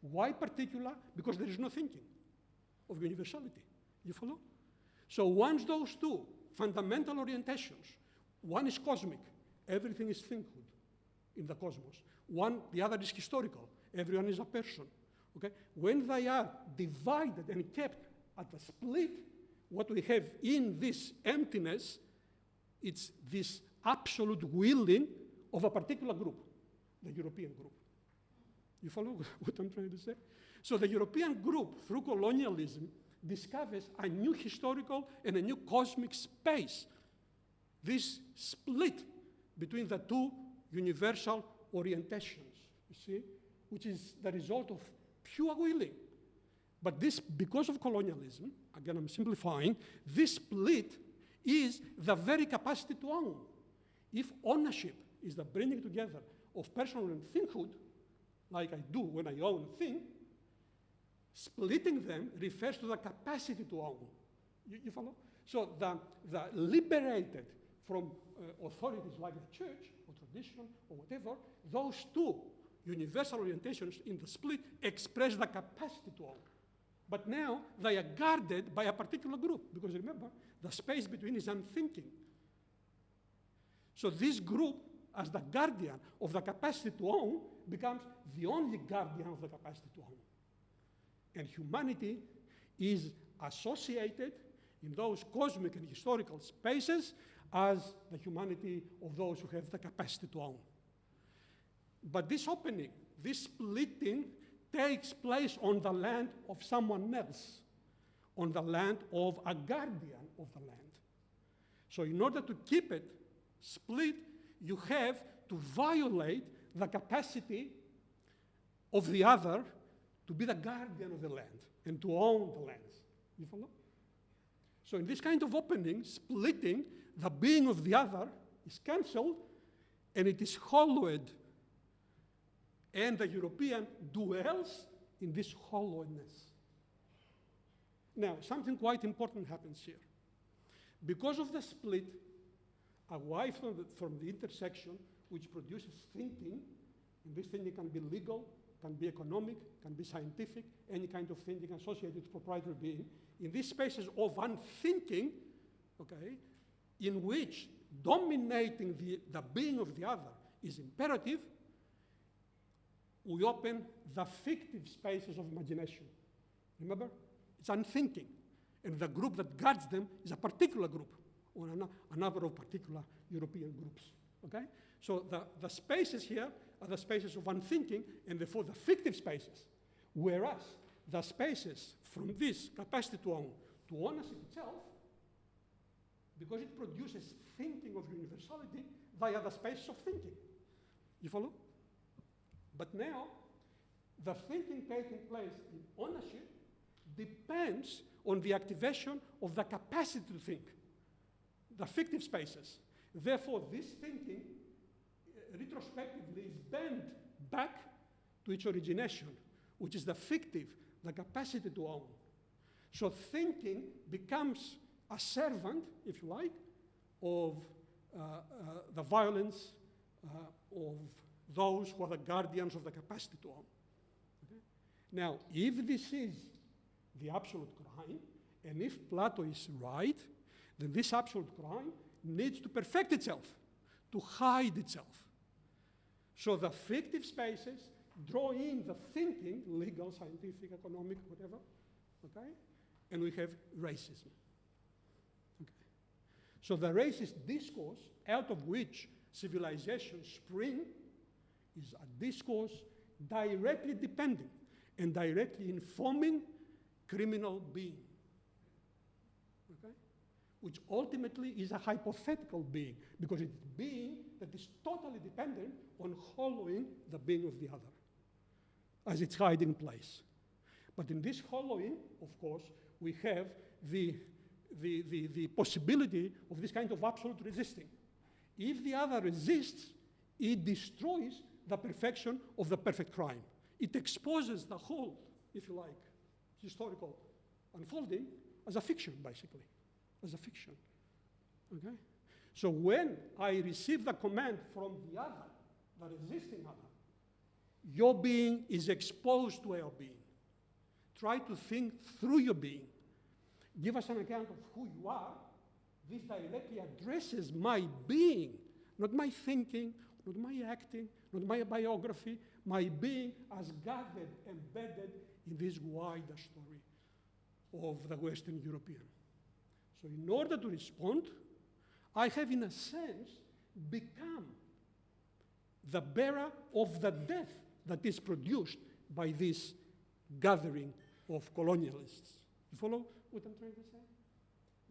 Why particular? Because there is no thinking of universality. You follow? So once those two fundamental orientations, one is cosmic, everything is thinghood in the cosmos. The other is historical, everyone is a person. Okay? When they are divided and kept at the split, what we have in this emptiness, it's this absolute willing of a particular group, the European group. You follow what I'm trying to say? So the European group, through colonialism, discovers a new historical and a new cosmic space. This split between the two universal orientations, you see, which is the result of pure willing. But this, because of colonialism, again I'm simplifying, this split is the very capacity to own. If ownership is the bringing together of personal and thinghood, like I do when I own a thing, splitting them refers to the capacity to own. You follow? So the liberated from authorities like the church or tradition or whatever, those two universal orientations in the split express the capacity to own. But now they are guarded by a particular group, because remember, the space between is unthinking. So this group, as the guardian of the capacity to own, becomes the only guardian of the capacity to own. And humanity is associated in those cosmic and historical spaces as the humanity of those who have the capacity to own. But this opening, this splitting, takes place on the land of someone else, on the land of a guardian of the land. So in order to keep it split, you have to violate the capacity of the other to be the guardian of the land and to own the lands. You follow? So in this kind of opening, splitting, the being of the other is cancelled and it is hollowed. And the European dwells in this hollowness. Now, something quite important happens here. Because of the split, away from the intersection, which produces thinking, and this thinking can be legal, can be economic, can be scientific, any kind of thinking associated with proprietary being, in these spaces of unthinking, okay, in which dominating the being of the other is imperative, we open the fictive spaces of imagination. Remember? It's unthinking. And the group that guards them is a particular group, or another of particular European groups. Okay? So the spaces here are the spaces of unthinking, and therefore the fictive spaces. Whereas the spaces from this capacity to own to ownership itself, because it produces thinking of universality via the spaces of thinking. You follow? But now, the thinking taking place in ownership depends on the activation of the capacity to think, the fictive spaces. Therefore, this thinking retrospectively is bent back to its origination, which is the fictive, the capacity to own. So thinking becomes a servant, if you like, of the violence of those who are the guardians of the capacity to own. Okay? Now, if this is the absolute crime, and if Plato is right, then this absolute crime needs to perfect itself, to hide itself. So the fictive spaces draw in the thinking, legal, scientific, economic, whatever, okay? And we have racism. Okay. So the racist discourse, out of which civilization springs, is a discourse directly depending and directly informing criminal being, okay? Which ultimately is a hypothetical being, because it's being that is totally dependent on hollowing the being of the other as its hiding place. But in this hollowing, of course, we have the possibility of this kind of absolute resisting. If the other resists, it destroys the perfection of the perfect crime. It exposes the whole, if you like, historical unfolding as a fiction, basically, as a fiction, okay? So when I receive the command from the other, the resisting other, your being is exposed to our being. Try to think through your being. Give us an account of who you are. This directly addresses my being, not my thinking, not my acting, not my biography, my being as gathered, embedded in this wider story of the Western European. So in order to respond, I have, in a sense, become the bearer of the death that is produced by this gathering of colonialists. You follow what I'm trying to say?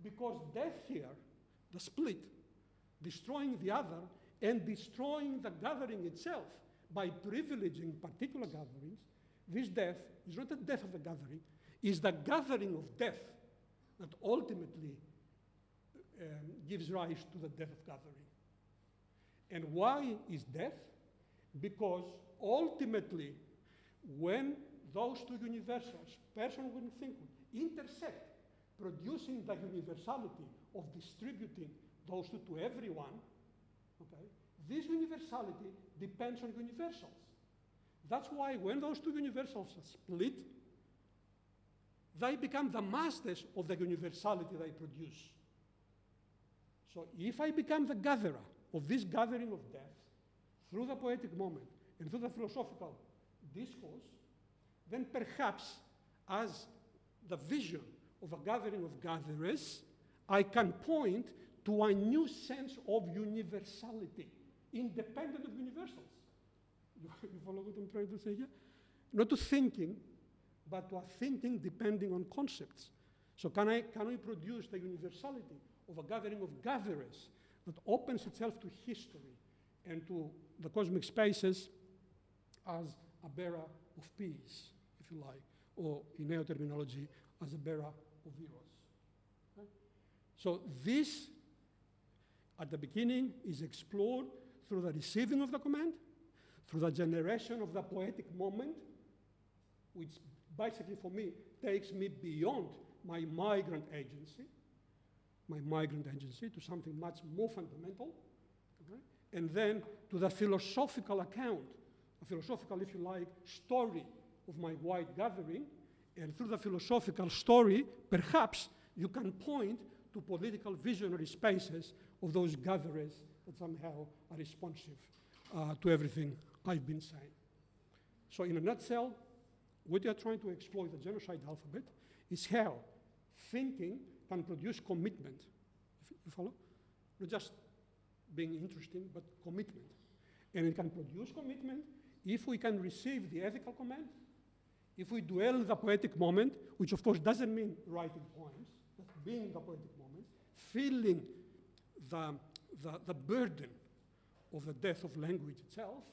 Because death here, the split, destroying the other and destroying the gathering itself by privileging particular gatherings, this death is not the death of the gathering, is the gathering of death that ultimately gives rise to the death of gathering. And why is death? Because ultimately, when those two universals, person and thinking, intersect, producing the universality of distributing those two to everyone, okay, this universality depends on universals. That's why when those two universals are split, they become the masters of the universality they produce. So if I become the gatherer of this gathering of death, through the poetic moment and through the philosophical discourse, then perhaps as the vision of a gathering of gatherers, I can point to a new sense of universality, independent of universals. You follow what I'm trying to say here? not to thinking, but to a thinking depending on concepts. So can we produce the universality of a gathering of gatherers that opens itself to history and to the cosmic spaces as a bearer of peace, if you like, or in our terminology, as a bearer of eros. Okay? So this, at the beginning, is explored through the receiving of the command, through the generation of the poetic moment, which basically for me takes me beyond my migrant agency to something much more fundamental, okay? And then to the philosophical account, a philosophical, if you like, story of my white gathering, and through the philosophical story, perhaps you can point to political visionary spaces of those gatherers that somehow are responsive to everything I've been saying. So in a nutshell, what we are trying to explore the genocide alphabet is how thinking can produce commitment. You follow? Not just being interesting, but commitment. And it can produce commitment if we can receive the ethical command, if we dwell in the poetic moment, which of course doesn't mean writing poems, but being in the poetic moment, feeling the burden of the death of language itself,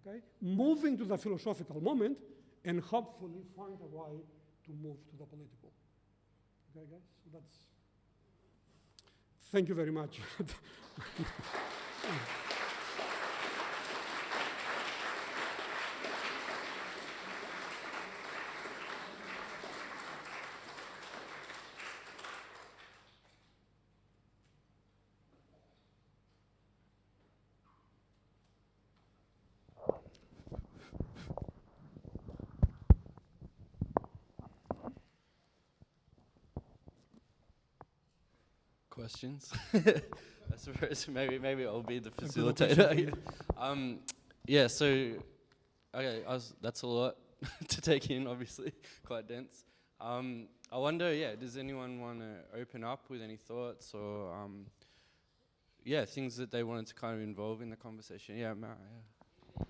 okay? Moving to the philosophical moment, and hopefully find a way to move to the political. Okay, guys? So that's. Thank you very much. Questions? I suppose maybe I'll be the facilitator. Yeah. So, okay, that's a lot to take in. Obviously, quite dense. I wonder. Yeah. Does anyone want to open up with any thoughts or yeah, things that they wanted to kind of involve in the conversation? Yeah, Matt. Yeah.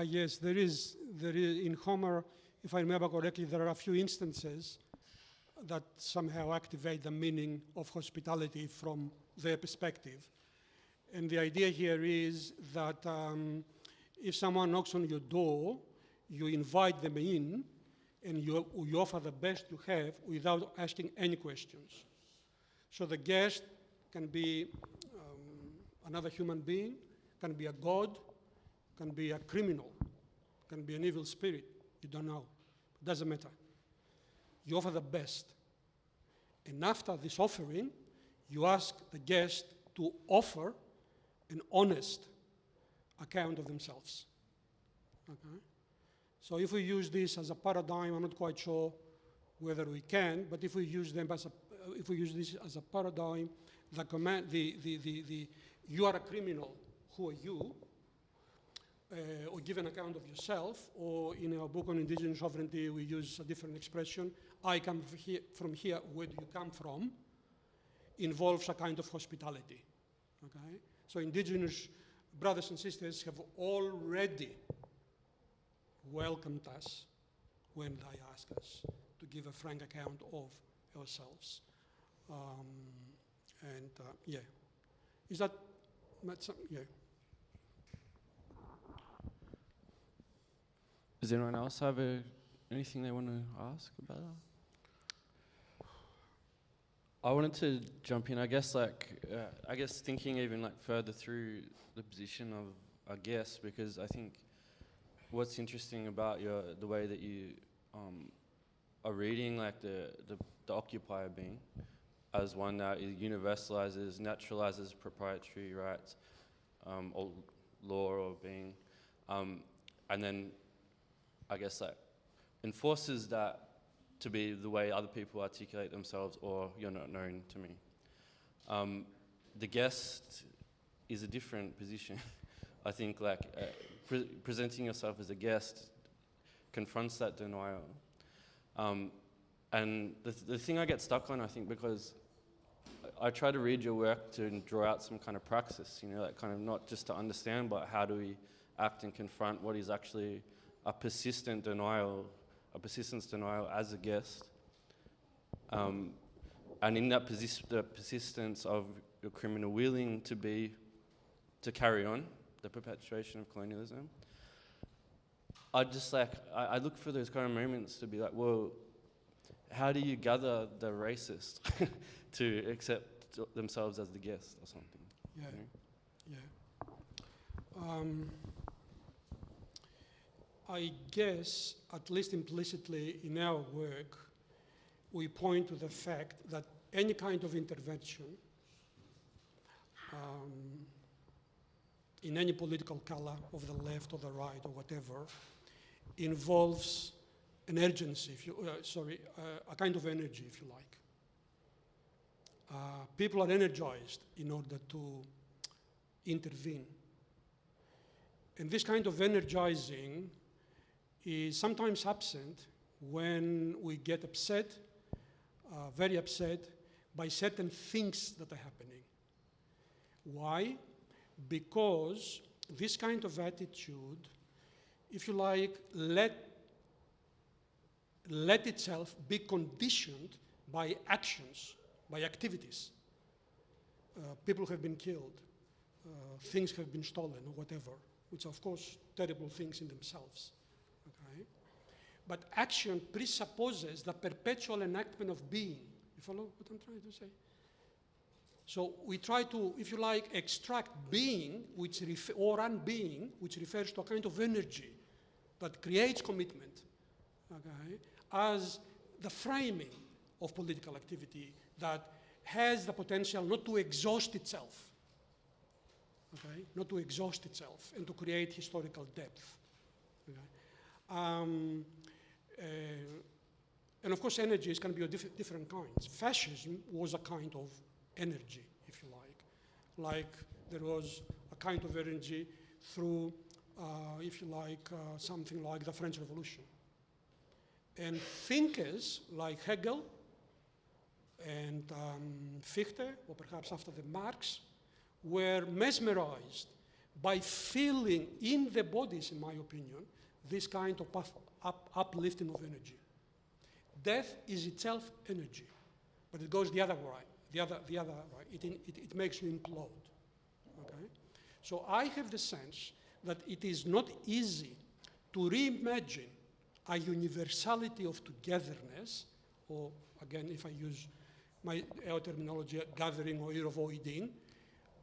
Yes, there is in Homer, if I remember correctly, there are a few instances that somehow activate the meaning of hospitality from their perspective. And the idea here is that if someone knocks on your door, you invite them in, and you offer the best you have without asking any questions. So the guest can be another human being, can be a god, can be a criminal, can be an evil spirit. You don't know. It doesn't matter. You offer the best. And after this offering, you ask the guest to offer an honest account of themselves. Okay? So if we use this as a paradigm, I'm not quite sure whether we can, but if we use this as a paradigm, the command, you are a criminal, who are you? Or give an account of yourself, or in our book on indigenous sovereignty, we use a different expression. I come from here, where do you come from? Involves a kind of hospitality, okay? So indigenous brothers and sisters have already welcomed us when they ask us to give a frank account of ourselves. Yeah. Is that, yeah. Does anyone else have anything they want to ask about that? I wanted to jump in. I guess thinking even like further through the position of a guest, because I think what's interesting about the way that you are reading like the occupier being as one that universalizes, naturalizes proprietary rights or law or being, and then I guess that enforces that to be the way other people articulate themselves, or you're not known to me. The guest is a different position. I think like presenting yourself as a guest confronts that denial. And the thing I get stuck on, I think, because I try to read your work to draw out some kind of praxis, you know, like kind of not just to understand, but how do we act and confront what is actually a persistent denial, a persistence denial as a guest. And in that the persistence of your criminal willing to carry on the perpetuation of colonialism, I look for those kind of moments to be like, well, how do you gather the racist to accept themselves as the guest or something? Yeah, you know? yeah. I guess, at least implicitly in our work, we point to the fact that any kind of intervention in any political color of the left or the right or whatever involves an urgency, a kind of energy, if you like. People are energized in order to intervene. And this kind of energizing is sometimes absent when we get upset, very upset, by certain things that are happening. Why? Because this kind of attitude, if you like, let itself be conditioned by actions, by activities. People have been killed, things have been stolen or whatever, which are of course terrible things in themselves. Okay? But action presupposes the perpetual enactment of being. You follow what I'm trying to say? So we try to, if you like, extract being, or unbeing, which refers to a kind of energy that creates commitment, okay, as the framing of political activity that has the potential not to exhaust itself, okay, not to exhaust itself and to create historical depth. Okay? And of course, energies can be of different kinds. Fascism was a kind of energy, if you like there was a kind of energy through, if you like, something like the French Revolution. And thinkers like Hegel and Fichte, or perhaps after the Marx, were mesmerized by feeling in the bodies, in my opinion, this kind of uplifting of energy. Death is itself energy, but it goes the other way. The other way. It makes you implode. Okay? So I have the sense that it is not easy to reimagine a universality of togetherness, or again, if I use our terminology, gathering or avoiding.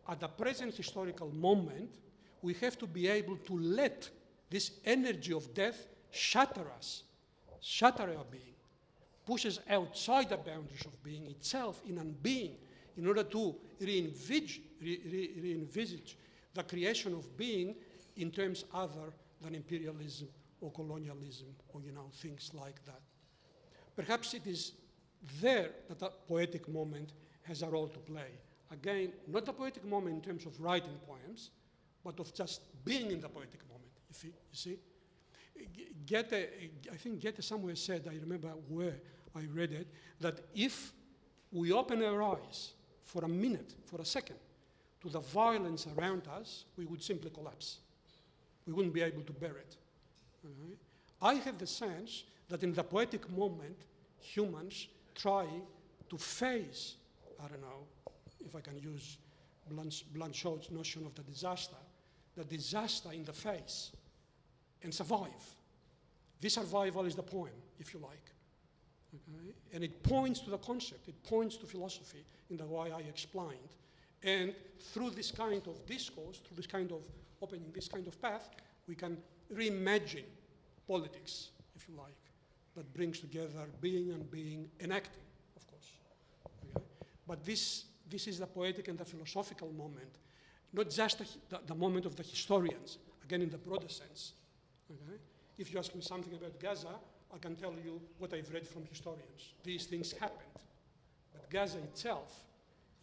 At the present historical moment, we have to be able to let this energy of death shatter us, shatter our being, push us outside the boundaries of being itself in unbeing, in order to re-envisage the creation of being in terms other than imperialism or colonialism or, things like that. Perhaps it is there that a poetic moment has a role to play. Again, not a poetic moment in terms of writing poems, but of just being in the poetic moment, you see? I think Goethe somewhere said, I remember where I read it, that if we open our eyes for a minute, for a second, to the violence around us, we would simply collapse. We wouldn't be able to bear it. Okay? I have the sense that in the poetic moment, humans try to face, I don't know if I can use Blanchot's notion of the disaster in the face, and survive. This survival is the poem, if you like. Okay? And it points to the concept, it points to philosophy in the way I explained. And through this kind of discourse, through this kind of opening this kind of path, we can reimagine politics, if you like, that brings together being and being and acting, of course. Okay? But this is the poetic and the philosophical moment, not just the moment of the historians, again in the broader sense. Okay? If you ask me something about Gaza, I can tell you what I've read from historians. These things happened. But Gaza itself,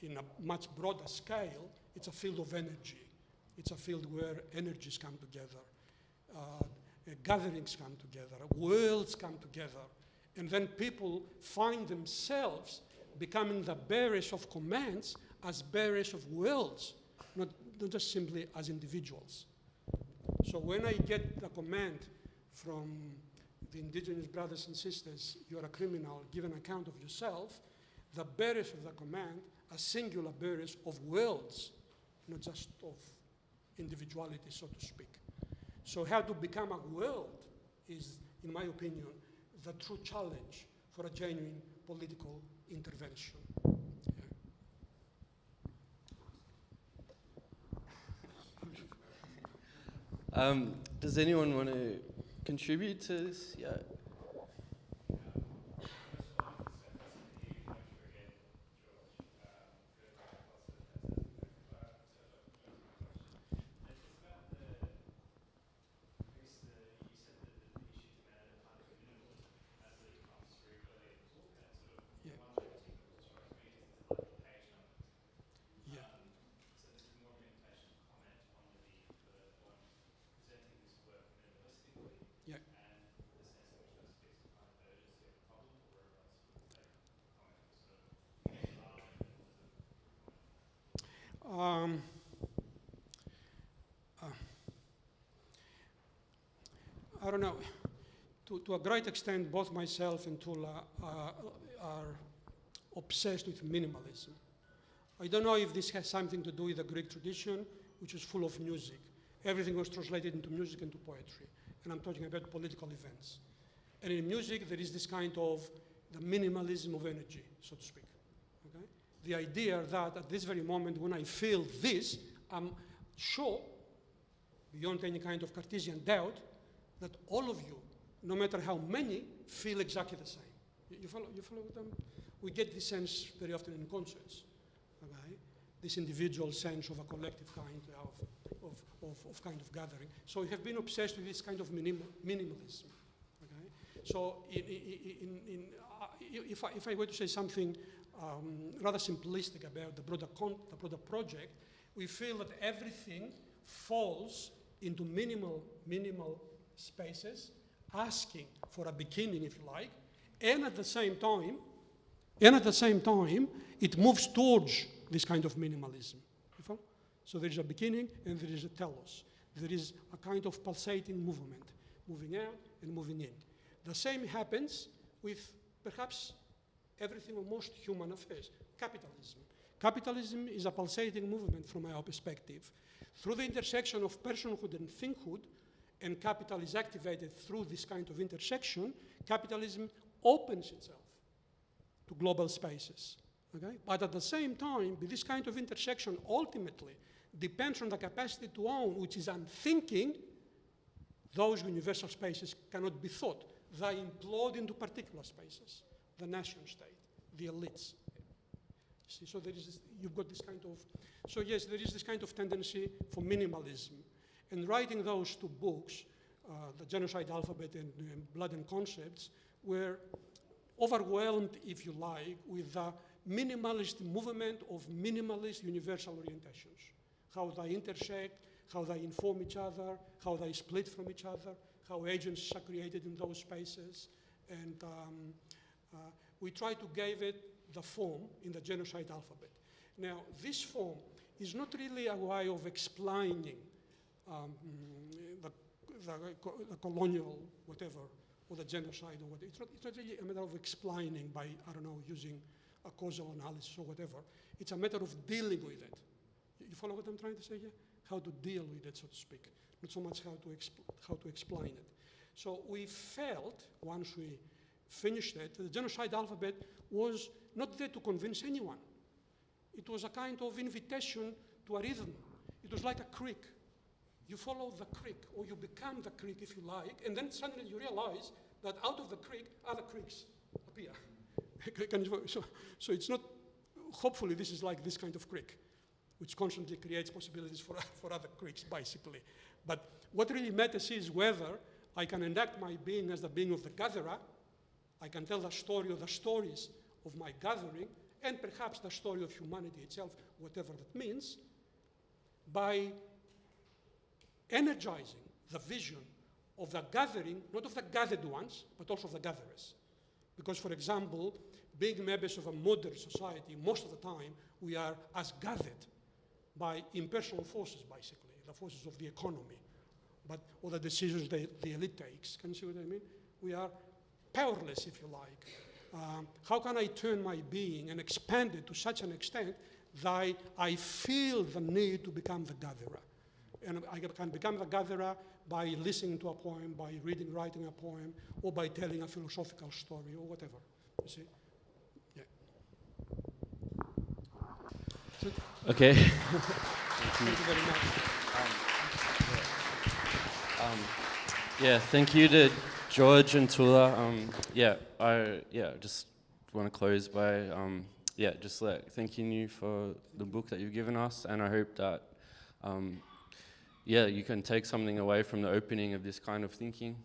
in a much broader scale, it's a field of energy. It's a field where energies come together. gatherings come together, worlds come together, and then people find themselves becoming the bearers of commands as bearers of worlds, not just simply as individuals. So when I get the command from the indigenous brothers and sisters, you're a criminal, give an account of yourself, the bearers of the command are singular bearers of worlds, not just of individuality, so to speak. So how to become a world is, in my opinion, the true challenge for a genuine political intervention. Does anyone want to contribute to this? Yeah. I don't know. To a great extent, both myself and Tula are obsessed with minimalism. I don't know if this has something to do with the Greek tradition, which is full of music. Everything was translated into music and to poetry. And I'm talking about political events. And in music, there is this kind of the minimalism of energy, so to speak. Okay? The idea that at this very moment, when I feel this, I'm sure, beyond any kind of Cartesian doubt, that all of you, no matter how many, feel exactly the same. You follow with them? We get this sense very often in concerts, okay? This individual sense of a collective kind of kind of gathering. So we have been obsessed with this kind of minimalism, okay? So if I were to say something rather simplistic about the broader project, we feel that everything falls into minimal spaces, asking for a beginning, if you like, and at the same time, it moves towards this kind of minimalism. So there is a beginning and there is a telos. There is a kind of pulsating movement, moving out and moving in. The same happens with perhaps everything of most human affairs, capitalism. Capitalism is a pulsating movement from my perspective. Through the intersection of personhood and thinkhood, and capital is activated through this kind of intersection, capitalism opens itself to global spaces. Okay? But at the same time, this kind of intersection ultimately depends on the capacity to own, which is unthinking. Those universal spaces cannot be thought. They implode into particular spaces, the nation state, the elites. See, so there is this, you've got this kind of, so yes, there is this kind of tendency for minimalism. And writing those two books, The Genocide Alphabet and Blood and Concepts, were overwhelmed, if you like, with the minimalist movement of minimalist universal orientations. How they intersect, how they inform each other, how they split from each other, how agencies are created in those spaces. And we try to give it the form in the Genocide Alphabet. Now, this form is not really a way of explaining the colonial whatever, or the genocide or whatever. It's not really a matter of explaining by, I don't know, using a causal analysis or whatever. It's a matter of dealing with it. You follow what I'm trying to say here? How to deal with it, so to speak. Not so much how to explain it. So we felt, once we finished it, the Genocide Alphabet was not there to convince anyone. It was a kind of invitation to a rhythm. It was like a creek. You follow the creek, or you become the creek, if you like, and then suddenly you realize that out of the creek, other creeks appear. So it's not, hopefully this is like this kind of creek, which constantly creates possibilities for other creeks, basically. But what really matters is whether I can enact my being as the being of the gatherer, I can tell the story or the stories of my gathering, and perhaps the story of humanity itself, whatever that means, by energizing the vision of the gathering, not of the gathered ones, but also of the gatherers. Because, for example, being members of a modern society, most of the time, we are as gathered by impersonal forces, basically, the forces of the economy, but all the decisions the elite takes. Can you see what I mean? We are powerless, if you like. How can I turn my being and expand it to such an extent that I feel the need to become the gatherer? And I can become the gatherer by listening to a poem, by reading, writing a poem, or by telling a philosophical story, or whatever. You see? Yeah. Okay. Thank you very much. Yeah, thank you to George and Tula. I just want to close by just thanking you for the book that you've given us, and I hope that you can take something away from the opening of this kind of thinking,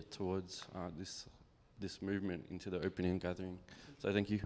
towards this movement into the opening and gathering. So thank you.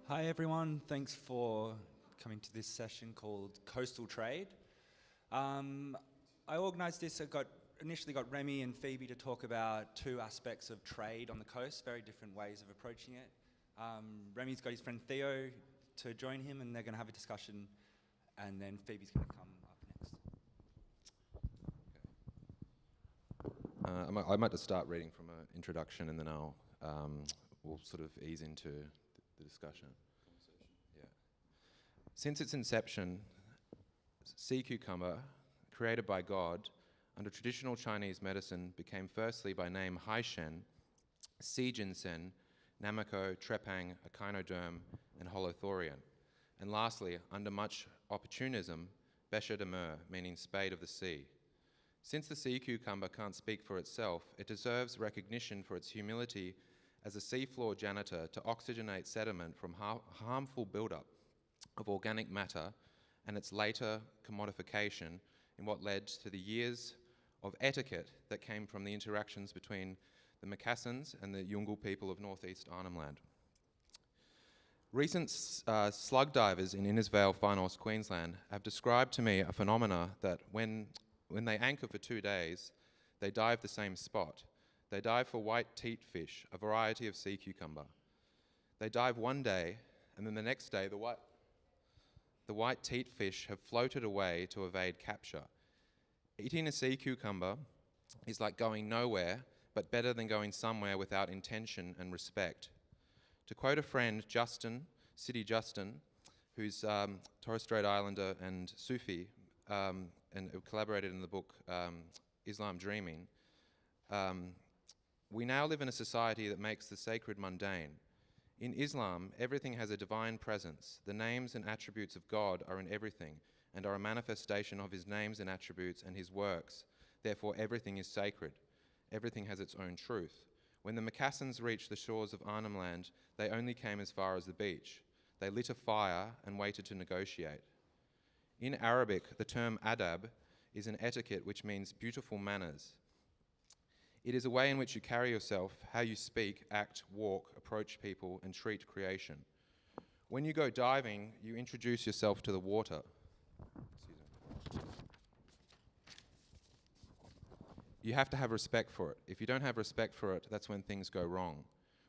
Hi everyone, thanks for coming to this session called Coastal Trade. I organised this, initially got Remy and Phoebe to talk about two aspects of trade on the coast, very different ways of approaching it. Remy's got his friend Theo to join him and they're going to have a discussion, and then Phoebe's going to come up next. I might just start reading from an introduction and then we'll sort of ease into the discussion. Yeah. Since its inception, sea cucumber, created by God under traditional Chinese medicine, became firstly by name Haishen, sea ginseng, Namako, Trepang, Echinoderm, and Holothurian, and lastly, under much opportunism, Becher de Mer, meaning spade of the sea. Since the sea cucumber can't speak for itself, it deserves recognition for its humility as a seafloor janitor to oxygenate sediment from harmful buildup of organic matter and its later commodification in what led to the years of etiquette that came from the interactions between the Macassans and the Yungal people of northeast Arnhem Land. Recent slug divers in Innisfail, Far North Queensland have described to me a phenomena that when they anchor for 2 days, they dive the same spot. They dive for white teat fish, a variety of sea cucumber. They dive one day, and then the next day the white teat fish have floated away to evade capture. Eating a sea cucumber is like going nowhere, but better than going somewhere without intention and respect. To quote a friend, Justin, City Justin, who's Torres Strait Islander and Sufi, and collaborated in the book Islam Dreaming, we now live in a society that makes the sacred mundane. In Islam, everything has a divine presence. The names and attributes of God are in everything and are a manifestation of his names and attributes and his works. Therefore, everything is sacred. Everything has its own truth. When the Macassans reached the shores of Arnhem Land, they only came as far as the beach. They lit a fire and waited to negotiate. In Arabic, the term adab is an etiquette which means beautiful manners. It is a way in which you carry yourself, how you speak, act, walk, approach people, and treat creation. When you go diving, you introduce yourself to the water. You have to have respect for it. If you don't have respect for it, that's when things go wrong.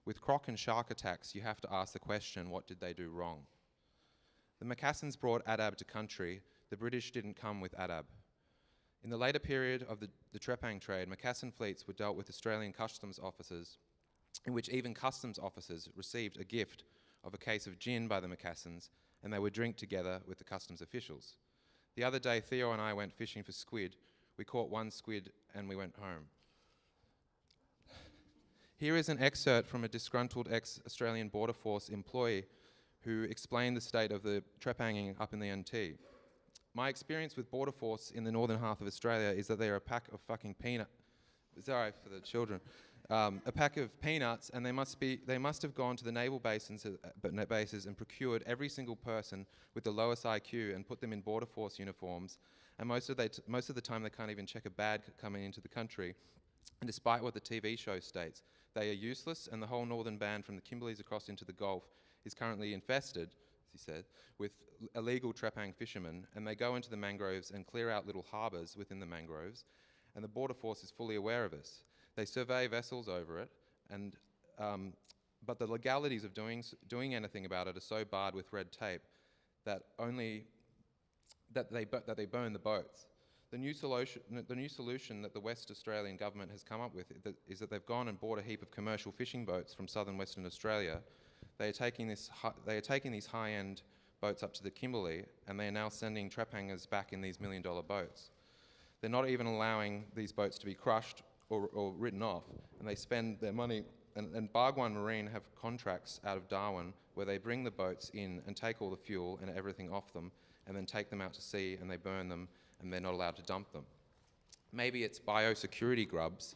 With croc and shark attacks, you have to ask the question, what did they do wrong? The Macassans brought adab to country. The British didn't come with adab. In the later period of the Trepang trade, Macassan fleets were dealt with Australian customs officers, in which even customs officers received a gift of a case of gin by the Macassans, and they would drink together with the customs officials. The other day, Theo and I went fishing for squid. We caught one squid and we went home. Here is an excerpt from a disgruntled ex-Australian Border Force employee who explained the state of the trepanging up in the NT. My experience with Border Force in the northern half of Australia is that they are a pack of fucking peanuts. Sorry for the children. A pack of peanuts, and they must have gone to the naval bases and procured every single person with the lowest IQ and put them in Border Force uniforms. And most of the time, they can't even check a bag coming into the country. And despite what the TV show states, they are useless, and the whole northern band from the Kimberleys across into the Gulf is currently infested, as he said, with illegal trepang fishermen, and they go into the mangroves and clear out little harbours within the mangroves, and the Border Force is fully aware of this. They survey vessels over it, and but the legalities of doing anything about it are so barred with red tape that they burn the boats. The new solution that the West Australian government has come up with is that they've gone and bought a heap of commercial fishing boats from southern Western Australia. They are taking these high-end boats up to the Kimberley, and they are now sending trepangers back in these million-dollar boats. They're not even allowing these boats to be crushed or written off, and they spend their money. And Bargwan Marine have contracts out of Darwin where they bring the boats in and take all the fuel and everything off them, and then take them out to sea and they burn them, and they're not allowed to dump them. Maybe it's biosecurity grubs.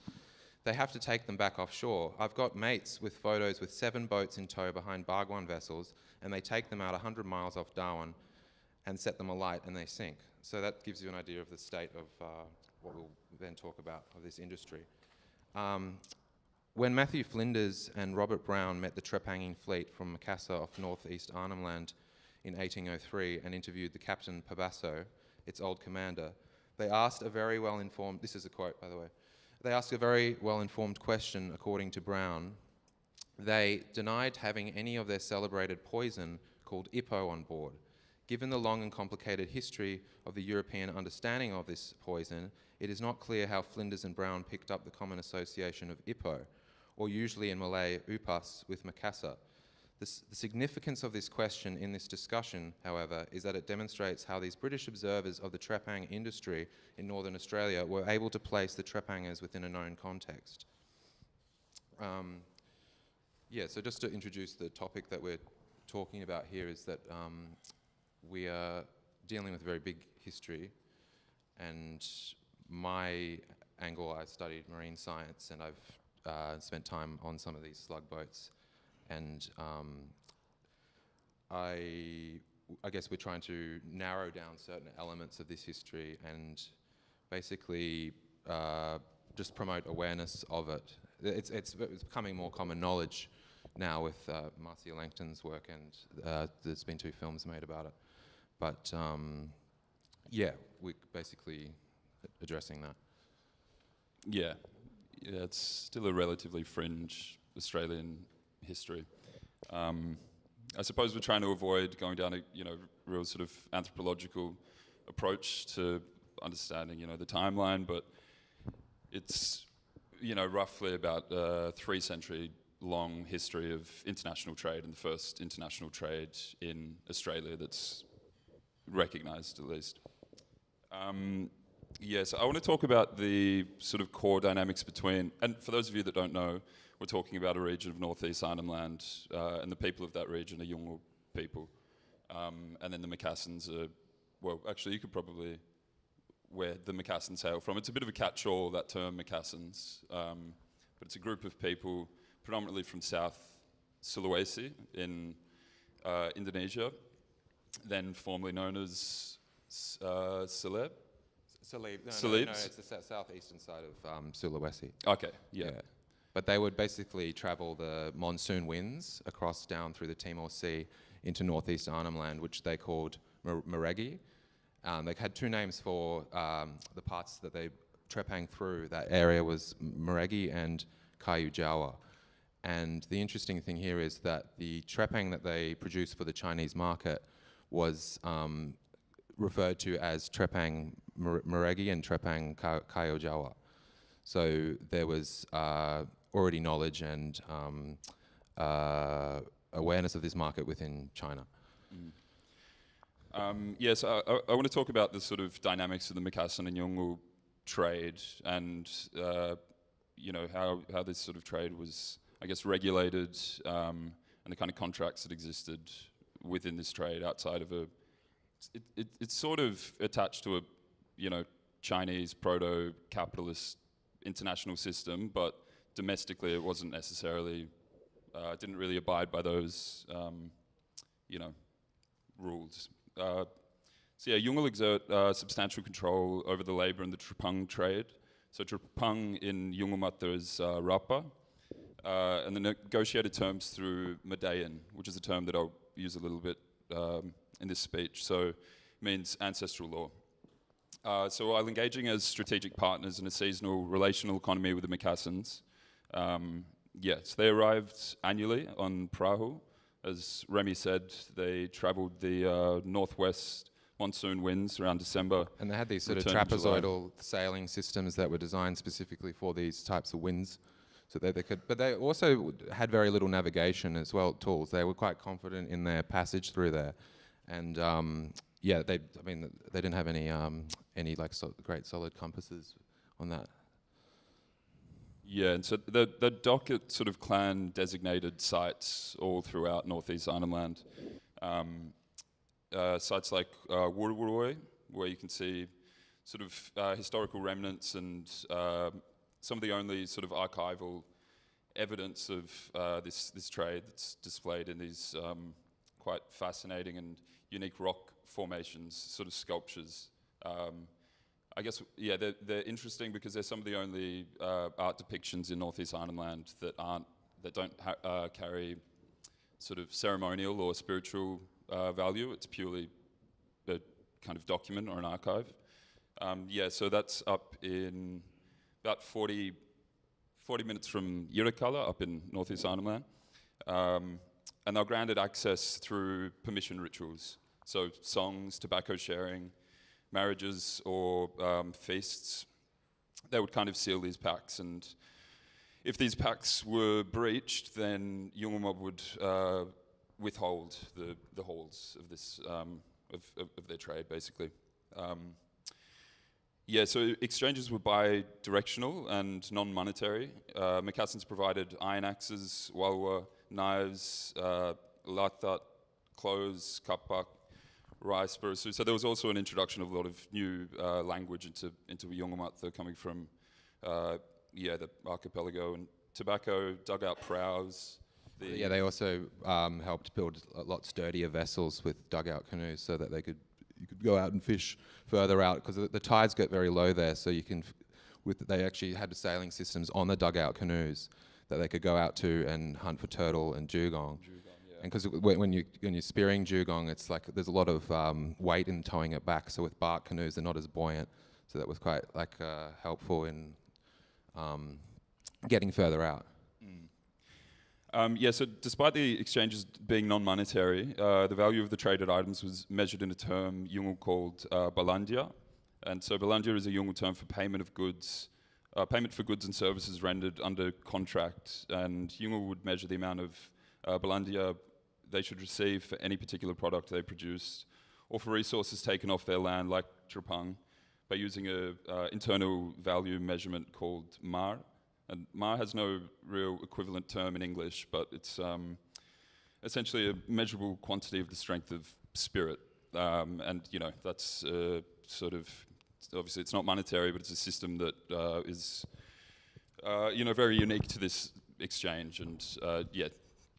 They have to take them back offshore. I've got mates with photos with 7 boats in tow behind Bargwan vessels, and they take them out 100 miles off Darwin and set them alight, and they sink. So that gives you an idea of the state of what we'll then talk about of this industry. When Matthew Flinders and Robert Brown met the trepanging fleet from Macassar off northeast Arnhem Land in 1803 and interviewed the captain Pabasso, its old commander, they asked a very well-informed, this is a quote by the way, they asked a very well-informed question according to Brown. They denied having any of their celebrated poison called Ippo on board. Given the long and complicated history of the European understanding of this poison, it is not clear how Flinders and Brown picked up the common association of Ippo, or usually in Malay, upas, with Macassar. The significance of this question in this discussion, however, is that it demonstrates how these British observers of the trepang industry in Northern Australia were able to place the trepangers within a known context. So just to introduce the topic that we're talking about here is that we are dealing with a very big history, and my angle, I studied marine science, and I've spent time on some of these slug boats, and I I guess we're trying to narrow down certain elements of this history and basically just promote awareness of it. It's becoming more common knowledge now with Marcia Langton's work, and there's been 2 films made about it. But yeah, we're basically addressing that. Yeah, it's still a relatively fringe Australian history. I suppose we're trying to avoid going down a real sort of anthropological approach to understanding the timeline, but it's roughly about a 3-century long history of international trade, and the first international trade in Australia that's recognised at least. Yes, I want to talk about the sort of core dynamics between, and for those of you that don't know, we're talking about a region of northeast Arnhem Land, and the people of that region are Yolngu people. And then the Macassans are, well, actually you could probably, where the Macassans hail from. It's a bit of a catch-all, that term, Macassans, but it's a group of people predominantly from South Sulawesi in Indonesia, then formerly known as Celeb. No, it's the southeastern side of Sulawesi. Okay, yeah. But they would basically travel the monsoon winds across down through the Timor Sea into northeast Arnhem Land, which they called Meragi. They had 2 names for the parts that they trepang through. That area was Meragi and Kayu Jawa. And the interesting thing here is that the trepang that they produced for the Chinese market was referred to as trepang Meragi and trepang Kayu Jawa. So there was already knowledge and awareness of this market within China. Yes, I want to talk about the sort of dynamics of the Macassan and Yolngu trade, and how this sort of trade was, I guess, regulated, and the kind of contracts that existed within this trade outside of it's sort of attached to a Chinese proto-capitalist international system, but domestically it wasn't necessarily, didn't really abide by those, rules. So yeah, Yolngu exert substantial control over the labour and the trepang trade. So trepang in Yolngu Mata is rapa, and the negotiated terms through Madayan, which is a term that I'll use a little bit in this speech. So it means ancestral law. So while engaging as strategic partners in a seasonal relational economy with the Macassans, so they arrived annually on Prahu. As Remy said, they travelled the northwest monsoon winds around December. And they had these sort of trapezoidal sailing systems that were designed specifically for these types of winds. So they could, but they also had very little navigation as well, tools. They were quite confident in their passage through there. And they didn't have any great solid compasses on that. Yeah, and so the docket sort of clan designated sites all throughout northeast Arnhem Land. Sites like Wurwuroi, where you can see sort of historical remnants and some of the only sort of archival evidence of this trade that's displayed in these quite fascinating and unique rock formations, sort of sculptures. I guess, yeah, they're interesting because they're some of the only art depictions in northeast Arnhem Land that don't carry sort of ceremonial or spiritual value. It's purely a kind of document or an archive. So that's up in about 40 minutes from Yirrakala, up in northeast Arnhem Land. And they're granted access through permission rituals. So songs, tobacco sharing, marriages or feasts, they would kind of seal these pacts, and if these pacts were breached, then Yolngu mob would withhold the halls of this of their trade, basically. So exchanges were bi-directional and non-monetary. Macassans provided iron axes, walwa, knives, latat, clothes, kapak, rice, burisu. So there was also an introduction of a lot of new language into Yolngu Mata coming from the archipelago, and tobacco, dugout prows. Yeah, they also helped build a lot sturdier vessels with dugout canoes so that you could go out and fish further out, because the tides get very low there. So you can, they actually had sailing systems on the dugout canoes that they could go out to and hunt for turtle and dugong. And because when you're spearing dugong, it's like there's a lot of weight in towing it back. So with bark canoes, they're not as buoyant. So that was quite helpful in getting further out. Yeah, so despite the exchanges being non-monetary, the value of the traded items was measured in a term Yungle called balandia. And so balandia is a Yungle term for payment of goods, payment for goods and services rendered under contract. And Yungle would measure the amount of balandia they should receive for any particular product they produced, or for resources taken off their land, like trepang, by using a internal value measurement called mar. And mar has no real equivalent term in English, but it's essentially a measurable quantity of the strength of spirit. And that's sort of, obviously it's not monetary, but it's a system that is very unique to this exchange, and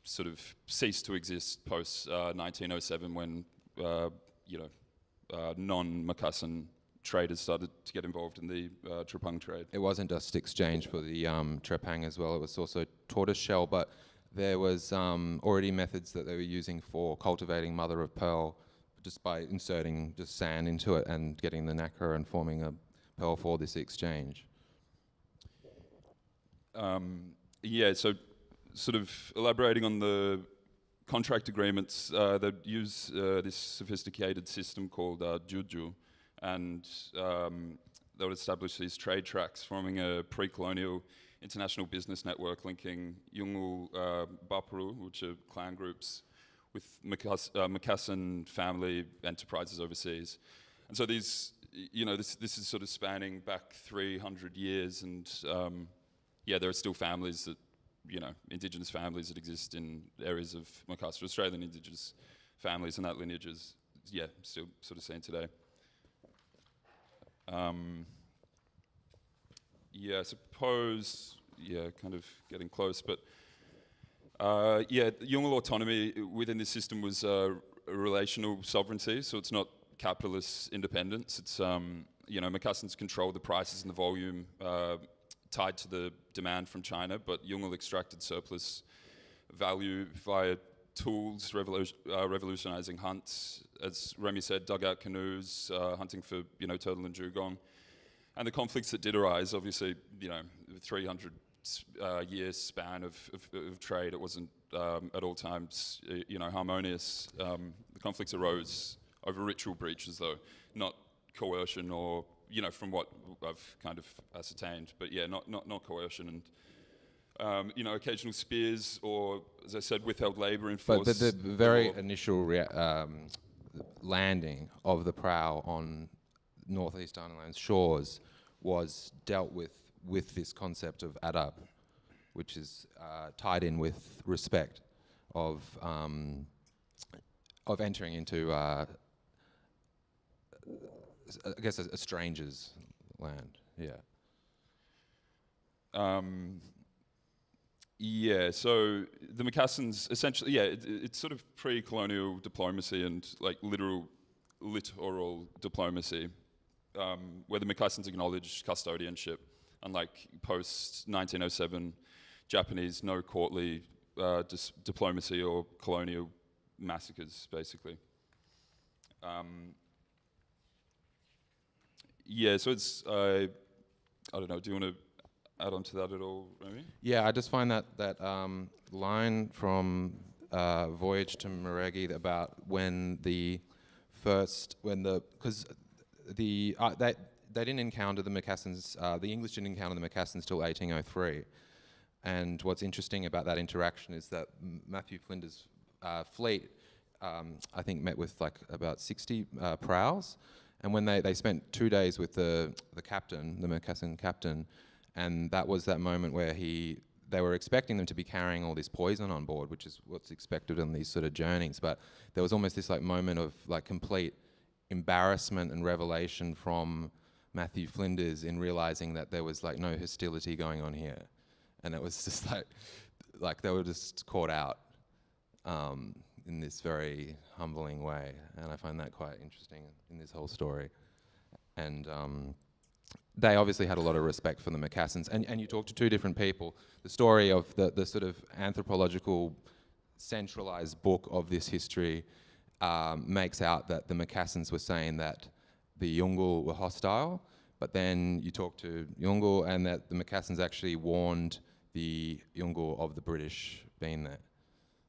sort of ceased to exist post 1907 when non-Makassan traders started to get involved in the trepang trade. It wasn't just exchange for the trepang as well, it was also tortoiseshell, but there was already methods that they were using for cultivating mother of pearl, just by inserting just sand into it and getting the nacre and forming a pearl for this exchange. So sort of elaborating on the contract agreements, they'd use this sophisticated system called juju, and they would establish these trade tracks, forming a pre-colonial international business network linking Yungle Bapuru, which are clan groups, with Makassan family enterprises overseas. And so these, this is sort of spanning back 300 years, and there are still families that, indigenous families that exist in areas of Makassan, Australian indigenous families, and that lineage is, still sort of seen today. I suppose, kind of getting close, but Yungle autonomy within this system was a relational sovereignty, so it's not capitalist independence. It's, Makassans control the prices and the volume tied to the demand from China, but Yungle extracted surplus value via tools, revolutionizing hunts, as Remy said, dugout canoes, hunting for turtle and dugong, and the conflicts that did arise. Obviously, 300 years span of trade, it wasn't at all times harmonious. The conflicts arose over ritual breaches, though, not coercion or from what I've kind of ascertained, but not coercion, and occasional spears, or, as I said, withheld labour in force. But the very initial landing of the prow on northeast Arnhem Land's shores was dealt with this concept of adab, which is tied in with respect of entering into, I guess, a stranger's land. So the Makassans essentially, it's sort of pre-colonial diplomacy and like littoral diplomacy, where the Makassans acknowledged custodianship, unlike post-1907 Japanese no courtly diplomacy or colonial massacres, basically. So it's, I don't know, do you want to add on to that at all, Remy? Yeah, I just find that line from Voyage to Maregi about they didn't encounter the Macassans, the English didn't encounter the Macassans till 1803. And what's interesting about that interaction is that Matthew Flinders' fleet, I think, met with like about 60 prows. And when they spent 2 days with the captain, the Macassan captain, and that was that moment where they were expecting them to be carrying all this poison on board, which is what's expected on these sort of journeys. But there was almost this like moment of like complete embarrassment and revelation from Matthew Flinders in realizing that there was like no hostility going on here. And it was just like, like they were just caught out in this very humbling way, and I find that quite interesting in this whole story. And they obviously had a lot of respect for the Macassans, and you talk to two different people. The story of the sort of anthropological centralized book of this history makes out that the Macassans were saying that the Yungle were hostile, but then you talk to Yungle and that the Macassans actually warned the Yungle of the British being there.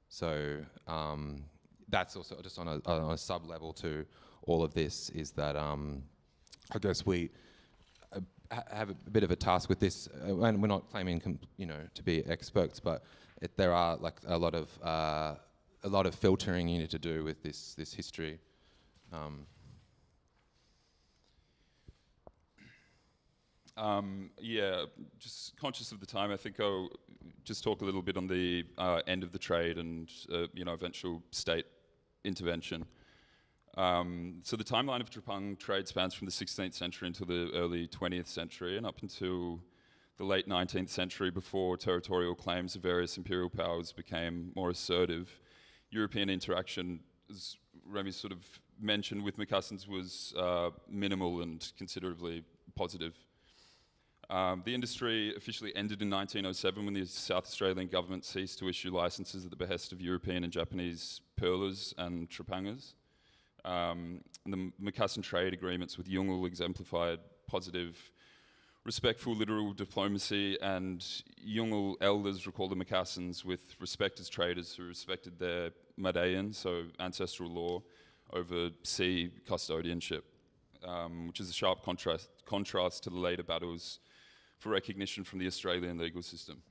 So that's also just on a sub-level to all of this, is that I guess we have a bit of a task with this, and we're not claiming to be experts, but there are like a lot of filtering you need to do with this history. Yeah, just conscious of the time, I think I'll just talk a little bit on the end of the trade and eventual state intervention. So the timeline of Trapang trade spans from the 16th century until the early 20th century, and up until the late 19th century, before territorial claims of various imperial powers became more assertive. European interaction, as Remy sort of mentioned, with Macassans was minimal and considerably positive. The industry officially ended in 1907 when the South Australian government ceased to issue licenses at the behest of European and Japanese pearlers and trapangers. The Macassan trade agreements with Yungle exemplified positive, respectful literal diplomacy, and Yungle elders recall the Macassans with respect as traders who respected their Madayan, so ancestral law, over sea custodianship, which is a sharp contrast to the later battles for recognition from the Australian legal system.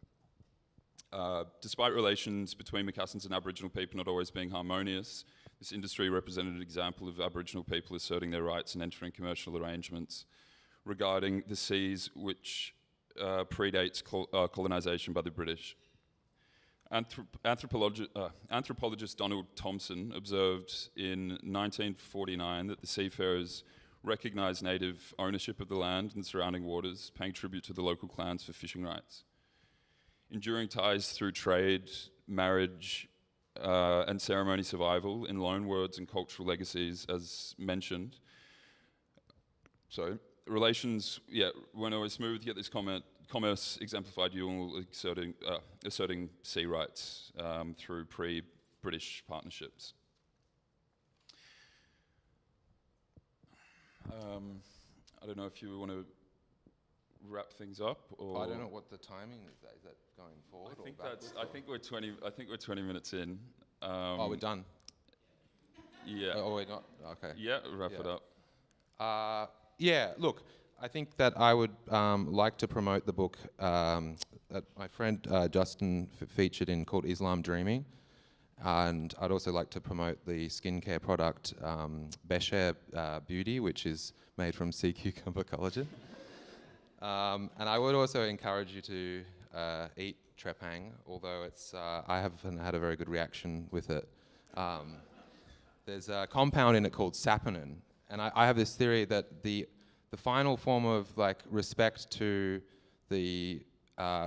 Despite relations between Macassans and Aboriginal people not always being harmonious, this industry represented an example of Aboriginal people asserting their rights and entering commercial arrangements regarding the seas, which predates colonisation by the British. Anthropologist Donald Thompson observed in 1949 that the seafarers recognised native ownership of the land and the surrounding waters, paying tribute to the local clans for fishing rights. Enduring ties through trade, marriage, and ceremony survival in loanwords and cultural legacies, as mentioned. So relations, weren't always smooth, yet this commerce exemplified Yule asserting sea rights through pre-British partnerships. I don't know if you want to wrap things up, or I don't know what the timing is. Is that going forward? I think we're 20 minutes in. Oh, we're done. Yeah. Oh, we're not. Okay. Yeah, wrap it up. Yeah. Look, I think that I would like to promote the book that my friend Justin featured in, called Islam Dreaming. And I'd also like to promote the skincare product Besher Beauty, which is made from sea cucumber collagen. And I would also encourage you to eat trepang, although I haven't had a very good reaction with it. There's a compound in it called saponin, and I have this theory that the final form of respect to the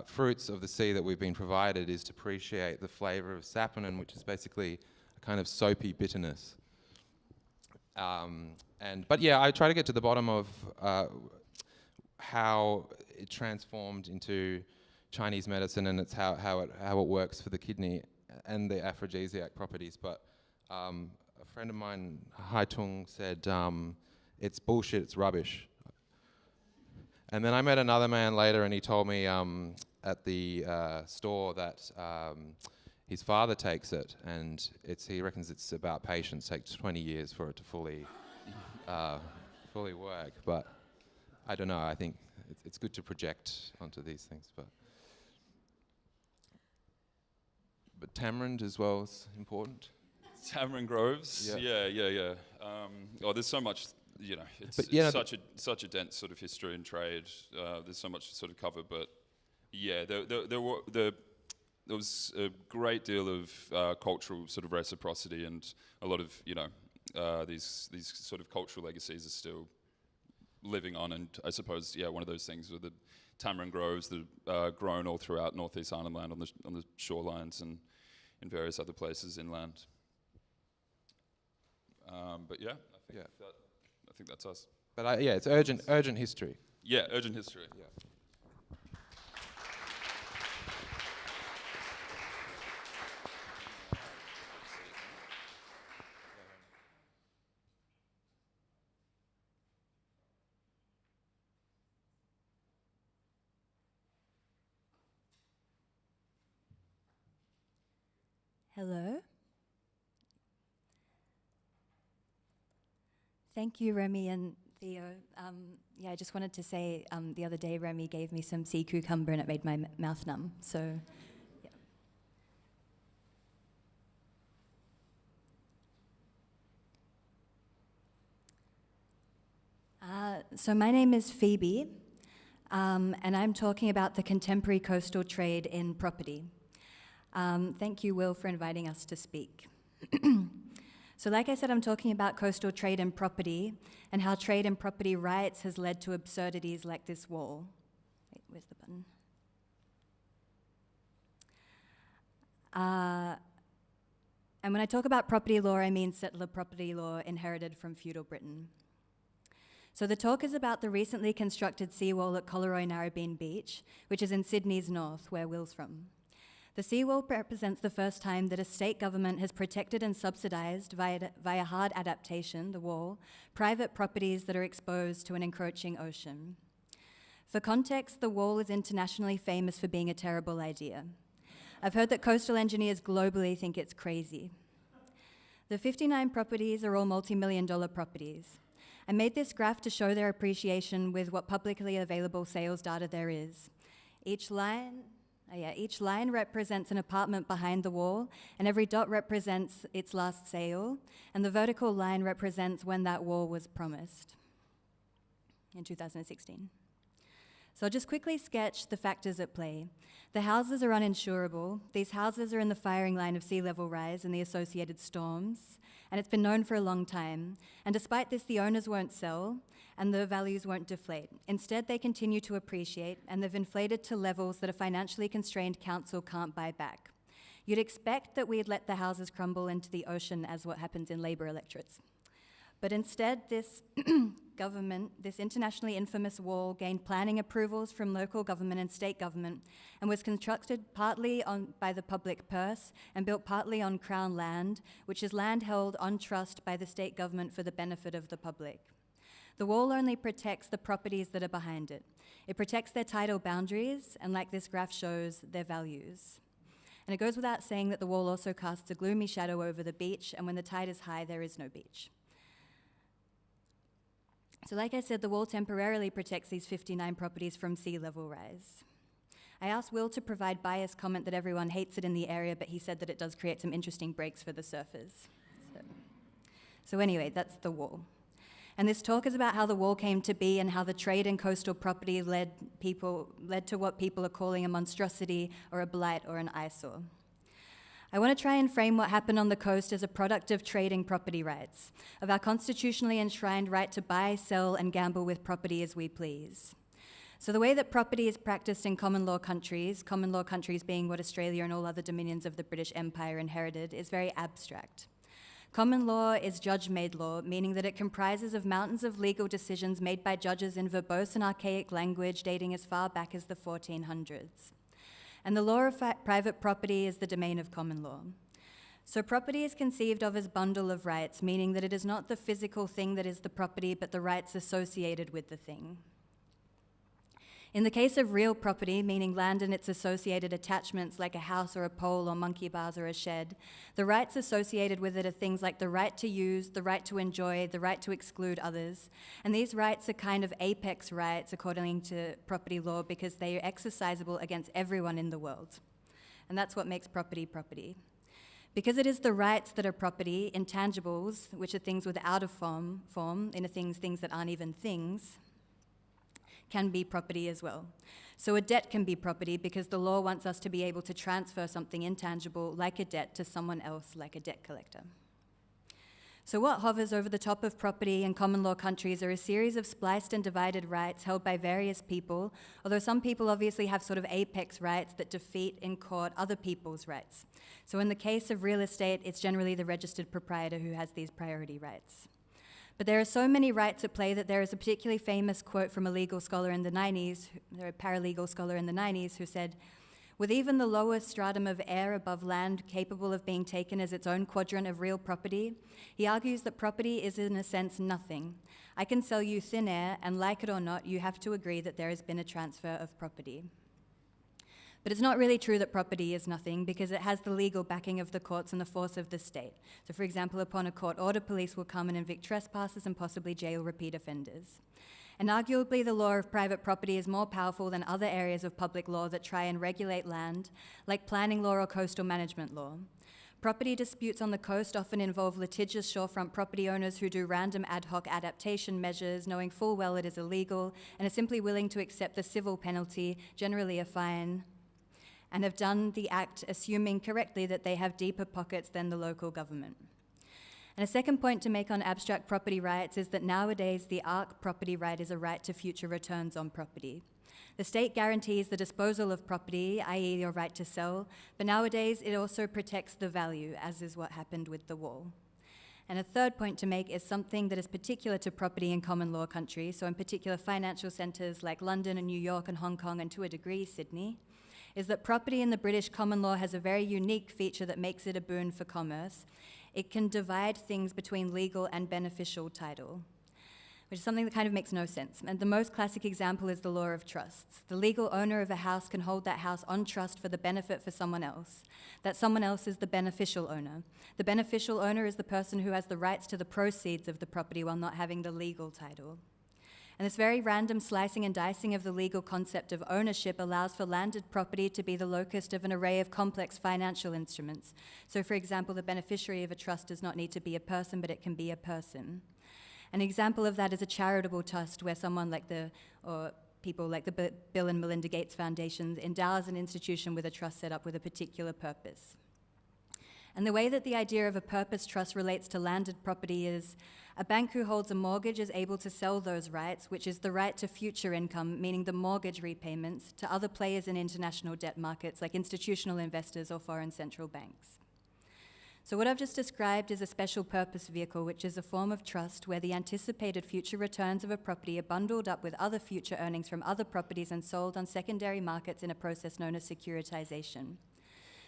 fruits of the sea that we've been provided is to appreciate the flavour of saponin, which is basically a kind of soapy bitterness. But yeah, I try to get to the bottom of how it transformed into Chinese medicine, and it's how it works for the kidney and the aphrodisiac properties. But a friend of mine, Hai Tung, said it's bullshit, it's rubbish. And then I met another man later, and he told me at the store that his father takes it, and he reckons it's about patience. It takes 20 years for it to fully work. But I don't know. I think it's good to project onto these things. But tamarind as well is important. Tamarind groves. Yeah. Yeah. There's so much. It's such a dense sort of history and trade. There's so much to sort of cover, but there was a great deal of cultural sort of reciprocity, and a lot of these sort of cultural legacies are still living on. And I suppose one of those things were the tamarind groves that are grown all throughout Northeast Island land on the shorelines and in various other places inland. But yeah, I think that's us. But yeah, it's urgent history. Yeah, urgent history. Yeah. Hello. Thank you, Remy and Theo. Yeah, I just wanted to say the other day Remy gave me some sea cucumber and it made my mouth numb. So, yeah. So my name is Phoebe, and I'm talking about the contemporary coastal trade in property. Thank you, Will, for inviting us to speak. So like I said, I'm talking about coastal trade and property and how trade and property rights has led to absurdities like this wall. Wait, where's the button? And when I talk about property law, I mean settler property law inherited from feudal Britain. So the talk is about the recently constructed seawall at Coleroy Narrabeen Beach, which is in Sydney's north, where Will's from. The seawall represents the first time that a state government has protected and subsidised via hard adaptation, the wall, private properties that are exposed to an encroaching ocean. For context, the wall is internationally famous for being a terrible idea. I've heard that coastal engineers globally think it's crazy. The 59 properties are all multi-million-dollar properties. I made this graph to show their appreciation with what publicly available sales data there is. Each line represents an apartment behind the wall, and every dot represents its last sale, and the vertical line represents when that wall was promised in 2016. So I'll just quickly sketch the factors at play. The houses are uninsurable. These houses are in the firing line of sea level rise and the associated storms, and it's been known for a long time. And despite this, the owners won't sell, and the values won't deflate. Instead, they continue to appreciate, and they've inflated to levels that a financially constrained council can't buy back. You'd expect that we'd let the houses crumble into the ocean as what happens in Labour electorates. But instead, this government, this internationally infamous wall, gained planning approvals from local government and state government and was constructed partly by the public purse and built partly on Crown land, which is land held on trust by the state government for the benefit of the public. The wall only protects the properties that are behind it. It protects their tidal boundaries and, like this graph shows, their values. And it goes without saying that the wall also casts a gloomy shadow over the beach, and when the tide is high, there is no beach. So like I said, the wall temporarily protects these 59 properties from sea level rise. I asked Will to provide biased comment that everyone hates it in the area, but he said that it does create some interesting breaks for the surfers. So anyway, that's the wall. And this talk is about how the wall came to be and how the trade in coastal property led to what people are calling a monstrosity or a blight or an eyesore. I want to try and frame what happened on the coast as a product of trading property rights, of our constitutionally enshrined right to buy, sell, and gamble with property as we please. So the way that property is practiced in common law countries being what Australia and all other dominions of the British Empire inherited, is very abstract. Common law is judge-made law, meaning that it comprises of mountains of legal decisions made by judges in verbose and archaic language dating as far back as the 1400s. And the law of private property is the domain of common law. So property is conceived of as bundle of rights, meaning that it is not the physical thing that is the property, but the rights associated with the thing. In the case of real property, meaning land and its associated attachments like a house or a pole or monkey bars or a shed, the rights associated with it are things like the right to use, the right to enjoy, the right to exclude others. And these rights are kind of apex rights according to property law because they are exercisable against everyone in the world. And that's what makes property property. Because it is the rights that are property, intangibles, which are things without a form, things that aren't even things, can be property as well. So a debt can be property because the law wants us to be able to transfer something intangible like a debt to someone else like a debt collector. So what hovers over the top of property in common law countries are a series of spliced and divided rights held by various people, although some people obviously have sort of apex rights that defeat in court other people's rights. So in the case of real estate, it's generally the registered proprietor who has these priority rights. But there are so many rights at play that there is a particularly famous quote from a legal scholar in the 90s, a paralegal scholar in the 90s, who said, "With even the lowest stratum of air above land capable of being taken as its own quadrant of real property, he argues that property is in a sense nothing. I can sell you thin air, and like it or not, you have to agree that there has been a transfer of property." But it's not really true that property is nothing, because it has the legal backing of the courts and the force of the state. So for example, upon a court order, police will come and evict trespassers and possibly jail repeat offenders. And arguably, the law of private property is more powerful than other areas of public law that try and regulate land, like planning law or coastal management law. Property disputes on the coast often involve litigious shorefront property owners who do random ad hoc adaptation measures, knowing full well it is illegal, and are simply willing to accept the civil penalty, generally a fine, and have done the act assuming correctly that they have deeper pockets than the local government. And a second point to make on abstract property rights is that nowadays the ARC property right is a right to future returns on property. The state guarantees the disposal of property, i.e. your right to sell, but nowadays it also protects the value, as is what happened with the wall. And a third point to make is something that is particular to property in common law countries, so in particular financial centres like London and New York and Hong Kong and to a degree Sydney, is that property in the British common law has a very unique feature that makes it a boon for commerce. It can divide things between legal and beneficial title, which is something that kind of makes no sense. And the most classic example is the law of trusts. The legal owner of a house can hold that house on trust for the benefit for someone else. That someone else is the beneficial owner. The beneficial owner is the person who has the rights to the proceeds of the property while not having the legal title. And this very random slicing and dicing of the legal concept of ownership allows for landed property to be the locus of an array of complex financial instruments. So for example, the beneficiary of a trust does not need to be a person, but it can be a person. An example of that is a charitable trust where someone people like the Bill and Melinda Gates Foundation endows an institution with a trust set up with a particular purpose. And the way that the idea of a purpose trust relates to landed property is a bank who holds a mortgage is able to sell those rights, which is the right to future income, meaning the mortgage repayments, to other players in international debt markets like institutional investors or foreign central banks. So what I've just described is a special purpose vehicle, which is a form of trust where the anticipated future returns of a property are bundled up with other future earnings from other properties and sold on secondary markets in a process known as securitization.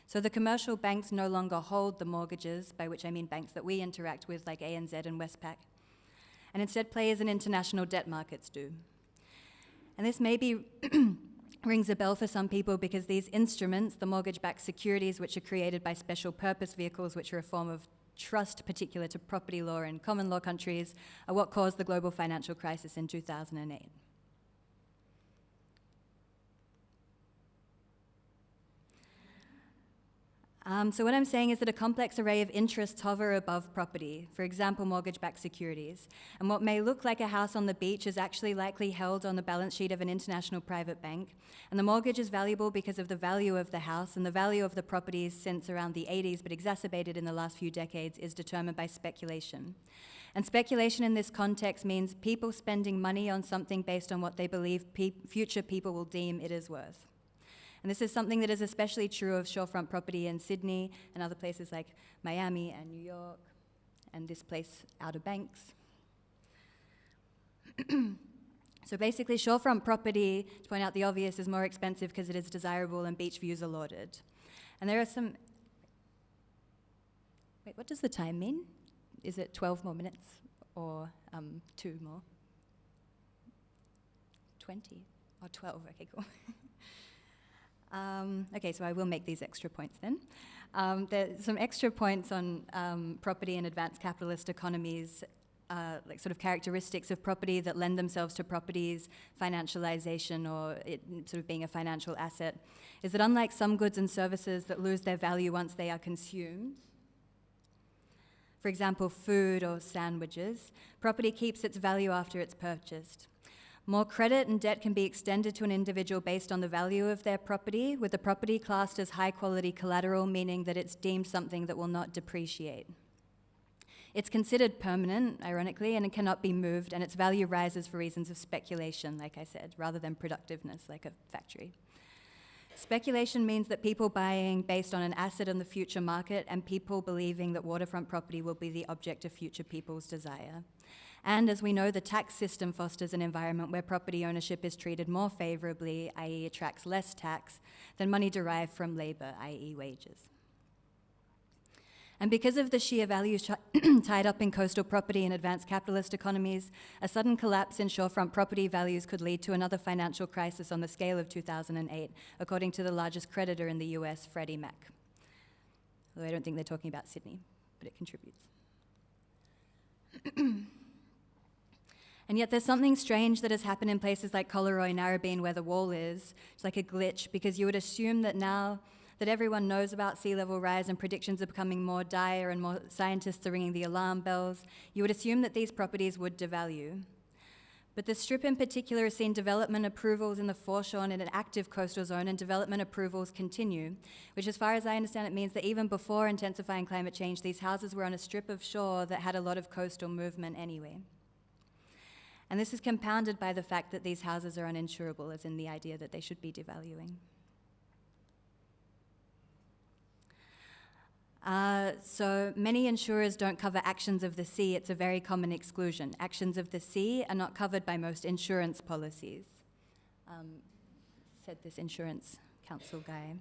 So the commercial banks no longer hold the mortgages, by which I mean banks that we interact with like ANZ and Westpac, and instead players in international debt markets do. And this maybe rings a bell for some people because these instruments, the mortgage-backed securities, which are created by special purpose vehicles, which are a form of trust particular to property law in common law countries, are what caused the global financial crisis in 2008. So what I'm saying is that a complex array of interests hover above property, for example, mortgage-backed securities. And what may look like a house on the beach is actually likely held on the balance sheet of an international private bank. And the mortgage is valuable because of the value of the house, and the value of the properties since around the 80s, but exacerbated in the last few decades, is determined by speculation. And speculation in this context means people spending money on something based on what they believe future people will deem it is worth. And this is something that is especially true of shorefront property in Sydney and other places like Miami and New York, and this place, Outer Banks. So basically, shorefront property, to point out the obvious, is more expensive because it is desirable and beach views are lauded. And there are some... Wait, what does the time mean? Is it 12 more minutes or 2 more? 20 or 12, okay, cool. Okay, so I will make these extra points then. There's some extra points on property in advanced capitalist economies, like sort of characteristics of property that lend themselves to properties, financialization, or it sort of being a financial asset, is that unlike some goods and services that lose their value once they are consumed, for example, food or sandwiches, property keeps its value after it's purchased. More credit and debt can be extended to an individual based on the value of their property, with the property classed as high-quality collateral, meaning that it's deemed something that will not depreciate. It's considered permanent, ironically, and it cannot be moved, and its value rises for reasons of speculation, like I said, rather than productiveness, like a factory. Speculation means that people buying based on an asset on the future market and people believing that waterfront property will be the object of future people's desire. And as we know, the tax system fosters an environment where property ownership is treated more favorably, i.e. attracts less tax, than money derived from labor, i.e. wages. And because of the sheer values tied up in coastal property in advanced capitalist economies, a sudden collapse in shorefront property values could lead to another financial crisis on the scale of 2008, according to the largest creditor in the US, Freddie Mac. Although I don't think they're talking about Sydney, but it contributes. And yet there's something strange that has happened in places like Collaroy, Narrabeen, where the wall is. It's like a glitch, because you would assume that now that everyone knows about sea level rise and predictions are becoming more dire and more scientists are ringing the alarm bells, you would assume that these properties would devalue. But the Strip in particular has seen development approvals in the foreshore in an active coastal zone, and development approvals continue, which as far as I understand it means that even before intensifying climate change, these houses were on a strip of shore that had a lot of coastal movement anyway. And this is compounded by the fact that these houses are uninsurable, as in the idea that they should be devaluing. So many insurers don't cover actions of the sea. It's a very common exclusion. Actions of the sea are not covered by most insurance policies, said this insurance council guy.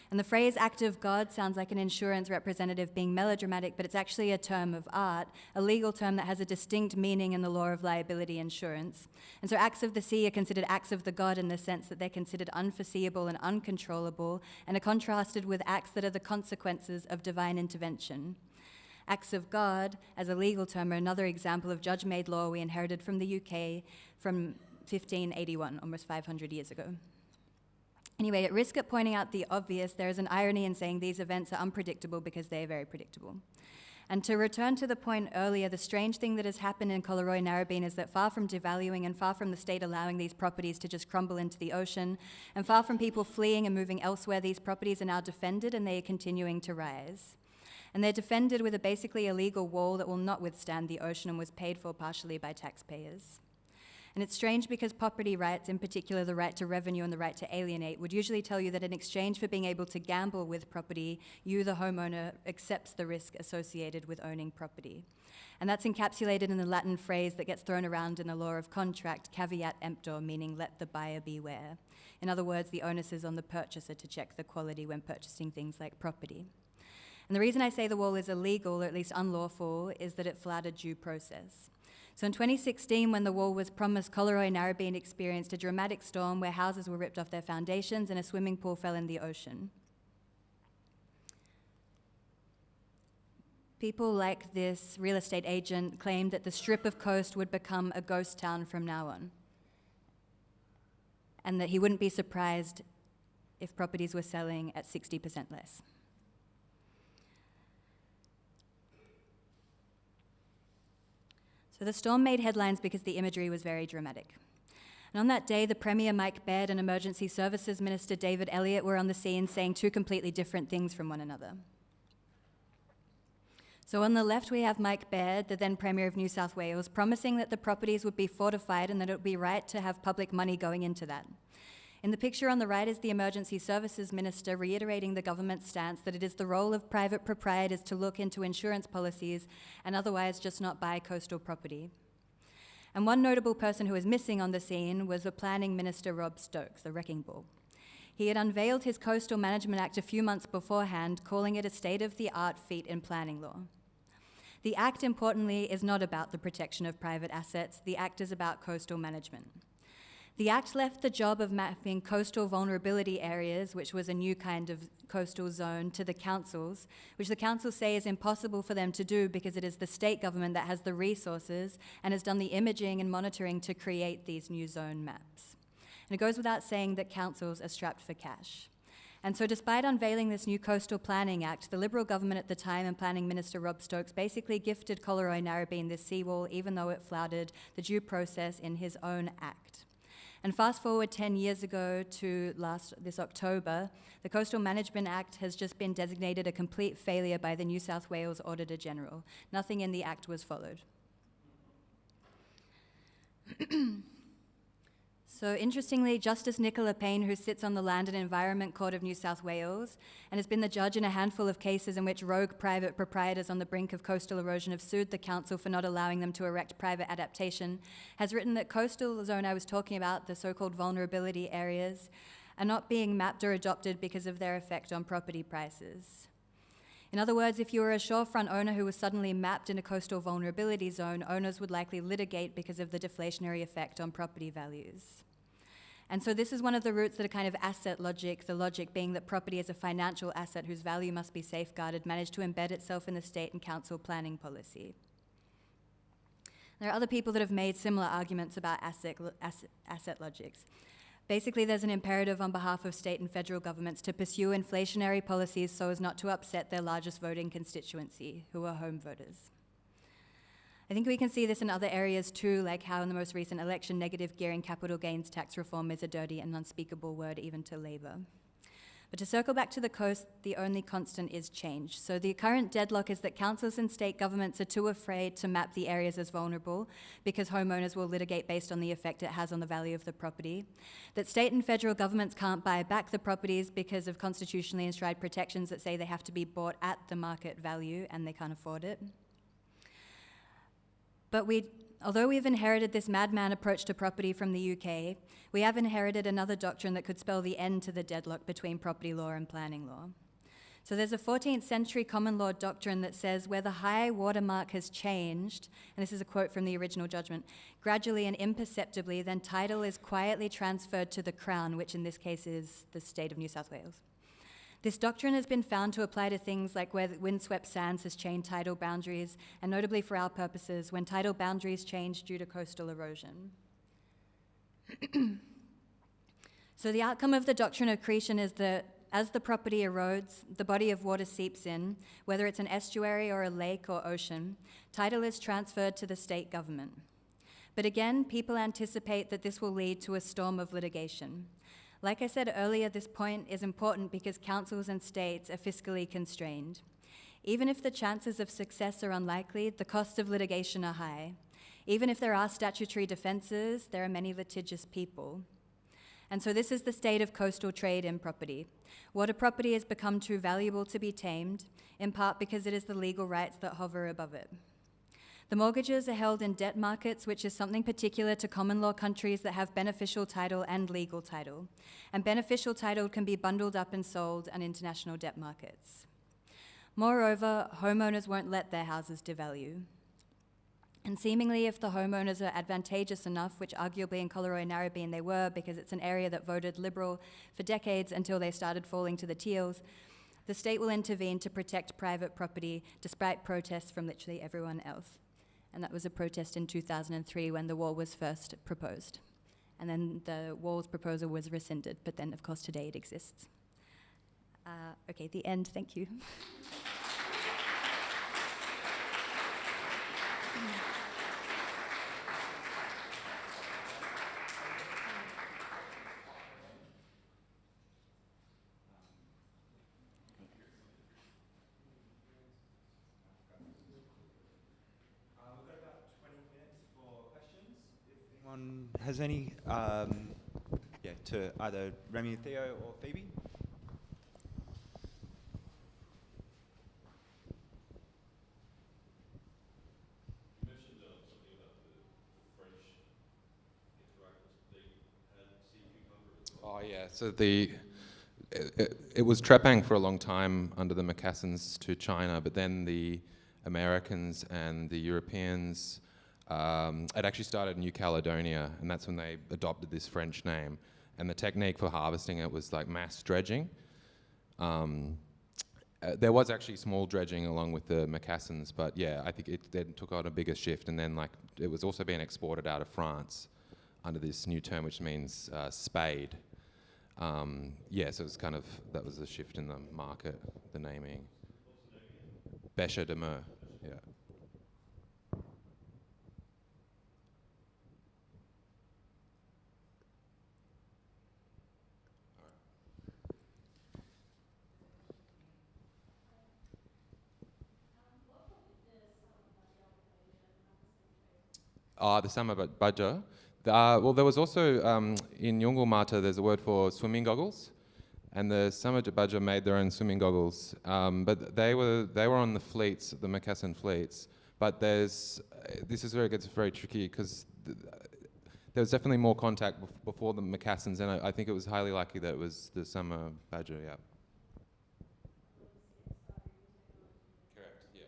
And the phrase act of God sounds like an insurance representative being melodramatic, but it's actually a term of art, a legal term that has a distinct meaning in the law of liability insurance. And so acts of the sea are considered acts of the God in the sense that they're considered unforeseeable and uncontrollable, and are contrasted with acts that are the consequences of divine intervention. Acts of God, as a legal term, are another example of judge-made law we inherited from the UK from 1581, almost 500 years ago. Anyway, at risk of pointing out the obvious, there is an irony in saying these events are unpredictable because they are very predictable. And to return to the point earlier, the strange thing that has happened in Collaroy Narrabeen is that far from devaluing and far from the state allowing these properties to just crumble into the ocean, and far from people fleeing and moving elsewhere, these properties are now defended and they are continuing to rise. And they're defended with a basically illegal wall that will not withstand the ocean and was paid for partially by taxpayers. And it's strange because property rights, in particular the right to revenue and the right to alienate, would usually tell you that in exchange for being able to gamble with property, you, the homeowner, accepts the risk associated with owning property. And that's encapsulated in the Latin phrase that gets thrown around in the law of contract, caveat emptor, meaning let the buyer beware. In other words, the onus is on the purchaser to check the quality when purchasing things like property. And the reason I say the wall is illegal, or at least unlawful, is that it flouted due process. So in 2016, when the wall was promised, Collaroy Narrabeen experienced a dramatic storm where houses were ripped off their foundations and a swimming pool fell in the ocean. People like this real estate agent claimed that the strip of coast would become a ghost town from now on, and that he wouldn't be surprised if properties were selling at 60% less. So the storm made headlines because the imagery was very dramatic. And on that day, the Premier Mike Baird and Emergency Services Minister David Elliott were on the scene saying two completely different things from one another. So on the left, we have Mike Baird, the then Premier of New South Wales, promising that the properties would be fortified and that it would be right to have public money going into that. In the picture on the right is the Emergency Services Minister reiterating the government's stance that it is the role of private proprietors to look into insurance policies and otherwise just not buy coastal property. And one notable person who was missing on the scene was the Planning Minister Rob Stokes, the wrecking ball. He had unveiled his Coastal Management Act a few months beforehand, calling it a state-of-the-art feat in planning law. The Act, importantly, is not about the protection of private assets. The Act is about coastal management. The Act left the job of mapping coastal vulnerability areas, which was a new kind of coastal zone, to the councils, which the councils say is impossible for them to do because it is the state government that has the resources and has done the imaging and monitoring to create these new zone maps. And it goes without saying that councils are strapped for cash. And so despite unveiling this new Coastal Planning Act, the Liberal government at the time and Planning Minister Rob Stokes basically gifted Collaroy Narrabeen this seawall even though it flouted the due process in his own act. And fast forward 10 years ago to this October, the Coastal Management Act has just been designated a complete failure by the New South Wales Auditor General. Nothing in the Act was followed. So interestingly, Justice Nicola Payne, who sits on the Land and Environment Court of New South Wales and has been the judge in a handful of cases in which rogue private proprietors on the brink of coastal erosion have sued the council for not allowing them to erect private adaptation, has written that coastal zone I was talking about, the so-called vulnerability areas, are not being mapped or adopted because of their effect on property prices. In other words, if you were a shorefront owner who was suddenly mapped in a coastal vulnerability zone, owners would likely litigate because of the deflationary effect on property values. And so this is one of the roots that are kind of asset logic, the logic being that property is a financial asset whose value must be safeguarded, managed to embed itself in the state and council planning policy. There are other people that have made similar arguments about asset logics. Basically, there's an imperative on behalf of state and federal governments to pursue inflationary policies so as not to upset their largest voting constituency, who are home voters. I think we can see this in other areas too, like how in the most recent election, negative gearing capital gains tax reform is a dirty and unspeakable word even to Labor. But to circle back to the coast, the only constant is change. So the current deadlock is that councils and state governments are too afraid to map the areas as vulnerable because homeowners will litigate based on the effect it has on the value of the property. That state and federal governments can't buy back the properties because of constitutionally enshrined protections that say they have to be bought at the market value and they can't afford it. But although we've inherited this madman approach to property from the UK, we have inherited another doctrine that could spell the end to the deadlock between property law and planning law. So there's a 14th century common law doctrine that says where the high watermark has changed, and this is a quote from the original judgment, gradually and imperceptibly, then title is quietly transferred to the Crown, which in this case is the state of New South Wales. This doctrine has been found to apply to things like where windswept sands has changed tidal boundaries, and notably for our purposes, when tidal boundaries change due to coastal erosion. So the outcome of the doctrine of accretion is that as the property erodes, the body of water seeps in, whether it's an estuary or a lake or ocean, title is transferred to the state government. But again, people anticipate that this will lead to a storm of litigation. Like I said earlier, this point is important because councils and states are fiscally constrained. Even if the chances of success are unlikely, the costs of litigation are high. Even if there are statutory defences, there are many litigious people. And so this is the state of coastal trade in property. Water property has become too valuable to be tamed, in part because it is the legal rights that hover above it. The mortgages are held in debt markets, which is something particular to common law countries that have beneficial title and legal title. And beneficial title can be bundled up and sold on international debt markets. Moreover, homeowners won't let their houses devalue. And seemingly, if the homeowners are advantageous enough, which arguably in Collaroy Narrabeen they were because it's an area that voted Liberal for decades until they started falling to the Teals, the state will intervene to protect private property despite protests from literally everyone else. And that was a protest in 2003 when the wall was first proposed. And then the wall's proposal was rescinded, but then of course today it exists. Okay, the end, thank you. Has any, to either Remy, Theo, or Phoebe? You mentioned something about the French interactors. They had sea cucumber as well. Oh yeah, so it was trepang for a long time under the Macassans to China, but then the Americans and the Europeans it actually started in New Caledonia, and that's when they adopted this French name. And the technique for harvesting it was like mass dredging. There was actually small dredging along with the Macassans, but yeah, I think it then took on a bigger shift, and then like it was also being exported out of France under this new term, which means spade. Yeah, so it's kind of, that was a shift in the market, the naming. Becher de Mer, yeah. The summer budger. Well, there was also, in Yungal Mata, there's a word for swimming goggles. And the summer budger made their own swimming goggles. But they were on the fleets, the Macassan fleets. But this gets very tricky because there was definitely more contact before the Macassans, and I think it was highly likely that it was the summer badger, yeah. Correct, yeah.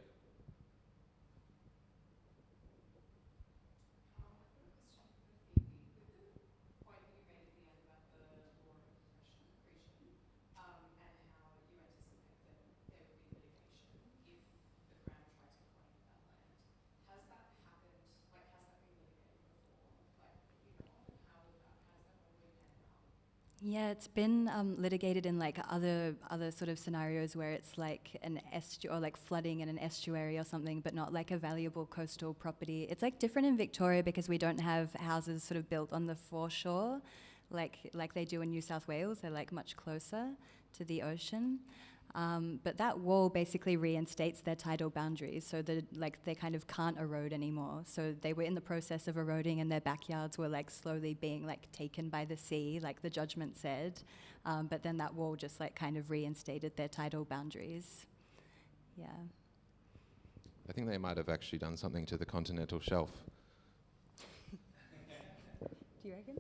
Yeah, it's been litigated in like other sort of scenarios where it's like an or like flooding in an estuary or something, but not like a valuable coastal property. It's like different in Victoria because we don't have houses sort of built on the foreshore, like they do in New South Wales. They're like much closer to the ocean. But that wall basically reinstates their tidal boundaries, so that they kind of can't erode anymore. So they were in the process of eroding, and their backyards were like slowly being like taken by the sea, like the judgment said. But then that wall just like kind of reinstated their tidal boundaries. Yeah. I think they might have actually done something to the continental shelf. Do you reckon?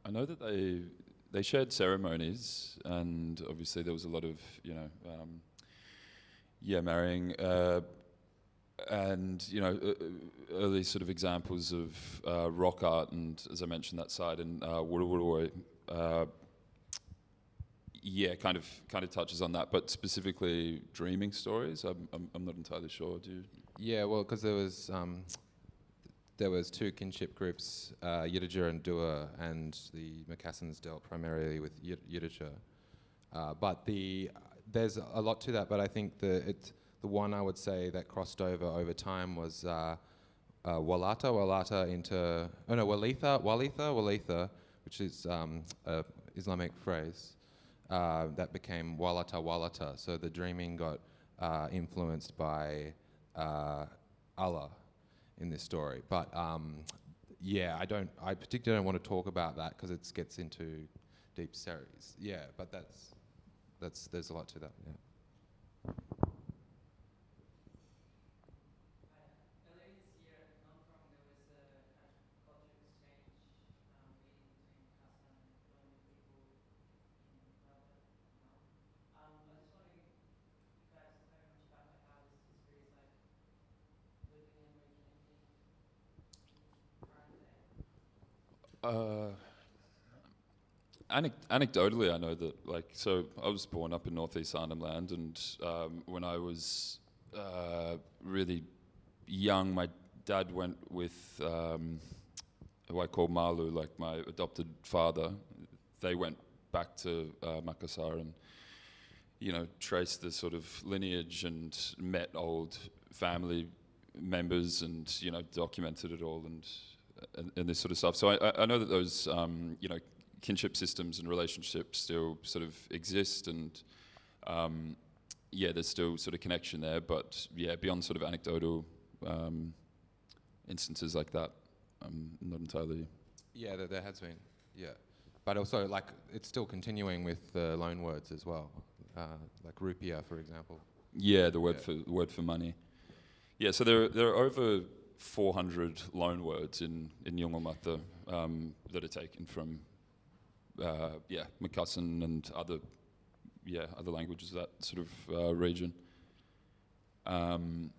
I know that they shared ceremonies, and obviously there was a lot of marrying, and early sort of examples of rock art, and as I mentioned, that side in Wurruwurrui, kind of touches on that, but specifically dreaming stories. I'm not entirely sure. Do you? Yeah, well, because there was two kinship groups, Yidija and Dua, and the Macassans dealt primarily with Yidija. But there's a lot to that, but I think the one I would say that crossed over time was Walitha, which is an Islamic phrase, that became Walata. So the dreaming got influenced by Allah in this story, but I particularly don't want to talk about that because it gets into deep series. Yeah, but there's a lot to that. Yeah. Earlier this year at Hong Kong, there was a culture exchange meeting between Macassan and colonial people in Melbourne. I was just wondering if you guys know much about how this history is living and reconnecting in current day. Anecdotally, I know that, so I was born up in northeast Arnhem Land, and when I was really young, my dad went with who I call Malu, like my adopted father. They went back to Makassar and, traced the sort of lineage and met old family members and, documented it all and this sort of stuff. So I know that those, kinship systems and relationships still sort of exist, and there's still sort of connection there, but beyond sort of anecdotal instances like that, I'm not entirely... Yeah, there has been, but also it's still continuing with the loan words as well, like rupiah, for example. Yeah, the word for money. Yeah, so there are over 400 loan words in Yungal Mata that are taken from Macassan and other other languages of that sort of region. And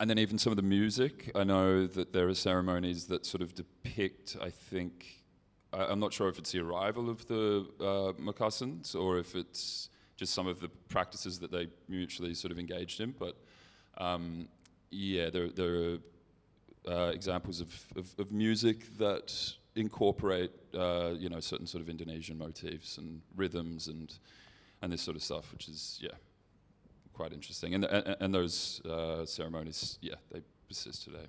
then even some of the music, I know that there are ceremonies that sort of depict, I think, I'm not sure if it's the arrival of the Mokassans or if it's just some of the practices that they mutually sort of engaged in, but there are examples of music that incorporate, certain sort of Indonesian motifs and rhythms and this sort of stuff, which is, quite interesting. And those ceremonies, they persist today.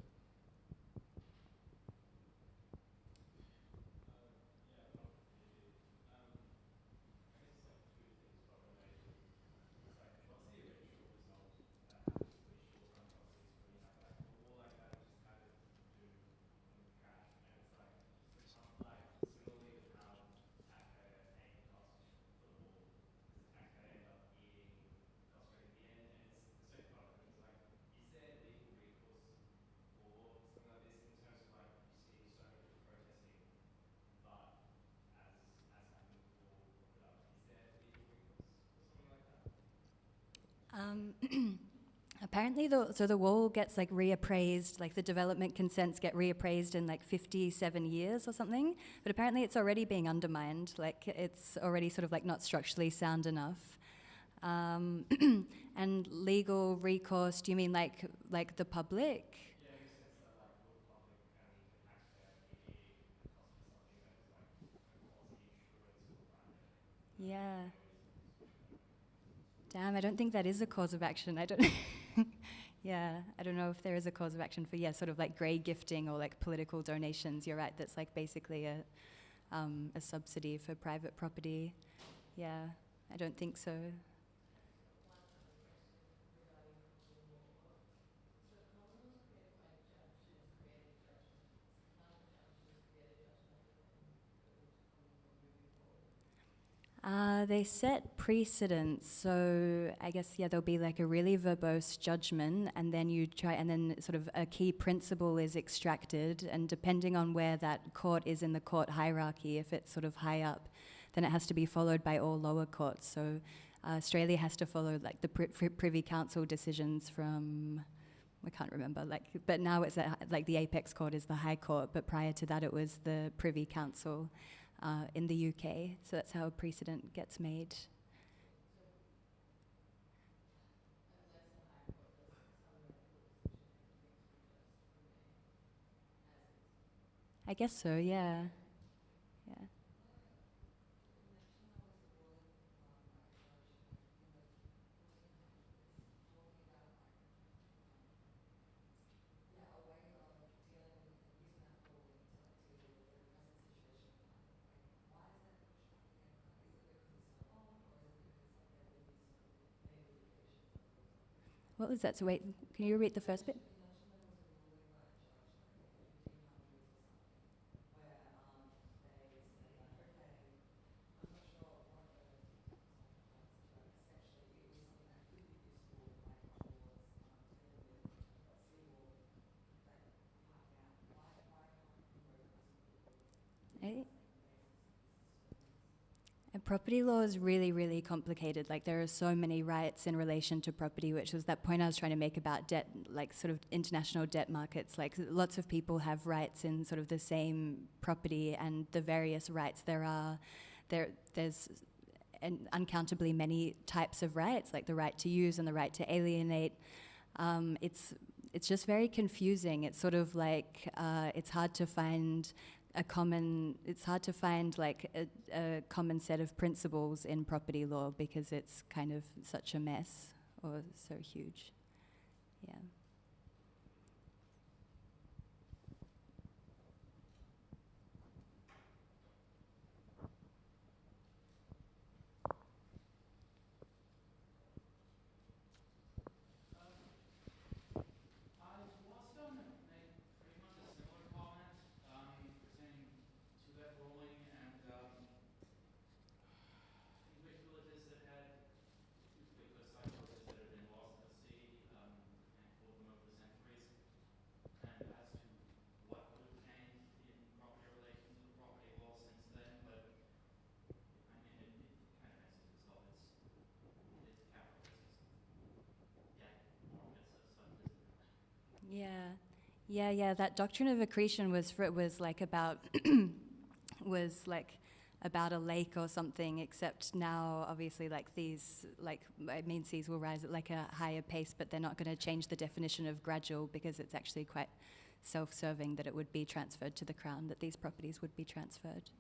Apparently, the wall gets like reappraised, like the development consents get reappraised in like 57 years or something. But apparently, it's already being undermined. Like it's already sort of like not structurally sound enough. And legal recourse? Do you mean like the public? Yeah, in the sense that like would the public and the taxpayer pay the cost for something that is like a quasi-insurance or private? Yeah. Damn, I don't think that is a cause of action. I don't. Yeah, I don't know if there is a cause of action for sort of like grey gifting or like political donations. You're right. That's like basically a subsidy for private property. Yeah, I don't think so. They set precedents, so I guess there'll be like a really verbose judgment, and then sort of a key principle is extracted, and depending on where that court is in the court hierarchy, if it's sort of high up, then it has to be followed by all lower courts. So Australia has to follow like the Privy Council decisions from, I can't remember, but now it's like the apex court is the High Court, but prior to that it was the Privy Council. In the UK, so that's how a precedent gets made. I guess so, yeah. What was that? So wait, can you read the first bit? And property law is really, really complicated. Like there are so many rights in relation to property, which was that point I was trying to make about debt, like sort of international debt markets. Like lots of people have rights in sort of the same property, and the various rights there's uncountably many types of rights, like the right to use and the right to alienate. It's just very confusing. It's sort of like it's hard to find a common set of principles in property law because it's kind of such a mess or so huge. Yeah. Yeah, that doctrine of accretion was about was like about a lake or something, except now obviously mean seas will rise at like a higher pace, but they're not going to change the definition of gradual because it's actually quite self-serving that it would be transferred to the Crown, that these properties would be transferred.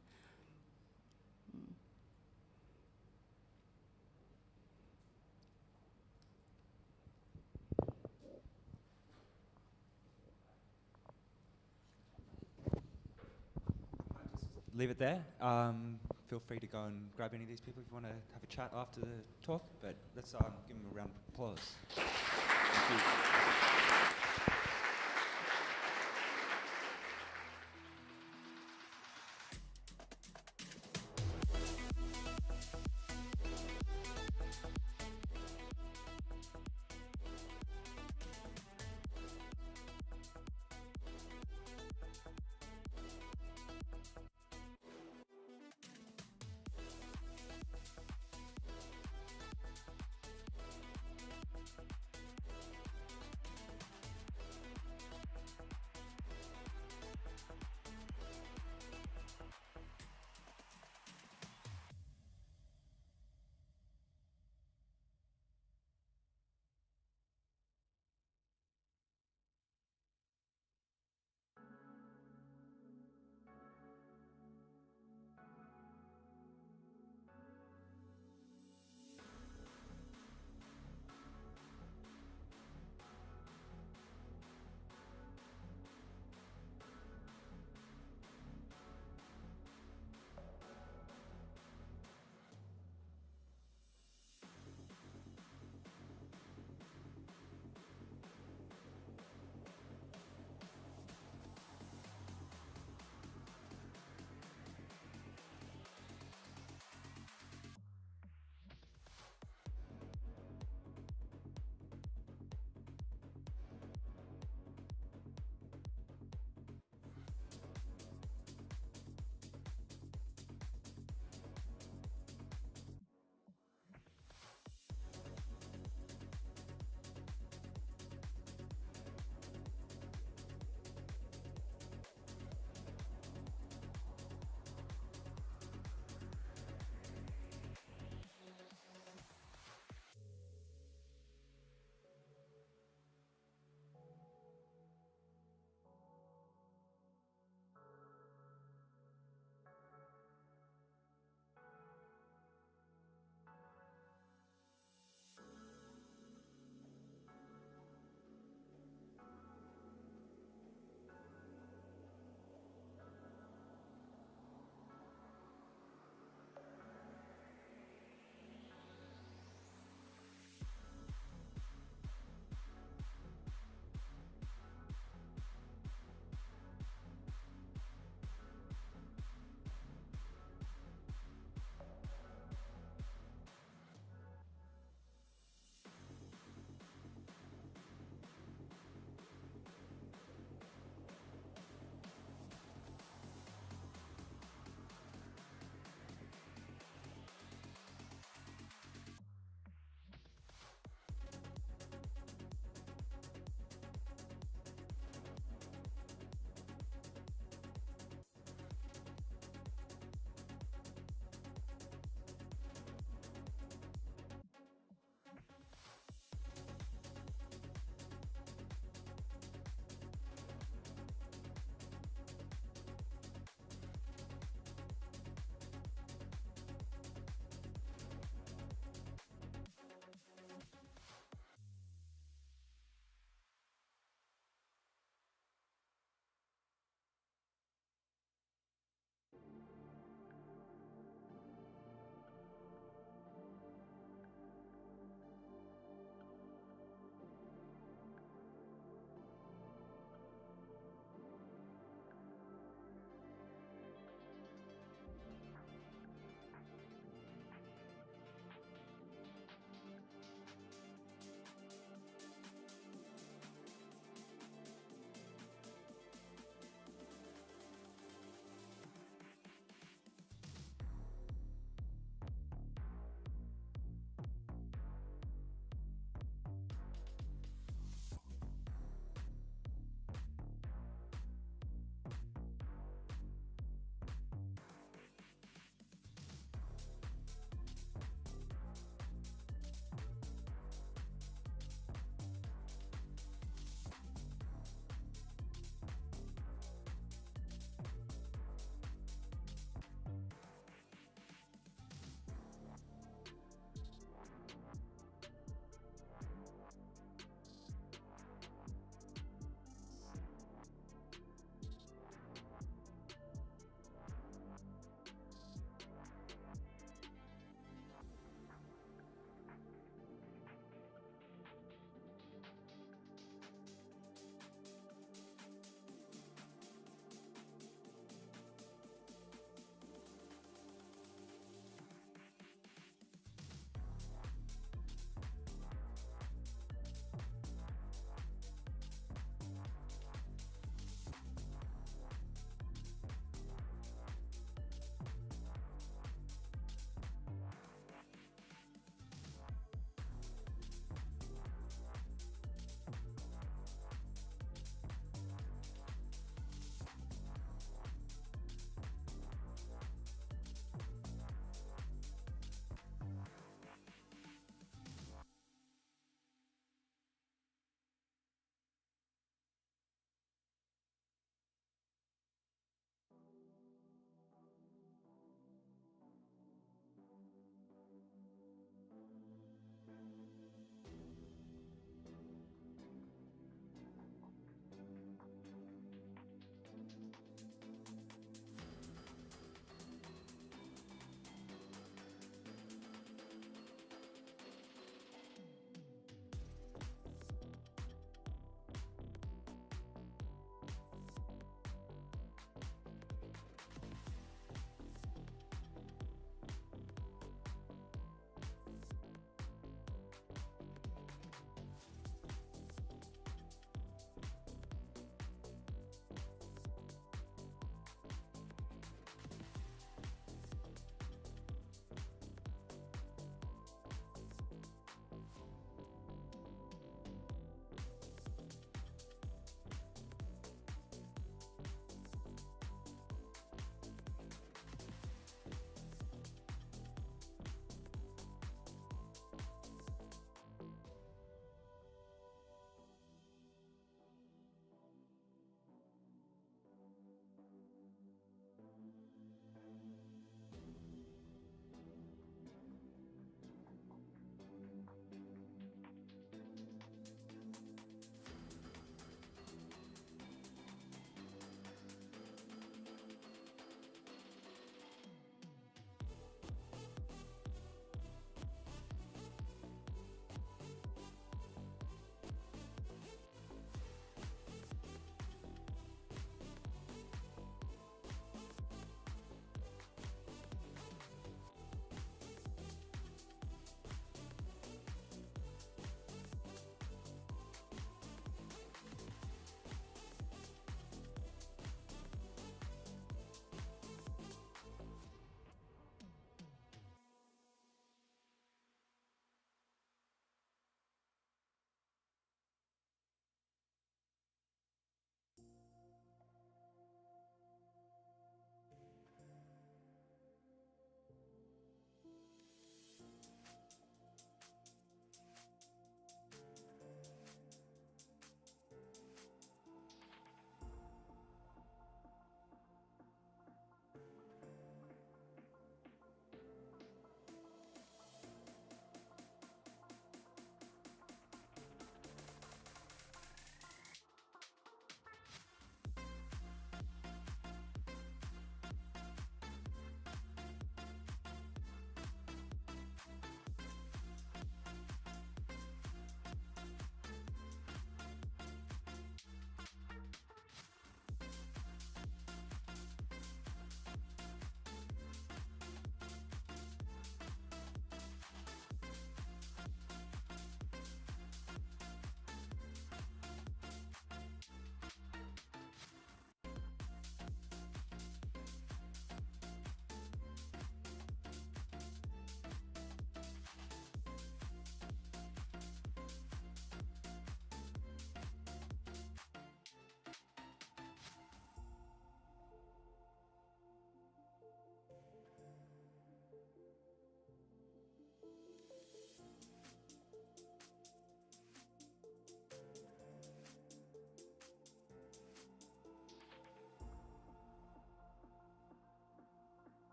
Leave it there. Feel free to go and grab any of these people if you want to have a chat after the talk, but let's give them a round of applause. Thank you.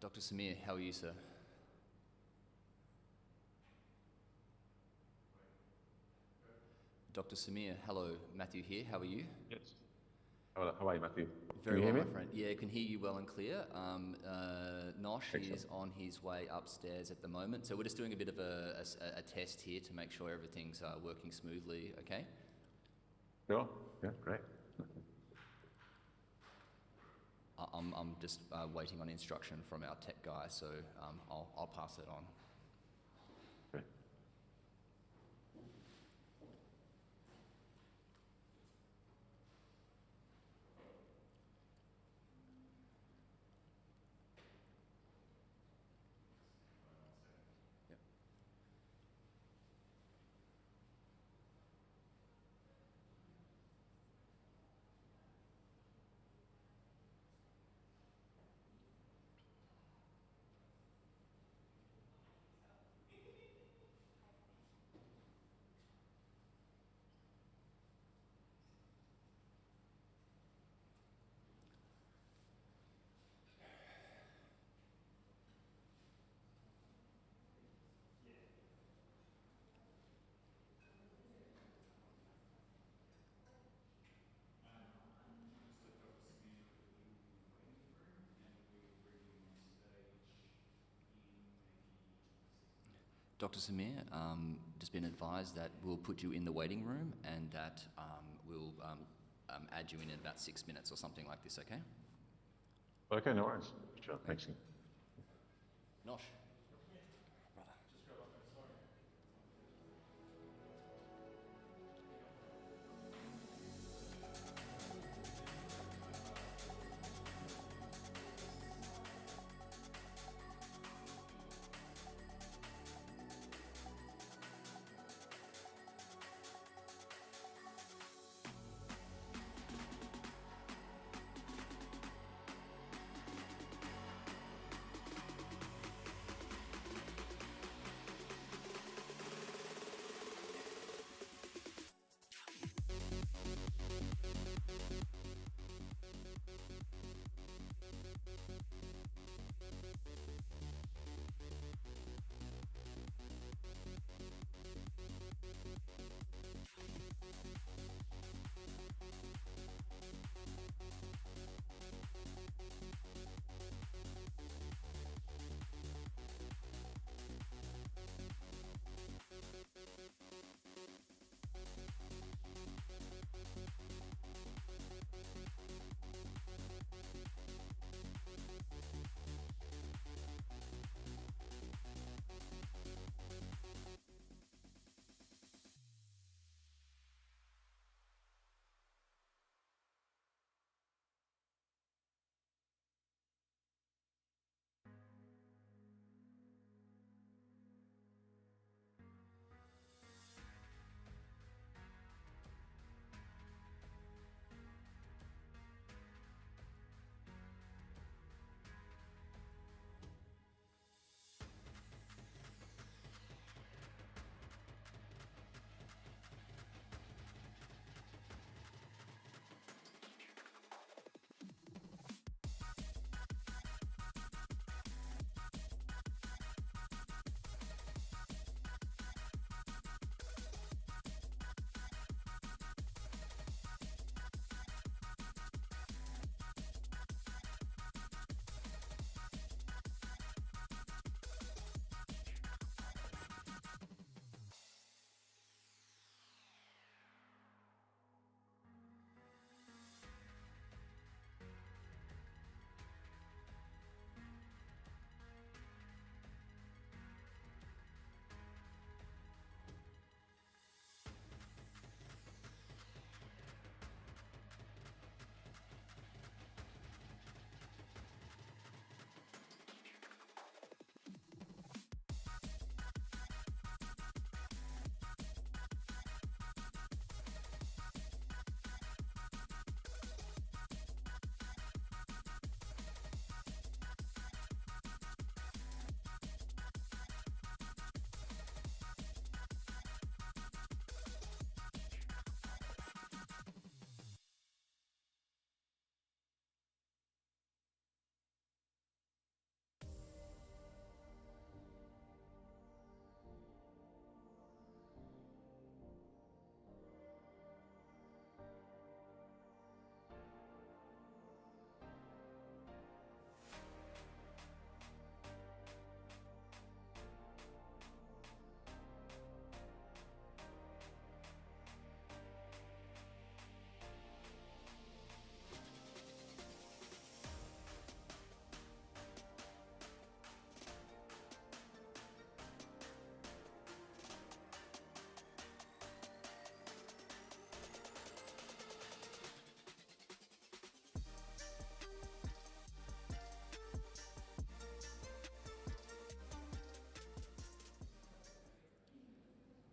Dr. Samir, how are you, sir? Dr. Samir, hello. Matthew here, how are you? Yes. How are you, Matthew? Very Can you well, hear my me? friend. Yeah, I can hear you well and clear. Nosh is on his way upstairs at the moment, so we're just doing a bit of a test here to make sure everything's working smoothly, okay? Sure. Yeah, great. I'm just waiting on instruction from our tech guy, so I'll pass it on. Great. Dr. Samir, just been advised that we'll put you in the waiting room and that we'll add you in about 6 minutes or something like this, okay? Okay, no worries. Sure, thanks. Nosh.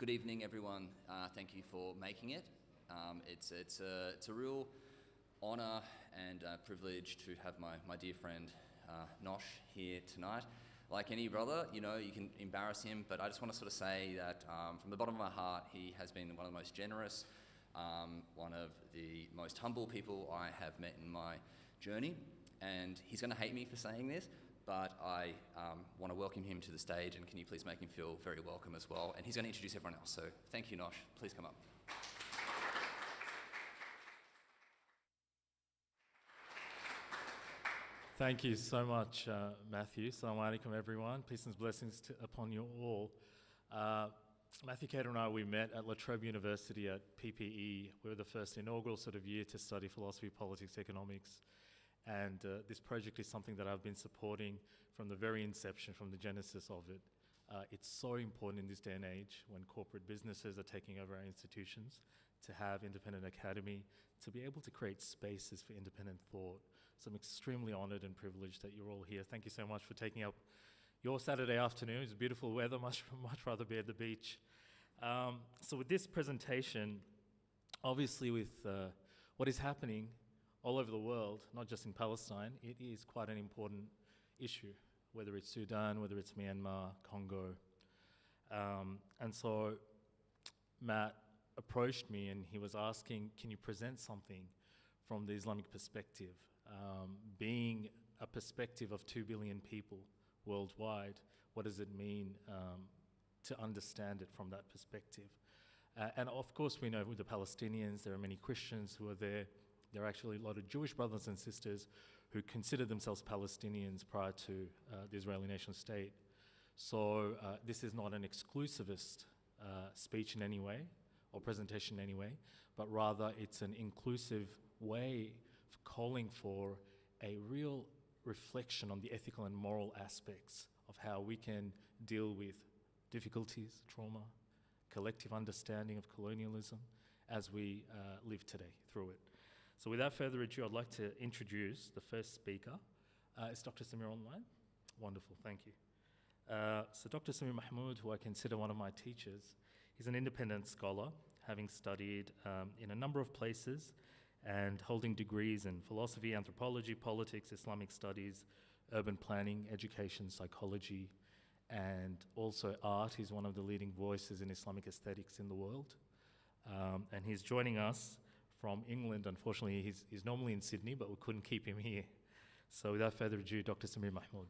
Good evening, everyone. Thank you for making it. It's a real honour and privilege to have my dear friend Nosh here tonight. Like any brother, you know, you can embarrass him, but I just want to sort of say that from the bottom of my heart, he has been one of the most generous, one of the most humble people I have met in my journey. And he's going to hate me for saying this, but I want to welcome him to the stage, and can you please make him feel very welcome as well? And he's going to introduce everyone else, so thank you, Nosh. Please come up. Thank you so much, Matthew. Assalamu alaikum, everyone. Peace and blessings upon you all. Matthew Cater and I, we met at La Trobe University at PPE. We were the first inaugural sort of year to study philosophy, politics, economics. And this project is something that I've been supporting from the very inception, from the genesis of it. It's so important in this day and age when corporate businesses are taking over our institutions to have independent academy, to be able to create spaces for independent thought. So I'm extremely honored and privileged that you're all here. Thank you so much for taking up your Saturday afternoon. It's beautiful weather, much rather be at the beach. So with this presentation, obviously with what is happening all over the world, not just in Palestine, it is quite an important issue, whether it's Sudan, whether it's Myanmar, Congo. And so Matt approached me and he was asking, can you present something from the Islamic perspective? Being a perspective of 2 billion people worldwide, what does it mean to understand it from that perspective? And of course we know with the Palestinians, there are many Christians who are there. There are actually a lot of Jewish brothers and sisters who consider themselves Palestinians prior to the Israeli nation state. So this is not an exclusivist speech in any way or presentation in any way, but rather it's an inclusive way of calling for a real reflection on the ethical and moral aspects of how we can deal with difficulties, trauma, collective understanding of colonialism as we live today through it. So without further ado, I'd like to introduce the first speaker. Is Dr. Samir online? Wonderful, thank you. So Dr. Samir Mahmood, who I consider one of my teachers, he's an independent scholar, having studied in a number of places and holding degrees in philosophy, anthropology, politics, Islamic studies, urban planning, education, psychology, and also art. He's one of the leading voices in Islamic aesthetics in the world. And he's joining us from England. Unfortunately, he's normally in Sydney, but we couldn't keep him here. So without further ado, Dr. Samir Mahmood.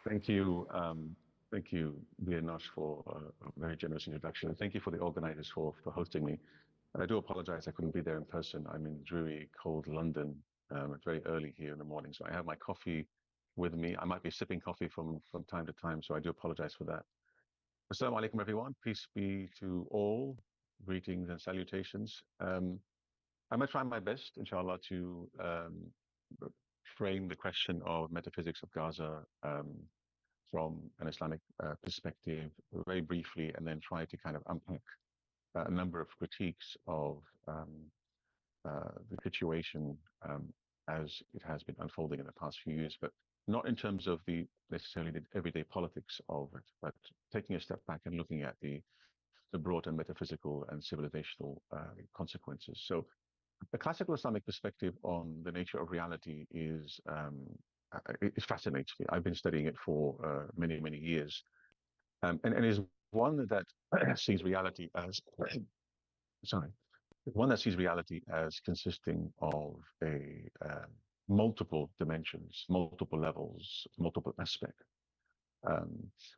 Thank you, dear Nosh, for a very generous introduction. And thank you for the organizers for hosting me. And I do apologize I couldn't be there in person. I'm in dreary, cold London. It's very early here in the morning, so I have my coffee with me. I might be sipping coffee from time to time, so I do apologize for that. Assalamu alaikum, everyone. Peace be to all. Greetings and salutations. I'm going to try my best, inshallah, to frame the question of metaphysics of Gaza from an Islamic perspective very briefly, and then try to kind of unpack a number of critiques of the situation as it has been unfolding in the past few years, but not in terms of necessarily the everyday politics of it, but taking a step back and looking at the broader metaphysical and civilizational consequences. So the classical Islamic perspective on the nature of reality is it fascinates me. I've been studying it for many, many years, and is one that sees reality as one that sees reality as consisting of multiple dimensions, multiple levels, multiple aspects.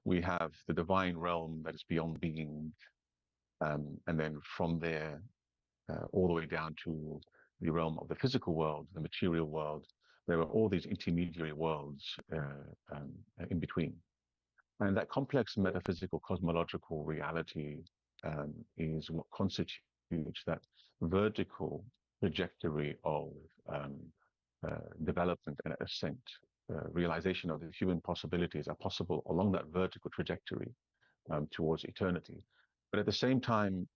We have the divine realm that is beyond being, and then from there, all the way down to the realm of the physical world, the material world. There are all these intermediary worlds in between. And that complex metaphysical cosmological reality is what constitutes that vertical trajectory of development and ascent. Realization of the human possibilities are possible along that vertical trajectory towards eternity. But at the same time,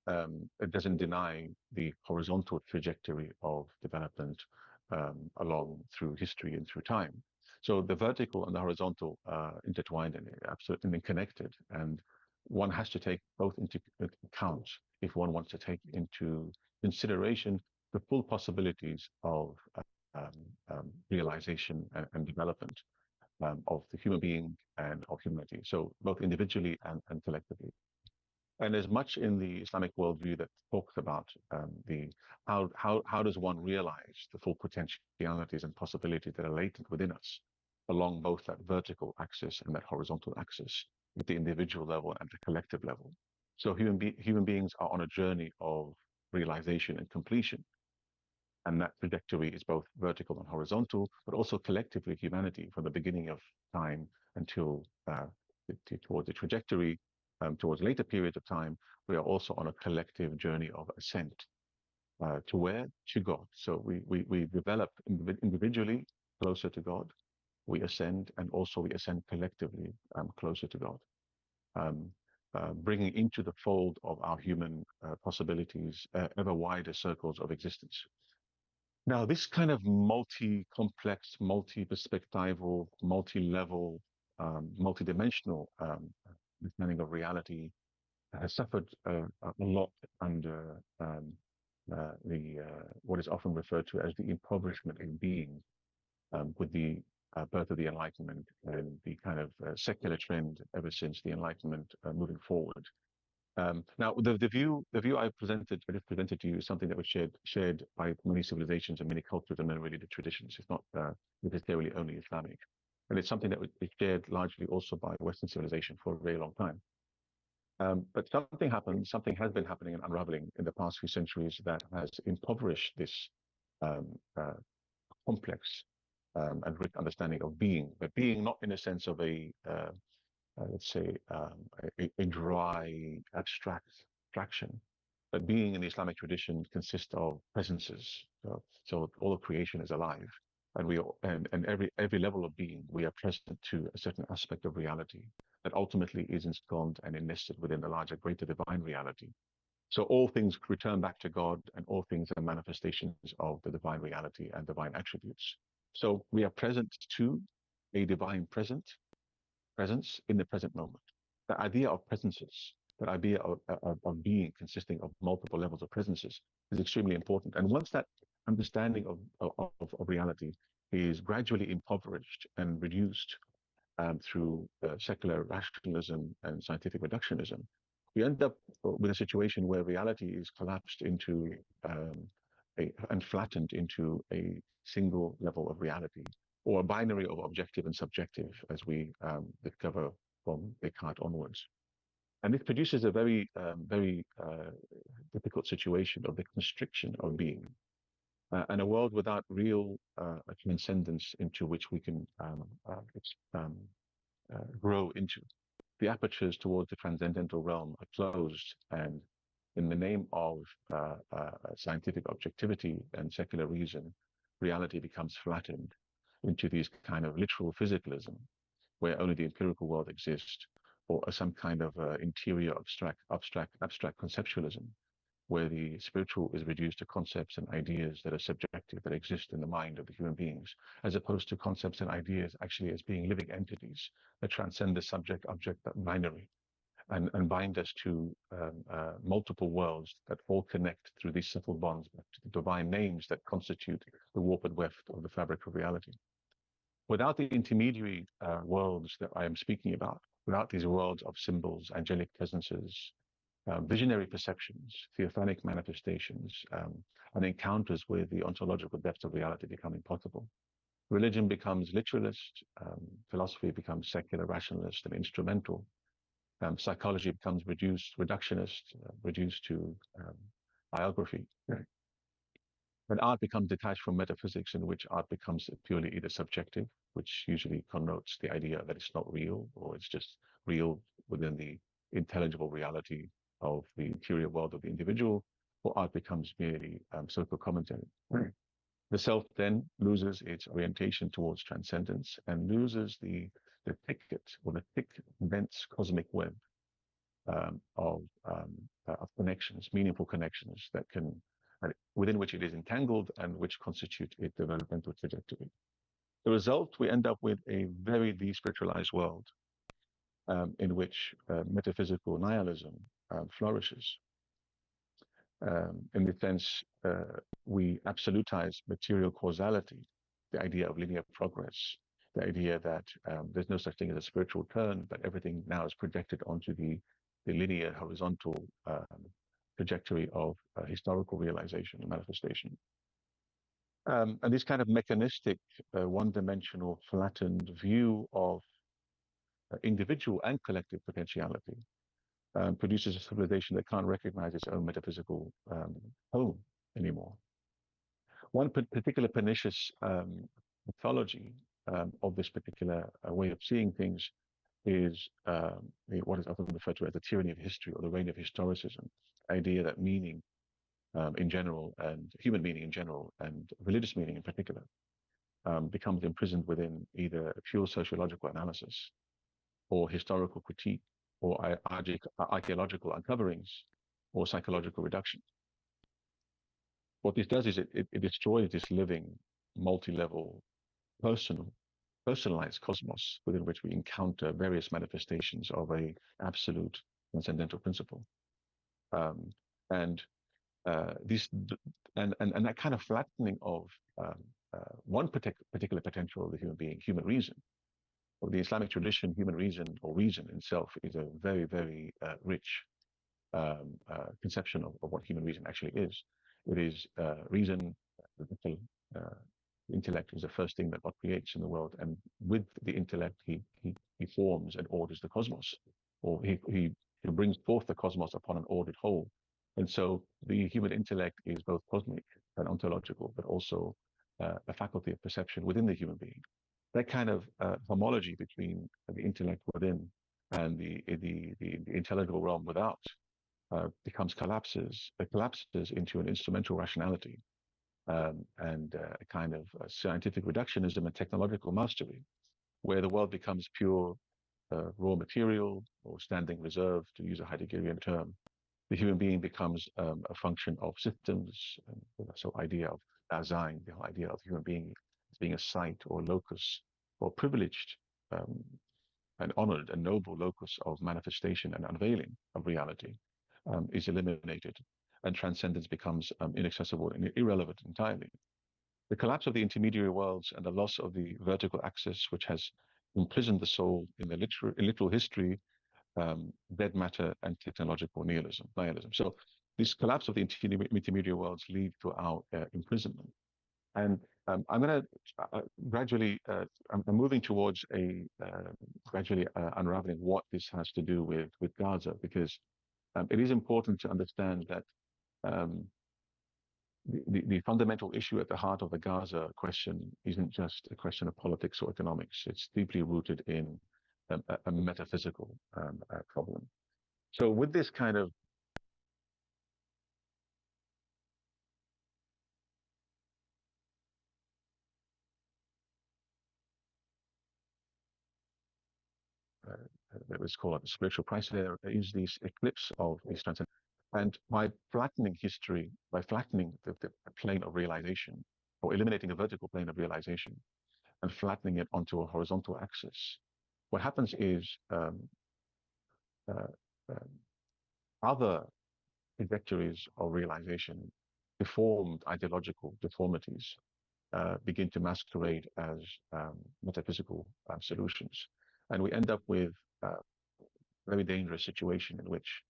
it doesn't deny the horizontal trajectory of development along through history and through time. So the vertical and the horizontal are intertwined and absolutely connected, and one has to take both into account if one wants to take into consideration the full possibilities of realization and development of the human being and of humanity. So both individually and collectively. And there's much in the Islamic worldview that talks about the how does one realize the full potentialities and possibilities that are latent within us along both that vertical axis and that horizontal axis at the individual level and the collective level. So human beings are on a journey of realization and completion. And that trajectory is both vertical and horizontal, but also collectively humanity from the beginning of time until towards the trajectory, towards later periods of time, we are also on a collective journey of ascent. To where? To God. So we develop individually closer to God, we ascend, and also we ascend collectively closer to God. Bringing into the fold of our human possibilities ever wider circles of existence. Now, this kind of multi-complex, multi-perspectival, multi-level, multi-dimensional understanding of reality has suffered a lot under what is often referred to as the impoverishment of being, with the birth of the Enlightenment and the kind of secular trend ever since the Enlightenment moving forward. Now, the view I just presented to you is something that was shared by many civilizations and many cultures and many religious traditions. It's not necessarily only Islamic, and it's something that was shared largely also by Western civilization for a very long time. But something has been happening and unraveling in the past few centuries that has impoverished this complex and rich understanding of being, but being not in a sense of let's say, a dry, abstraction. But being in the Islamic tradition consists of presences. So all of creation is alive, and every level of being, we are present to a certain aspect of reality that ultimately is ensconced and nested within the larger, greater divine reality. So all things return back to God, and all things are manifestations of the divine reality and divine attributes. So we are present to a divine presence in the present moment. The idea of presences, that idea of being consisting of multiple levels of presences is extremely important. And once that understanding of reality is gradually impoverished and reduced through secular rationalism and scientific reductionism, we end up with a situation where reality is collapsed into and flattened into a single level of reality, or a binary of objective and subjective, as we discover from Descartes onwards. And it produces a very difficult situation of the constriction of being, and a world without real transcendence into which we can grow into. The apertures towards the transcendental realm are closed, and in the name of scientific objectivity and secular reason, reality becomes flattened into these kind of literal physicalism, where only the empirical world exists, or some kind of interior abstract conceptualism, where the spiritual is reduced to concepts and ideas that are subjective, that exist in the mind of the human beings, as opposed to concepts and ideas actually as being living entities that transcend the subject-object binary and bind us to multiple worlds that all connect through these subtle bonds back to the divine names that constitute the warp and weft of the fabric of reality. Without the intermediary worlds that I am speaking about, without these worlds of symbols, angelic presences, visionary perceptions, theophanic manifestations, and encounters with the ontological depths of reality become impossible. Religion becomes literalist, philosophy becomes secular, rationalist, and instrumental. Psychology becomes reductionist, reduced to biography. And art becomes detached from metaphysics, in which art becomes purely either subjective, which usually connotes the idea that it's not real, or it's just real within the intelligible reality of the interior world of the individual, or art becomes merely social commentary. The self then loses its orientation towards transcendence and loses the thicket, or the thick, dense cosmic web of connections, meaningful connections that can, within which it is entangled and which constitute its developmental trajectory. The result, we end up with a very despiritualized world in which metaphysical nihilism flourishes. In the sense, we absolutize material causality, the idea of linear progress, the idea that there's no such thing as a spiritual turn, but everything now is projected onto the linear, horizontal trajectory of historical realization and manifestation. And this kind of mechanistic, one-dimensional, flattened view of individual and collective potentiality produces a civilization that can't recognize its own metaphysical home anymore. One particular pernicious mythology of this particular way of seeing things is what is often referred to as the tyranny of history or the reign of historicism, idea that meaning in general and human meaning in general and religious meaning in particular becomes imprisoned within either a pure sociological analysis or historical critique or archaeological uncoverings or psychological reduction. What this does is it destroys this living, multi-level, personalized cosmos within which we encounter various manifestations of a absolute transcendental principle. And that kind of flattening of one particular potential of the human being, human reason. Of the Islamic tradition, human reason or reason itself is a very, very rich conception of what human reason actually is. It is reason, intellect is the first thing that God creates in the world, and with the intellect, he forms and orders the cosmos, or he brings forth the cosmos upon an ordered whole. And so the human intellect is both cosmic and ontological, but also a faculty of perception within the human being. That kind of homology between the intellect within and the intelligible realm without collapses into an instrumental rationality and a kind of scientific reductionism and technological mastery, where the world becomes pure raw material or standing reserve, to use a Heideggerian term. The human being becomes a function of systems, so idea of Dasein, the whole idea of human being as being a site or locus or privileged and honored and noble locus of manifestation and unveiling of reality is eliminated, and transcendence becomes inaccessible and irrelevant entirely. The collapse of the intermediary worlds and the loss of the vertical axis, which has imprisoned the soul in the literal history, dead matter and technological nihilism. So this collapse of the intermediary worlds lead to our imprisonment. And I'm going to gradually, I'm moving towards a gradually unraveling what this has to do with Gaza, because it is important to understand that the fundamental issue at the heart of the Gaza question isn't just a question of politics or economics. It's deeply rooted in a metaphysical problem. So with this kind of that was called the spiritual crisis, there is this eclipse of this transcendence. And by flattening history, by flattening the plane of realization, or eliminating the vertical plane of realization, and flattening it onto a horizontal axis, what happens is other trajectories of realization, deformed ideological deformities, begin to masquerade as metaphysical solutions. And we end up with a very dangerous situation in which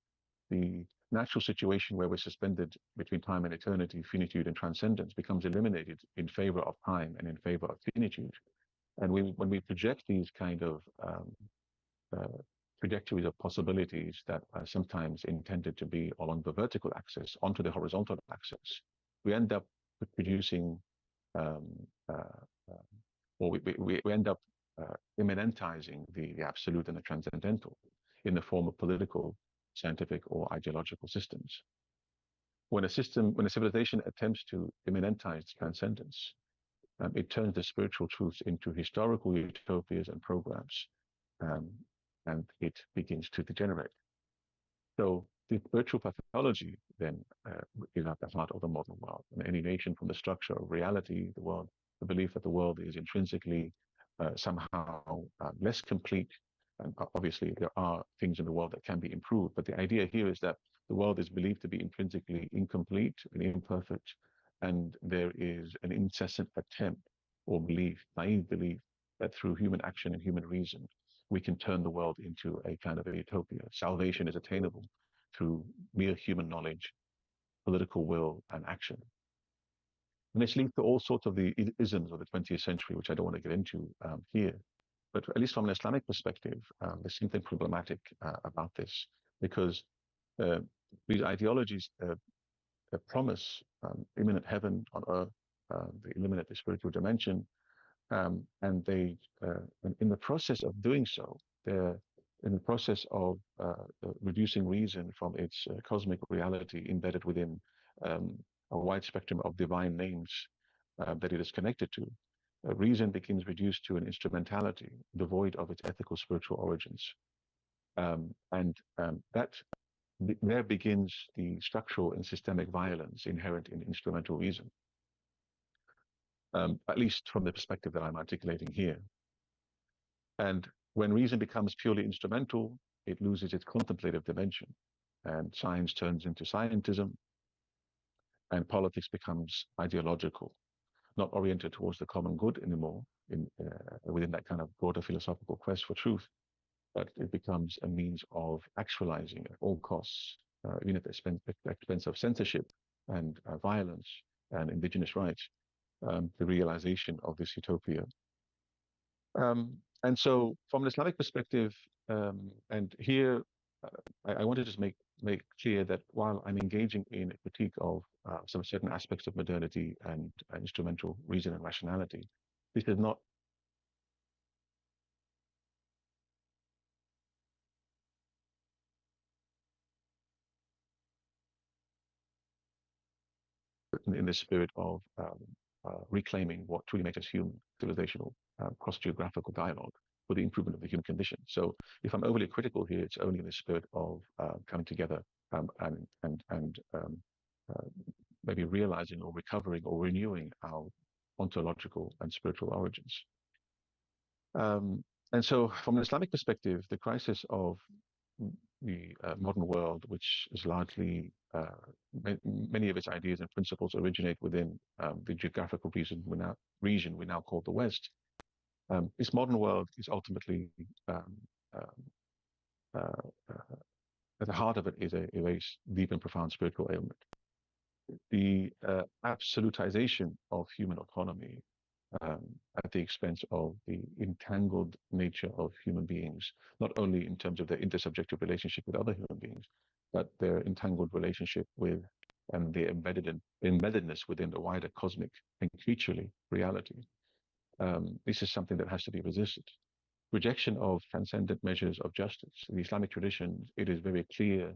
the natural situation where we're suspended between time and eternity, finitude and transcendence, becomes eliminated in favor of time and in favor of finitude. And when we project these kind of trajectories of possibilities that are sometimes intended to be along the vertical axis onto the horizontal axis, we end up producing, or we end up immanentizing the absolute and the transcendental in the form of political, scientific, or ideological systems. When a civilization attempts to immanentize transcendence, it turns the spiritual truths into historical utopias and programs, and it begins to degenerate. So the spiritual pathology then is at the heart of the modern world. And any nation from the structure of reality, the world the belief that the world is intrinsically somehow less complete. And obviously, there are things in the world that can be improved. But the idea here is that the world is believed to be intrinsically incomplete and imperfect, and there is an incessant attempt or belief, naive belief, that through human action and human reason, we can turn the world into a kind of a utopia. Salvation is attainable through mere human knowledge, political will, and action. And this leads to all sorts of the isms of the 20th century, which I don't want to get into here. But at least from an Islamic perspective, there's something problematic about this, because these ideologies promise imminent heaven on earth, they eliminate the spiritual dimension, and they, in the process of doing so, they're in the process of reducing reason from its cosmic reality embedded within a wide spectrum of divine names that it is connected to. Reason becomes reduced to an instrumentality devoid of its ethical spiritual origins. There begins the structural and systemic violence inherent in instrumental reason, at least from the perspective that I'm articulating here. And when reason becomes purely instrumental, it loses its contemplative dimension, and science turns into scientism, and politics becomes ideological, not oriented towards the common good anymore within that kind of broader philosophical quest for truth, but it becomes a means of actualizing at all costs, even at the expense of censorship and violence and indigenous rights, the realization of this utopia. And so from an Islamic perspective, and here I want to just make clear that while I'm engaging in a critique of some certain aspects of modernity and instrumental reason and rationality, this is not in the spirit of reclaiming what truly makes us human, civilizational, cross-geographical dialogue for the improvement of the human condition. So if I'm overly critical here, it's only in the spirit of coming together and maybe realizing or recovering or renewing our ontological and spiritual origins. And so from an Islamic perspective, the crisis of the modern world, which is largely, many of its ideas and principles originate within the geographical region we now call the West. This modern world is ultimately, at the heart of it is a very deep and profound spiritual ailment. The absolutization of human autonomy at the expense of the entangled nature of human beings, not only in terms of their intersubjective relationship with other human beings, but their entangled relationship with and their embeddedness within the wider cosmic and creaturely reality. This is something that has to be resisted. Rejection of transcendent measures of justice. In the Islamic tradition, it is very clear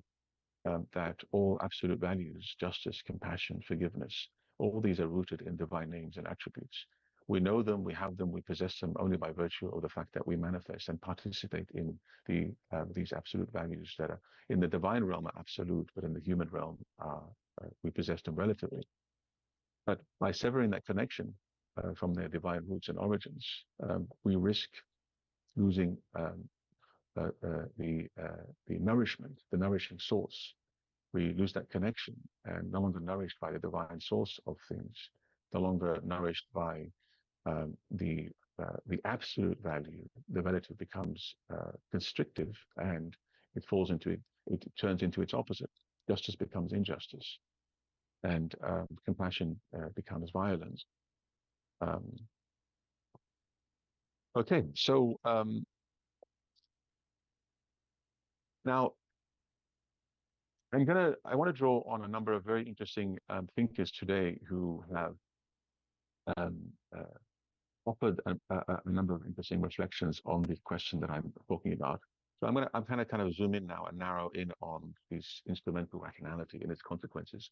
that all absolute values, justice, compassion, forgiveness, all these are rooted in divine names and attributes. We know them, we have them, we possess them only by virtue of the fact that we manifest and participate in these absolute values that are in the divine realm are absolute, but in the human realm we possess them relatively. But by severing that connection from their divine roots and origins, we risk losing the nourishment, the nourishing source. We lose that connection and no longer nourished by the divine source of things, no longer nourished by the absolute value. The relative becomes constrictive, and it turns into its opposite. Justice becomes injustice, and compassion becomes violence. Okay, so now I want to draw on a number of very interesting thinkers today who have offered a number of interesting reflections on the question that I'm talking about. So I'm kind of zoom in now and narrow in on this instrumental rationality and its consequences.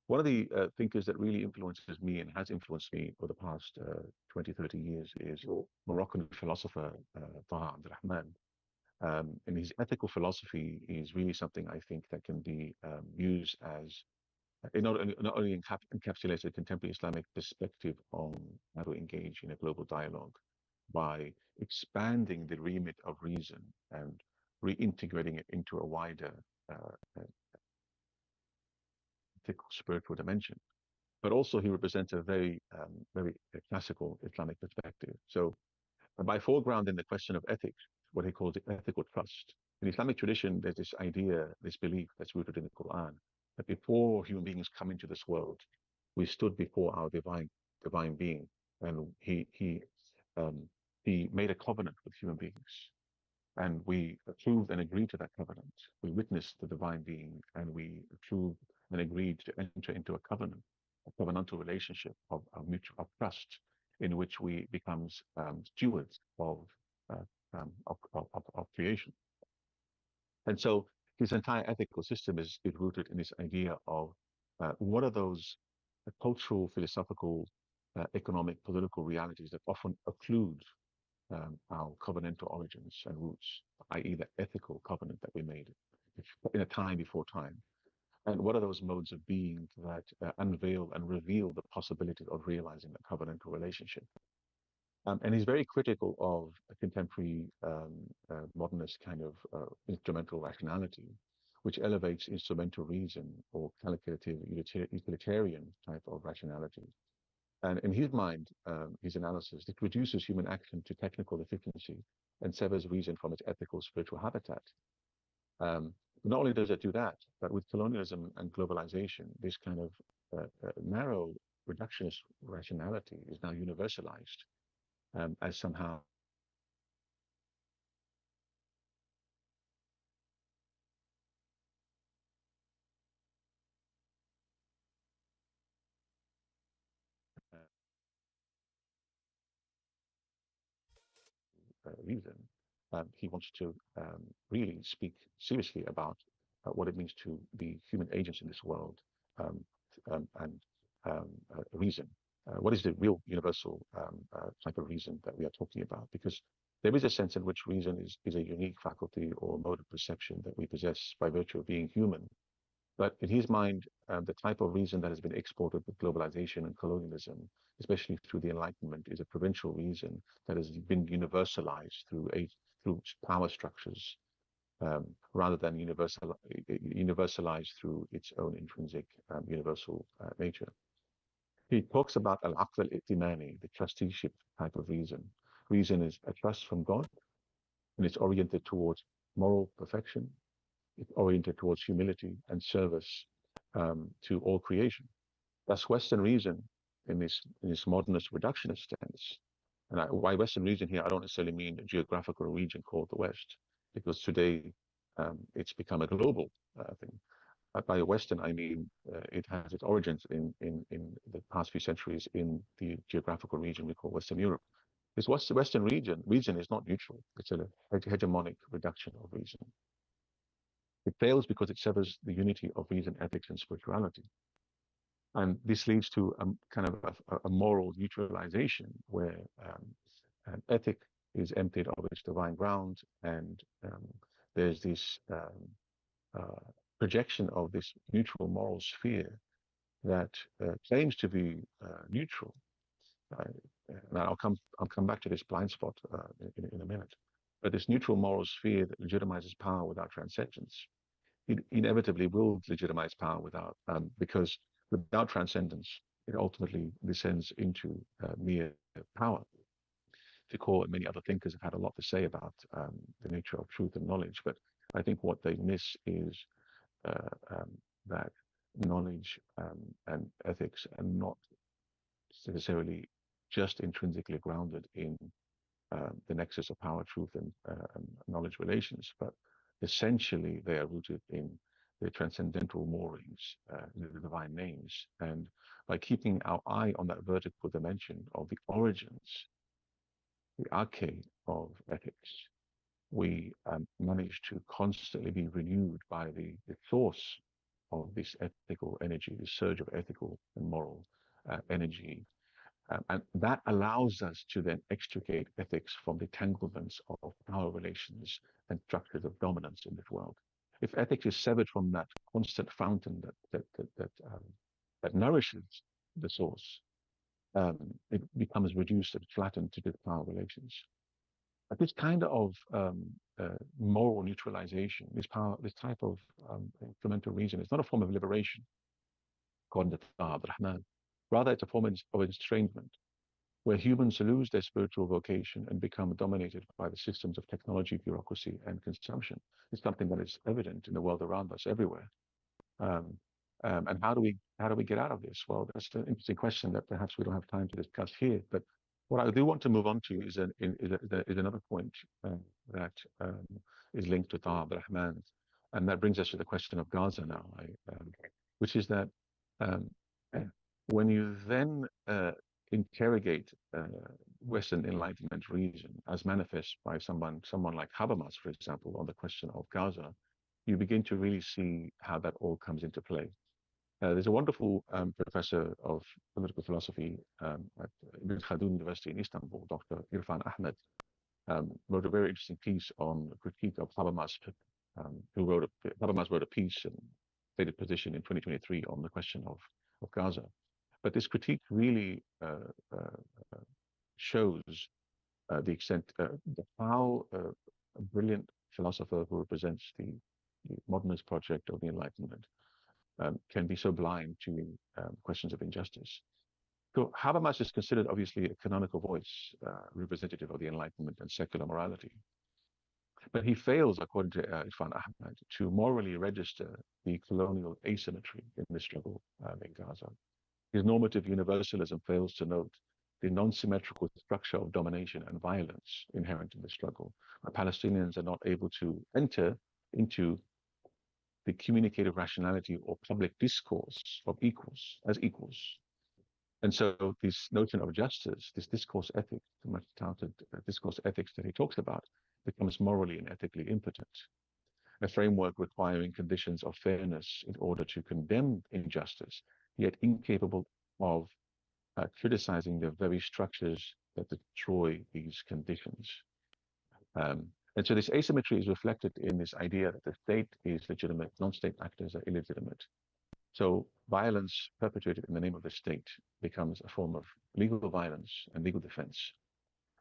One of the thinkers that really influences me and has influenced me for the past 20, 30 years is Moroccan philosopher Taha Abdurrahman. And his ethical philosophy is really something I think that can be used as It not only encapsulates a contemporary Islamic perspective on how to engage in a global dialogue by expanding the remit of reason and reintegrating it into a wider ethical spiritual dimension, but also he represents a very classical Islamic perspective. So by foregrounding the question of ethics, what he calls the ethical trust. In Islamic tradition, there's this idea, this belief that's rooted in the Quran, that before human beings come into this world, we stood before our divine being, and um, he made a covenant with human beings, and we approved and agreed to that covenant. We witnessed the divine being, and we approved and agreed to enter into a covenant, a covenantal relationship of mutual of trust, in which we becomes stewards of creation. And so his entire ethical system is rooted in this idea of what are those cultural, philosophical, economic, political realities that often occlude our covenantal origins and roots, i.e. the ethical covenant that we made in a time before time. And what are those modes of being that unveil and reveal the possibility of realizing a covenantal relationship? And he's very critical of a contemporary modernist kind of instrumental rationality, which elevates instrumental reason or calculative utilitarian type of rationality. And in his mind, his analysis, it reduces human action to technical efficiency and severs reason from its ethical spiritual habitat. Not only does it do that, but with colonialism and globalization, this kind of narrow reductionist rationality is now universalized as somehow reason. He wants to really speak seriously about what it means to be human agents in this world and reason. What is the real universal type of reason that we are talking about? Because there is a sense in which reason is a unique faculty or mode of perception that we possess by virtue of being human. But in his mind, the type of reason that has been exported with globalization and colonialism, especially through the Enlightenment, is a provincial reason that has been universalized through power structures, rather than universalized through its own intrinsic universal nature. He talks about al-aql al-i'timani, the trusteeship type of reason. Reason is a trust from God, and it's oriented towards moral perfection. It's oriented towards humility and service to all creation. That's Western reason in this modernist reductionist sense. And by Western reason here, I don't necessarily mean a geographical region called the West, because today it's become a global thing. By Western, I mean it has its origins in the past few centuries in the geographical region we call Western Europe. This Western reason is not neutral. It's a hegemonic reduction of reason. It fails because it severs the unity of reason, ethics, and spirituality. And this leads to kind of a moral neutralization where an ethic is emptied of its divine ground, and there's this projection of this neutral moral sphere that claims to be neutral. And I'll come back to this blind spot in a minute. But this neutral moral sphere that legitimizes power without transcendence, it inevitably will legitimize power without because without transcendence, it ultimately descends into mere power. Foucault and many other thinkers have had a lot to say about the nature of truth and knowledge, but I think what they miss is that knowledge and ethics are not necessarily just intrinsically grounded in the nexus of power, truth, and knowledge relations, but essentially they are rooted in the transcendental moorings, the divine names. And by keeping our eye on that vertical dimension of the origins, the arche of ethics, we manage to constantly be renewed by the source of this ethical energy, the surge of ethical and moral energy. And that allows us to then extricate ethics from the entanglements of power relations and structures of dominance in this world. If ethics is severed from that constant fountain that nourishes the source, it becomes reduced and flattened to just power relations. But this kind of moral neutralization, this type of incremental reason, is not a form of liberation, according to Rahman. Rather, it's a form of estrangement, where humans lose their spiritual vocation and become dominated by the systems of technology, bureaucracy, and consumption. It's something that is evident in the world around us everywhere. And how do we get out of this? Well, that's an interesting question that perhaps we don't have time to discuss here. But what I do want to move on to is another point that is linked to Taha Rahman, and that brings us to the question of Gaza now, which is that when you then interrogate Western Enlightenment reason as manifest by someone like Habermas, for example, on the question of Gaza, you begin to really see how that all comes into play. There's a wonderful professor of political philosophy at Ibn Khaldun University in Istanbul, Dr. Irfan Ahmed, wrote a very interesting piece on the critique of Habermas, Habermas wrote a piece and stated position in 2023 on the question of Gaza. But this critique really shows the extent, how a brilliant philosopher who represents the modernist project of the Enlightenment can be so blind to questions of injustice. So Habermas is considered obviously a canonical voice, representative of the Enlightenment and secular morality. But he fails, according to Irfan Ahmed, to morally register the colonial asymmetry in the struggle in Gaza. His normative universalism fails to note the non-symmetrical structure of domination and violence inherent in the struggle. Palestinians are not able to enter into the communicative rationality or public discourse of equals as equals. And so this notion of justice, this discourse ethics, the much touted discourse ethics that he talks about, becomes morally and ethically impotent. A framework requiring conditions of fairness in order to condemn injustice, yet incapable of criticizing the very structures that destroy these conditions. And so this asymmetry is reflected in this idea that the state is legitimate, non-state actors are illegitimate. So violence perpetrated in the name of the state becomes a form of legal violence and legal defense.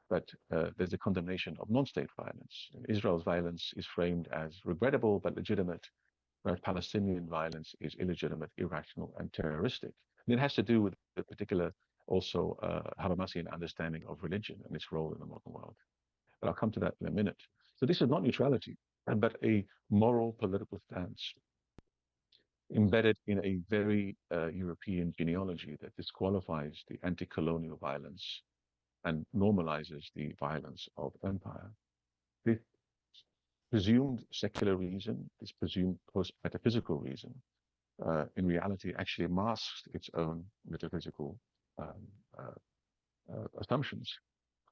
But there's a condemnation of non-state violence. Israel's violence is framed as regrettable but legitimate, whereas Palestinian violence is illegitimate, irrational, and terroristic. And it has to do with the particular, also Habermasian understanding of religion and its role in the modern world. But I'll come to that in a minute. So this is not neutrality, but a moral political stance embedded in a very European genealogy that disqualifies the anti-colonial violence and normalizes the violence of empire. This presumed secular reason, this presumed post-metaphysical reason, in reality actually masks its own metaphysical assumptions.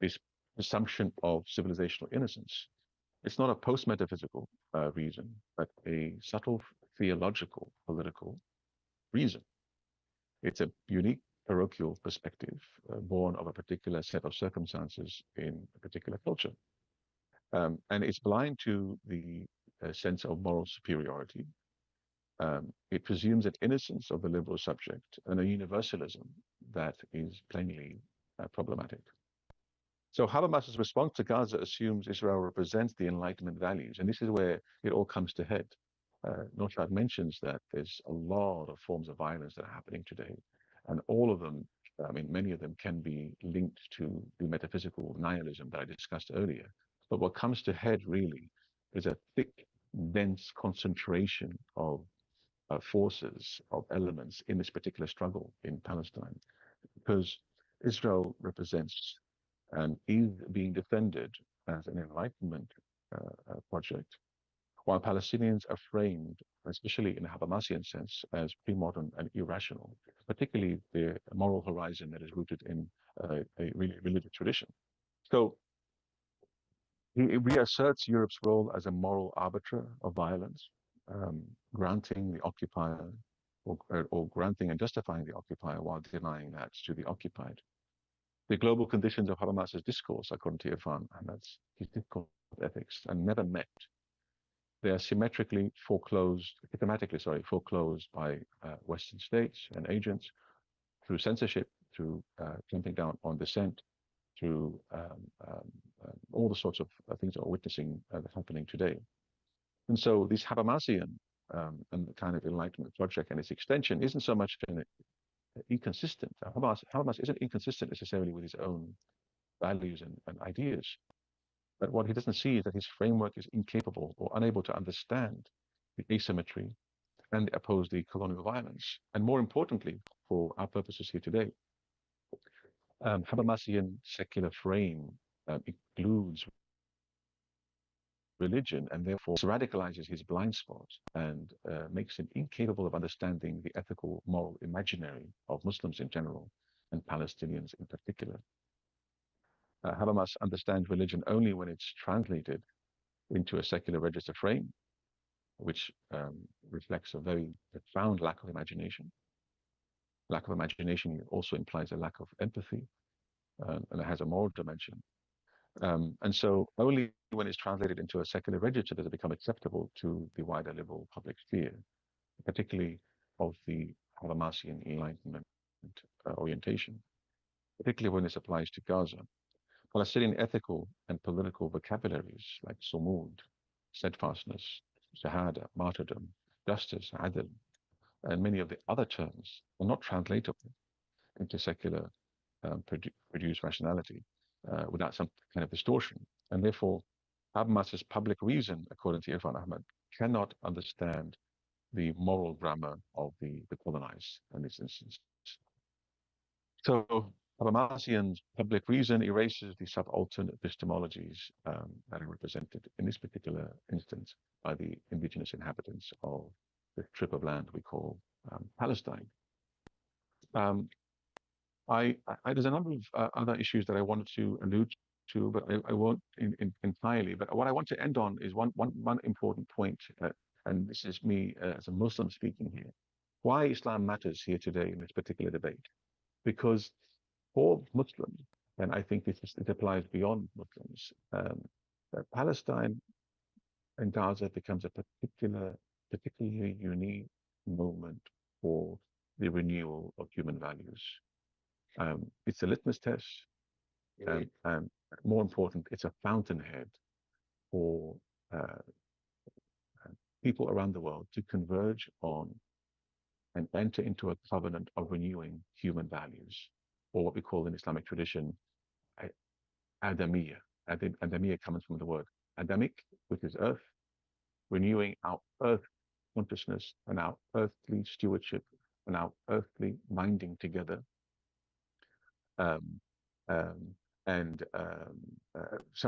This assumption of civilizational innocence. It's not a post-metaphysical reason, but a subtle theological, political reason. It's a unique parochial perspective born of a particular set of circumstances in a particular culture. And it's blind to the sense of moral superiority. It presumes an innocence of the liberal subject and a universalism that is plainly problematic. So Habermas's response to Gaza assumes Israel represents the Enlightenment values, and this is where it all comes to head. Naushad mentions that there's a lot of forms of violence that are happening today, and all of them, I mean, many of them can be linked to the metaphysical nihilism that I discussed earlier. But what comes to head really is a thick, dense concentration of forces, of elements in this particular struggle in Palestine, because Israel represents and is being defended as an Enlightenment project, while Palestinians are framed, especially in a Habermasian sense, as pre-modern and irrational, particularly the moral horizon that is rooted in a really religious tradition. So he reasserts Europe's role as a moral arbiter of violence, granting the occupier or granting and justifying the occupier while denying that to the occupied. The global conditions of Habermas's discourse, according to Irfan Ahmed's, his discourse of ethics, are never met. they are systematically foreclosed by Western states and agents through censorship, through clamping down on dissent, through all the sorts of things that we're witnessing happening today. And so this Habermasian and the kind of Enlightenment project and its extension isn't so much inconsistent. Habermas isn't inconsistent necessarily with his own values and ideas. But what he doesn't see is that his framework is incapable or unable to understand the asymmetry and oppose the colonial violence. And more importantly, for our purposes here today, Habermasian secular frame includes religion and therefore radicalizes his blind spot and makes him incapable of understanding the ethical, moral imaginary of Muslims in general and Palestinians in particular. Habermas understands religion only when it's translated into a secular register frame, which reflects a very profound lack of imagination. Lack of imagination also implies a lack of empathy, and it has a moral dimension. And so only when it's translated into a secular register does it become acceptable to the wider liberal public sphere, particularly of the Habermasian Enlightenment orientation, particularly when this applies to Gaza. Palestinian ethical and political vocabularies like sumud, steadfastness, shahada, martyrdom, justice, adl, and many of the other terms are not translatable into secular produced rationality without some kind of distortion. And therefore, Habermas's public reason, according to Irfan Ahmad, cannot understand the moral grammar of the colonized in this instance. So Habermasian's public reason erases the subaltern epistemologies that are represented in this particular instance by the indigenous inhabitants of the strip of land we call Palestine. There's a number of other issues that I wanted to allude to, but I won't entirely. But what I want to end on is one important point, and this is me as a Muslim speaking here. Why Islam matters here today in this particular debate. Because for Muslims, and I think it applies beyond Muslims, Palestine and Gaza becomes a particularly unique moment for the renewal of human values. It's a litmus test, and more important, it's a fountainhead for people around the world to converge on and enter into a covenant of renewing human values, or what we call in Islamic tradition, Adamiyya. Adamiyya comes from the word Adamic, which is earth, renewing our earth consciousness and our earthly stewardship and our earthly minding together. Some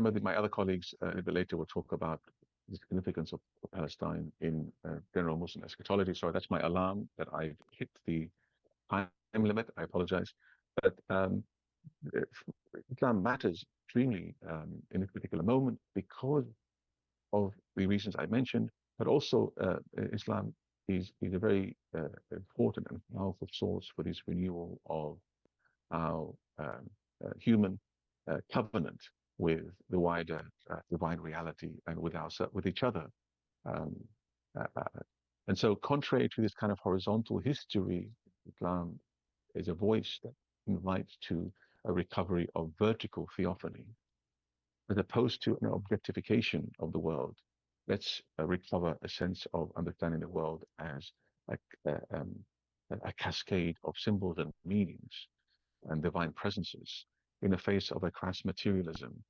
of my other colleagues a little bit later will talk about the significance of Palestine in general Muslim eschatology. So that's my alarm that I've hit the time limit. I apologize. But Islam matters extremely in this particular moment because of the reasons I mentioned, but also Islam is a very important and powerful source for this renewal of our human covenant with the wider divine reality and with each other. And so contrary to this kind of horizontal history, Islam is a voice that invites to a recovery of vertical theophany, as opposed to an objectification of the world. Let's recover a sense of understanding the world as a cascade of symbols and meanings and divine presences in the face of a crass materialism.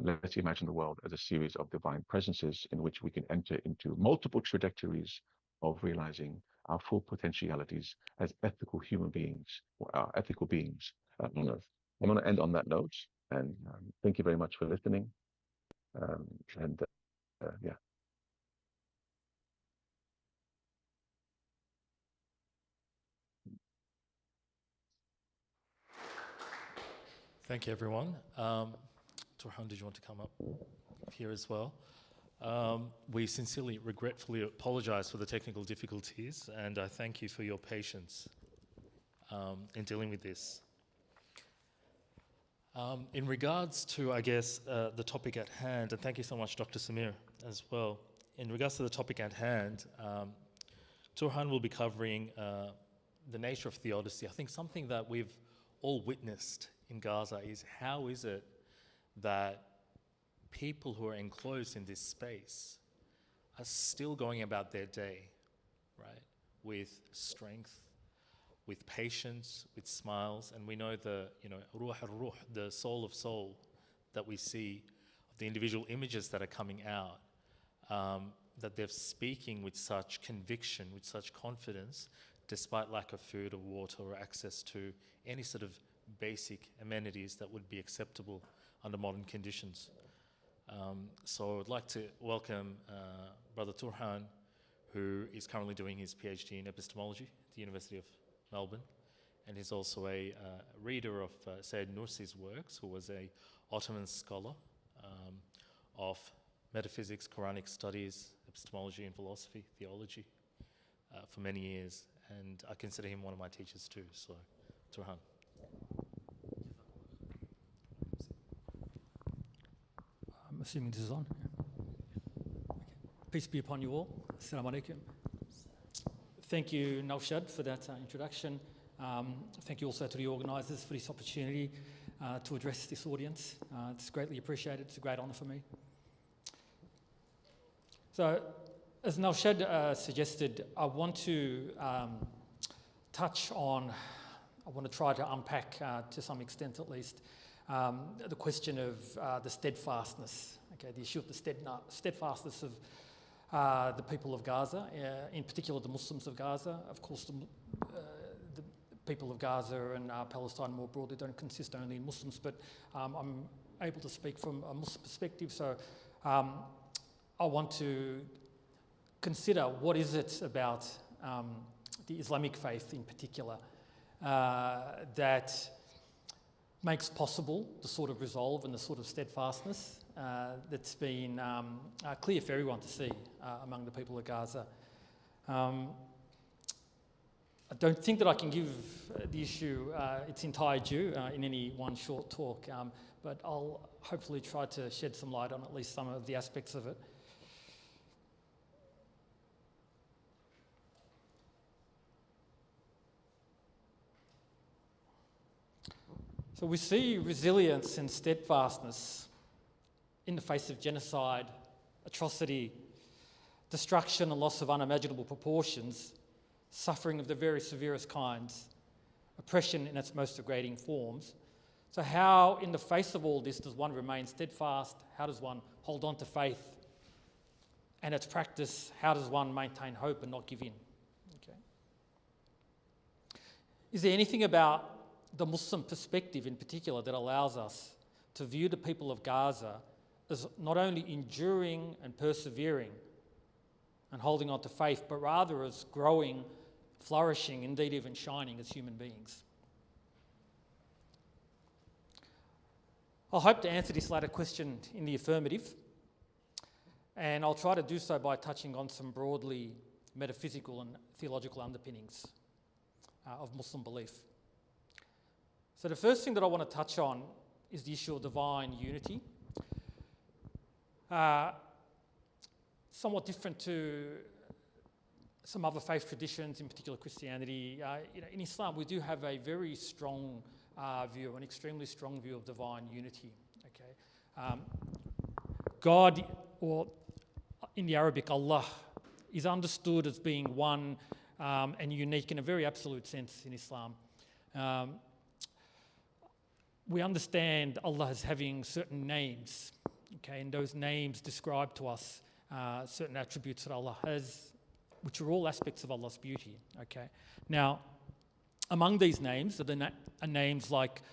Let's imagine the world as a series of divine presences in which we can enter into multiple trajectories of realizing our full potentialities as ethical human beings, or ethical beings on earth. I'm going to end on that note, and thank you very much for listening. Yeah. Thank you, everyone. Torhan, did you want to come up here as well? We sincerely, regretfully apologize for the technical difficulties, and I thank you for your patience in dealing with this. In regards to, I guess, the topic at hand, and thank you so much, Dr. Samir, as well. in regards to the topic at hand, Turhan will be covering the nature of theodicy. I think something that we've all witnessed in Gaza is how is it that people who are enclosed in this space are still going about their day, right, with strength, with patience, with smiles, and we know the, ruh al-ruh, the soul of soul that we see, the individual images that are coming out, that they're speaking with such conviction, with such confidence, despite lack of food or water or access to any sort of basic amenities that would be acceptable under modern conditions. So I'd like to welcome Brother Turhan, who is currently doing his PhD in epistemology at the University of Melbourne, and he's also a reader of Sayyid Nursi's works, who was a Ottoman scholar of metaphysics, Quranic studies, epistemology and philosophy, theology for many years, and I consider him one of my teachers too, so Turhan. I'm assuming this is on. Okay. Peace be upon you all. Assalamu alaikum. Thank you, Naushad, for that introduction. Thank you also to the organisers for this opportunity to address this audience. It's greatly appreciated. It's a great honour for me. So, as Naushad suggested, I want to try to unpack, to some extent at least, the question of the steadfastness, okay, the issue of the steadfastness of the people of Gaza, in particular the Muslims of Gaza. Of course, the people of Gaza and Palestine more broadly don't consist only in Muslims, but I'm able to speak from a Muslim perspective, so I want to consider what is it about the Islamic faith in particular that makes possible the sort of resolve and the sort of steadfastness that's been clear for everyone to see among the people of Gaza. I don't think that I can give the issue its entire due in any one short talk, but I'll hopefully try to shed some light on at least some of the aspects of it. So we see resilience and steadfastness in the face of genocide, atrocity, destruction and loss of unimaginable proportions, suffering of the very severest kinds, oppression in its most degrading forms. So how, in the face of all this, does one remain steadfast? How does one hold on to faith and its practice? How does one maintain hope and not give in? Okay. Is there anything about the Muslim perspective in particular that allows us to view the people of Gaza as not only enduring and persevering and holding on to faith, but rather as growing, flourishing, indeed even shining as human beings? I hope to answer this latter question in the affirmative, and I'll try to do so by touching on some broadly metaphysical and theological underpinnings of Muslim belief. So the first thing that I want to touch on is the issue of divine unity. Somewhat different to some other faith traditions, in particular Christianity. In Islam, we do have a very strong view, an extremely strong view of divine unity. Okay, God, or in the Arabic, Allah, is understood as being one and unique in a very absolute sense in Islam. We understand Allah as having certain names, okay, and those names describe to us certain attributes that Allah has, which are all aspects of Allah's beauty, okay. Now, among these names are names like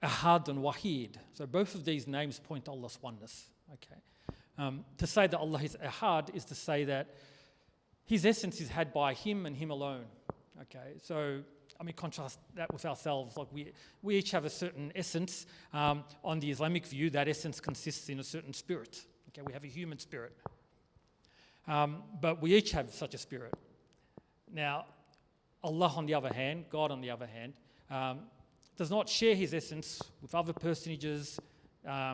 Ahad and Wahid. So both of these names point to Allah's oneness, okay. To say that Allah is Ahad is to say that His essence is had by Him and Him alone, okay. So, I mean, contrast that with ourselves. Like we each have a certain essence. On the Islamic view, that essence consists in a certain spirit. Okay, we have a human spirit, but we each have such a spirit. Now, Allah, on the other hand, God, on the other hand, does not share His essence with other personages,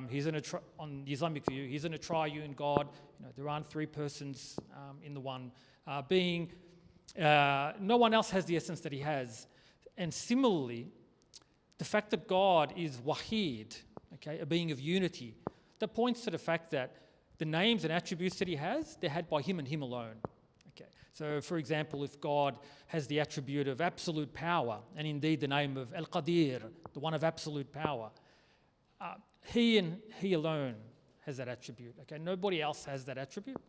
He's on the Islamic view, he's in a triune God. There aren't three persons in the one being. No one else has the essence that he has. And similarly, the fact that God is Wahid, okay, a being of unity, that points to the fact that the names and attributes that he has, they're had by him and him alone. Okay. So, for example, if God has the attribute of absolute power, and indeed the name of Al-Qadir, the one of absolute power, he and he alone has that attribute. Okay. Nobody else has that attribute.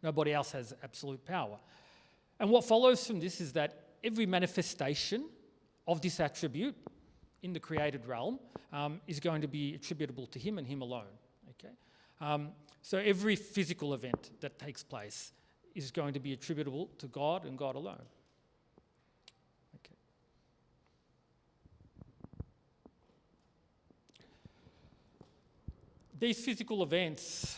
Nobody else has absolute power. And what follows from this is that every manifestation of this attribute in the created realm is going to be attributable to him and him alone. Okay? So every physical event that takes place is going to be attributable to God and God alone. Okay. These physical events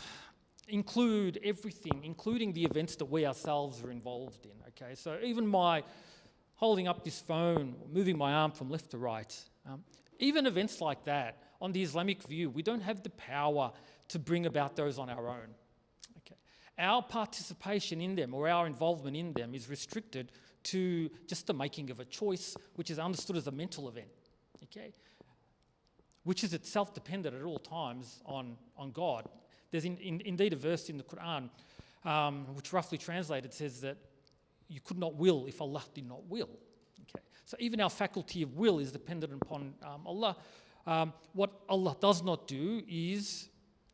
include everything, including the events that we ourselves are involved in. Okay, so even my holding up this phone, moving my arm from left to right, even events like that, on the Islamic view, we don't have the power to bring about those on our own. Okay. Our participation in them or our involvement in them is restricted to just the making of a choice, which is understood as a mental event, okay, which is itself dependent at all times on God. There's indeed a verse in the Quran which roughly translated says that you could not will if Allah did not will. Okay. So even our faculty of will is dependent upon Allah. What Allah does not do is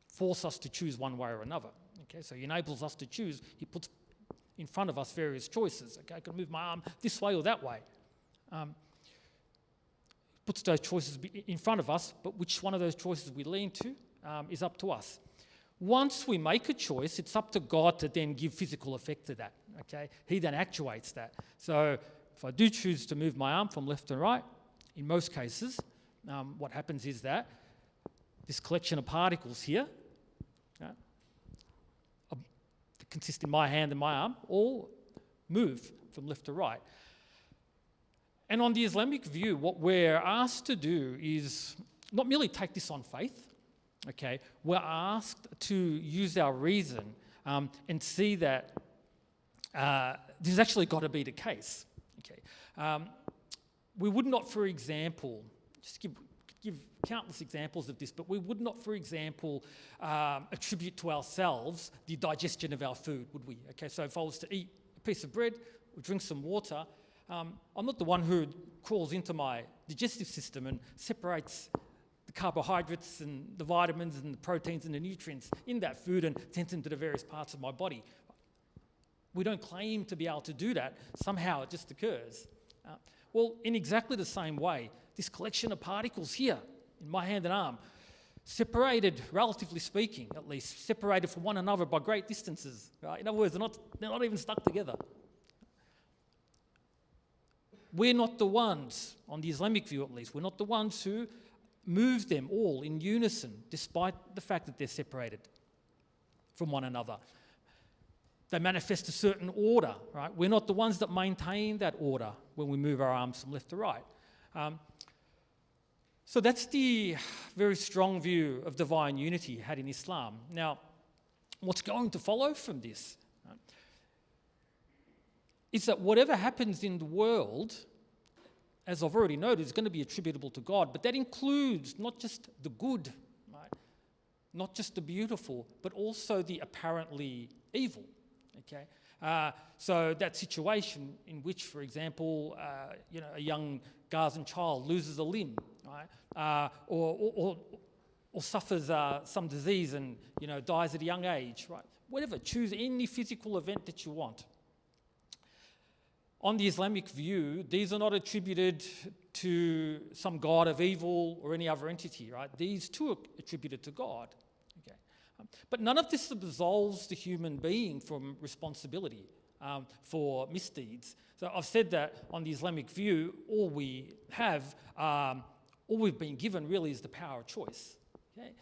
force us to choose one way or another. Okay. So he enables us to choose. He puts in front of us various choices. Okay. I can move my arm this way or that way. Puts those choices in front of us, but which one of those choices we lean to is up to us. Once we make a choice, it's up to God to then give physical effect to that, okay? He then actuates that. So if I do choose to move my arm from left to right, in most cases, what happens is that this collection of particles here, that consist in my hand and my arm, all move from left to right. And on the Islamic view, what we're asked to do is not merely take this on faith, okay, we're asked to use our reason and see that this has actually got to be the case. Okay, we would not, for example, just give countless examples of this, but we would not, for example, attribute to ourselves the digestion of our food, would we? Okay, so if I was to eat a piece of bread or drink some water, I'm not the one who crawls into my digestive system and separates the carbohydrates and the vitamins and the proteins and the nutrients in that food and sends them to the various parts of my body. We don't claim to be able to do that. Somehow it just occurs. Well, in exactly the same way, this collection of particles here in my hand and arm, separated, relatively speaking, at least, separated from one another by great distances. Right? In other words, they're not even stuck together. We're not the ones, on the Islamic view at least, we're not the ones who move them all in unison, despite the fact that they're separated from one another. They manifest a certain order, right? We're not the ones that maintain that order when we move our arms from left to right. So that's the very strong view of divine unity had in Islam. Now, what's going to follow from this is that whatever happens in the world, as I've already noted, is going to be attributable to God, but that includes not just the good, right? Not just the beautiful, but also the apparently evil. Okay, so that situation in which, for example, a young Gazan child loses a limb, right, or suffers some disease and dies at a young age, right? Whatever, choose any physical event that you want. On the Islamic view, these are not attributed to some god of evil or any other entity, right? These too are attributed to God. Okay, but none of this absolves the human being from responsibility for misdeeds. So I've said that on the Islamic view, all we have, all we've been given really is the power of choice. Okay?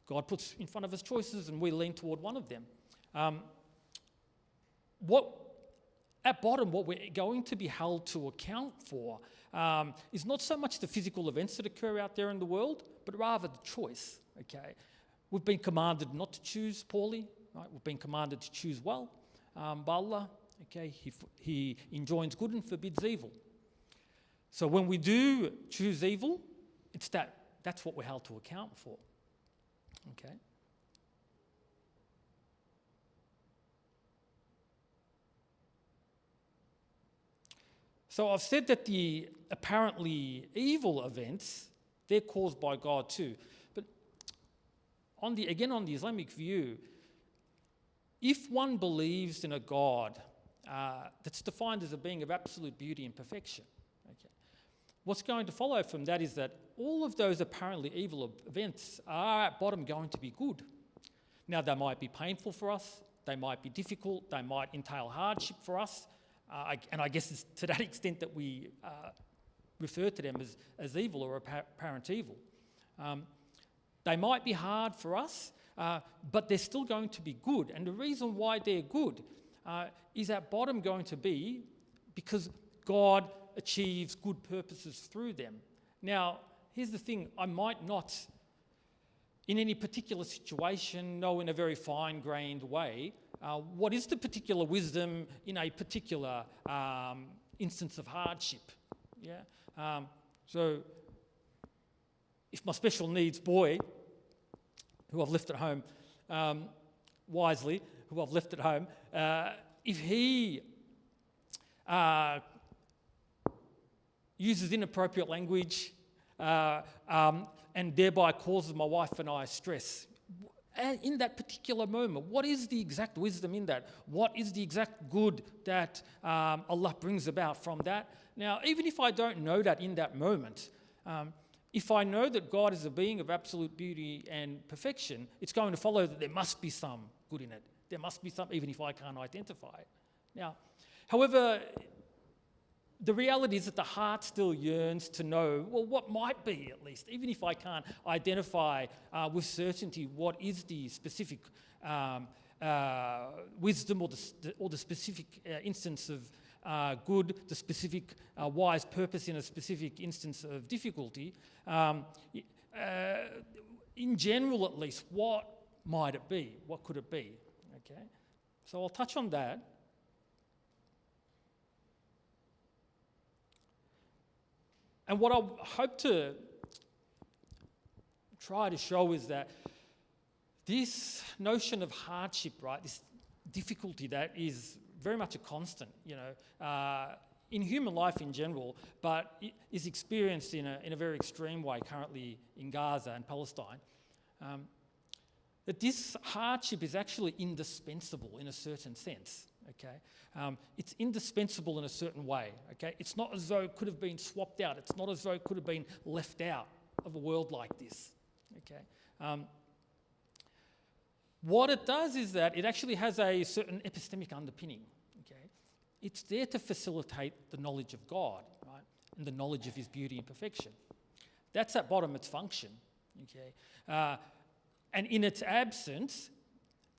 God puts in front of us choices and we lean toward one of them. At bottom, what we're going to be held to account for is not so much the physical events that occur out there in the world, but rather the choice, okay? We've been commanded not to choose poorly, right? We've been commanded to choose well by Allah, okay? He enjoins good and forbids evil. So when we do choose evil, that's what we're held to account for, okay? So I've said that the apparently evil events, they're caused by God too. But on the Islamic view, if one believes in a God that's defined as a being of absolute beauty and perfection, okay, what's going to follow from that is that all of those apparently evil events are at bottom going to be good. Now, they might be painful for us, they might be difficult, they might entail hardship for us, and I guess it's to that extent that we refer to them as evil or apparent evil. They might be hard for us, but they're still going to be good. And the reason why they're good is at bottom going to be because God achieves good purposes through them. Now, here's the thing, I might not, in any particular situation, know in a very fine-grained way what is the particular wisdom in a particular instance of hardship. Yeah. So if my special needs boy, who I've left at home wisely, if he uses inappropriate language and thereby causes my wife and I stress, and in that particular moment, what is the exact wisdom in that? What is the exact good that Allah brings about from that? Now, even if I don't know that in that moment, if I know that God is a being of absolute beauty and perfection, it's going to follow that there must be some good in it. There must be some, even if I can't identify it. Now, however, the reality is that the heart still yearns to know, well, what might be at least, even if I can't identify with certainty what is the specific wisdom or the specific instance of good, the specific wise purpose in a specific instance of difficulty. In general, at least, what might it be? What could it be? Okay, so I'll touch on that. And what I hope to try to show is that this notion of hardship, right, this difficulty that is very much a constant, in human life in general, but it is experienced in a very extreme way currently in Gaza and Palestine, that this hardship is actually indispensable in a certain sense. Okay, it's indispensable in a certain way. Okay, it's not as though it could have been swapped out. It's not as though it could have been left out of a world like this. Okay, what it does is that it actually has a certain epistemic underpinning. Okay, it's there to facilitate the knowledge of God, right, and the knowledge of His beauty and perfection. That's at bottom its function. Okay, and in its absence,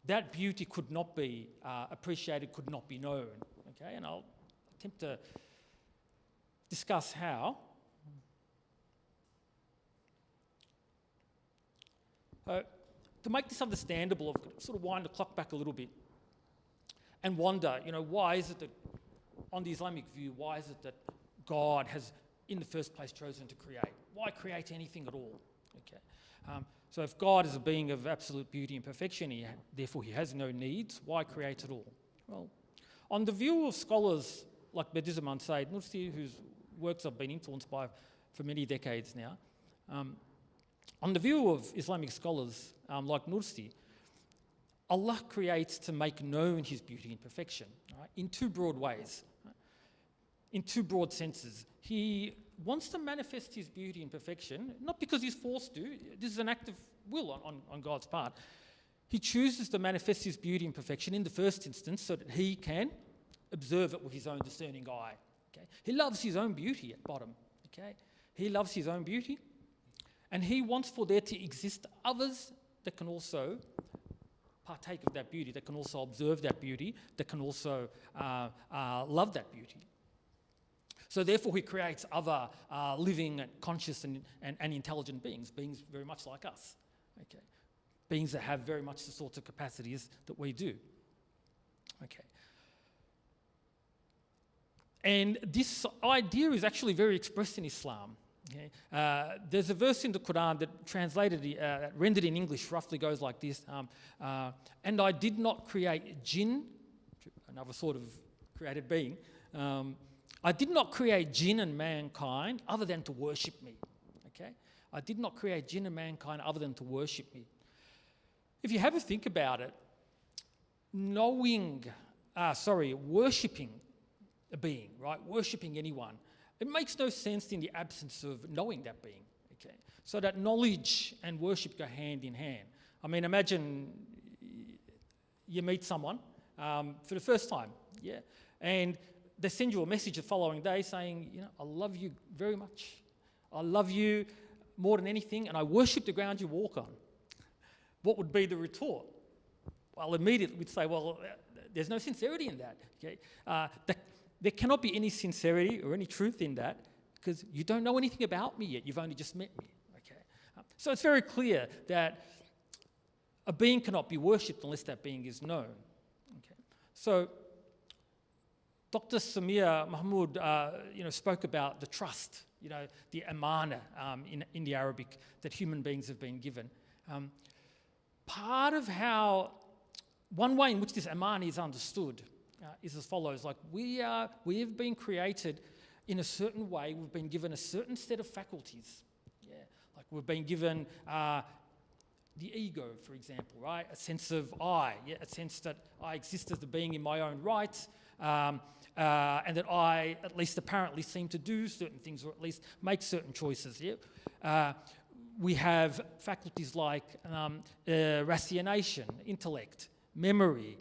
that beauty could not be appreciated, could not be known. Okay, and I'll attempt to discuss how. To make this understandable, I've got to sort of wind the clock back a little bit and wonder, why is it that, on the Islamic view, why is it that God has, in the first place, chosen to create? Why create anything at all? Okay. So if God is a being of absolute beauty and perfection, therefore he has no needs, why create at all? Well, on the view of scholars like Bediüzzaman Said Nursi, whose works I've been influenced by for many decades now, on the view of Islamic scholars like Nursi, Allah creates to make known his beauty and perfection, right, in two broad ways, right, in two broad senses. He wants to manifest his beauty and perfection, not because he's forced to. This is an act of will on God's part. He chooses to manifest his beauty and perfection in the first instance so that he can observe it with his own discerning eye. Okay? He loves his own beauty at bottom. Okay? He loves his own beauty, and he wants for there to exist others that can also partake of that beauty, that can also observe that beauty, that can also love that beauty. So therefore he creates other living, conscious and intelligent beings very much like us, okay? Beings that have very much the sorts of capacities that we do, okay? And this idea is actually very expressed in Islam. Okay? There's a verse in the Quran that rendered in English roughly goes like this, and I did not create jinn, another sort of created being, I did not create jinn and mankind other than to worship me, okay? I did not create jinn and mankind other than to worship me. If you have a think about it, worshipping a being, right? Worshipping anyone, it makes no sense in the absence of knowing that being, okay? So that knowledge and worship go hand in hand. I mean, imagine you meet someone for the first time, yeah? And they send you a message the following day saying, you know, I love you very much. I love you more than anything, and I worship the ground you walk on. What would be the retort? Well, immediately we'd say, well, there's no sincerity in that, okay? There cannot be any sincerity or any truth in that because you don't know anything about me yet. You've only just met me, okay? So it's very clear that a being cannot be worshipped unless that being is known, okay? So Dr. Samir Mahmood, spoke about the trust, the amana in the Arabic that human beings have been given. Part of one way in which this amana is understood is as follows: like we have been created in a certain way. We've been given a certain set of faculties. Yeah, like we've been given the ego, for example, right? A sense of I, a sense that I exist as a being in my own right. And that I at least apparently seem to do certain things or at least make certain choices. Yeah? We have faculties like ratiocination, intellect, memory.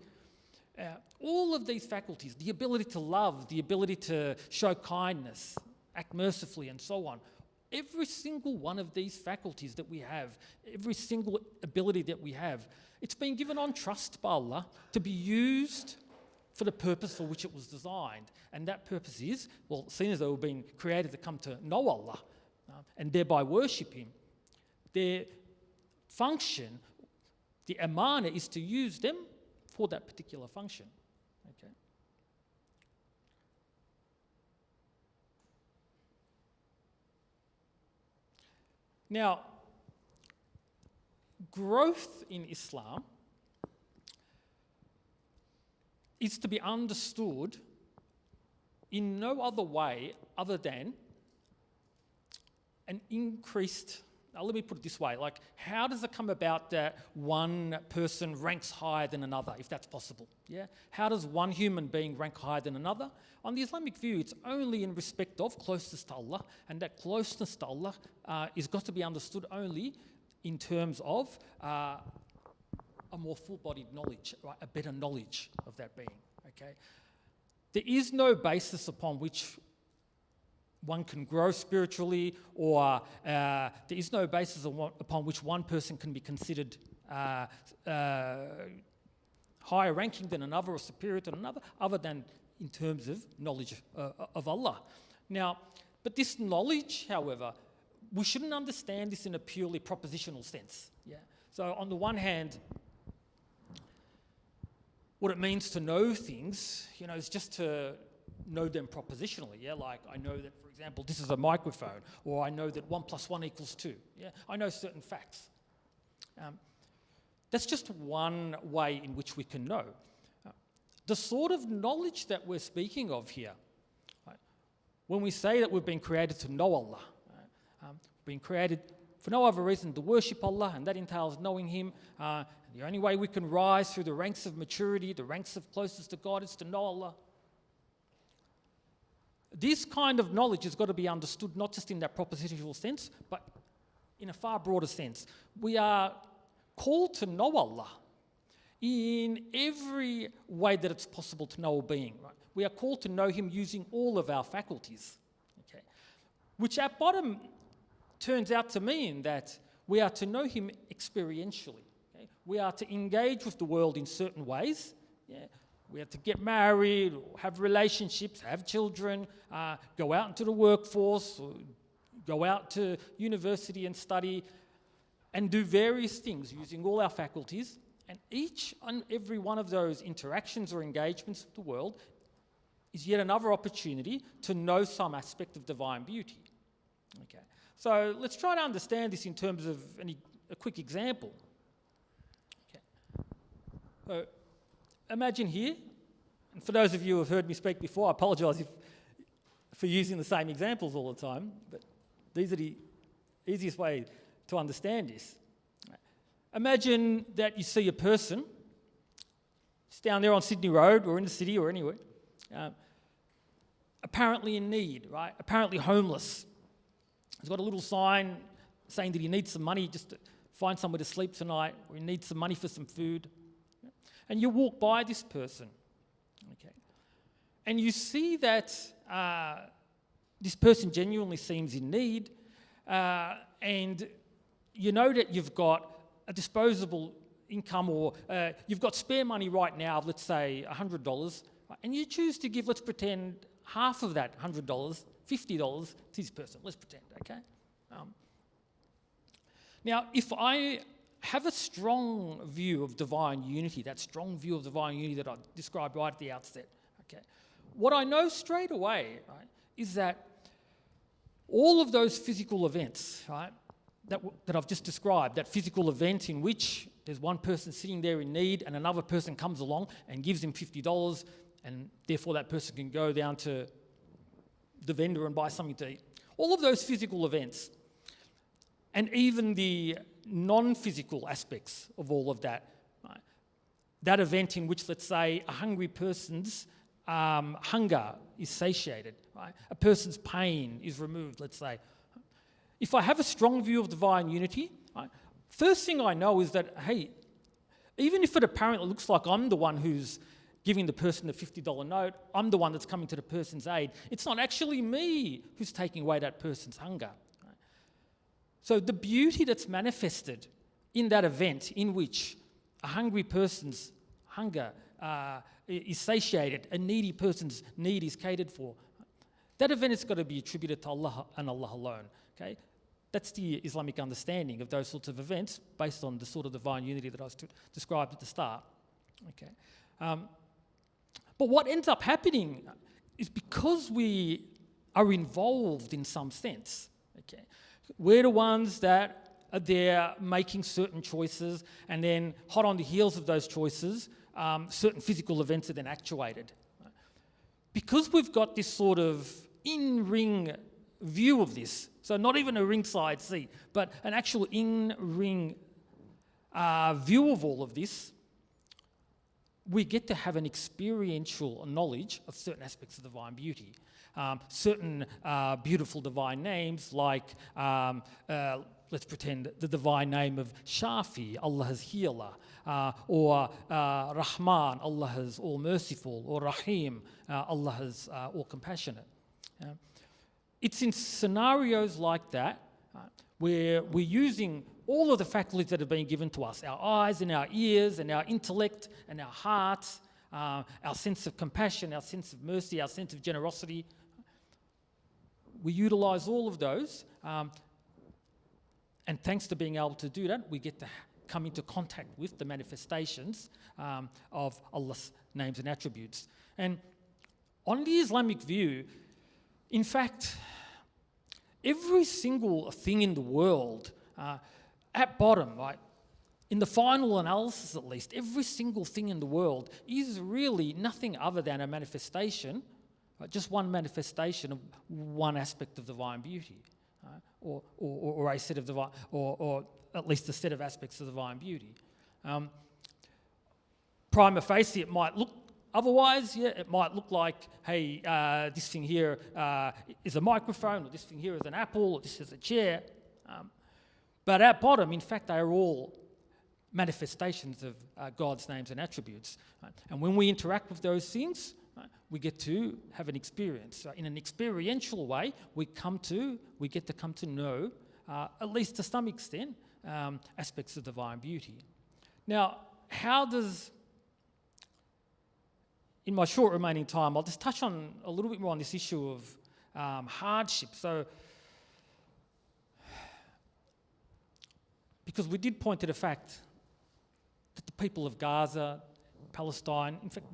All of these faculties, the ability to love, the ability to show kindness, act mercifully, and so on. Every single one of these faculties that we have, every single ability that we have, it's been given on trust by Allah to be used for the purpose for which it was designed. And that purpose is, well, seeing as they were being created to come to know Allah and thereby worship Him, their function, the amana, is to use them for that particular function. Okay. Now, growth in Islam is to be understood in no other way other than an increased, let me put it this way, like how does it come about that one person ranks higher than another, if that's possible? Yeah? How does one human being rank higher than another? On the Islamic view, it's only in respect of closeness to Allah, and that closeness to Allah is got to be understood only in terms of a more full-bodied knowledge, right? A better knowledge of that being, okay? There is no basis upon which one can grow spiritually, or there is no basis upon which one person can be considered higher ranking than another or superior to another, other than in terms of knowledge of Allah. Now, but this knowledge, however, we shouldn't understand this in a purely propositional sense. Yeah. So on the one hand, what it means to know things, is just to know them propositionally. Yeah, like I know that, for example, this is a microphone, or I know that 1 + 1 = 2. Yeah, I know certain facts. That's just one way in which we can know. The sort of knowledge that we're speaking of here, right, when we say that we've been created to know Allah, right, we've been created for no other reason to worship Allah, and that entails knowing Him. The only way we can rise through the ranks of maturity, the ranks of closeness to God, is to know Allah. This kind of knowledge has got to be understood not just in that propositional sense, but in a far broader sense. We are called to know Allah in every way that it's possible to know a being. Right? We are called to know Him using all of our faculties, okay? Which at bottom turns out to mean that we are to know Him experientially. Okay? We are to engage with the world in certain ways, yeah, We have to get married, have relationships, have children, go out into the workforce, or go out to university and study, and do various things using all our faculties. And each and every one of those interactions or engagements with the world is yet another opportunity to know some aspect of divine beauty. Okay, so let's try to understand this in terms of a quick example. Okay. So imagine here, and for those of you who have heard me speak before, I apologise for using the same examples all the time, but these are the easiest way to understand this. Imagine that you see a person, it's down there on Sydney Road or in the city or anywhere, apparently in need, right? Apparently homeless. He's got a little sign saying that he needs some money just to find somewhere to sleep tonight, or he needs some money for some food. And you walk by this person, okay? And you see that this person genuinely seems in need, and you know that you've got a disposable income, or you've got spare money right now, let's say $100, and you choose to give, let's pretend, half of that $100, $50 to this person, let's pretend, okay? Now, if I have a strong view of divine unity, that strong view of divine unity that I described right at the outset, okay, what I know straight away, right, is that all of those physical events, right, that I've just described, that physical event in which there's one person sitting there in need and another person comes along and gives him $50, and therefore that person can go down to the vendor and buy something to eat. All of those physical events, and even the non-physical aspects of all of that, right? That event in which, let's say, a hungry person's hunger is satiated, right? A person's pain is removed, let's say. If I have a strong view of divine unity, right, first thing I know is that, hey, even if it apparently looks like I'm the one who's giving the person the $50 note, I'm the one that's coming to the person's aid, it's not actually me who's taking away that person's hunger. Right? So the beauty that's manifested in that event in which a hungry person's hunger is satiated, a needy person's need is catered for, that event has got to be attributed to Allah and Allah alone. Okay? That's the Islamic understanding of those sorts of events based on the sort of divine unity that I described at the start. Okay? But what ends up happening is because we are involved in some sense, okay, we're the ones that are there making certain choices, and then hot on the heels of those choices, certain physical events are then actuated. Because we've got this sort of in-ring view of this, so not even a ringside seat, but an actual in-ring view of all of this, we get to have an experiential knowledge of certain aspects of divine beauty. Certain beautiful divine names like, let's pretend, the divine name of Shafi, Allah's healer, or Rahman, Allah's all-merciful, or Rahim, Allah's all-compassionate. It's in scenarios like that where we're using all of the faculties that have been given to us, our eyes and our ears and our intellect and our hearts, our sense of compassion, our sense of mercy, our sense of generosity. We utilise all of those, and thanks to being able to do that, we get to come into contact with the manifestations of Allah's names and attributes. And on the Islamic view, in fact, every single thing in the world, at bottom, right, in the final analysis at least, every single thing in the world is really nothing other than a manifestation, right, just one manifestation of one aspect of divine beauty, right, or a set of divine, or at least a set of aspects of divine beauty. Prima facie, it might look otherwise, yeah, it might look like, hey, this thing here is a microphone, or this thing here is an apple, or this is a chair. But at bottom, in fact, they are all manifestations of God's names and attributes. Right? And when we interact with those things, right, we get to have an experience. So in an experiential way, we get to come to know, at least to some extent, aspects of divine beauty. Now, how does in my short remaining time, I'll just touch on a little bit more on this issue of hardship. So, because we did point to the fact that the people of Gaza, Palestine, in fact,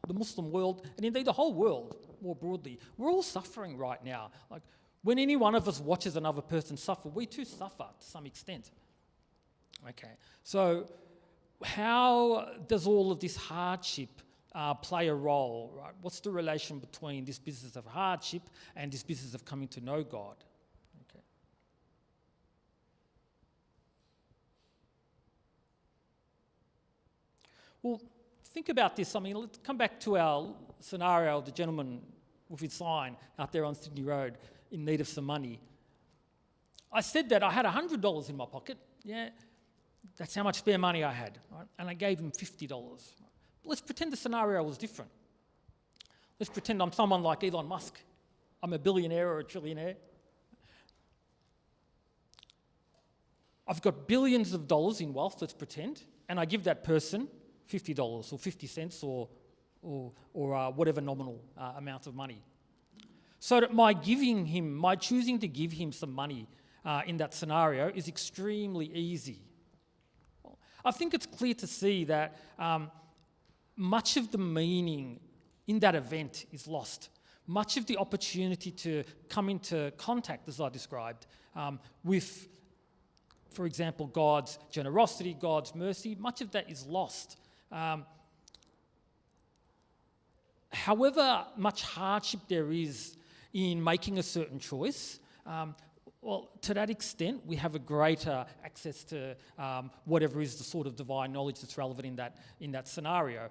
the Muslim world, and indeed the whole world more broadly, we're all suffering right now. Like, when any one of us watches another person suffer, we too suffer to some extent. Okay, so how does all of this hardship play a role, right? What's the relation between this business of hardship and this business of coming to know God? Okay. Well, think about this. I mean, let's come back to our scenario of the gentleman with his sign out there on Sydney Road in need of some money. I said that I had $100 in my pocket. Yeah, that's how much spare money I had. Right? And I gave him $50. Let's pretend the scenario was different. Let's pretend I'm someone like Elon Musk. I'm a billionaire or a trillionaire. I've got billions of dollars in wealth, let's pretend, and I give that person $50 or 50 cents or whatever nominal amount of money. So that my choosing to give him some money in that scenario is extremely easy. I think it's clear to see that much of the meaning in that event is lost. Much of the opportunity to come into contact, as I described, with, for example, God's generosity, God's mercy, much of that is lost. However much hardship there is in making a certain choice, well, to that extent, we have a greater access to whatever is the sort of divine knowledge that's relevant in that scenario.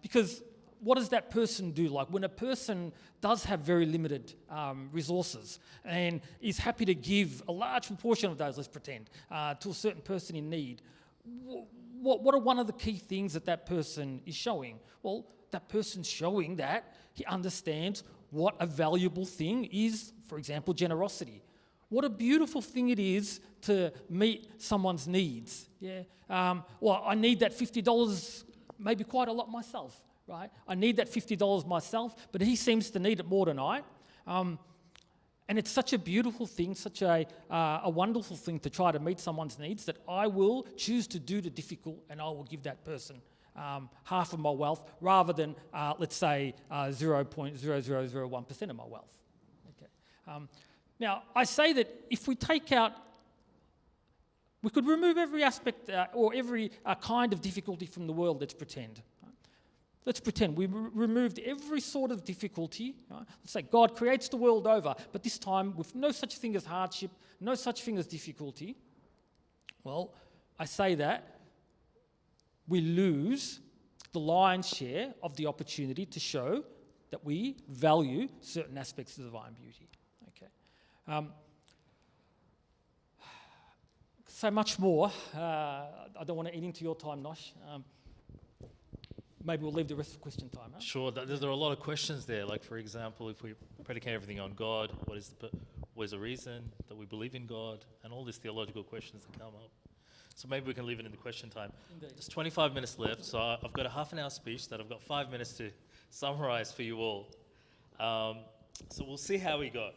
Because what does that person do? Like, when a person does have very limited resources and is happy to give a large proportion of those, let's pretend, to a certain person in need, what are one of the key things that person is showing? Well, that person's showing that he understands what a valuable thing is, for example, generosity. What a beautiful thing it is to meet someone's needs. Yeah. Well, I need that $50 maybe quite a lot myself, right? I need that $50 myself, but he seems to need it more than I. And it's such a beautiful thing, such a wonderful thing to try to meet someone's needs that I will choose to do the difficult and I will give that person half of my wealth rather than, let's say, 0.0001% of my wealth. Okay. Now, I say that if we take out, we could remove every aspect or every kind of difficulty from the world, let's pretend. Let's pretend we removed every sort of difficulty. Right? Let's say God creates the world over, but this time with no such thing as hardship, no such thing as difficulty. Well, I say that we lose the lion's share of the opportunity to show that we value certain aspects of divine beauty. So much more. I don't want to eat into your time, Nosh. Maybe we'll leave the rest for question time. Huh? Sure. There are a lot of questions there. Like, for example, if we predicate everything on God, what is the reason that we believe in God, and all these theological questions that come up. So maybe we can leave it in the question time. Indeed. There's 25 minutes left, so I've got a half an hour speech that I've got 5 minutes to summarize for you all. So we'll see how we go.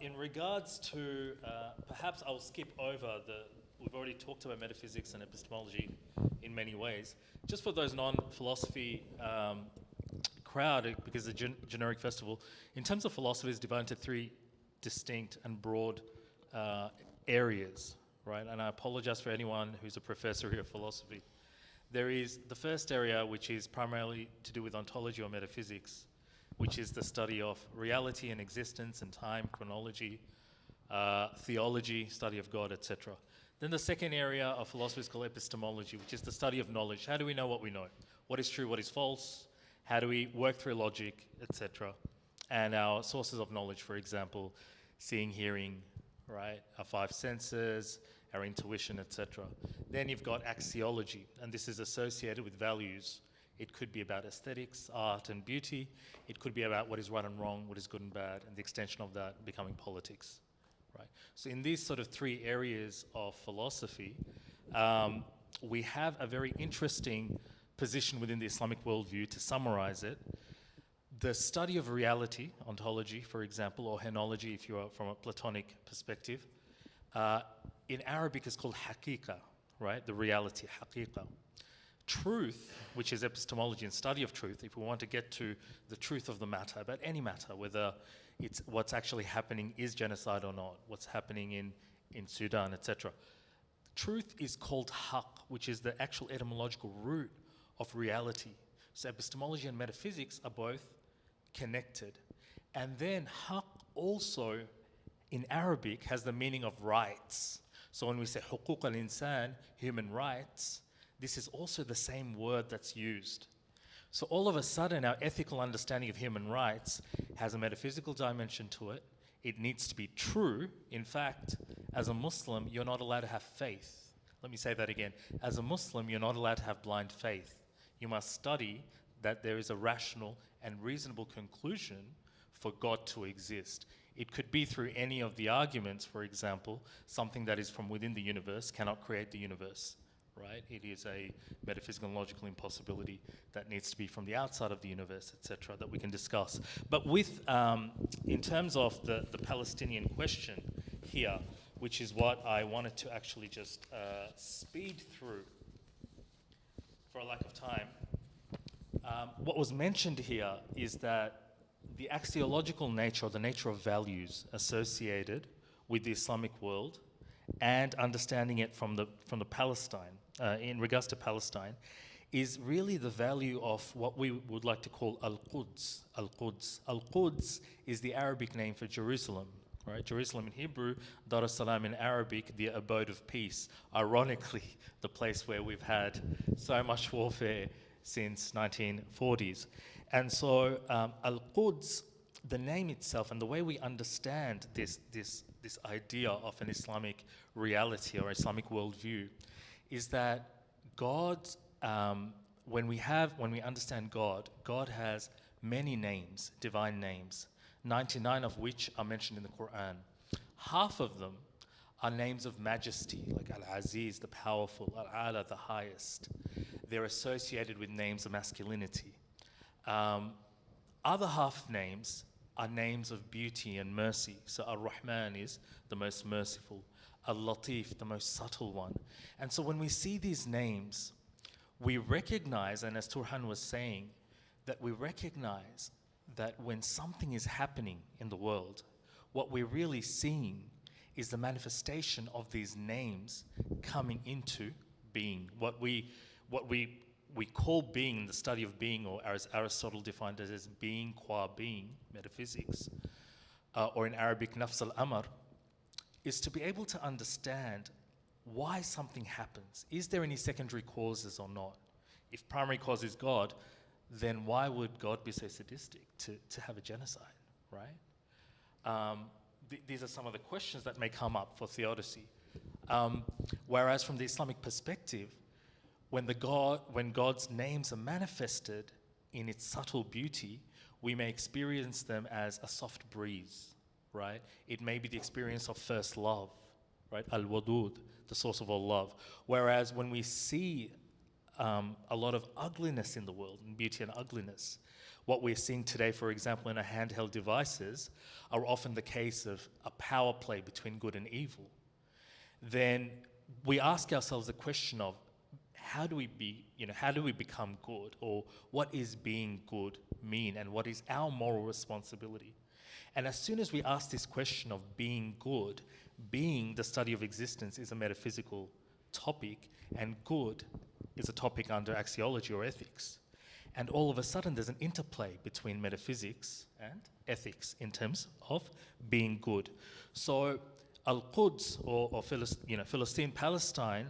In regards to, perhaps I'll skip over we've already talked about metaphysics and epistemology in many ways. Just for those non-philosophy crowd, because it's a generic festival, in terms of philosophy, it's divided into three distinct and broad areas, right? And I apologize for anyone who's a professor here of philosophy. There is the first area, which is primarily to do with ontology or metaphysics, which is the study of reality and existence and time, chronology, theology, study of God, etc. Then the second area of philosophy is called epistemology, which is the study of knowledge. How do we know what we know? What is true, what is false? How do we work through logic, etc.? And our sources of knowledge, for example, seeing, hearing, right? Our five senses, our intuition, etc. Then you've got axiology, and this is associated with values. It could be about aesthetics, art and beauty. It could be about what is right and wrong, what is good and bad, and the extension of that becoming politics, right? So in these sort of three areas of philosophy, we have a very interesting position within the Islamic worldview, to summarize it, the study of reality, ontology, for example, or henology, if you are from a Platonic perspective, in Arabic is called haqiqa, right? The reality, haqiqa. Truth, which is epistemology and study of truth, if we want to get to the truth of the matter, about any matter, whether it's what's actually happening is genocide or not, what's happening in Sudan, etc. Truth is called haq, which is the actual etymological root of reality. So epistemology and metaphysics are both connected. And then haq also in Arabic has the meaning of rights. So when we say huquq al-insan, human rights, this is also the same word that's used. So all of a sudden, our ethical understanding of human rights has a metaphysical dimension to it. It needs to be true. In fact, as a Muslim, you're not allowed to have faith. Let me say that again. As a Muslim, you're not allowed to have blind faith. You must study that there is a rational and reasonable conclusion for God to exist. It could be through any of the arguments, for example, something that is from within the universe cannot create the universe, right? It is a metaphysical and logical impossibility that needs to be from the outside of the universe, etc., that we can discuss. But with, in terms of the Palestinian question here, which is what I wanted to actually just speed through for a lack of time, what was mentioned here is that the axiological nature, or the nature of values associated with the Islamic world, and understanding it from the Palestine, in regards to Palestine, is really the value of what we would like to call Al-Quds. Al-Quds. Al-Quds is the Arabic name for Jerusalem, right? Jerusalem in Hebrew, Dar es-Salaam in Arabic, the abode of peace. Ironically, the place where we've had so much warfare since 1940s. And so Al-Quds, the name itself and the way we understand this idea of an Islamic reality or Islamic worldview is that God, when we understand God, God has many names, divine names, 99 of which are mentioned in the Quran. Half of them are names of majesty, like Al-Aziz, the powerful, Al-Ala, the highest. They're associated with names of masculinity. Other half names are names of beauty and mercy. So Ar-Rahman is the most merciful, Al-Latif, the most subtle one. And so when we see these names, we recognize, and as Turhan was saying, that we recognize that when something is happening in the world, what we're really seeing is the manifestation of these names coming into being. What we call being, the study of being, or as Aristotle defined it as being qua being, metaphysics, or in Arabic, nafs al-amr, is to be able to understand why something happens. Is there any secondary causes or not? If primary cause is God, then why would God be so sadistic to have a genocide, right? These are some of the questions that may come up for theodicy. Whereas from the Islamic perspective, when God's names are manifested in its subtle beauty, we may experience them as a soft breeze, right? It may be the experience of first love, right? Al-Wadud, the source of all love. Whereas when we see a lot of ugliness in the world, and beauty and ugliness, what we're seeing today, for example, in our handheld devices, are often the case of a power play between good and evil. Then we ask ourselves the question of, how do we become good, or what is being good mean, and what is our moral responsibility? And as soon as we ask this question of being good, being, the study of existence, is a metaphysical topic, and good is a topic under axiology or ethics. And all of a sudden there's an interplay between metaphysics and ethics in terms of being good. So Al-Quds, or Philistine, Palestine,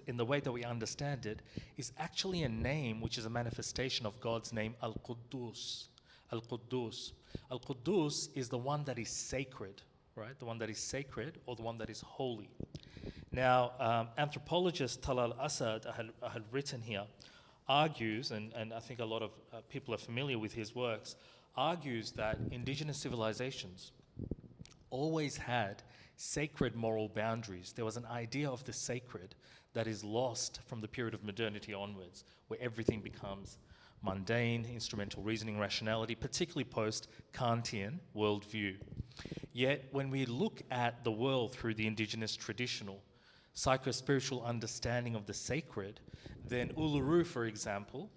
in the way that we understand it, is actually a name which is a manifestation of God's name, Al-Quddus. Al-Quddus. Al-Quddus is the one that is sacred, right? The one that is sacred, or the one that is holy. Now, anthropologist Talal Asad, I had written here, argues, and I think a lot of people are familiar with his works, argues that indigenous civilizations always had sacred moral boundaries. There was an idea of the sacred that is lost from the period of modernity onwards, where everything becomes mundane, instrumental reasoning, rationality, particularly post-Kantian worldview. Yet when we look at the world through the indigenous traditional psycho-spiritual understanding of the sacred, then Uluru, for example,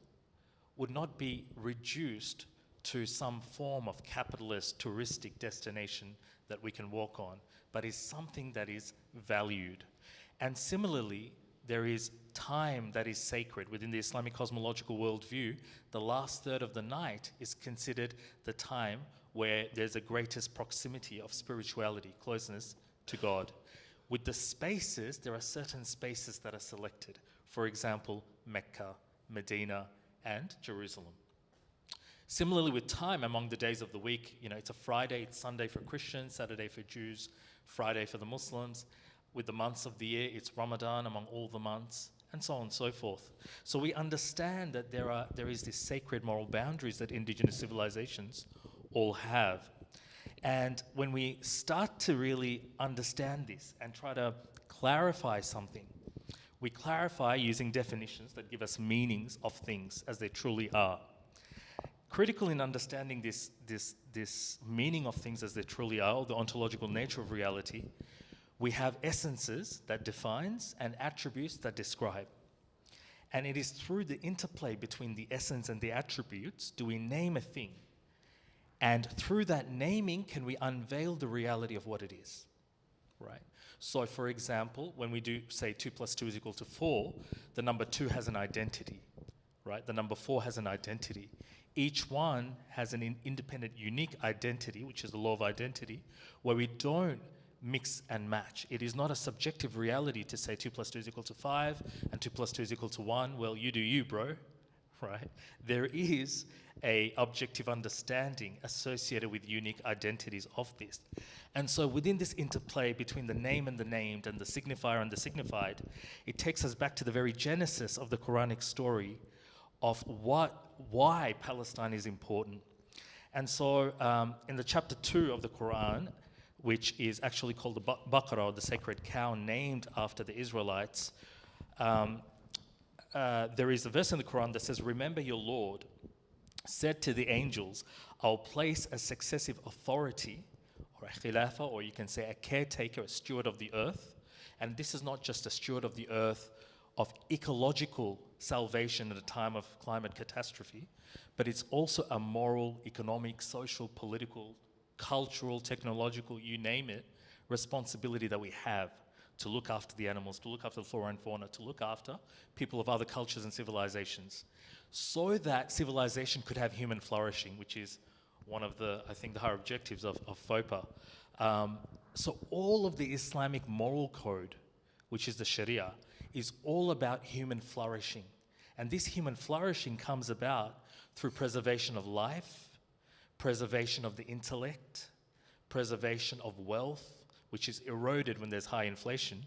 would not be reduced to some form of capitalist touristic destination that we can walk on, but is something that is valued. And similarly, there is time that is sacred. Within the Islamic cosmological worldview, the last third of the night is considered the time where there's a greatest proximity of spirituality, closeness to God. With the spaces, there are certain spaces that are selected. For example, Mecca, Medina, and Jerusalem. Similarly with time among the days of the week, it's a Friday, it's Sunday for Christians, Saturday for Jews, Friday for the Muslims. With the months of the year, it's Ramadan among all the months, and so on and so forth. So we understand that there is this sacred moral boundaries that indigenous civilizations all have. And when we start to really understand this and try to clarify something, we clarify using definitions that give us meanings of things as they truly are. Critical in understanding this meaning of things as they truly are, or the ontological nature of reality, we have essences that defines and attributes that describe. And it is through the interplay between the essence and the attributes do we name a thing. And through that naming can we unveil the reality of what it is, right? So for example, when we do say 2 + 2 = 4, the number 2 has an identity, right? The number 4 has an identity. Each one has an independent, unique identity, which is the law of identity, where we don't mix and match. It is not a subjective reality to say 2 + 2 = 5 and 2 + 2 = 1. Well, you do you, bro, right? There is a objective understanding associated with unique identities of this. And so within this interplay between the name and the named and the signifier and the signified, it takes us back to the very genesis of the Quranic story of why Palestine is important. And so in the chapter 2 of the Quran, which is actually called the Baqarah, or the sacred cow, named after the Israelites, there is a verse in the Quran that says, "Remember your Lord said to the angels, I'll place a successive authority, or a khilafah, or you can say a caretaker, a steward of the earth. And this is not just a steward of the earth of ecological salvation at a time of climate catastrophe, but it's also a moral, economic, social, political, cultural, technological, you name it, responsibility that we have to look after the animals, to look after the flora and fauna, to look after people of other cultures and civilizations, so that civilization could have human flourishing, which is one of the, I think, the higher objectives of Fopa. So all of the Islamic moral code, which is the Sharia, is all about human flourishing. And this human flourishing comes about through preservation of life, preservation of the intellect, preservation of wealth, which is eroded when there's high inflation,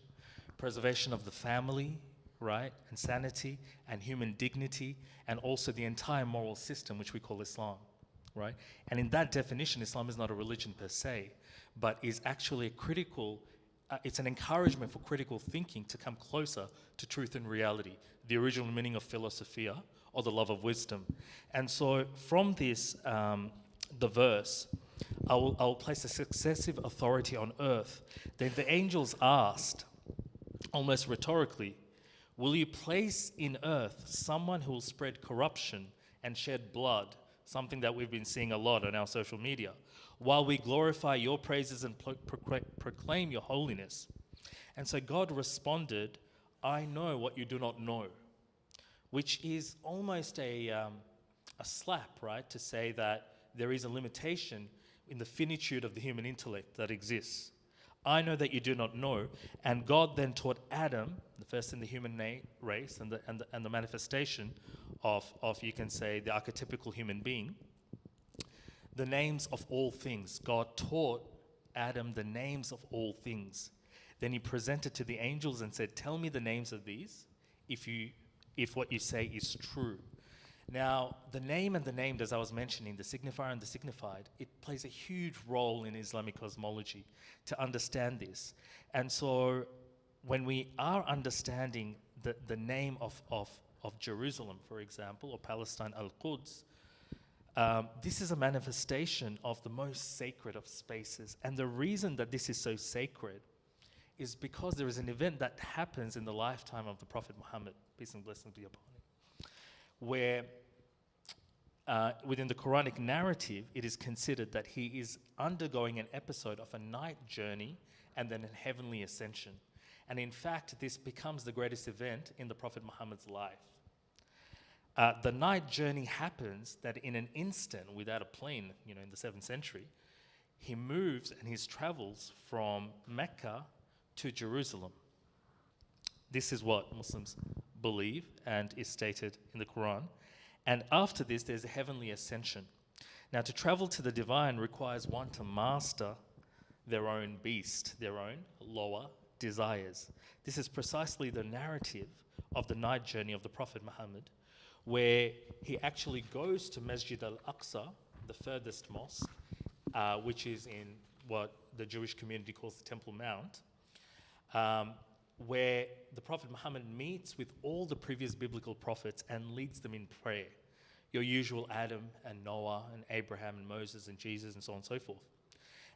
preservation of the family, right, and sanity, and human dignity, and also the entire moral system, which we call Islam, right? And in that definition, Islam is not a religion per se, but is actually a critical, it's an encouragement for critical thinking to come closer to truth and reality, the original meaning of philosophia, or the love of wisdom. And so from this, the verse, I will place a successive authority on earth. Then the angels asked, almost rhetorically, will you place in earth someone who will spread corruption and shed blood, something that we've been seeing a lot on our social media, while we glorify your praises and proclaim your holiness? And so God responded, I know what you do not know, which is almost a slap, right, to say that there is a limitation in the finitude of the human intellect that exists. I know that you do not know. And God then taught Adam, the first in the human race and the manifestation of, you can say, the archetypical human being, the names of all things. God taught Adam the names of all things. Then he presented to the angels and said, tell me the names of these if what you say is true. Now, the name and the named, as I was mentioning, the signifier and the signified, it plays a huge role in Islamic cosmology to understand this. And so when we are understanding the name of Jerusalem, for example, or Palestine, Al-Quds, this is a manifestation of the most sacred of spaces. And the reason that this is so sacred is because there is an event that happens in the lifetime of the Prophet Muhammad, peace and blessings be upon him, where within the Quranic narrative, it is considered that he is undergoing an episode of a night journey and then a heavenly ascension. And in fact, this becomes the greatest event in the Prophet Muhammad's life. The night journey happens that in an instant, without a plane, in the 7th century, he moves and he travels from Mecca to Jerusalem. This is what Muslims believe and is stated in the Quran. And after this, there's a heavenly ascension. Now, to travel to the divine requires one to master their own beast, their own lower desires. This is precisely the narrative of the night journey of the Prophet Muhammad, where he actually goes to Masjid al-Aqsa, the furthest mosque, which is in what the Jewish community calls the Temple Mount, where the Prophet Muhammad meets with all the previous biblical prophets and leads them in prayer. Your usual Adam and Noah and Abraham and Moses and Jesus and so on and so forth.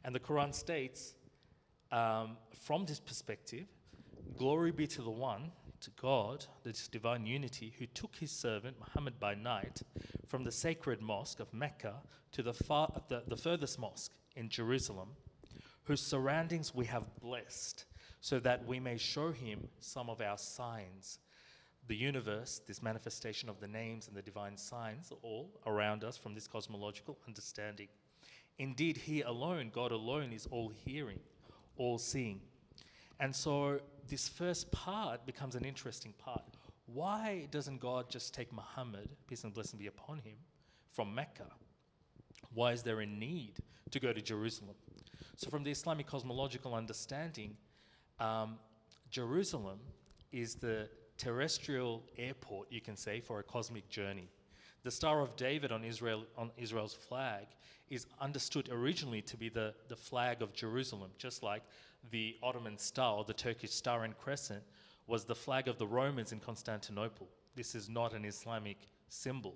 And the Quran states, from this perspective, glory be to the one, to God, this divine unity, who took his servant Muhammad by night from the sacred mosque of Mecca to the furthest mosque in Jerusalem, whose surroundings we have blessed, so that we may show him some of our signs. The universe, this manifestation of the names and the divine signs, are all around us from this cosmological understanding. Indeed, he alone, God alone, is all-hearing, all-seeing. And so this first part becomes an interesting part. Why doesn't God just take Muhammad, peace and blessing be upon him, from Mecca? Why is there a need to go to Jerusalem? So from the Islamic cosmological understanding, Jerusalem is the terrestrial airport, you can say, for a cosmic journey. The Star of David on Israel's flag is understood originally to be the flag of Jerusalem, just like the Ottoman star, or the Turkish star and crescent, was the flag of the Romans in Constantinople. This is not an Islamic symbol.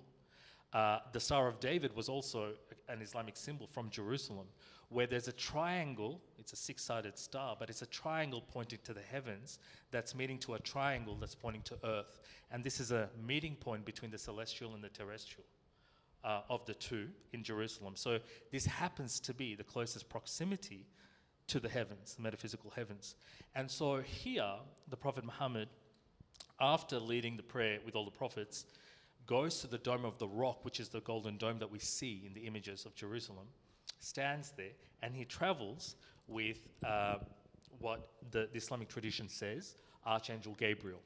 The Star of David was also an Islamic symbol from Jerusalem, where there's a triangle. It's a 6-sided star, but it's a triangle pointing to the heavens that's meeting to a triangle that's pointing to earth. And this is a meeting point between the celestial and the terrestrial of the two in Jerusalem. So this happens to be the closest proximity to the heavens, the metaphysical heavens. And so here, the Prophet Muhammad, after leading the prayer with all the prophets, goes to the Dome of the Rock, which is the golden dome that we see in the images of Jerusalem, stands there, and he travels with what the Islamic tradition says, Archangel Gabriel.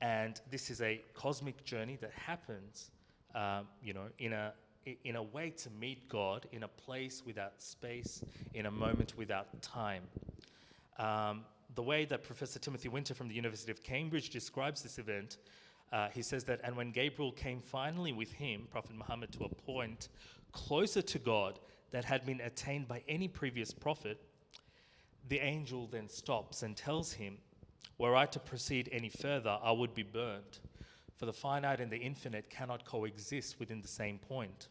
And this is a cosmic journey that happens, in a way to meet God in a place without space, in a moment without time. The way that Professor Timothy Winter from the University of Cambridge describes this event, he says that, and when Gabriel came finally with him, Prophet Muhammad, to a point closer to God that had been attained by any previous prophet, the angel then stops and tells him, were I to proceed any further, I would be burnt, for the finite and the infinite cannot coexist within the same point.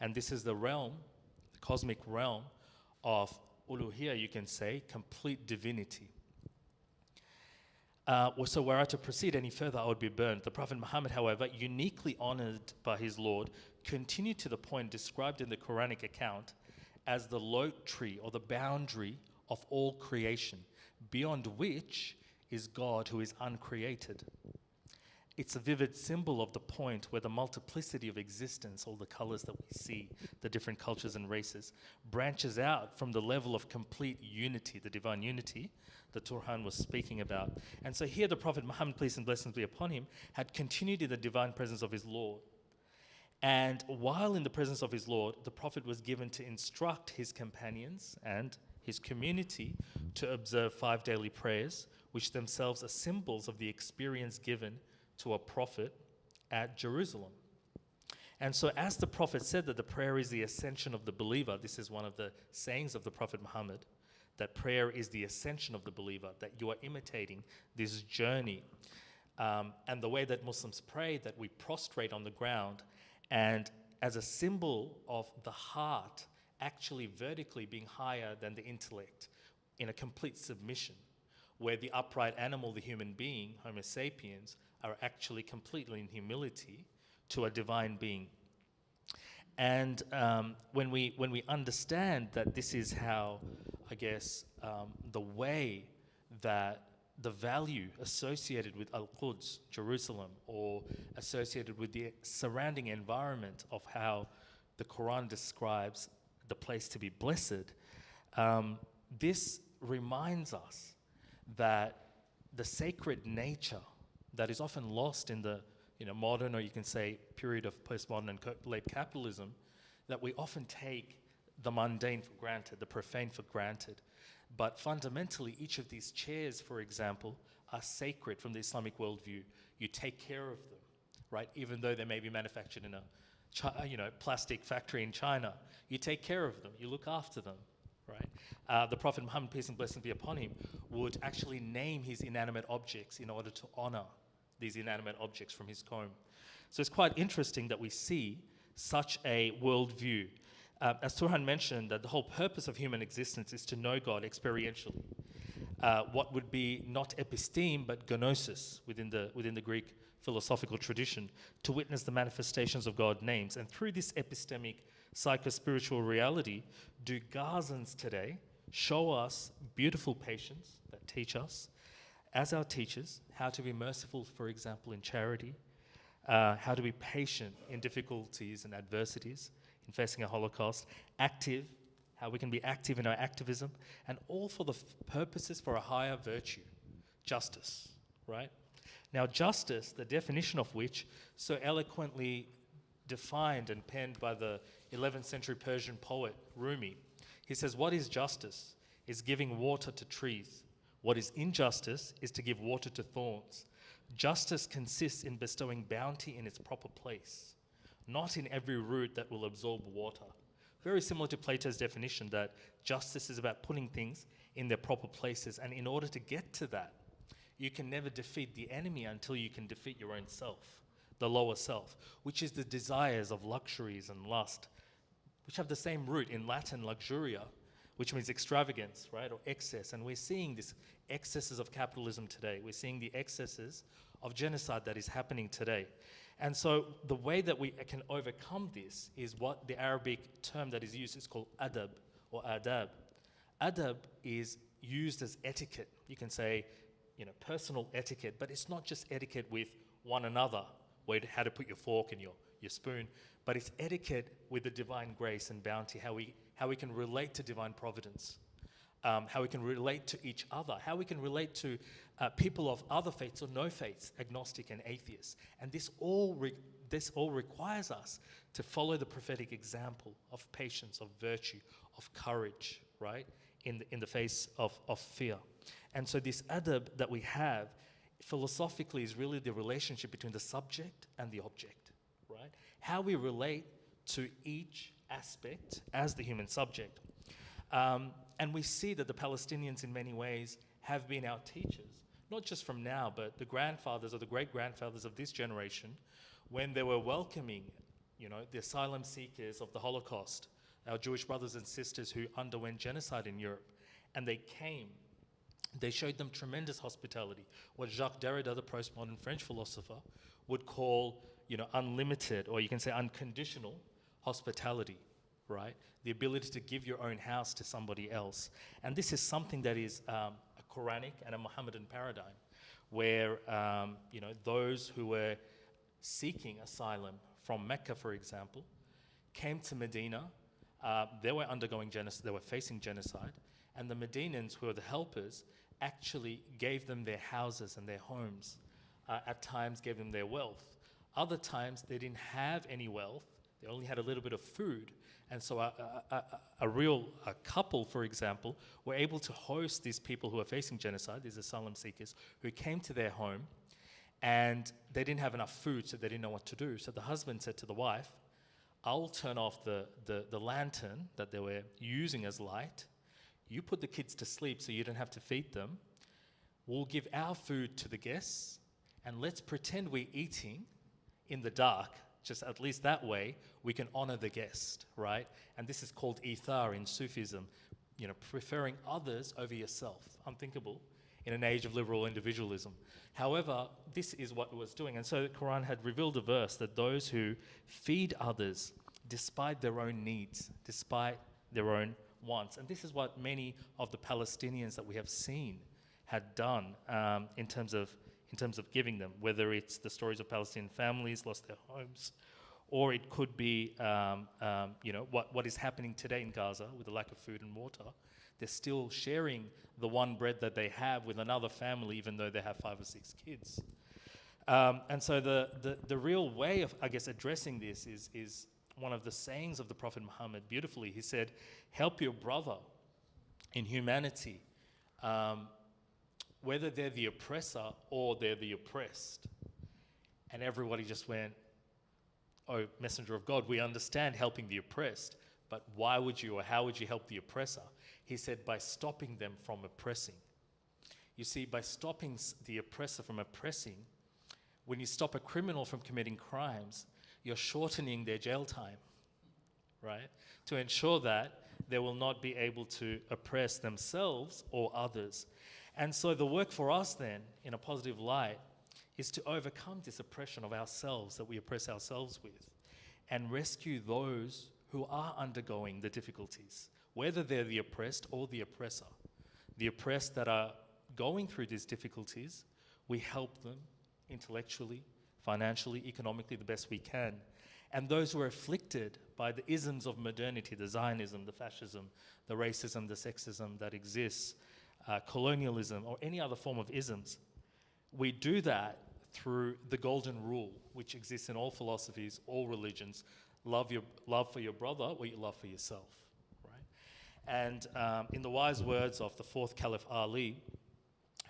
And this is the realm, the cosmic realm of uluhiyya, you can say, complete divinity. So were I to proceed any further, I would be burned. The Prophet Muhammad, however, uniquely honored by his Lord, continued to the point described in the Quranic account as the lote tree, or the boundary of all creation, beyond which is God, who is uncreated. It's a vivid symbol of the point where the multiplicity of existence, all the colors that we see, the different cultures and races, branches out from the level of complete unity, the divine unity that Turhan was speaking about. And so here the Prophet Muhammad, peace and blessings be upon him, had continued in the divine presence of his Lord. And while in the presence of his Lord, the Prophet was given to instruct his companions and his community to observe 5 daily prayers, which themselves are symbols of the experience given to a prophet at Jerusalem. And so as the Prophet said that the prayer is the ascension of the believer, this is one of the sayings of the Prophet Muhammad, that prayer is the ascension of the believer, that you are imitating this journey. And the way that Muslims pray, that we prostrate on the ground, and as a symbol of the heart actually vertically being higher than the intellect in a complete submission, where the upright animal, the human being, Homo sapiens, are actually completely in humility to a divine being. And when we understand that this is how, I guess, the way that the value associated with Al-Quds, Jerusalem, or associated with the surrounding environment of how the Quran describes the place to be blessed, this reminds us that the sacred nature that is often lost in the modern, or you can say period of postmodern and late capitalism, that we often take the mundane for granted, the profane for granted. But fundamentally, each of these chairs, for example, are sacred from the Islamic worldview. You take care of them, right? Even though they may be manufactured in a plastic factory in China, you take care of them, you look after them, right? The Prophet Muhammad, peace and blessings be upon him, would actually name his inanimate objects in order to honor these inanimate objects from his comb. So it's quite interesting that we see such a worldview. As Turhan mentioned, that the whole purpose of human existence is to know God experientially. What would be not episteme, but gnosis within the Greek philosophical tradition, to witness the manifestations of God's names. And through this epistemic psycho-spiritual reality, do Gazans today show us beautiful patients that teach us, as our teachers, how to be merciful, for example, in charity, how to be patient in difficulties and adversities, in facing a Holocaust, active, how we can be active in our activism, and all for the purposes for a higher virtue, justice, right? Now, justice, the definition of which, so eloquently defined and penned by the 11th century Persian poet Rumi, he says, what is justice? Is giving water to trees. What is injustice is to give water to thorns. Justice consists in bestowing bounty in its proper place, not in every root that will absorb water. Very similar to Plato's definition that justice is about putting things in their proper places. And in order to get to that, you can never defeat the enemy until you can defeat your own self, the lower self, which is the desires of luxuries and lust, which have the same root in Latin, luxuria, which means extravagance, right, or excess. And we're seeing these excesses of capitalism today. We're seeing the excesses of genocide that is happening today. And so the way that we can overcome this is what the Arabic term that is used is called adab or adab. Adab is used as etiquette. You can say, personal etiquette, but it's not just etiquette with one another, how to put your fork and your spoon, but it's etiquette with the divine grace and bounty, how we can relate to divine providence, how we can relate to each other, how we can relate to people of other faiths or no faiths, agnostic and atheists. And this all requires us to follow the prophetic example of patience, of virtue, of courage, right, in the face of fear. And so this adab that we have philosophically is really the relationship between the subject and the object, right? How we relate to each aspect as the human subject. And we see that the Palestinians in many ways have been our teachers, not just from now, but the grandfathers or the great-grandfathers of this generation, when they were welcoming, the asylum seekers of the Holocaust, our Jewish brothers and sisters who underwent genocide in Europe, and they came. They showed them tremendous hospitality, what Jacques Derrida, the postmodern French philosopher, would call, unlimited, or you can say unconditional hospitality, right? The ability to give your own house to somebody else. And this is something that is a Quranic and a Mohammedan paradigm, where, those who were seeking asylum from Mecca, for example, came to Medina. They were undergoing genocide, they were facing genocide, and the Medinans, who were the helpers, actually gave them their houses and their homes, at times gave them their wealth. Other times they didn't have any wealth, they only had a little bit of food, and so a couple, for example, were able to host these people who are facing genocide, these asylum seekers, who came to their home, And they didn't have enough food, so they didn't know what to do. So the husband said to the wife, I'll turn off the lantern that they were using as light. You put the kids to sleep so you don't have to feed them. We'll give our food to the guests, and let's pretend we're eating in the dark. Just at least that way, we can honor the guest, right? And this is called ithar in Sufism, preferring others over yourself. Unthinkable in an age of liberal individualism. However, this is what it was doing. And so the Quran had revealed a verse that those who feed others despite their own needs, despite their own wants, and this is what many of the Palestinians that we have seen had done in terms of giving them, whether it's the stories of Palestinian families lost their homes, or it could be what is happening today in Gaza with the lack of food and water. They're still sharing the one bread that they have with another family, even though they have 5 or 6 kids. And so the real way of, I guess, addressing this is one of the sayings of the Prophet Muhammad beautifully. He said, help your brother in humanity, whether they're the oppressor or they're the oppressed. And everybody just went, oh, Messenger of God, we understand helping the oppressed, but why would you or how would you help the oppressor? He said, by stopping them from oppressing. You see, by stopping the oppressor from oppressing, when you stop a criminal from committing crimes, you're shortening their jail time, right? To ensure that they will not be able to oppress themselves or others. And so the work for us then, in a positive light, is to overcome this oppression of ourselves that we oppress ourselves with and rescue those who are undergoing the difficulties, whether they're the oppressed or the oppressor. The oppressed that are going through these difficulties, we help them intellectually, financially, economically, the best we can. And those who are afflicted by the isms of modernity, the Zionism, the fascism, the racism, the sexism that exists, colonialism, or any other form of isms, we do that through the golden rule, which exists in all philosophies, all religions. Love for your brother what you love for yourself, right? And in the wise words of the 4th Caliph Ali,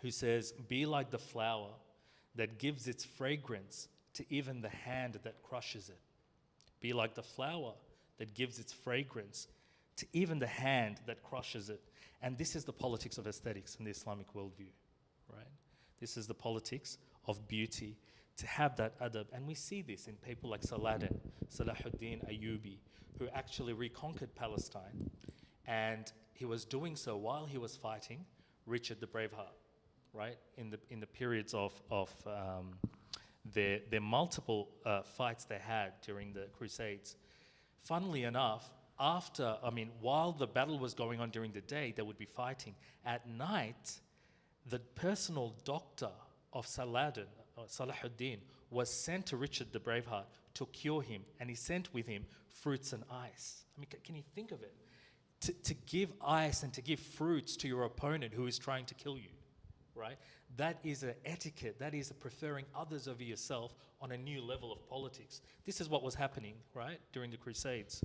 who says, be like the flower that gives its fragrance to even the hand that crushes it. Be like the flower that gives its fragrance to even the hand that crushes it. And this is the politics of aesthetics in the Islamic worldview, right? This is the politics of beauty, to have that adab. And we see this in people like Salahuddin Ayyubi, who actually reconquered Palestine. And he was doing so while he was fighting Richard the Braveheart, right? In the periods of their multiple fights they had during the Crusades. Funnily enough, while the battle was going on during the day, they would be fighting. At night, the personal doctor of Salahuddin, was sent to Richard the Braveheart to cure him, and he sent with him fruits and ice. I mean, can you think of it? To give ice and to give fruits to your opponent who is trying to kill you, right? That is an etiquette. That is preferring others over yourself on a new level of politics. This is what was happening, right, during the Crusades.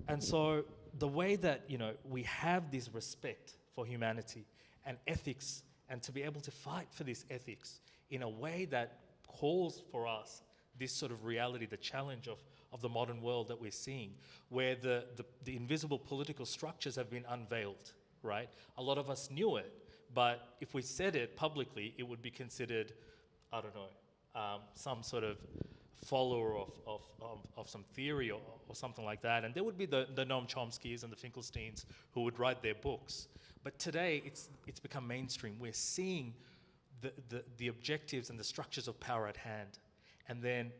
And so the way that, we have this respect for humanity and ethics, and to be able to fight for this ethics in a way that calls for us this sort of reality, the challenge of the modern world that we're seeing, where the invisible political structures have been unveiled, right? A lot of us knew it, but if we said it publicly, it would be considered, I don't know, some sort of follower of some theory or something like that. And there would be the Noam Chomskys and the Finkelsteins who would write their books. But today, it's become mainstream. We're seeing the objectives and the structures of power at hand. And then,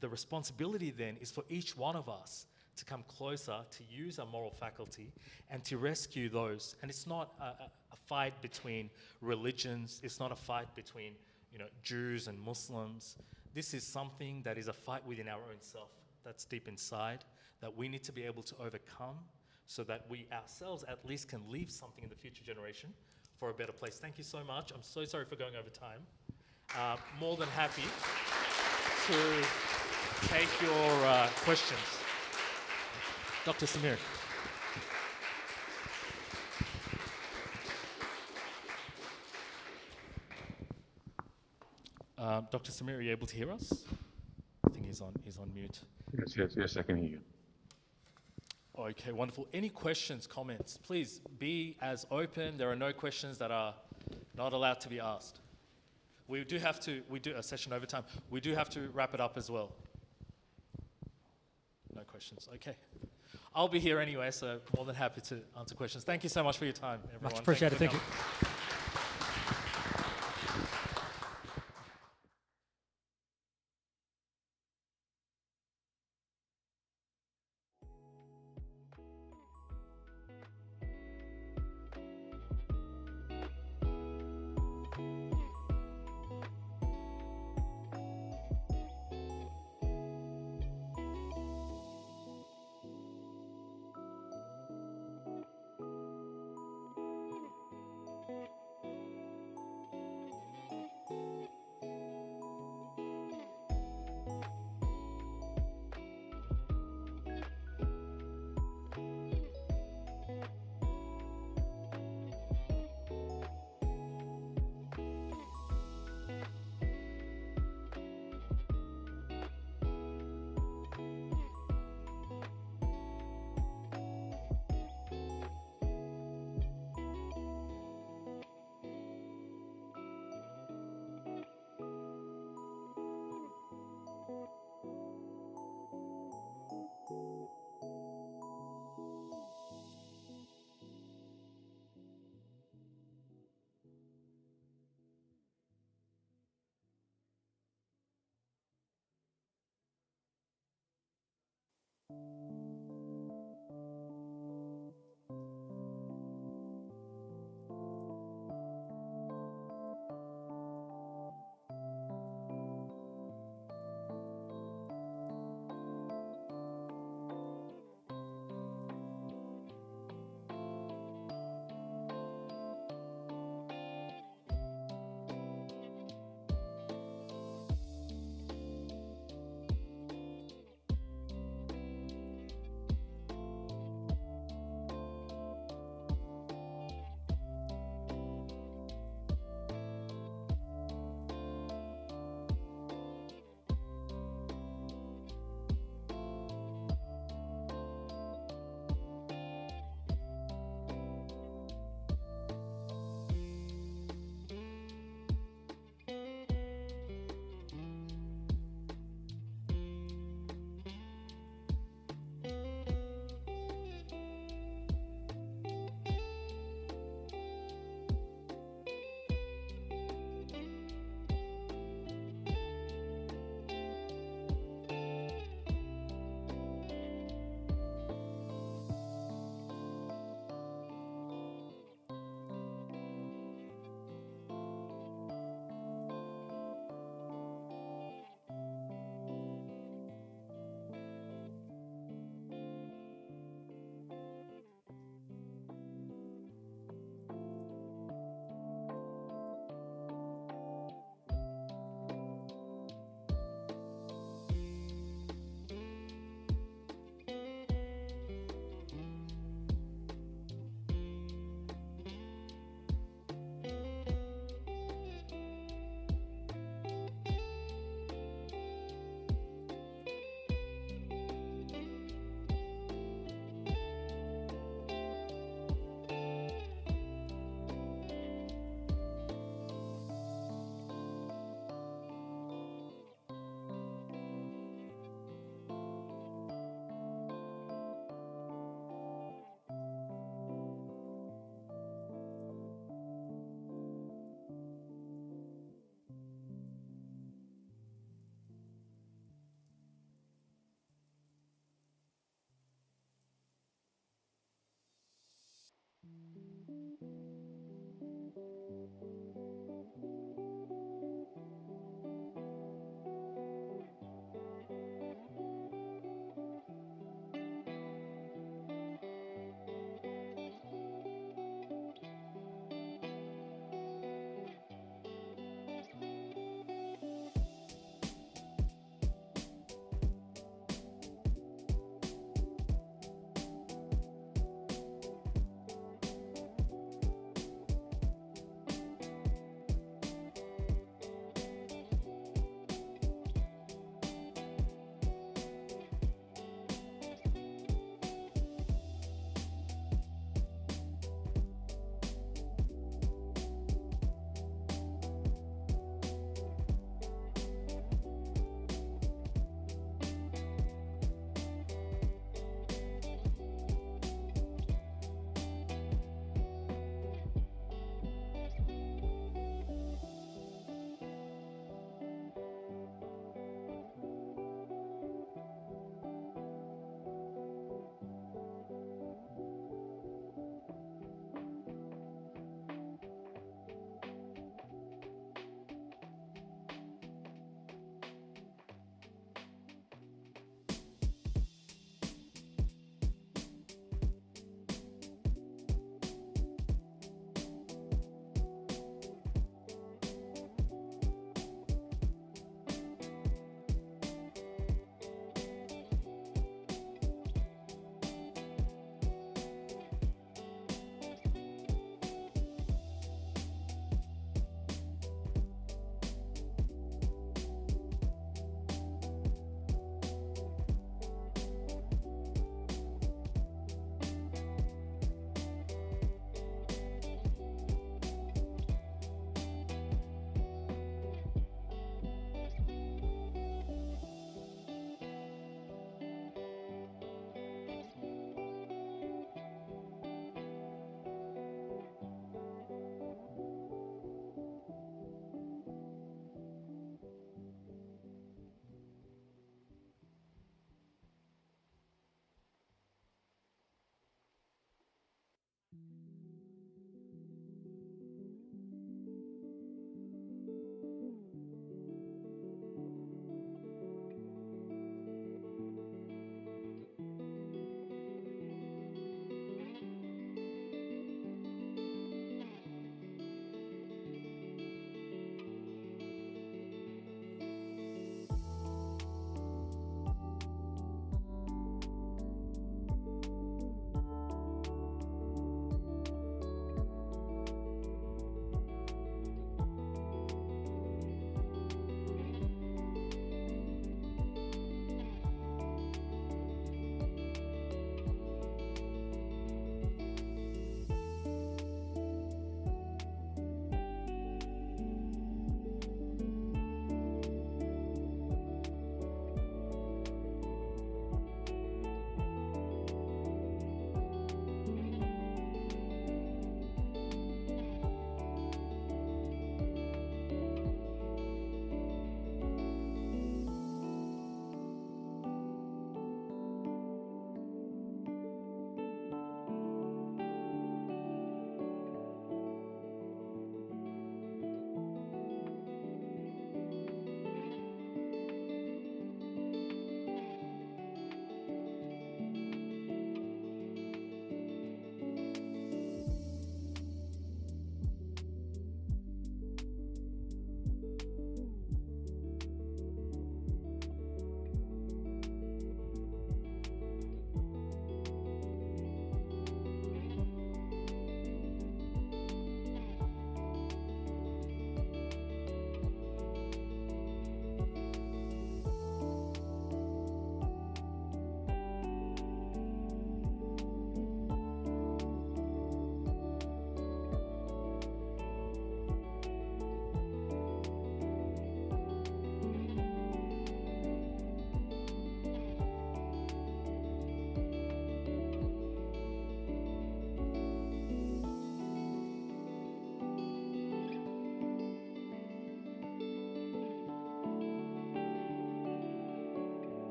the responsibility then is for each one of us to come closer, to use our moral faculty, and to rescue those. And it's not a fight between religions. It's not a fight between, Jews and Muslims. This is something that is a fight within our own self, that's deep inside, that we need to be able to overcome, so that we ourselves at least can leave something in the future generation for a better place. Thank you so much. I'm so sorry for going over time. More than happy to take your questions. Dr. Samir. Dr. Samir, are you able to hear us? I think he's on mute. Yes, I can hear you. Okay, wonderful. Any questions, comments? Please be as open. There are no questions that are not allowed to be asked. We do a session overtime. We do have to wrap it up as well. No questions, okay. I'll be here anyway, so more than happy to answer questions. Thank you so much for your time, everyone. Much appreciated, thank you.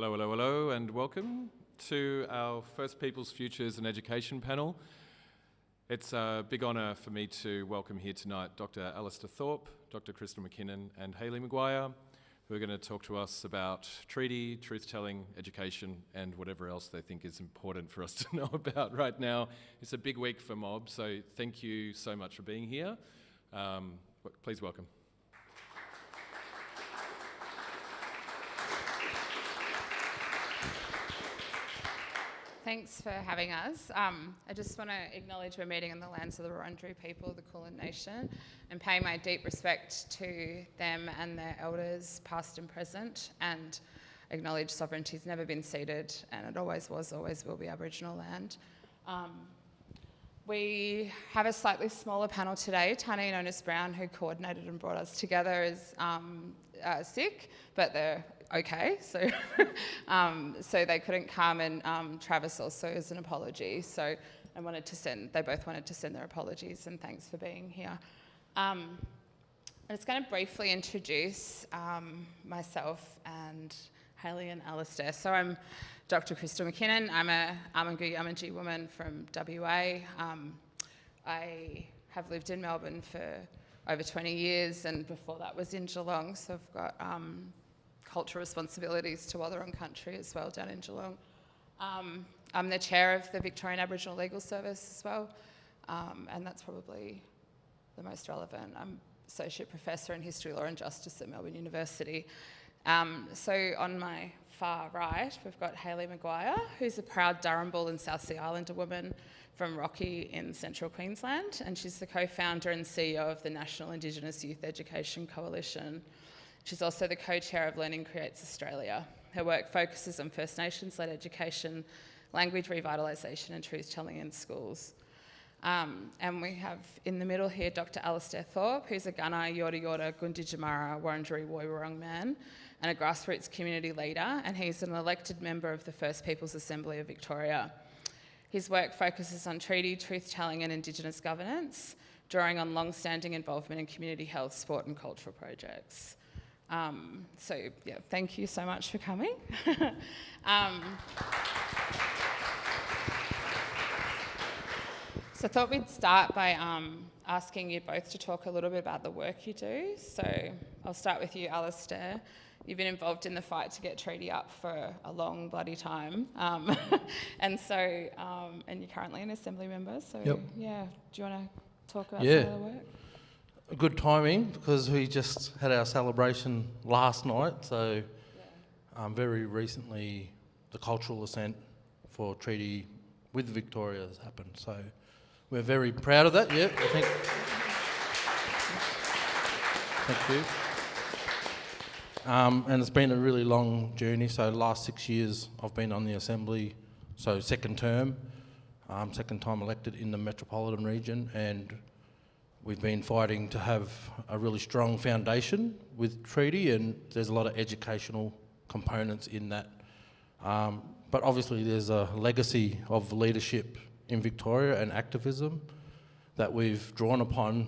Hello, hello, hello, and welcome to our First Peoples Futures and Education panel. It's a big honour for me to welcome here tonight Dr. Alistair Thorpe, Dr. Crystal McKinnon and Hayley Maguire, who are going to talk to us about treaty, truth-telling, education and whatever else they think is important for us to know about right now. It's a big week for MOB, so thank you so much for being here. Please welcome. Thanks for having us. I just want to acknowledge we're meeting on the lands of the Wurundjeri people, the Kulin Nation, and pay my deep respect to them and their elders, past and present, and acknowledge sovereignty's never been ceded, and it always was, always will be Aboriginal land. We have a slightly smaller panel today. Tani and Onus Brown, who coordinated and brought us together, is sick, but they're okay, so so they couldn't come, and Travis also is an apology. So they both wanted to send their apologies and thanks for being here. I'm just going to briefly introduce myself and Hayley and Alistair. So I'm Dr. Crystal McKinnon. I'm a Yamangu woman from WA. I have lived in Melbourne for over 20 years, and before that was in Geelong, so I've got cultural responsibilities to Wathaurong country as well down in Geelong. I'm the chair of the Victorian Aboriginal Legal Service as well, and that's probably the most relevant. I'm Associate Professor in History, Law and Justice at Melbourne University. So on my far right, we've got Hayley Maguire, who's a proud Durham Bull and South Sea Islander woman from Rocky in central Queensland, and she's the co-founder and CEO of the National Indigenous Youth Education Coalition. She's also the co-chair of Learning Creates Australia. Her work focuses on First Nations-led education, language revitalisation and truth-telling in schools. And we have in the middle here Dr. Alistair Thorpe, who's a Gunai, Yorta Yorta, Gunditjmara, Wurundjeri Woiwurrung man and a grassroots community leader, and he's an elected member of the First Peoples Assembly of Victoria. His work focuses on treaty, truth-telling and Indigenous governance, drawing on long-standing involvement in community health, sport and cultural projects. So, yeah, thank you so much for coming. So I thought we'd start by asking you both to talk a little bit about the work you do. So I'll start with you, Alistair. You've been involved in the fight to get treaty up for a long bloody time. And you're currently an Assembly member. So, yeah, do you want to talk about some of the work? Good timing, because we just had our celebration last night, so very recently the cultural assent for treaty with Victoria has happened, so we're very proud of that. I think. Thank you. And it's been a really long journey, so the last 6 years I've been on the Assembly, so second term, second time elected in the metropolitan region, and we've been fighting to have a really strong foundation with treaty, and there's a lot of educational components in that. But obviously there's a legacy of leadership in Victoria and activism that we've drawn upon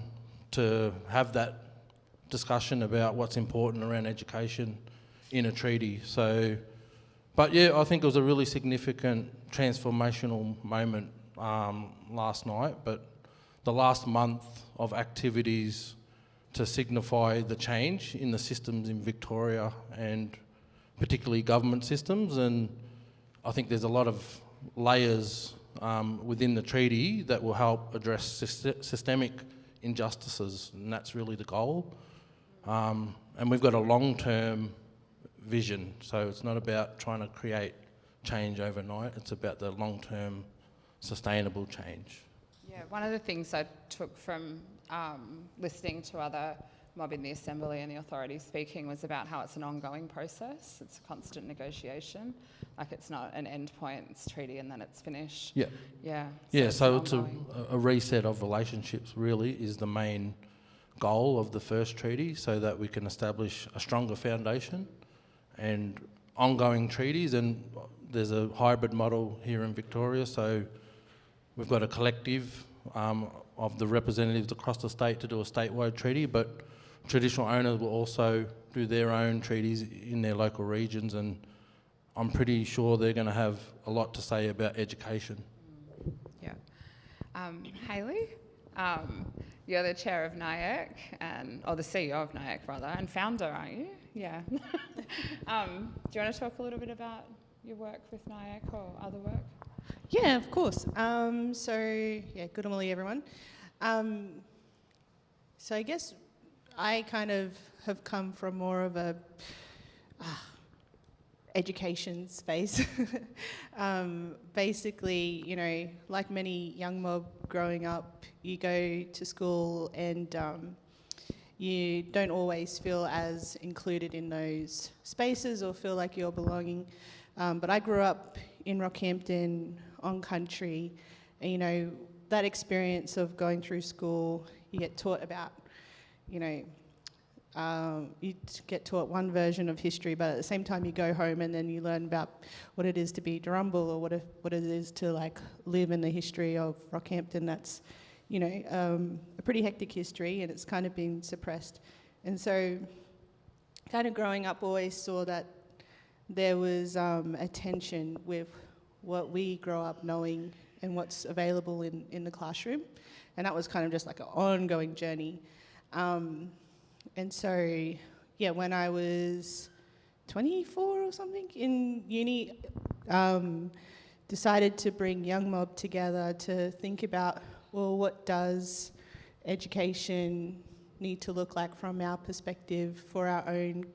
to have that discussion about what's important around education in a treaty. So, but yeah, I think it was a really significant transformational moment last night, but the last month of activities to signify the change in the systems in Victoria and particularly government systems, and I think there's a lot of layers within the treaty that will help address systemic injustices, and that's really the goal. And we've got a long-term vision, so it's not about trying to create change overnight, it's about the long-term sustainable change. Yeah, one of the things I took from listening to other mob in the Assembly and the authorities speaking was about how it's an ongoing process. It's a constant negotiation. Like, it's not an end point, it's treaty and then it's finished. Yeah. Yeah. So it's a reset of relationships really is the main goal of the first treaty, so that we can establish a stronger foundation and ongoing treaties. And there's a hybrid model here in Victoria, so we've got a collective of the representatives across the state to do a statewide treaty, but traditional owners will also do their own treaties in their local regions, and I'm pretty sure they're going to have a lot to say about education. Yeah. Hayley, you're the chair of NIAC, or the CEO of NIAC rather, and founder, aren't you? Yeah. Do you want to talk a little bit about your work with NIAC or other work? Yeah, of course. Good morning, everyone. So I guess I kind of have come from more of a education space. Basically, you know, like many young mob growing up, you go to school and you don't always feel as included in those spaces or feel like you're belonging. But I grew up in Rockhampton, on country, and you know, that experience of going through school, you get taught about, you know, you get taught one version of history, but at the same time you go home and then you learn about what it is to be Durumble, or what it is to like live in the history of Rockhampton. That's, you know, a pretty hectic history, and it's kind of been suppressed. And so kind of growing up always saw that there was a tension with what we grow up knowing and what's available in the classroom. And that was kind of just like an ongoing journey. And so, yeah, when I was 24 or something in uni, decided to bring Young Mob together to think about, well, what does education need to look like from our perspective for our own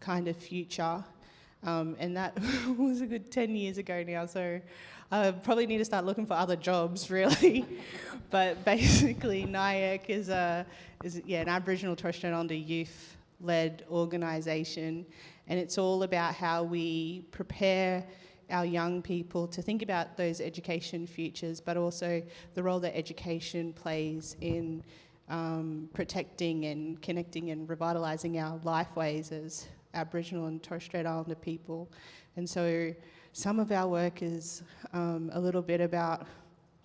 kind of future? And that was a good 10 years ago now, so I probably need to start looking for other jobs, really. But basically, NIAC is an Aboriginal and Torres Strait Islander youth-led organisation, and it's all about how we prepare our young people to think about those education futures, but also the role that education plays in protecting and connecting and revitalising our lifeways as Aboriginal and Torres Strait Islander people. And so some of our work is a little bit about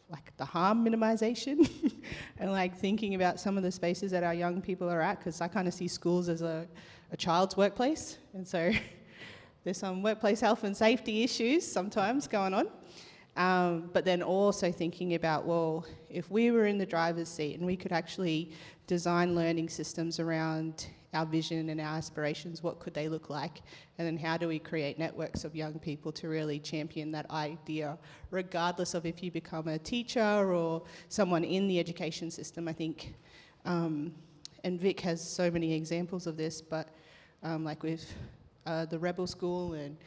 like the harm minimisation and like thinking about some of the spaces that our young people are at, because I kind of see schools as a child's workplace, and so there's some workplace health and safety issues sometimes going on. But then also thinking about, well, if we were in the driver's seat and we could actually design learning systems around our vision and our aspirations, what could they look like? And then how do we create networks of young people to really champion that idea, regardless of if you become a teacher or someone in the education system, I think. And Vic has so many examples of this, but like with the Rebel School and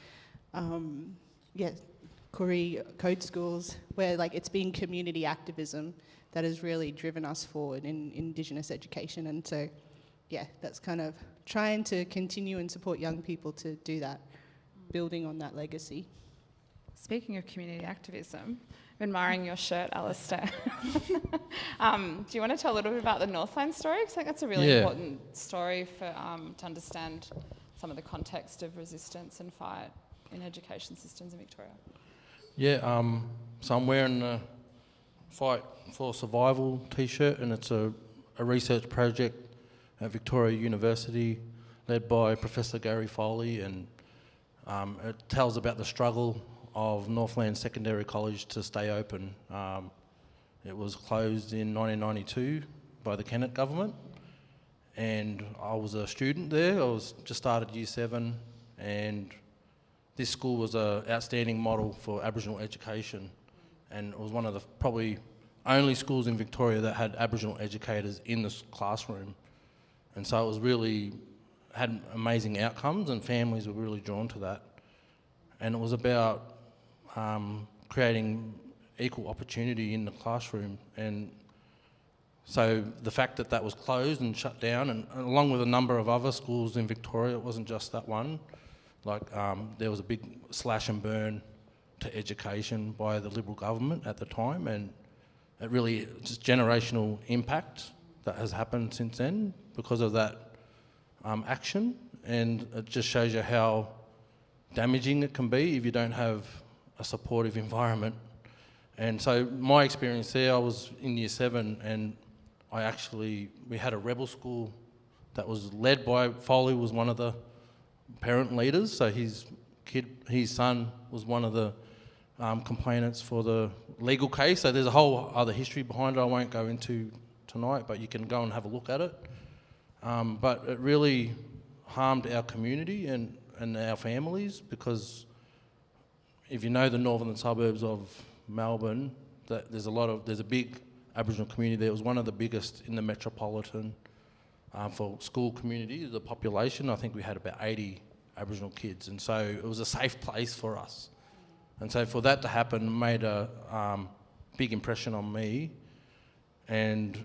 Koori Code Schools, where like it's been community activism that has really driven us forward in Indigenous education. And so, yeah, that's kind of trying to continue and support young people to do that, building on that legacy. Speaking of community activism, I'm admiring your shirt, Alistair. Do you want to tell a little bit about the Northland story? Because I think that's a really important story for to understand some of the context of resistance and fight in education systems in Victoria. Yeah, so I'm wearing a Fight for Survival t-shirt, and it's a research project at Victoria University led by Professor Gary Foley, and it tells about the struggle of Northland Secondary College to stay open. It was closed in 1992 by the Kennett government, and I was a student there. I was just started year 7, and this school was an outstanding model for Aboriginal education, and it was one of the probably only schools in Victoria that had Aboriginal educators in the classroom. And so it was really, had amazing outcomes, and families were really drawn to that. And it was about creating equal opportunity in the classroom. And so the fact that that was closed and shut down, and along with a number of other schools in Victoria, it wasn't just that one. Like there was a big slash and burn to education by the Liberal government at the time, and it really just generational impact that has happened since then because of that action. And it just shows you how damaging it can be if you don't have a supportive environment. And so my experience there, I was in year 7, and we had a rebel school that was led by, Foley was one of the parent leaders, so he's his son was one of the complainants for the legal case. So there's a whole other history behind it I won't go into tonight, but you can go and have a look at it. But it really harmed our community and our families, because if you know the northern suburbs of Melbourne, there's a big Aboriginal community there. It was one of the biggest in the metropolitan for school community, the population. I think we had about 80 Aboriginal kids, and so it was a safe place for us. And so for that to happen made a big impression on me, and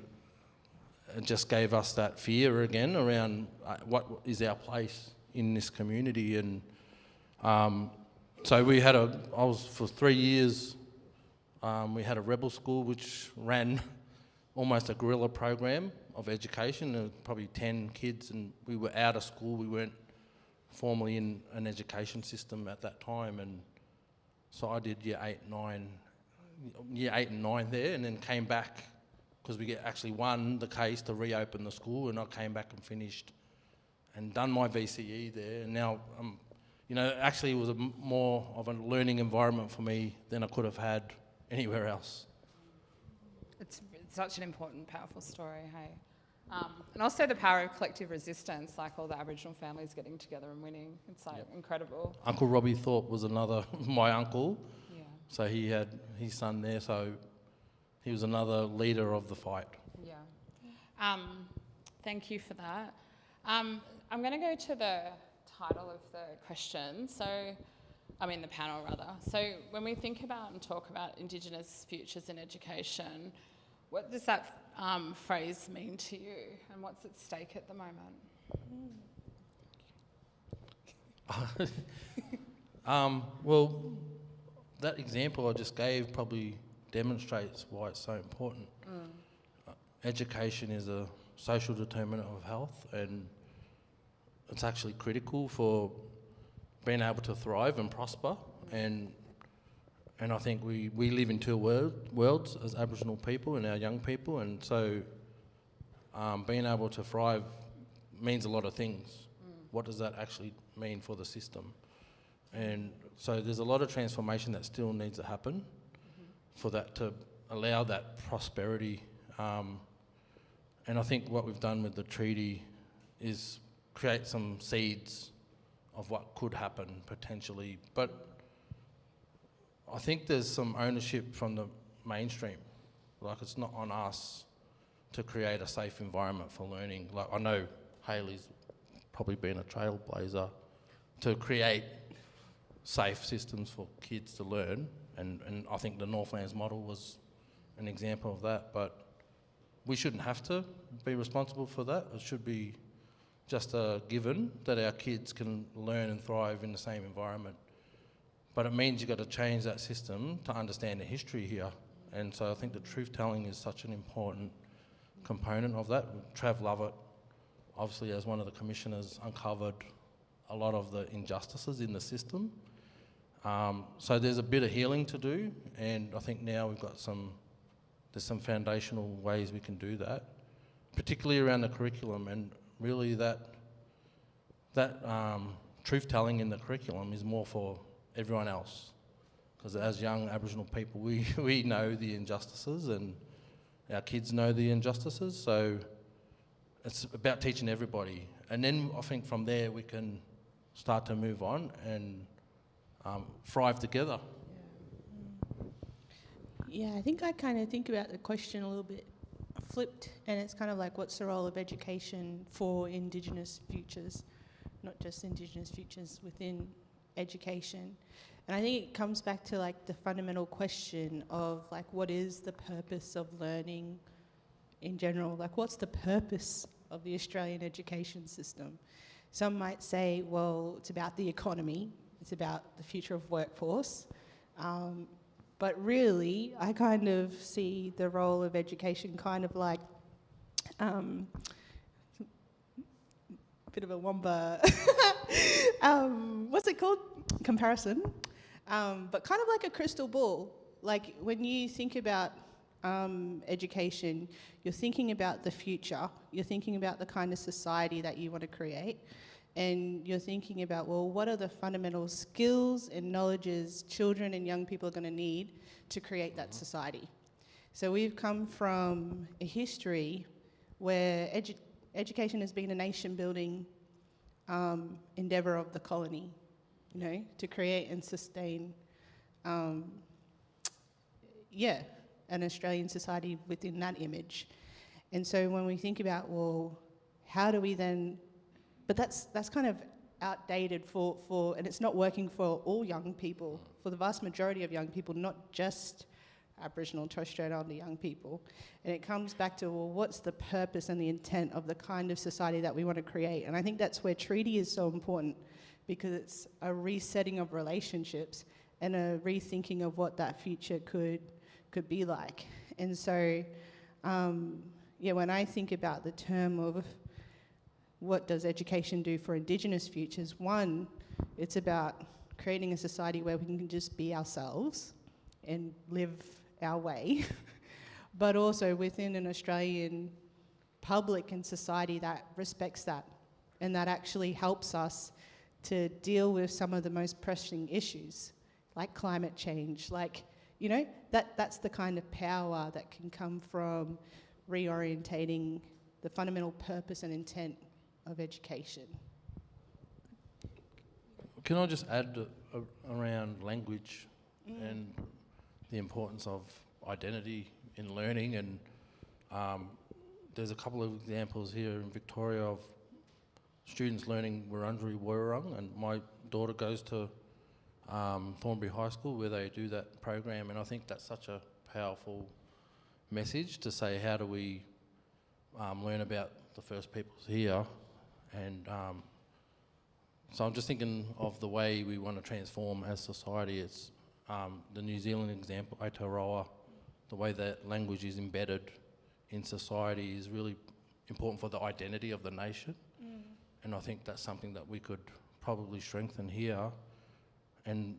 it just gave us that fear again around what is our place in this community. And so I was for 3 years, we had a rebel school which ran almost a guerrilla program of education. There were probably 10 kids, and we were out of school. We weren't formally in an education system at that time. And so I did year 8 and 9 there, and then came back because we actually won the case to reopen the school, and I came back and finished and done my VCE there. And now, actually it was more of a learning environment for me than I could have had anywhere else. It's such an important, powerful story, hey? And also the power of collective resistance, like all the Aboriginal families getting together and winning. It's incredible. Uncle Robbie Thorpe was another, my uncle. Yeah. So he had his son there, so he was another leader of the fight. Yeah. Thank you for that. I'm going to go to the title of the question. The panel rather. So when we think about and talk about Indigenous futures in education, what does that phrase mean to you, and what's at stake at the moment? Well, that example I just gave probably demonstrates why it's so important. Education is a social determinant of health, and it's actually critical for being able to thrive and prosper. And I think we live in two worlds as Aboriginal people and our young people, and so being able to thrive means a lot of things. What does that actually mean for the system? And so there's a lot of transformation that still needs to happen for that to allow that prosperity. And I think what we've done with the treaty is create some seeds of what could happen potentially. But I think there's some ownership from the mainstream. Like, it's not on us to create a safe environment for learning. Like, I know Hayley's probably been a trailblazer to create safe systems for kids to learn, and I think the Northlands model was an example of that, but we shouldn't have to be responsible for that. It should be just a given that our kids can learn and thrive in the same environment. But it means you've got to change that system to understand the history here. And so I think the truth-telling is such an important component of that. Trav Lovett, obviously as one of the commissioners, uncovered a lot of the injustices in the system. So there's a bit of healing to do, and I think now there's some foundational ways we can do that, particularly around the curriculum, and really that truth-telling in the curriculum is more for everyone else, because as young Aboriginal people we know the injustices, and our kids know the injustices, so it's about teaching everybody. And then I think from there we can start to move on and thrive together. Yeah, I think I kind of think about the question a little bit flipped, and it's kind of like, what's the role of education for Indigenous futures, not just Indigenous futures within education. And I think it comes back to like the fundamental question of like, what is the purpose of learning in general? Like, what's the purpose of the Australian education system? Some might say, well, it's about the economy, it's about the future of workforce. But really, I kind of see the role of education kind of like bit of a womba, what's it called? Comparison. But kind of like a crystal ball. Like, when you think about education, you're thinking about the future, you're thinking about the kind of society that you want to create, and you're thinking about, well, what are the fundamental skills and knowledges children and young people are going to need to create that society? So we've come from a history where education has been a nation-building endeavour of the colony, you know, to create and sustain, an Australian society within that image. And so when we think about, well, how do we then, but that's kind of outdated for, and it's not working for all young people, for the vast majority of young people, not just Aboriginal and Torres Strait Islander young people. And it comes back to, well, what's the purpose and the intent of the kind of society that we want to create? And I think that's where treaty is so important, because it's a resetting of relationships and a rethinking of what that future could be like. And so, when I think about the term of what does education do for Indigenous futures, one, it's about creating a society where we can just be ourselves and live our way, but also within an Australian public and society that respects that and that actually helps us to deal with some of the most pressing issues, like climate change, like, you know, that's the kind of power that can come from reorientating the fundamental purpose and intent of education. Can I just add around language and the importance of identity in learning? And there's a couple of examples here in Victoria of students learning Wurundjeri Wurrung, and my daughter goes to Thornbury High School where they do that program, and I think that's such a powerful message to say, how do we learn about the First Peoples here? And so I'm just thinking of the way we want to transform as society. It's the New Zealand example, Aotearoa, the way that language is embedded in society is really important for the identity of the nation. And I think that's something that we could probably strengthen here. And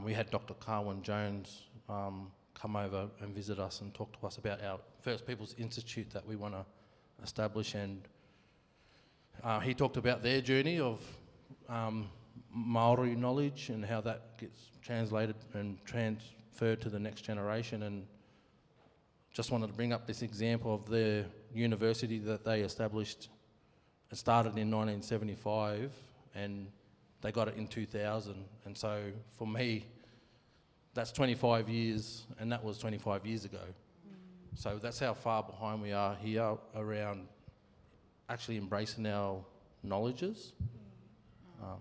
we had Dr. Carwyn Jones come over and visit us and talk to us about our First Peoples Institute that we want to establish. And he talked about their journey of Maori knowledge and how that gets translated and transferred to the next generation. And just wanted to bring up this example of their university that they established. It started in 1975 and they got it in 2000. And so for me, that's 25 years, and that was 25 years ago. So that's how far behind we are here around actually embracing our knowledges. I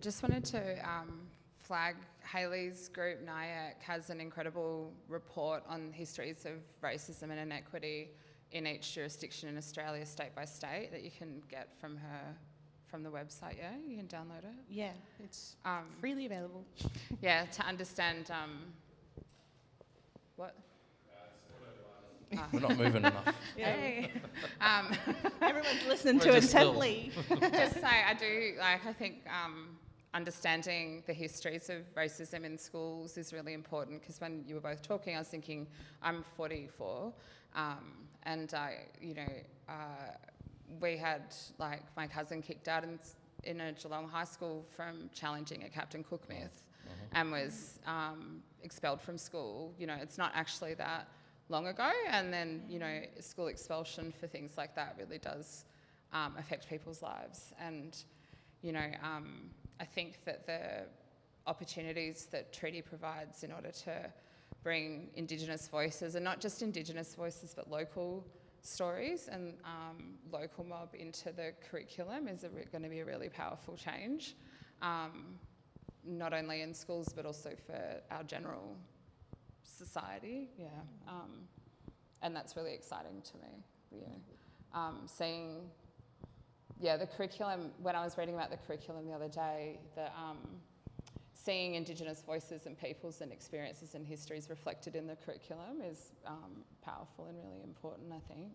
just wanted to flag Hayley's group, NIAC, has an incredible report on histories of racism and inequity in each jurisdiction in Australia, state by state, that you can get from the website. Yeah, you can download it. Yeah, it's freely available. Yeah, to understand what. We're not moving enough. Hey. Everyone's listening to it intently. Just say, I think understanding the histories of racism in schools is really important, because when you were both talking, I was thinking, I'm 44, and we had, like, my cousin kicked out in a Geelong high school from challenging a Captain Cook myth, and was expelled from school. You know, it's not actually that long ago, and then, you know, school expulsion for things like that really does affect people's lives. And, you know, I think that the opportunities that treaty provides in order to bring Indigenous voices, and not just Indigenous voices but local stories and local mob into the curriculum, is going to be a really powerful change, not only in schools but also for our general society. And that's really exciting to me. Seeing the curriculum, when I was reading about the curriculum the other day, seeing Indigenous voices and peoples and experiences and histories reflected in the curriculum is powerful and really important, I think.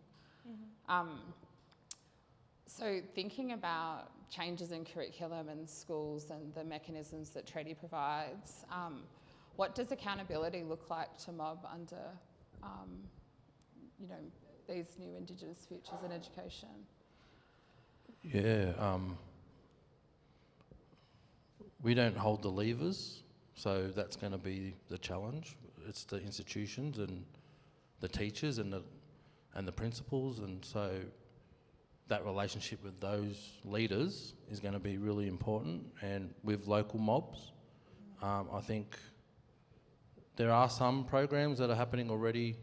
So thinking about changes in curriculum and schools and the mechanisms that treaty provides, what does accountability look like to mob under these new Indigenous futures in education? Yeah, we don't hold the levers, so that's going to be the challenge. It's the institutions and the teachers and the principals, and so that relationship with those leaders is going to be really important, and with local mobs. I think there are some programs that are happening already,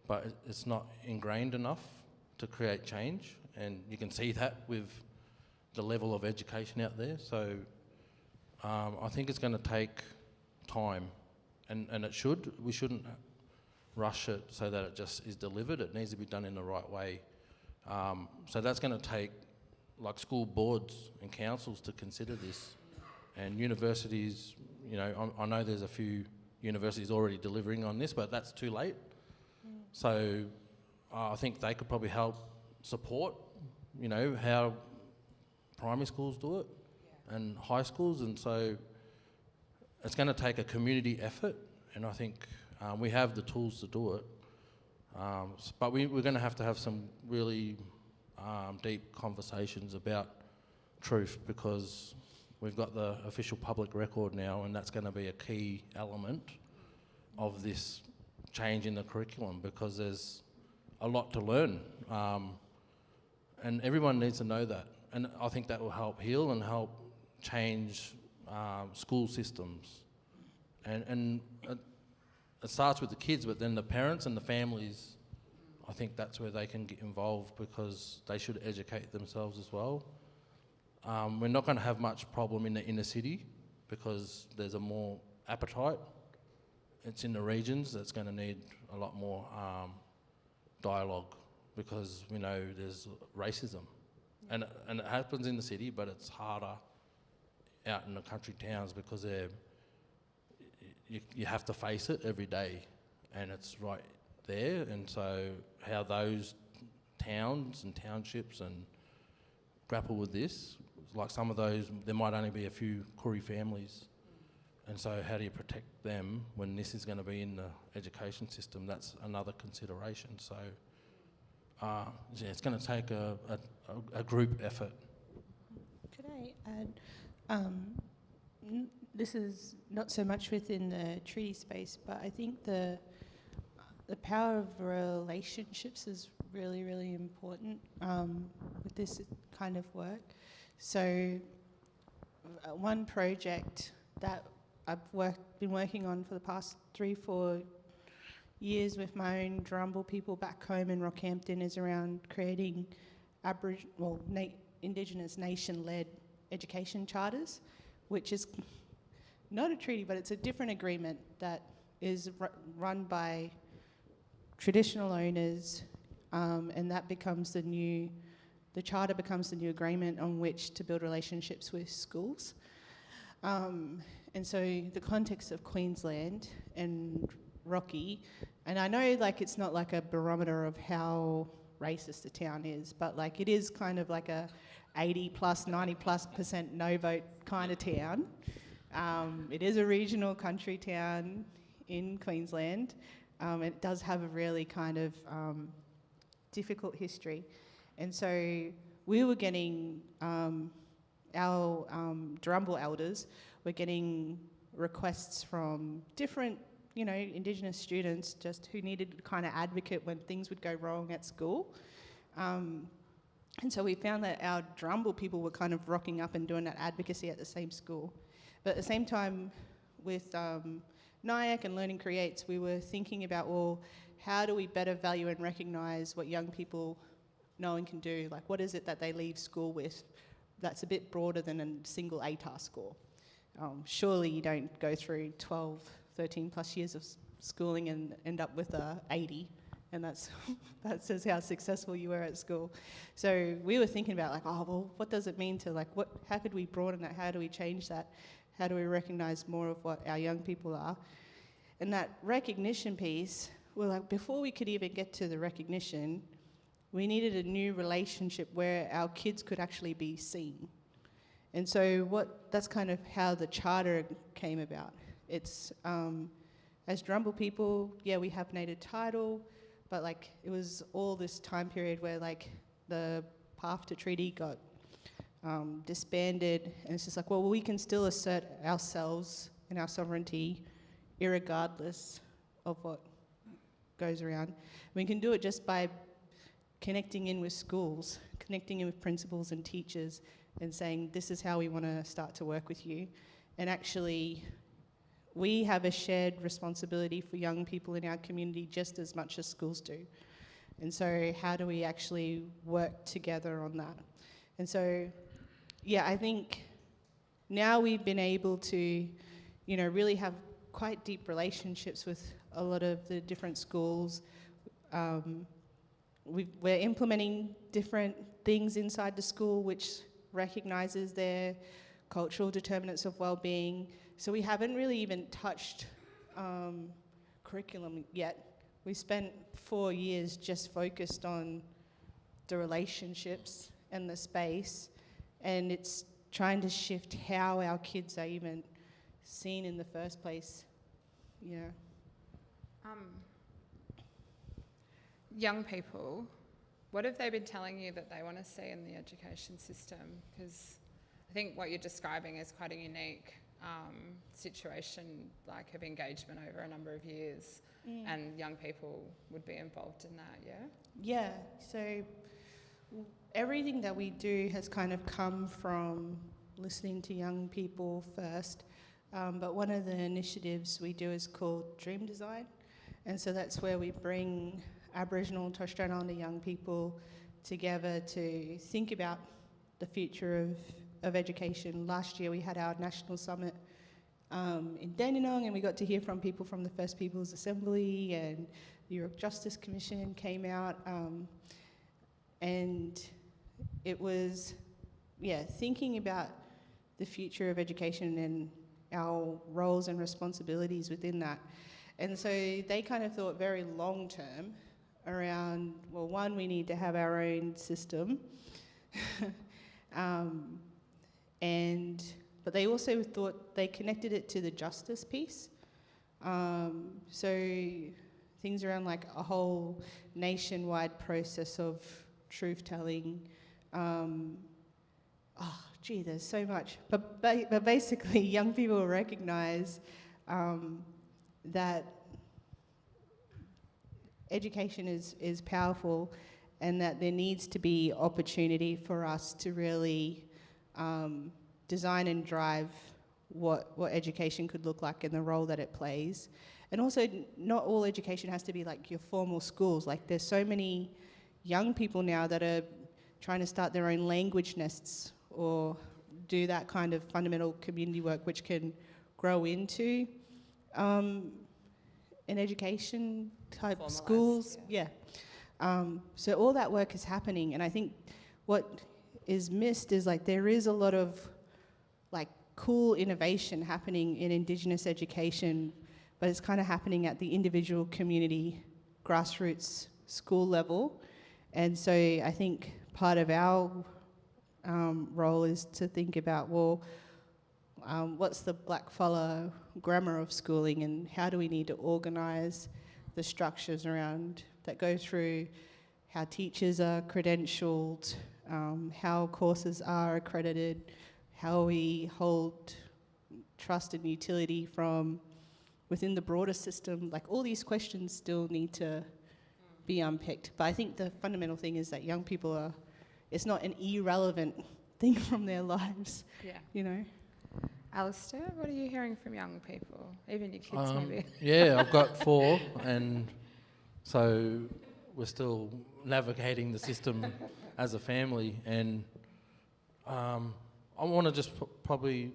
but it's not ingrained enough to create change, and you can see that with the level of education out there. So I think it's going to take time, and it should. We shouldn't rush it so that it just is delivered. It needs to be done in the right way. So that's going to take like school boards and councils to consider this, and universities. You know, I know there's a few universities already delivering on this, but that's too late. So I think they could probably help support, you know, how primary schools do it and high schools, and so it's going to take a community effort, and I think we have the tools to do it. But we're going to have some really deep conversations about truth, because we've got the official public record now, and that's going to be a key element of this change in the curriculum, because there's a lot to learn, and everyone needs to know that. And I think that will help heal and help change school systems. And it starts with the kids, but then the parents and the families, I think that's where they can get involved, because they should educate themselves as well. We're not going to have much problem in the inner city, because there's a more appetite. It's in the regions that's going to need a lot more dialogue, because we know there's racism. And it happens in the city, but it's harder out in the country towns, because you have to face it every day, and it's right there. And so how those towns and townships and grapple with this, like some of those, there might only be a few Koori families, and so how do you protect them when this is going to be in the education system? That's another consideration. So yeah, it's going to take a group effort. Could I add, this is not so much within the treaty space, but I think the power of relationships is really, really important with this kind of work. So one project that I've been working on for the past 3-4 years with my own Drumble people back home in Rockhampton is around creating Indigenous nation-led education charters, which is not a treaty, but it's a different agreement that is run by traditional owners, and that becomes the charter becomes the new agreement on which to build relationships with schools. And so the context of Queensland and Rocky, and I know like it's not like a barometer of how racist the town is, but like it is kind of like a 80+, 90+% no vote kind of town. It is a regional country town in Queensland. It does have a really kind of difficult history. And so we were getting, our Drumble elders were getting requests from different, you know, Indigenous students just who needed a kind of advocate when things would go wrong at school. And so we found that our Drumble people were kind of rocking up and doing that advocacy at the same school. But at the same time, with NIAC and Learning Creates, we were thinking about, well, how do we better value and recognise what young people know and can do? Like, what is it that they leave school with that's a bit broader than a single ATAR score? Surely you don't go through 12, 13 plus years of schooling and end up with a 80, and that says how successful you were at school. So we were thinking about like, oh, well, what does it mean to like, how could we broaden that? How do we change that? How do we recognise more of what our young people are? And that recognition piece, we're like, before we could even get to the recognition, we needed a new relationship where our kids could actually be seen. And so that's kind of how the charter came about. It's, as Drumble people, yeah, we have native title, but like it was all this time period where like the path to treaty got disbanded, and it's just like, well, we can still assert ourselves and our sovereignty irregardless of what goes around. We can do it just by connecting in with schools, connecting in with principals and teachers, and saying, this is how we want to start to work with you. And actually, we have a shared responsibility for young people in our community just as much as schools do. And so how do we actually work together on that? And so, yeah, I think now we've been able to, really have quite deep relationships with a lot of the different schools. We're implementing different things inside the school which recognises their cultural determinants of well-being. So we haven't really even touched curriculum yet. We spent 4 years just focused on the relationships and the space, and it's trying to shift how our kids are even seen in the first place. Yeah. Young people, what have they been telling you that they want to see in the education system? Because I think what you're describing is quite a unique situation, like of engagement over a number of years, and young people would be involved in that, yeah? Yeah, so everything that we do has kind of come from listening to young people first, but one of the initiatives we do is called Dream Design, and so that's where we bring Aboriginal and Torres Strait Islander young people together to think about the future of education. Last year we had our national summit in Dandenong, and we got to hear from people from the First Peoples Assembly, and the Europe Justice Commission came out, and it was, thinking about the future of education and our roles and responsibilities within that. And so they kind of thought very long term around, well, one, we need to have our own system. But they also thought they connected it to the justice piece. So things around like a whole nationwide process of truth telling. There's so much. But basically, young people recognise that education is powerful, and that there needs to be opportunity for us to really design and drive what education could look like and the role that it plays. And also, not all education has to be like your formal schools. Like, there's so many young people now that are trying to start their own language nests or do that kind of fundamental community work, which can grow into an education type Formalised, schools. So all that work is happening, and I think what is missed is like there is a lot of like cool innovation happening in Indigenous education, but it's kind of happening at the individual community grassroots school level. And so I think part of our role is to think about, well, what's the blackfella grammar of schooling, and how do we need to organise the structures around that go through how teachers are credentialed, how courses are accredited, how we hold trust and utility from within the broader system. Like, all these questions still need to be unpicked. But I think the fundamental thing is that young people are, it's not an irrelevant thing from their lives, you know. Alistair, what are you hearing from young people? Even your kids, maybe? Yeah, I've got 4, and so we're still navigating the system as a family. And I want to just probably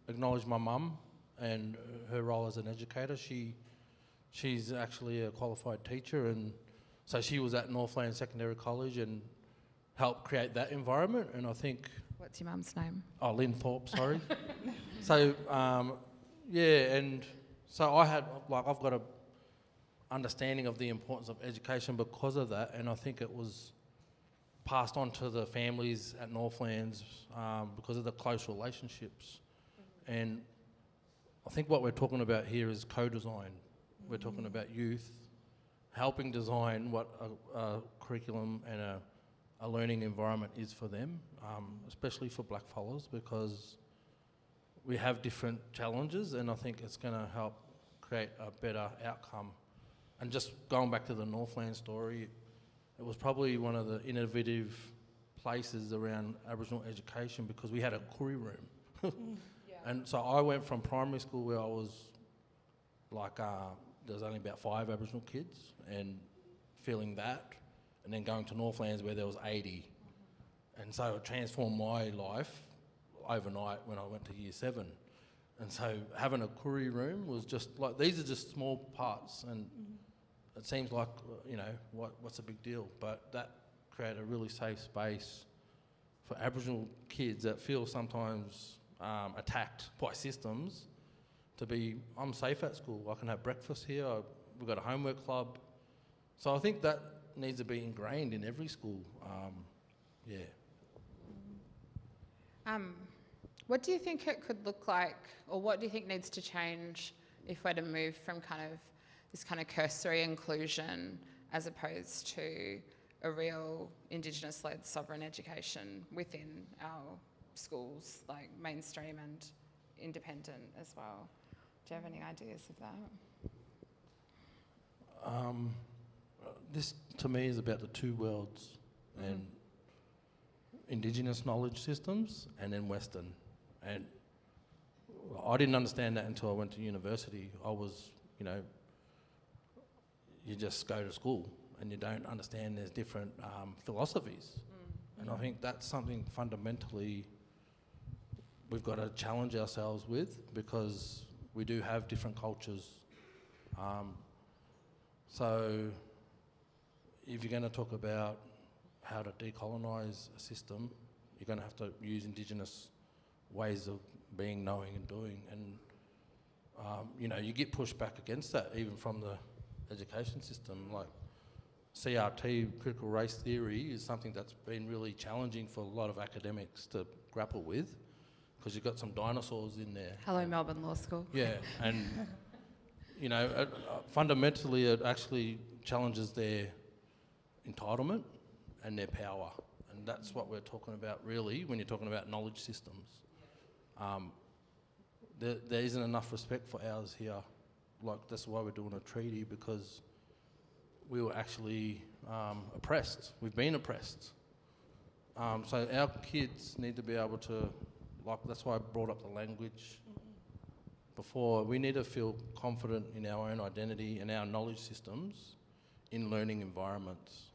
acknowledge my mum and her role as an educator. She's actually a qualified teacher, and so she was at Northland Secondary College and helped create that environment. And I think... What's your mum's name? Oh, Lynn Thorpe, sorry. So, and so I've got a understanding of the importance of education because of that, and I think it was passed on to the families at Northlands because of the close relationships. And I think what we're talking about here is co-design. We're talking about youth helping design what a curriculum and a learning environment is for them, especially for blackfellas, because we have different challenges, and I think it's going to help create a better outcome. And just going back to the Northland story, it was probably one of the innovative places around Aboriginal education because we had a curry room. And so I went from primary school where I was like, there was only about 5 Aboriginal kids and feeling that, and then going to Northlands where there was 80. And so it transformed my life overnight when I went to year 7. And so having a curry room was just like, these are just small parts, and it seems like, you know, what's a big deal? But that created a really safe space for Aboriginal kids that feel sometimes attacked by systems to be, I'm safe at school, I can have breakfast here, we've got a homework club. So I think that needs to be ingrained in every school, yeah. What do you think it could look like, or what do you think needs to change if we're to move from kind of this kind of cursory inclusion as opposed to a real Indigenous-led sovereign education within our schools, like mainstream and independent as well? Do you have any ideas of that? This, to me, is about the two worlds, and Indigenous knowledge systems and then Western. And I didn't understand that until I went to university. I was, you know, you just go to school and you don't understand there's different philosophies. And I think that's something fundamentally we've got to challenge ourselves with, because we do have different cultures. So if you're going to talk about how to decolonise a system, you're going to have to use Indigenous ways of being, knowing and doing. And, you know, you get pushed back against that, even from the education system. Like CRT, critical race theory, is something that's been really challenging for a lot of academics to grapple with, because you've got some dinosaurs in there. Hello, Melbourne Law School. Yeah, and, you know, fundamentally it actually challenges their entitlement and their power. And that's what we're talking about, really, when you're talking about knowledge systems. There isn't enough respect for ours here. Like, that's why we're doing a treaty, because we were actually oppressed. We've been oppressed. So our kids need to be able to, like, that's why I brought up the language before. We need to feel confident in our own identity and our knowledge systems in learning environments.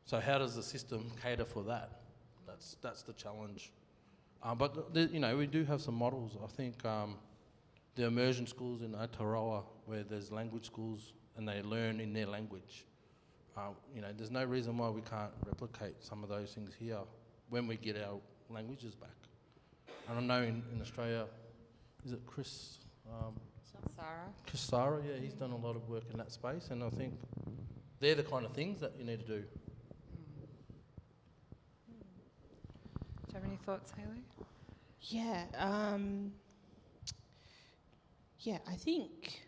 So how does the system cater for that? That's the challenge. But you know, we do have some models. I think the immersion schools in Aotearoa, where there's language schools and they learn in their language. You know, there's no reason why we can't replicate some of those things here when we get our languages back. And I know in Australia, is it Chris? Sarah. Chris Sarah, yeah, he's done a lot of work in that space, and I think they're the kind of things that you need to do. Do you have any thoughts, Hayley? Yeah, I think.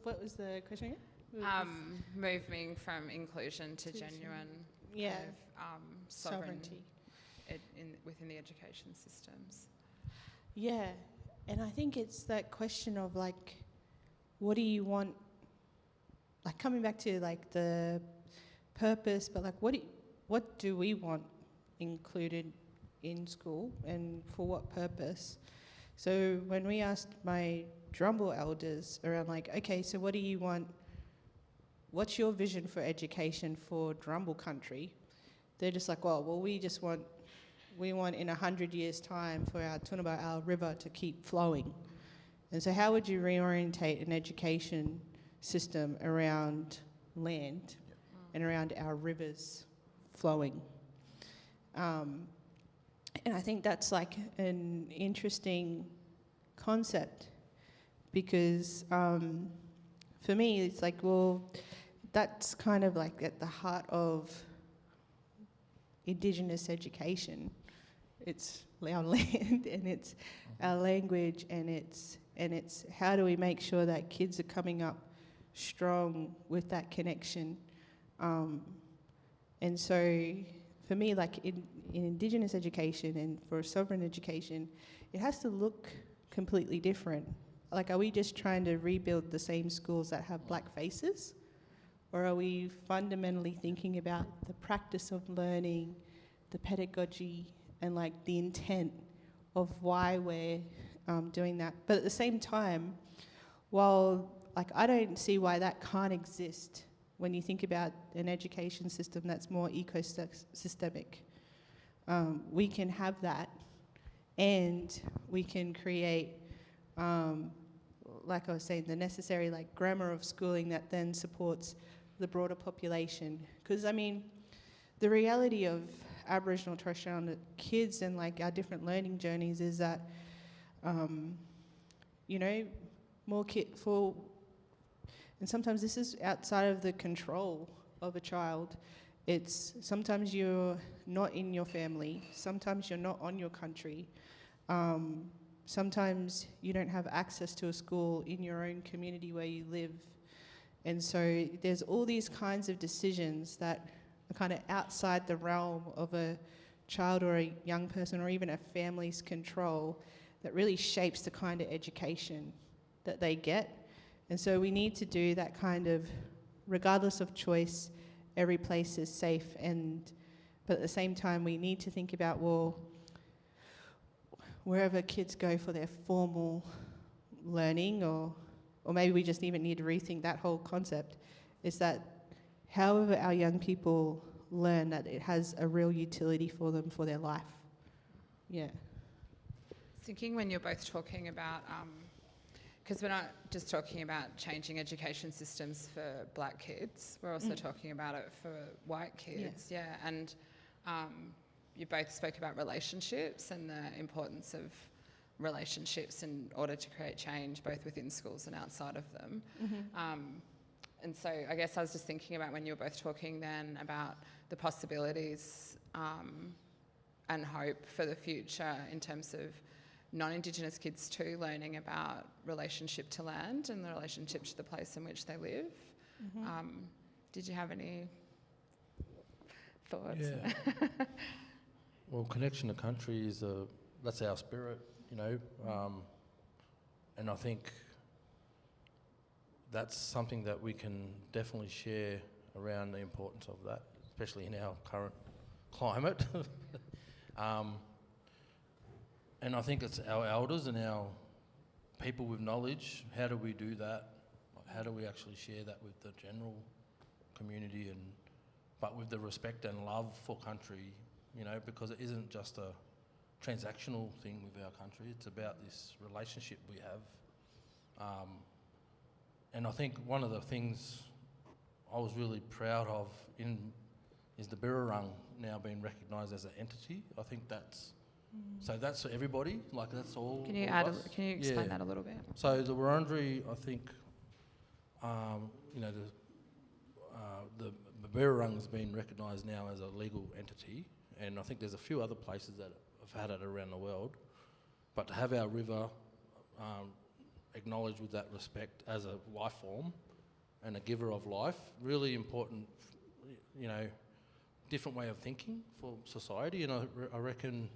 What was the question again? Moving from inclusion to genuine yeah, kind of, sovereignty within the education systems. Yeah, and I think it's that question of, like, what do you want? Like, coming back to, like, the purpose, but, like, what do we want included in school, and for what purpose? So when we asked my Drumble elders around, like, okay, so what do you want? What's your vision for education for Drumble country? They're just like, well, we want in 100 years' time for our Tunaba, our river, to keep flowing. And so how would you reorientate an education system around land and around our rivers flowing? And I think that's, like, an interesting concept, because for me it's like, well, that's kind of like at the heart of Indigenous education. It's our land and it's our language, and it's how do we make sure that kids are coming up strong with that connection. And so for me, like in Indigenous education and for sovereign education, it has to look completely different. Like, are we just trying to rebuild the same schools that have black faces? Or are we fundamentally thinking about the practice of learning, the pedagogy, and like the intent of why we're doing that? But at the same time, while like I don't see why that can't exist when you think about an education system that's more ecosystemic. We can have that, and we can create, like I was saying, the necessary like grammar of schooling that then supports the broader population. Because I mean, the reality of Aboriginal Torres Strait Islander kids and like our different learning journeys is that, you know, and sometimes this is outside of the control of a child. It's sometimes you're not in your family, sometimes you're not on your country, sometimes you don't have access to a school in your own community where you live. And so there's all these kinds of decisions that are kind of outside the realm of a child or a young person or even a family's control that really shapes the kind of education that they get. And so we need to do that kind of, regardless of choice, every place is safe. But at the same time, we need to think about, well, wherever kids go for their formal learning, or maybe we just even need to rethink that whole concept, is that however our young people learn, that it has a real utility for them for their life. Yeah. Thinking when you're both talking about, because we're not just talking about changing education systems for black kids, we're also talking about it for white kids, yeah. And you both spoke about relationships and the importance of relationships in order to create change, both within schools and outside of them. And so I guess I was just thinking about when you were both talking then about the possibilities and hope for the future in terms of non-Indigenous kids too learning about relationship to land and the relationship to the place in which they live. Did you have any thoughts? Yeah. Well, connection to country is that's our spirit, you know, and I think that's something that we can definitely share around the importance of that, especially in our current climate. And I think it's our elders and our people with knowledge. How do we do that? How do we actually share that with the general community, but with the respect and love for country, you know, because it isn't just a transactional thing with our country. It's about this relationship we have. And I think one of the things I was really proud of is the Birrarung now being recognised as an entity. I think that's so that's for everybody. Like that's all. Can you Can you explain that a little bit? So the Wurundjeri, I think, you know, the Birrarung has been recognised now as a legal entity, and I think there's a few other places that have had it around the world. But to have our river acknowledged with that respect as a life form and a giver of life, really important, you know, different way of thinking for society, and I reckon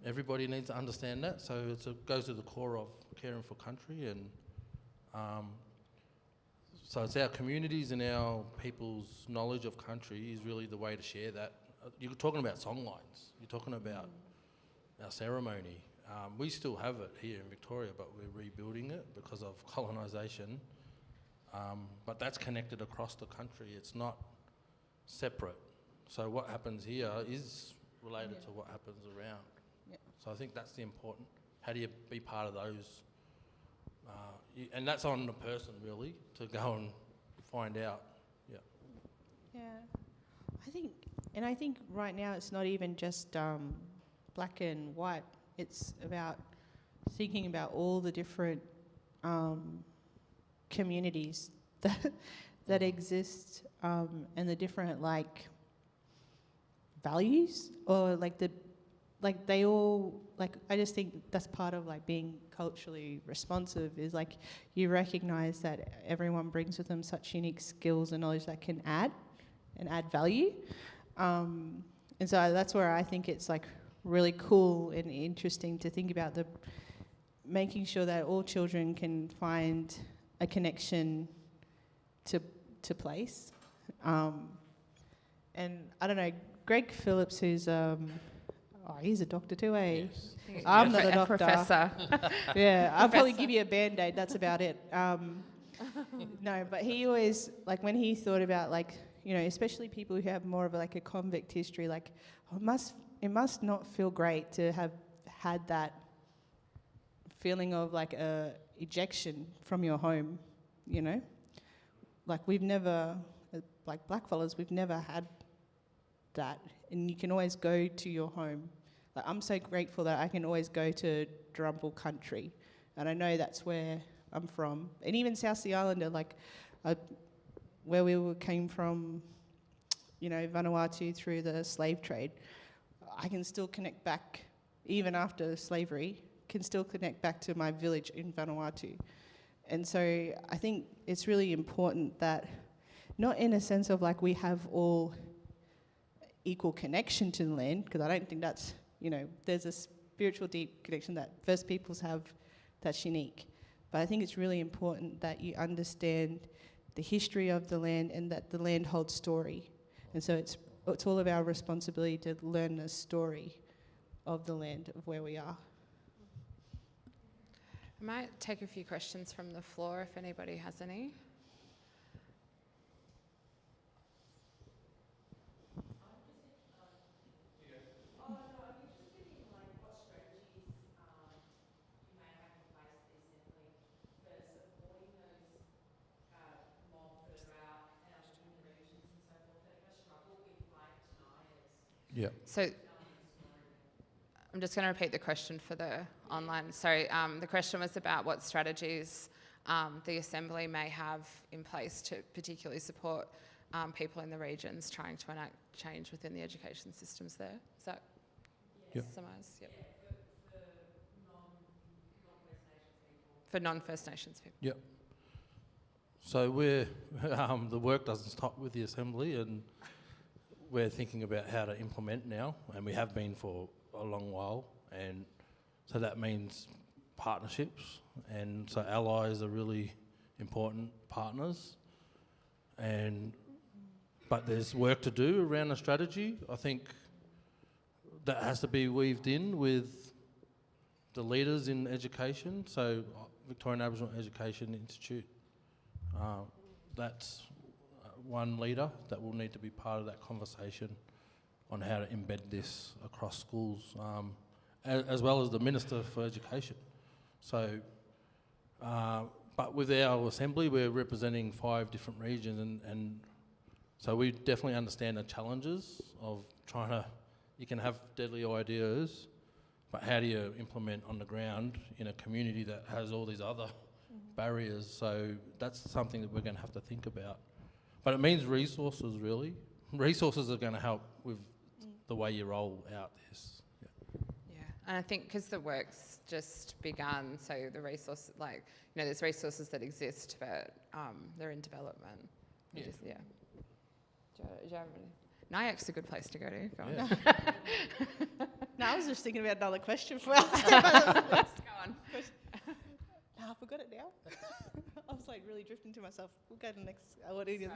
everybody needs to understand that. So it goes to the core of caring for country, and so it's our communities and our people's knowledge of country is really the way to share that. You're talking about songlines, you're talking about our ceremony. We still have it here in Victoria, but we're rebuilding it because of colonisation. But that's connected across the country. It's not separate. So what happens here is related to what happens around. So I think that's the important. How do you be part of those? And that's on the person really to go and find out. Yeah. Yeah, I think right now it's not even just black and white. It's about thinking about all the different communities that exist and the different like values or they all, I just think that's part of like being culturally responsive is like you recognise that everyone brings with them such unique skills and knowledge that can add and add value. And so that's where I think it's like really cool and interesting to think about making sure that all children can find a connection to place. And I don't know, Greg Phillips, who's he's a doctor too, eh? Yes. I'm not a doctor. Professor. Yeah, I'll probably give you a Band-Aid, that's about it. No, but he always, like when he thought about like, you know, especially people who have more of like a convict history, like it must not feel great to have had that feeling of like a ejection from your home, you know? Like we've never, like blackfellas, we've never had that, and you can always go to your home. Like I'm so grateful that I can always go to Drumble country, and I know that's where I'm from. And even South Sea Islander, like where we came from, you know, Vanuatu through the slave trade, I can still connect back, even after slavery, can still connect back to my village in Vanuatu. And so I think it's really important that, not in a sense of like we have all equal connection to the land, because I don't think that's, you know, there's a spiritual deep connection that First Peoples have that's unique. But I think it's really important that you understand the history of the land and that the land holds story. And so it's all of our responsibility to learn the story of the land, of where we are. I might take a few questions from the floor if anybody has any. Yeah. So I'm just going to repeat the question for the online. Sorry, the question was about what strategies the Assembly may have in place to particularly support people in the regions trying to enact change within the education systems there. Is that summarised? Yep. For non-First Nations people. Yep. So we're the work doesn't stop with the Assembly, and we're thinking about how to implement now, and we have been for a long while, and so that means partnerships, and so allies are really important partners, but there's work to do around the strategy. I think that has to be weaved in with the leaders in education. So Victorian Aboriginal Education Institute, that's one leader that will need to be part of that conversation on how to embed this across schools, as well as the Minister for Education. So, but with our Assembly, we're representing 5 different regions, and so we definitely understand the challenges of trying to, you can have deadly ideas, but how do you implement on the ground in a community that has all these other barriers? So that's something that we're going to have to think about. But it means resources, really. Resources are going to help with the way you roll out this. Yeah, and I think because the work's just begun, so the resource, like, you know, there's resources that exist, but they're in development. Do you have any? Nyak's a good place to go to. Go on. No, I was just thinking about another question for us. Go on. No, I forgot it now. I was like really drifting to myself. We'll go to the next audience.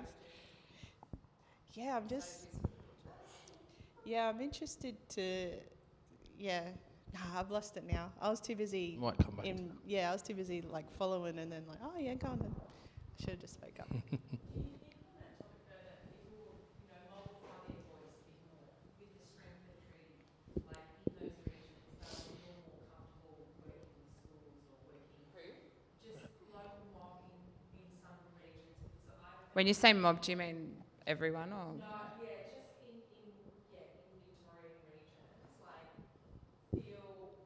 Yeah, I'm interested to, I've lost it now. I was too busy. Might come back. I was too busy like following and then like, oh yeah, go on then. I should have just spoke up. When you say mob, do you mean everyone or? No, yeah, just in Victorian regions, like feel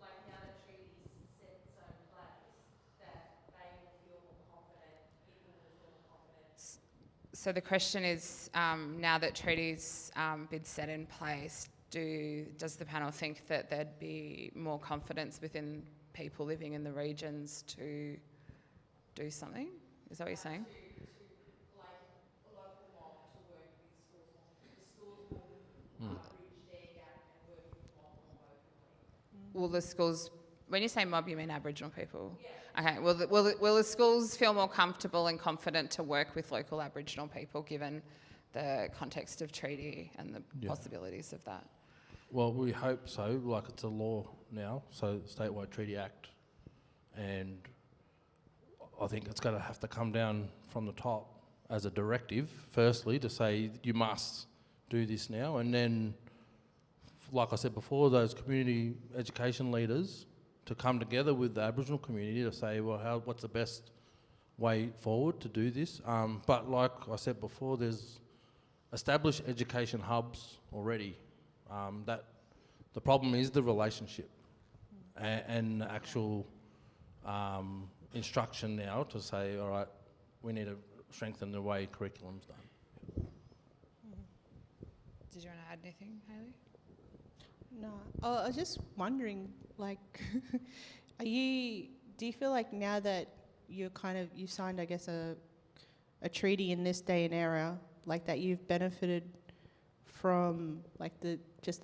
like now that treaties set its own place, that they will feel more confident, people will feel more confident. So the question is, now that treaties been set in place, does the panel think that there'd be more confidence within people living in the regions to do something? Is that what you're saying? Like a local mob to work will the schools, when you say mob, you mean Aboriginal people? Yeah. Okay, will the schools feel more comfortable and confident to work with local Aboriginal people given the context of treaty and the possibilities of that? Well, we hope so. Like, it's a law now, so Statewide Treaty Act, and I think it's going to have to come down from the top as a directive, firstly, to say you must do this now, and then, like I said before, those community education leaders to come together with the Aboriginal community to say, well, what's the best way forward to do this? But like I said before, there's established education hubs already. That the problem is the relationship and the actual instruction now to say, all right, we need to strengthen the way curriculum's done. Did you want to add anything, Hayley? No, I was just wondering, like, do you feel like now that you've signed, I guess, a treaty in this day and era, like that you've benefited from like the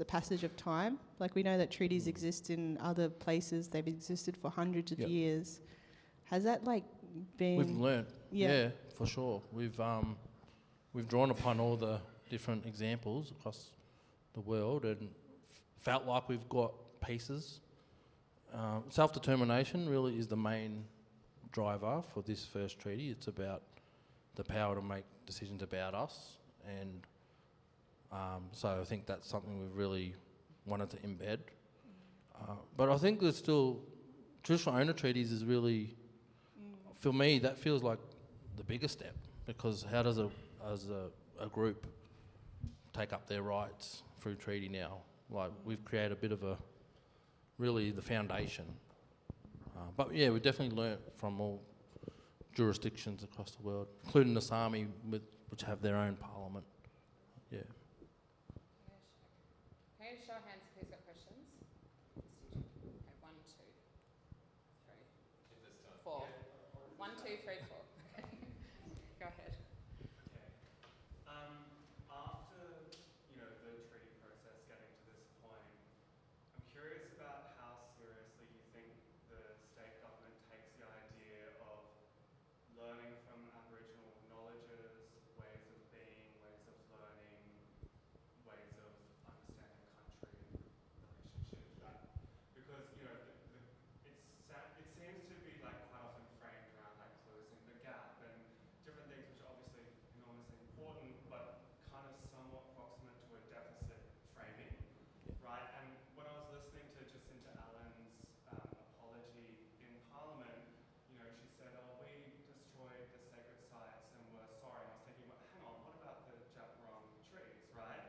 passage of time? Like, we know that treaties exist in other places; they've existed for hundreds of years. Has that been? We've learnt, yeah, for sure. We've drawn upon all the different examples across the world and felt like we've got pieces. Self-determination really is the main driver for this first treaty. It's about the power to make decisions about us, and so I think that's something we've really wanted to embed. But I think there's still traditional owner treaties is really, for me, that feels like the biggest step, because how does a group take up their rights through treaty now? Like, we've created a bit of really the foundation. But yeah, we definitely learnt from all jurisdictions across the world, including the Sami, which have their own parliament. Yeah. Can you show hands if who's got questions? Okay, 1, 2, 3, 4. 1, 2, 3, 4. Go ahead. Okay. After the treaty process getting to this point, I'm curious about how seriously you think the state government takes the idea of learning from Aboriginal knowledges, ways of being, ways of learning, ways of understanding country and relationships. Because it seems to be quite often framed around closing the gap and different things, which are obviously enormously important, but kind of somewhat proximate to a deficit framing, right? And when I was listening to Jacinta Allen's apology in Parliament, she said, "Oh, we destroyed the sacred sites and we're sorry." And I was thinking, well, hang on, what about the Jabberong trees, right?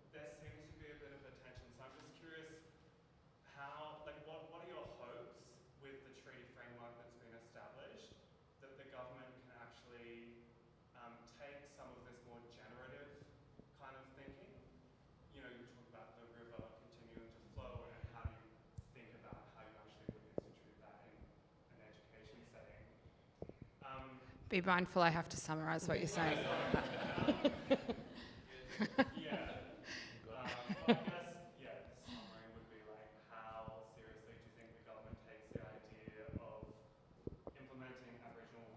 There seems to be a bit of a tension. So I'm just curious, what are your hopes with the treaty framework that's been established, that the government can actually take some of this more generative kind of thinking? You talk about the river continuing to flow, and how do you think about how you actually would institute that in an education setting? Be mindful, I have to summarise what you're saying. I guess, the summary would be how seriously do you think the government takes the idea of implementing Aboriginal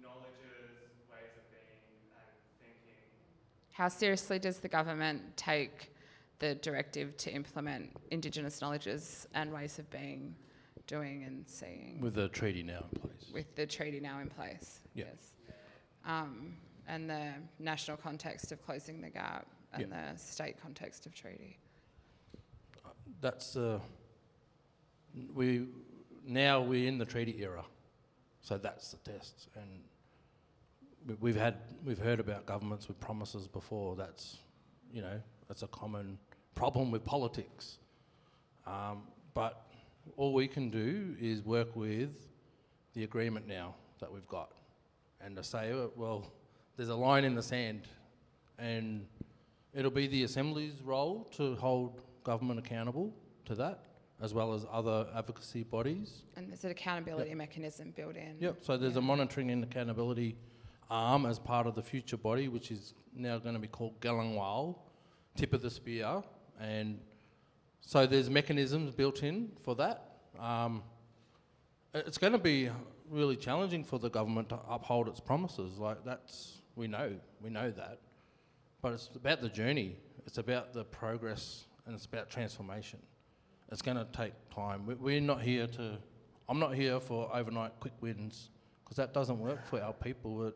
knowledges, ways of being and thinking? How seriously does the government take the directive to implement Indigenous knowledges and ways of being, doing and seeing? With the treaty now in place. With the treaty now in place, yes. And the national context of closing the gap and the state context of treaty. That's we're in the treaty era, so that's the test. And we've heard about governments with promises before. That's that's a common problem with politics. But all we can do is work with the agreement now that we've got, and to say, well, there's a line in the sand, and it'll be the Assembly's role to hold government accountable to that, as well as other advocacy bodies. And there's an accountability mechanism built in. Yep, so there's a monitoring and accountability arm as part of the future body, which is now going to be called Galangwal, tip of the spear, and So there's mechanisms built in for that. It's going to be really challenging for the government to uphold its promises. Like we know that. But it's about the journey. It's about the progress, and it's about transformation. It's going to take time. We're not here to. I'm not here for overnight quick wins, because that doesn't work for our people.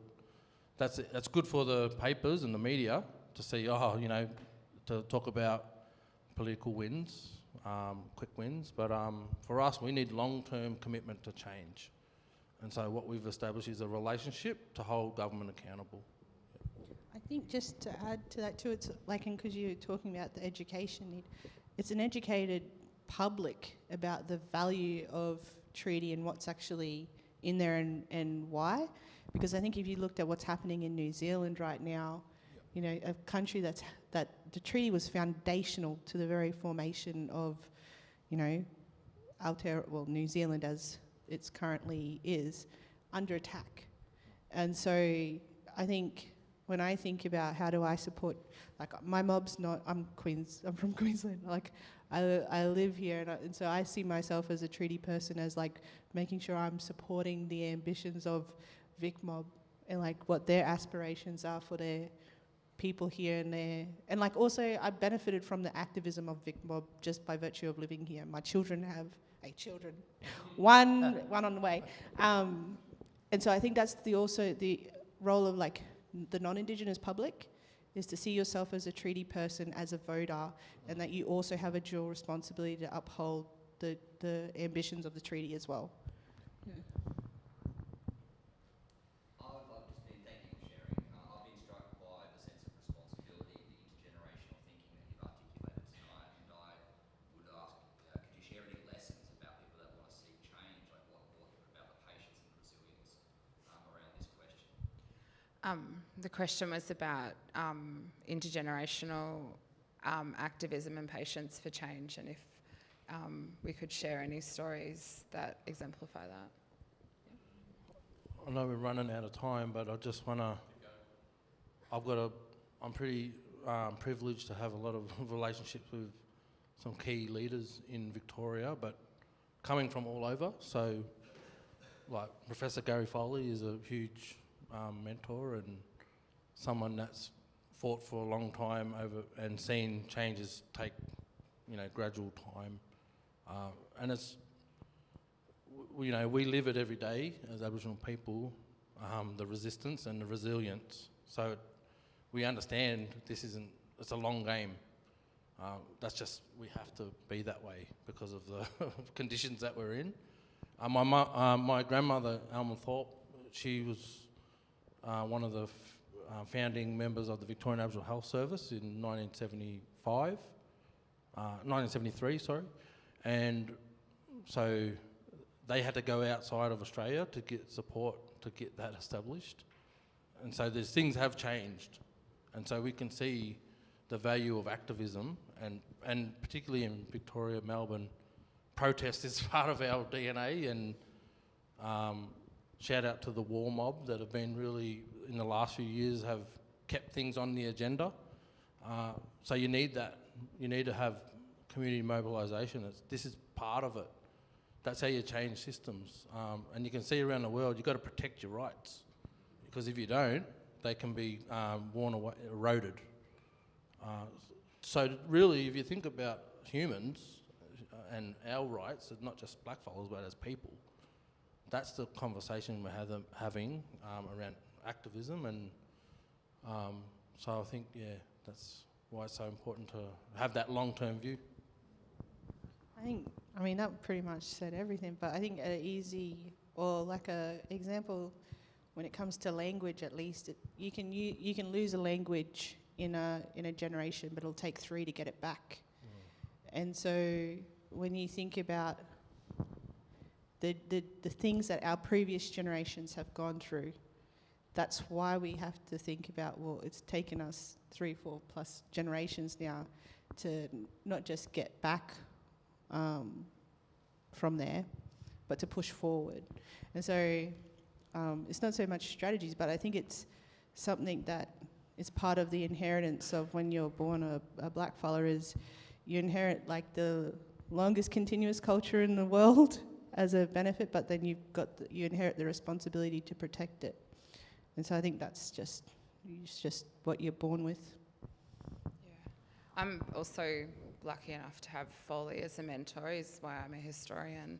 That's good for the papers and the media to see, to talk about political wins, quick wins. But for us, we need long-term commitment to change. And so what we've established is a relationship to hold government accountable. I think just to add to that too, it's like, and because you're talking about the education need, it's an educated public about the value of treaty and what's actually in there and why. Because I think if you looked at what's happening in New Zealand right now, a country that the treaty was foundational to the very formation of, New Zealand as it's currently is, under attack. And so I think when I think about how do I support, like my mob's not, I'm from Queensland, like I live here, and so I see myself as a treaty person as like making sure I'm supporting the ambitions of Vic Mob and like what their aspirations are for their people here and there. And like also I benefited from the activism of Vic Mob just by virtue of living here. My children have 8 children, one on the way. And so I think that's also the role of like the non-Indigenous public, is to see yourself as a treaty person, as a voter, and that you also have a dual responsibility to uphold the ambitions of the treaty as well. Yeah. I've just been, thank you for sharing. I've been struck by the sense of responsibility, the intergenerational thinking that you've articulated tonight, and I would ask, could you share any lessons about people that want to see change, like what about the patience and resilience around this question? The question was about intergenerational activism and patience for change, and if we could share any stories that exemplify that. I know we're running out of time, but I just want to. I'm pretty privileged to have a lot of relationships with some key leaders in Victoria, but coming from all over. So, like Professor Gary Foley is a huge mentor and someone that's fought for a long time over and seen changes take, gradual time. And it's, we live it every day as Aboriginal people, the resistance and the resilience. So we understand it's a long game. That's just, we have to be that way because of the conditions that we're in. My grandmother, Alma Thorpe, she was one of the founding members of the Victorian Aboriginal Health Service in 1973, sorry. And so they had to go outside of Australia to get support to get that established. And so things have changed. And so we can see the value of activism, and particularly in Victoria, Melbourne, protest is part of our DNA. And shout out to the war mob that have been really, in the last few years, have kept things on the agenda. So you need that. You need to have community mobilisation. This is part of it. That's how you change systems. And you can see around the world, you've got to protect your rights. Because if you don't, they can be worn away, eroded. So really, if you think about humans and our rights, it's not just blackfellas, but as people, that's the conversation we're having around activism. And so I think, that's why it's so important to have that long-term view. I mean, that pretty much said everything, but I think an easy, or like a example, when it comes to language at least, you can lose a language in a generation, but it'll take 3 to get it back. And so when you think about the things that our previous generations have gone through, that's why we have to think about, well, it's taken us 3, 4 plus generations now to not just get back from there, but to push forward. And so it's not so much strategies, but I think it's something that is part of the inheritance of when you're born a black fella is, you inherit like the longest continuous culture in the world as a benefit, but then you inherit the responsibility to protect it. And so I think it's just what you're born with. I'm also lucky enough to have Foley as a mentor. He's why I'm a historian.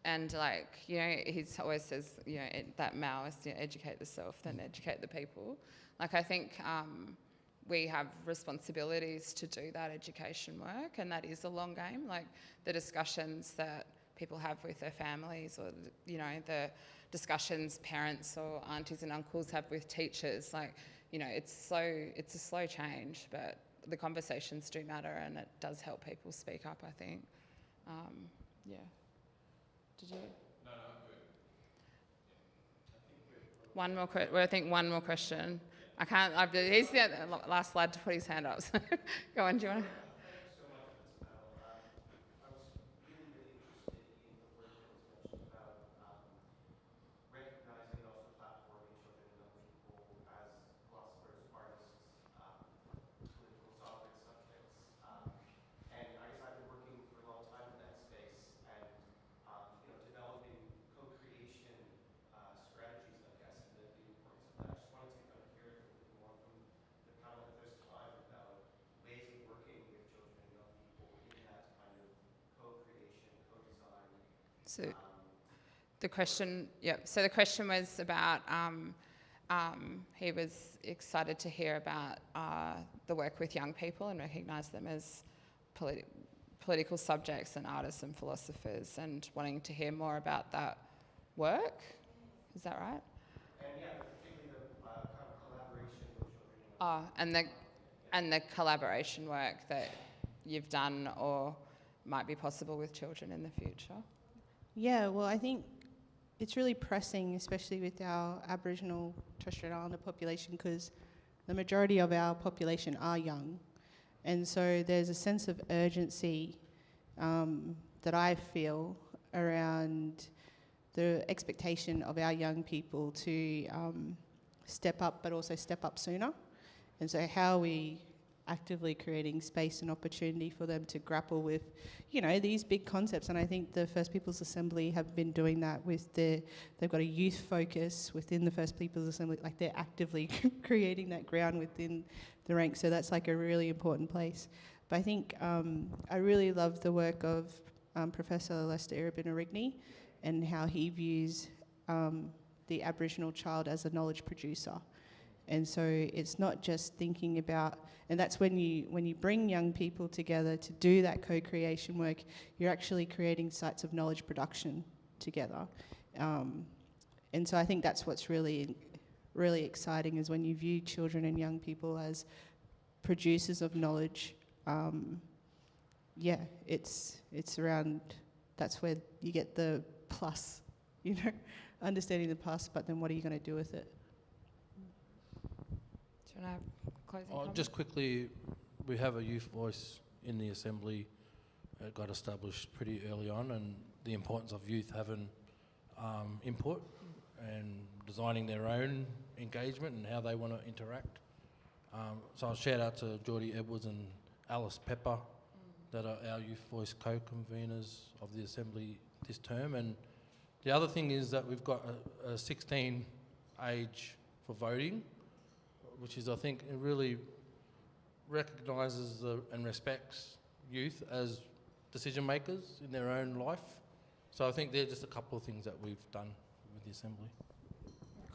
And like, you know, he always says, you know, that Mao is, you know, educate the self, then educate the people. Like, I think we have responsibilities to do that education work, and that is a long game. Like, the discussions that people have with their families, or, you know, the discussions parents or aunties and uncles have with teachers, like, you know, it's a slow change, but the conversations do matter, and it does help people speak up, I think. Yeah. Did you? No, I'm good. I think one more question. I can't. He's the last lad to put his hand up. So go on. Do you want to? Thanks so much for this panel. I was really, really interested in the work that was mentioned about recognizing and also platforming children and young people as philosophers, artists, political sovereign subjects. And I guess I've been working for a long time in that space, and you know, developing co-creation strategies, I guess, and the importance of that. I just wanted to kind of hear a little bit more from the panel, if there's time, about ways of working with children and young people in that kind of co-creation, co-design. So the question, So the question was about. He was excited to hear about the work with young people and recognise them as political subjects and artists and philosophers, and wanting to hear more about that work. Is that right? And yeah, particularly the kind of collaboration with children. And the collaboration work that you've done or might be possible with children in the future. Yeah, well, I think it's really pressing, especially with our Aboriginal Torres Strait Islander population, because the majority of our population are young. And so there's a sense of urgency that I feel around the expectation of our young people to step up, but also step up sooner. And so how are we actively creating space and opportunity for them to grapple with, you know, these big concepts? And I think the First Peoples Assembly have been doing that with they've got a youth focus within the First Peoples Assembly, like they're actively creating that ground within the ranks. So that's like a really important place. But I think I really love the work of Professor Lester Iribin-Origny and how he views the Aboriginal child as a knowledge producer. And so it's not just thinking about, and that's when you bring young people together to do that co-creation work, you're actually creating sites of knowledge production together. And so I think that's what's really, really exciting, is when you view children and young people as producers of knowledge. It's around, that's where you get the plus, you know, understanding the plus, but then what are you going to do with it? Do you want to have closing comment? Just quickly, we have a youth voice in the Assembly. It got established pretty early on, and the importance of youth having input and designing their own engagement and how they want to interact. So I'll shout out to Geordie Edwards and Alice Pepper, that are our youth voice co-conveners of the Assembly this term. And the other thing is that we've got a 16 age for voting, which is, I think, it really recognises and respects youth as decision makers in their own life. So I think they're just a couple of things that we've done with the Assembly.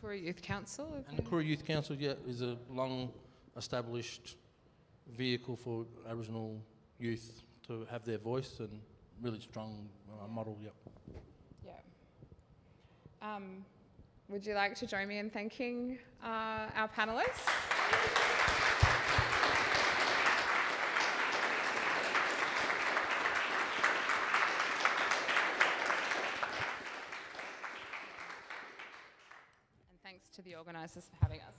Koori Youth Council? And the Koori Youth Council, is a long established vehicle for Aboriginal youth to have their voice, and really strong model, Yeah. Would you like to join me in thanking our panellists? And thanks to the organisers for having us.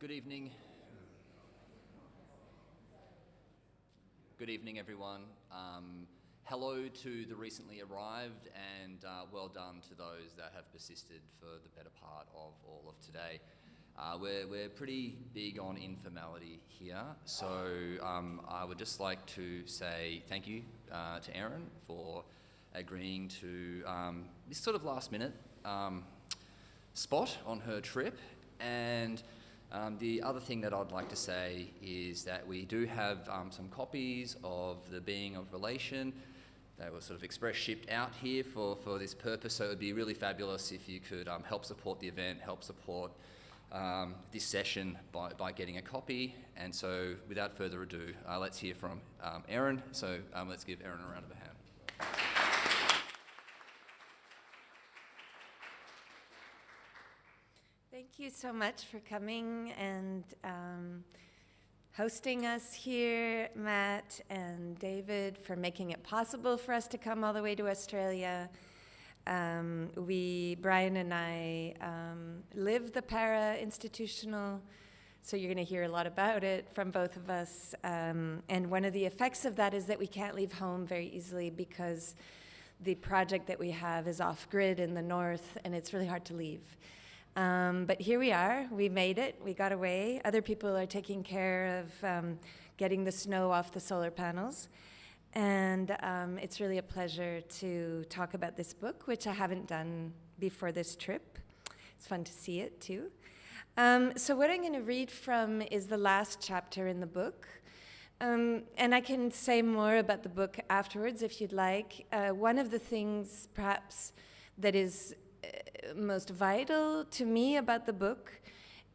Good evening. Good evening, everyone. Hello to the recently arrived, and well done to those that have persisted for the better part of all of today. We're pretty big on informality here, so I would just like to say thank you to Erin for agreeing to this sort of last minute spot on her trip. And the other thing that I'd like to say is that we do have some copies of The Being of Relation. They were sort of express shipped out here for this purpose, so it would be really fabulous if you could help support the event, help support this session by getting a copy. And so without further ado, let's hear from Erin. So let's give Erin a round of a hand. Thank you so much for coming and hosting us here, Matt and David, for making it possible for us to come all the way to Australia. Brian and I live the para-institutional, so you're going to hear a lot about it from both of us. And one of the effects of that is that we can't leave home very easily because the project that we have is off-grid in the north, and it's really hard to leave. But here we are, we made it, we got away. Other people are taking care of getting the snow off the solar panels. And it's really a pleasure to talk about this book, which I haven't done before this trip. It's fun to see it too. So what I'm going to read from is the last chapter in the book. And I can say more about the book afterwards if you'd like. One of the things perhaps that is most vital to me about the book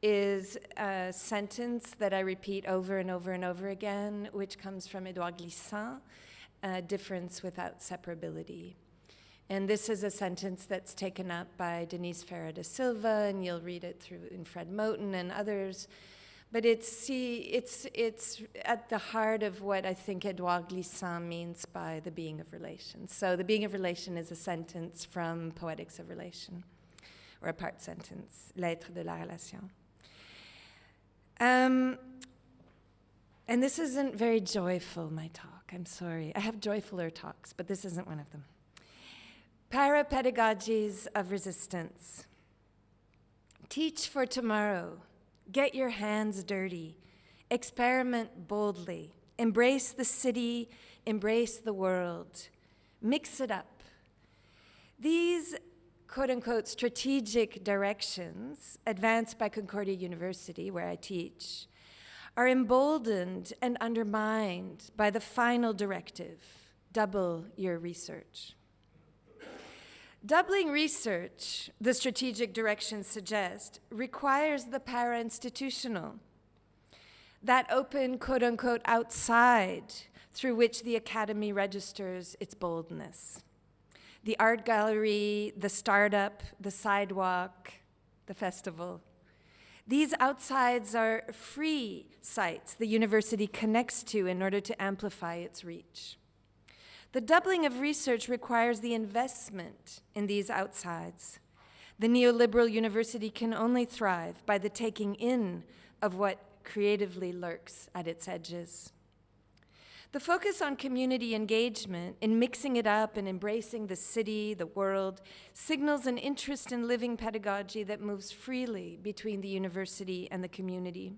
is a sentence that I repeat over and over and over again, which comes from Edouard Glissant, difference without separability. And this is a sentence that's taken up by Denise Ferreira da Silva, and you'll read it through in Fred Moten and others. But it's at the heart of what I think Edouard Glissant means by the being of relation. So the being of relation is a sentence from Poetics of Relation, or a part sentence, L'être de la relation. And this isn't very joyful, my talk, I'm sorry. I have joyfuler talks, but this isn't one of them. Parapedagogies of resistance. Teach for tomorrow. Get your hands dirty. Experiment boldly. Embrace the city. Embrace the world. Mix it up. These quote-unquote strategic directions advanced by Concordia University, where I teach, are emboldened and undermined by the final directive, double your research. Doubling research, the strategic directions suggest, requires the para-institutional, that open, quote-unquote, outside through which the academy registers its boldness. The art gallery, the startup, the sidewalk, the festival. These outsides are free sites the university connects to in order to amplify its reach. The doubling of research requires the investment in these outsides. The neoliberal university can only thrive by the taking in of what creatively lurks at its edges. The focus on community engagement, in mixing it up and embracing the city, the world, signals an interest in living pedagogy that moves freely between the university and the community.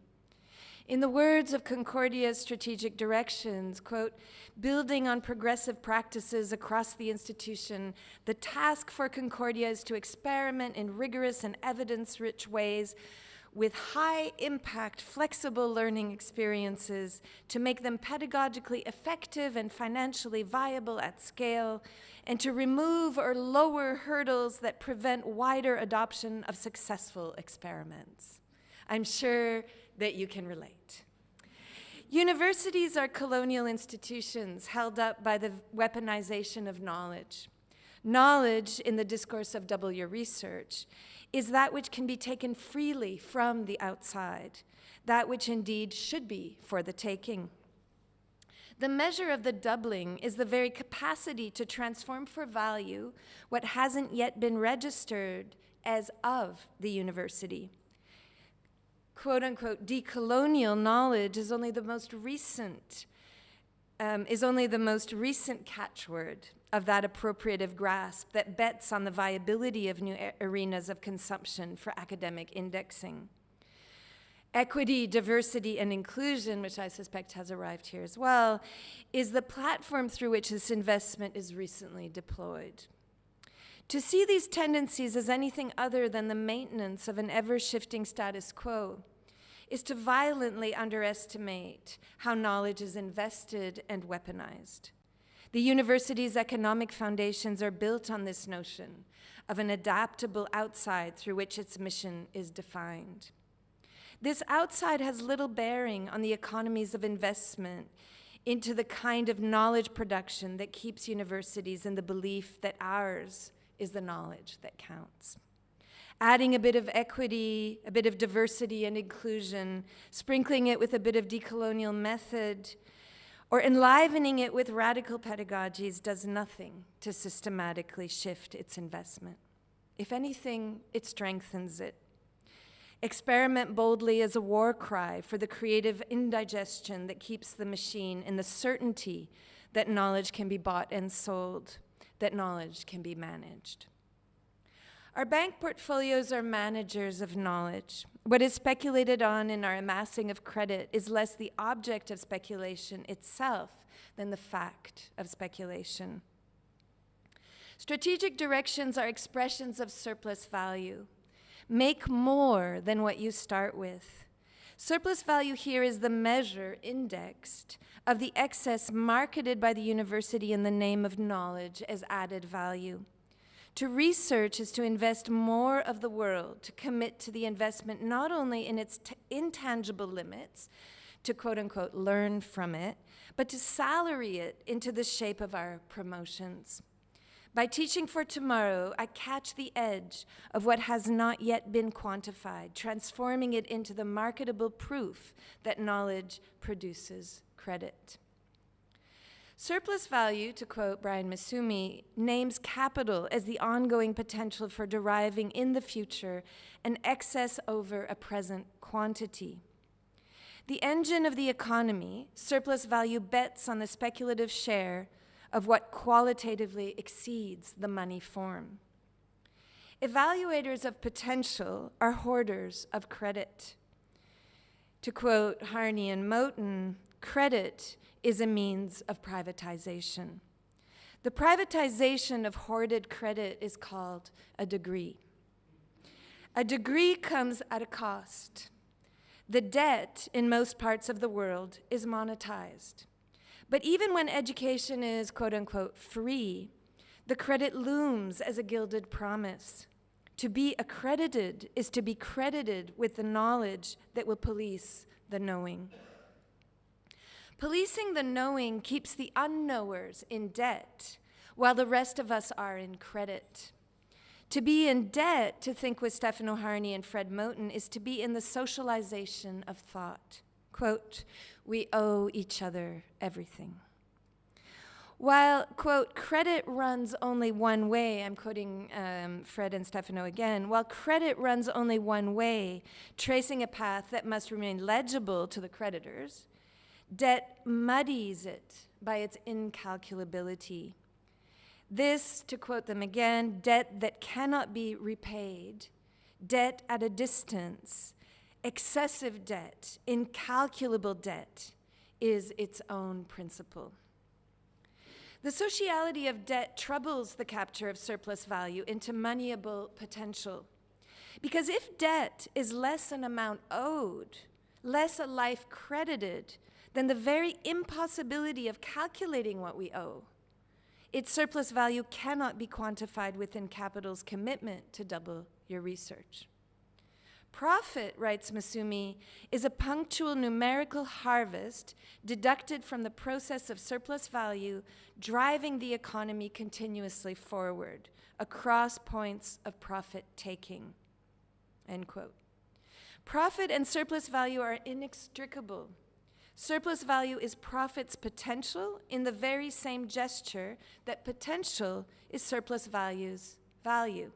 In the words of Concordia's strategic directions, quote, building on progressive practices across the institution, the task for Concordia is to experiment in rigorous and evidence-rich ways with high-impact, flexible learning experiences to make them pedagogically effective and financially viable at scale, and to remove or lower hurdles that prevent wider adoption of successful experiments. I'm sure that you can relate. Universities are colonial institutions held up by the weaponization of knowledge. Knowledge, in the discourse of double your research, is that which can be taken freely from the outside, that which indeed should be for the taking. The measure of the doubling is the very capacity to transform for value what hasn't yet been registered as of the university. quote-unquote decolonial knowledge is only the most recent catchword of that appropriative grasp that bets on the viability of new arenas of consumption for academic indexing. Equity, diversity, and inclusion, which I suspect has arrived here as well, is the platform through which this investment is recently deployed. To see these tendencies as anything other than the maintenance of an ever-shifting status quo is to violently underestimate how knowledge is invested and weaponized. The university's economic foundations are built on this notion of an adaptable outside through which its mission is defined. This outside has little bearing on the economies of investment into the kind of knowledge production that keeps universities in the belief that ours is the knowledge that counts. Adding a bit of equity, a bit of diversity and inclusion, sprinkling it with a bit of decolonial method, or enlivening it with radical pedagogies does nothing to systematically shift its investment. If anything, it strengthens it. Experiment boldly as a war cry for the creative indigestion that keeps the machine in the certainty that knowledge can be bought and sold, that knowledge can be managed. Our bank portfolios are managers of knowledge. What is speculated on in our amassing of credit is less the object of speculation itself than the fact of speculation. Strategic directions are expressions of surplus value. Make more than what you start with. Surplus value here is the measure indexed of the excess marketed by the university in the name of knowledge as added value. To research is to invest more of the world, to commit to the investment not only in its intangible limits, to quote-unquote learn from it, but to salary it into the shape of our promotions. By teaching for tomorrow, I catch the edge of what has not yet been quantified, transforming it into the marketable proof that knowledge produces credit. Surplus value, to quote Brian Masumi, names capital as the ongoing potential for deriving in the future an excess over a present quantity. The engine of the economy, surplus value bets on the speculative share of what qualitatively exceeds the money form. Evaluators of potential are hoarders of credit. To quote Harney and Moten, credit is a means of privatization. The privatization of hoarded credit is called a degree. A degree comes at a cost. The debt in most parts of the world is monetized. But even when education is, quote unquote, free, the credit looms as a gilded promise. To be accredited is to be credited with the knowledge that will police the knowing. Policing the knowing keeps the unknowers in debt, while the rest of us are in credit. To be in debt, to think with Stefano Harney and Fred Moten, is to be in the socialization of thought. Quote, we owe each other everything. While, quote, credit runs only one way, I'm quoting Fred and Stefano again, while credit runs only one way, tracing a path that must remain legible to the creditors, debt muddies it by its incalculability. This, to quote them again, debt that cannot be repaid, debt at a distance, excessive debt, incalculable debt, is its own principle. The sociality of debt troubles the capture of surplus value into moneyable potential. Because if debt is less an amount owed, less a life credited, than the very impossibility of calculating what we owe, its surplus value cannot be quantified within capital's commitment to double your research. Profit, writes Masumi, is a punctual numerical harvest deducted from the process of surplus value, driving the economy continuously forward across points of profit taking, end quote. Profit and surplus value are inextricable. Surplus value is profit's potential in the very same gesture that potential is surplus value's value.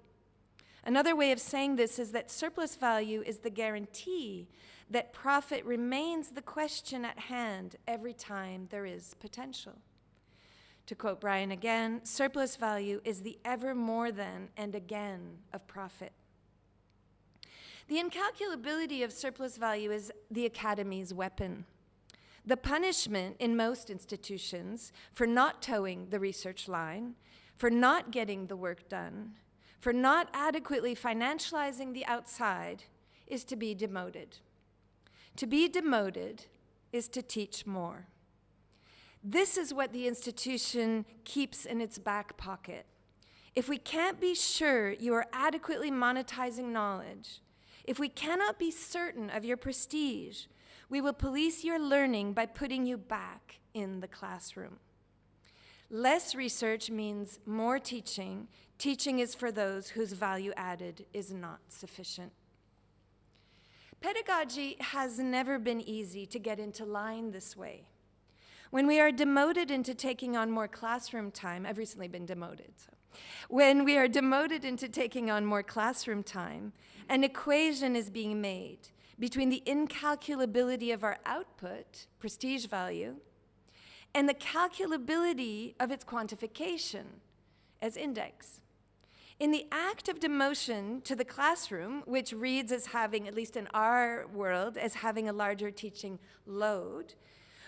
Another way of saying this is that surplus value is the guarantee that profit remains the question at hand every time there is potential. To quote Brian again, surplus value is the ever more than and again of profit. The incalculability of surplus value is the academy's weapon. The punishment in most institutions for not towing the research line, for not getting the work done, for not adequately financializing the outside is to be demoted. To be demoted is to teach more. This is what the institution keeps in its back pocket. If we can't be sure you are adequately monetizing knowledge, if we cannot be certain of your prestige, we will police your learning by putting you back in the classroom. Less research means more teaching. Teaching is for those whose value added is not sufficient. Pedagogy has never been easy to get into line this way. When we are demoted into taking on more classroom time, I've recently been demoted, so. When we are demoted into taking on more classroom time, an equation is being made between the incalculability of our output, prestige value, and the calculability of its quantification as index. In the act of demotion to the classroom, which reads as having, at least in our world, as having a larger teaching load,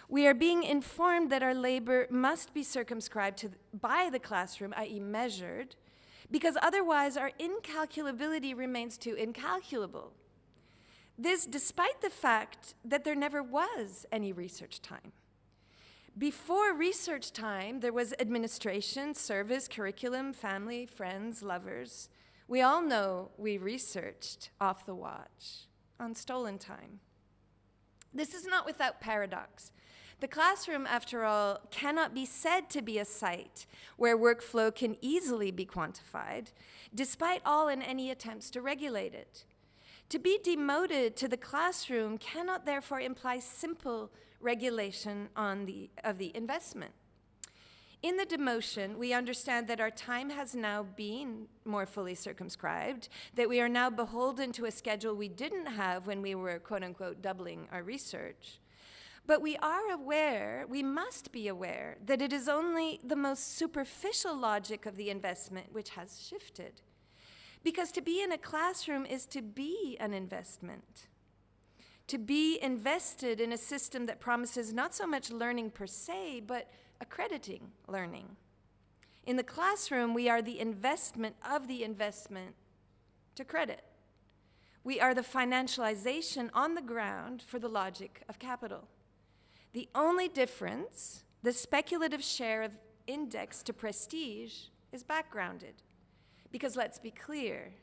we are being informed that our labor must be circumscribed by the classroom, i.e. measured, because otherwise our incalculability remains too incalculable. This despite the fact that there never was any research time. Before research time, there was administration, service, curriculum, family, friends, lovers. We all know we researched off the watch, on stolen time. This is not without paradox. The classroom, after all, cannot be said to be a site where workflow can easily be quantified, despite all and any attempts to regulate it. To be demoted to the classroom cannot therefore imply simple regulation of the investment. In the demotion, we understand that our time has now been more fully circumscribed, that we are now beholden to a schedule we didn't have when we were, quote unquote, doubling our research. But we are aware, we must be aware, that it is only the most superficial logic of the investment which has shifted. Because to be in a classroom is to be an investment. To be invested in a system that promises not so much learning per se, but accrediting learning. In the classroom, we are the investment of the investment to credit. We are the financialization on the ground for the logic of capital. The only difference, the speculative share of index to prestige, is backgrounded. Because let's be clear,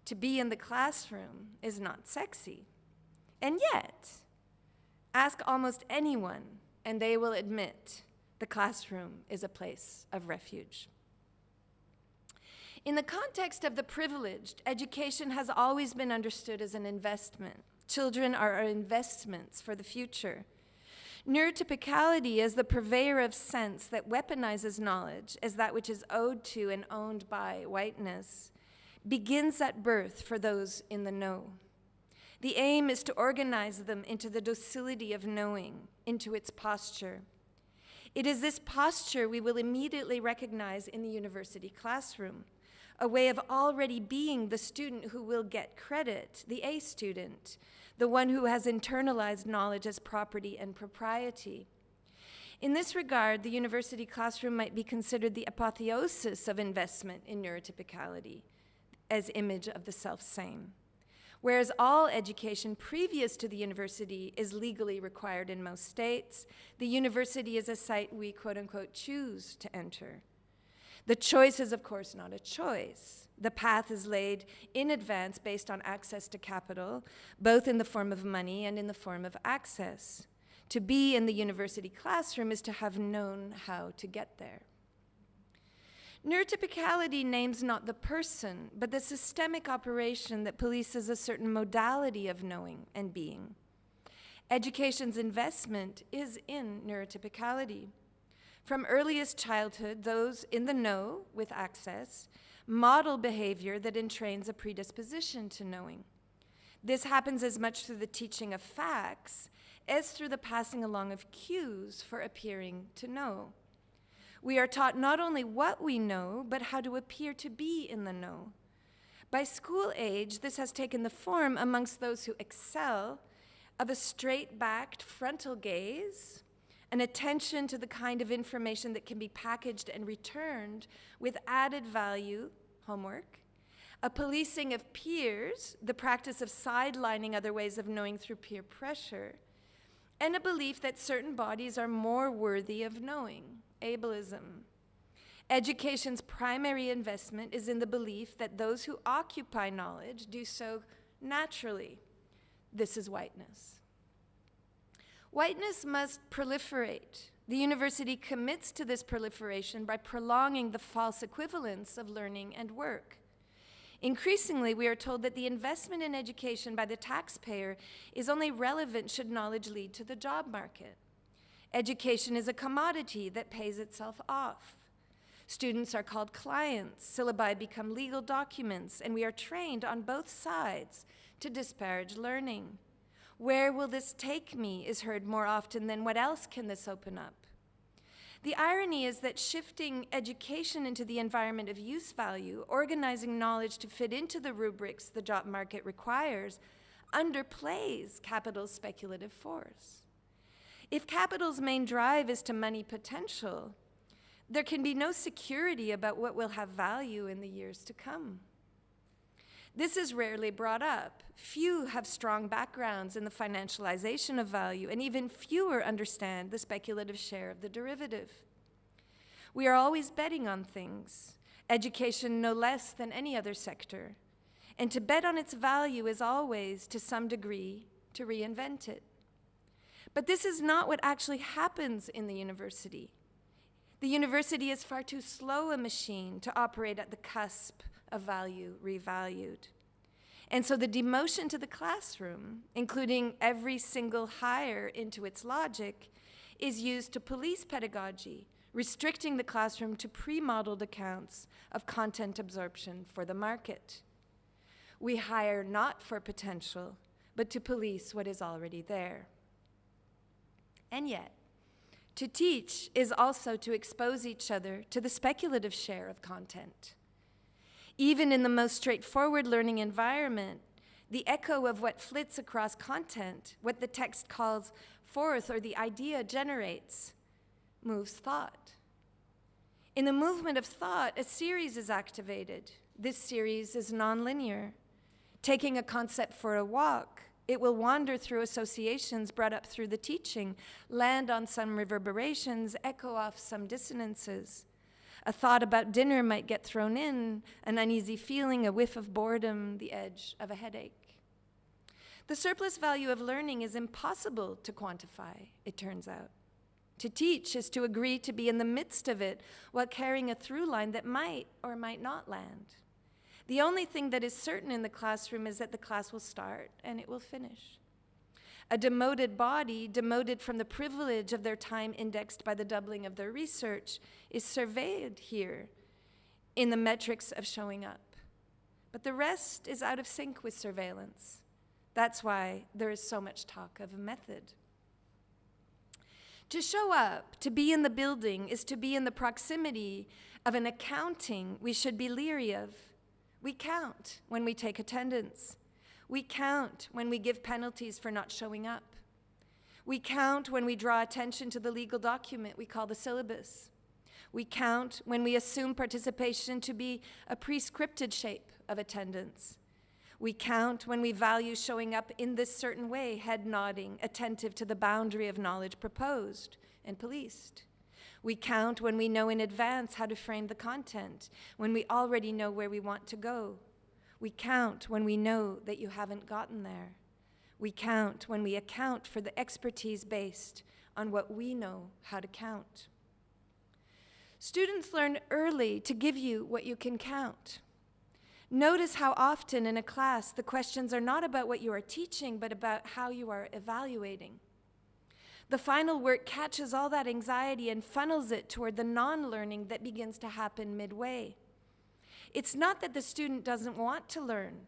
to be in the classroom is not sexy. And yet, ask almost anyone, and they will admit the classroom is a place of refuge. In the context of the privileged, education has always been understood as an investment. Children are our investments for the future. Neurotypicality as the purveyor of sense that weaponizes knowledge as that which is owed to and owned by whiteness begins at birth for those in the know. The aim is to organize them into the docility of knowing, into its posture. It is this posture we will immediately recognize in the university classroom, a way of already being the student who will get credit, the A student, the one who has internalized knowledge as property and propriety. In this regard, the university classroom might be considered the apotheosis of investment in neurotypicality as image of the self-same. Whereas all education previous to the university is legally required in most states, the university is a site we, quote unquote, choose to enter. The choice is, of course, not a choice. The path is laid in advance based on access to capital, both in the form of money and in the form of access. To be in the university classroom is to have known how to get there. Neurotypicality names not the person, but the systemic operation that polices a certain modality of knowing and being. Education's investment is in neurotypicality. From earliest childhood, those in the know with access model behavior that entrains a predisposition to knowing. This happens as much through the teaching of facts as through the passing along of cues for appearing to know. We are taught not only what we know, but how to appear to be in the know. By school age, this has taken the form amongst those who excel of a straight-backed frontal gaze, an attention to the kind of information that can be packaged and returned with added value, homework, a policing of peers, the practice of sidelining other ways of knowing through peer pressure, and a belief that certain bodies are more worthy of knowing, ableism. Education's primary investment is in the belief that those who occupy knowledge do so naturally. This is whiteness. Whiteness must proliferate. The university commits to this proliferation by prolonging the false equivalence of learning and work. Increasingly, we are told that the investment in education by the taxpayer is only relevant should knowledge lead to the job market. Education is a commodity that pays itself off. Students are called clients, syllabi become legal documents, and we are trained on both sides to disparage learning. Where will this take me is heard more often than what else can this open up? The irony is that shifting education into the environment of use value, organizing knowledge to fit into the rubrics the job market requires, underplays capital's speculative force. If capital's main drive is to money potential, there can be no security about what will have value in the years to come. This is rarely brought up. Few have strong backgrounds in the financialization of value, and even fewer understand the speculative share of the derivative. We are always betting on things, education no less than any other sector, and to bet on its value is always, to some degree, to reinvent it. But this is not what actually happens in the university. The university is far too slow a machine to operate at the cusp of value revalued. And so the demotion to the classroom, including every single hire into its logic, is used to police pedagogy, restricting the classroom to pre-modeled accounts of content absorption for the market. We hire not for potential, but to police what is already there. And yet, to teach is also to expose each other to the speculative share of content. Even in the most straightforward learning environment, the echo of what flits across content, what the text calls forth or the idea generates, moves thought. In the movement of thought, a series is activated. This series is nonlinear. Taking a concept for a walk, it will wander through associations brought up through the teaching, land on some reverberations, echo off some dissonances. A thought about dinner might get thrown in, an uneasy feeling, a whiff of boredom, the edge of a headache. The surplus value of learning is impossible to quantify, it turns out. To teach is to agree to be in the midst of it while carrying a through line that might or might not land. The only thing that is certain in the classroom is that the class will start and it will finish. A demoted body, demoted from the privilege of their time indexed by the doubling of their research, is surveyed here in the metrics of showing up. But the rest is out of sync with surveillance. That's why there is so much talk of a method. To show up, to be in the building, is to be in the proximity of an accounting we should be leery of. We count when we take attendance. We count when we give penalties for not showing up. We count when we draw attention to the legal document we call the syllabus. We count when we assume participation to be a prescripted shape of attendance. We count when we value showing up in this certain way, head nodding, attentive to the boundary of knowledge proposed and policed. We count when we know in advance how to frame the content, when we already know where we want to go. We count when we know that you haven't gotten there. We count when we account for the expertise based on what we know how to count. Students learn early to give you what you can count. Notice how often in a class the questions are not about what you are teaching, but about how you are evaluating. The final work catches all that anxiety and funnels it toward the non-learning that begins to happen midway. It's not that the student doesn't want to learn.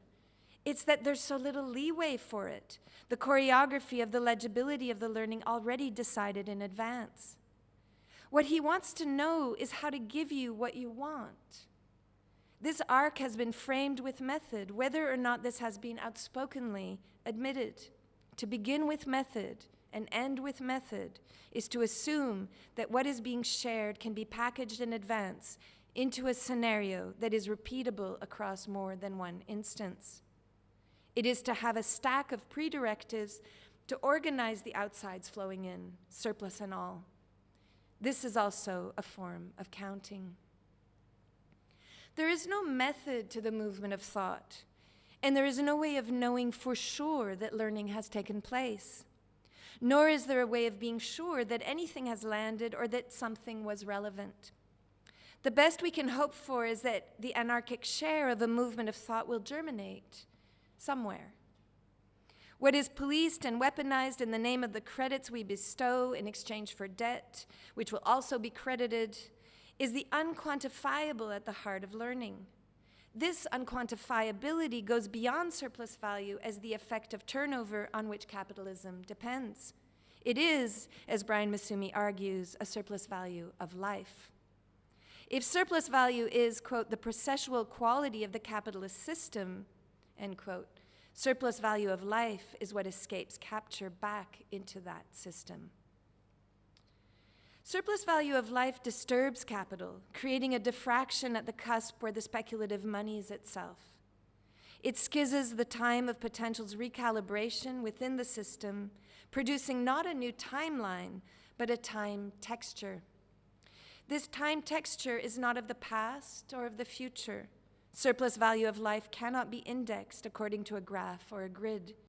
It's that there's so little leeway for it. The choreography of the legibility of the learning already decided in advance. What he wants to know is how to give you what you want. This arc has been framed with method, whether or not this has been outspokenly admitted. To begin with method and end with method is to assume that what is being shared can be packaged in advance into a scenario that is repeatable across more than one instance. It is to have a stack of pre-directives to organize the outsides flowing in, surplus and all. This is also a form of counting. There is no method to the movement of thought, and there is no way of knowing for sure that learning has taken place. Nor is there a way of being sure that anything has landed or that something was relevant. The best we can hope for is that the anarchic share of a movement of thought will germinate somewhere. What is policed and weaponized in the name of the credits we bestow in exchange for debt, which will also be credited, is the unquantifiable at the heart of learning. This unquantifiability goes beyond surplus value as the effect of turnover on which capitalism depends. It is, as Brian Masumi argues, a surplus value of life. If surplus value is, quote, the processual quality of the capitalist system, end quote, surplus value of life is what escapes capture back into that system. Surplus value of life disturbs capital, creating a diffraction at the cusp where the speculative moneys itself. It schizzes the time of potential's recalibration within the system, producing not a new timeline, but a time texture. This time texture is not of the past or of the future. Surplus value of life cannot be indexed according to a graph or a grid.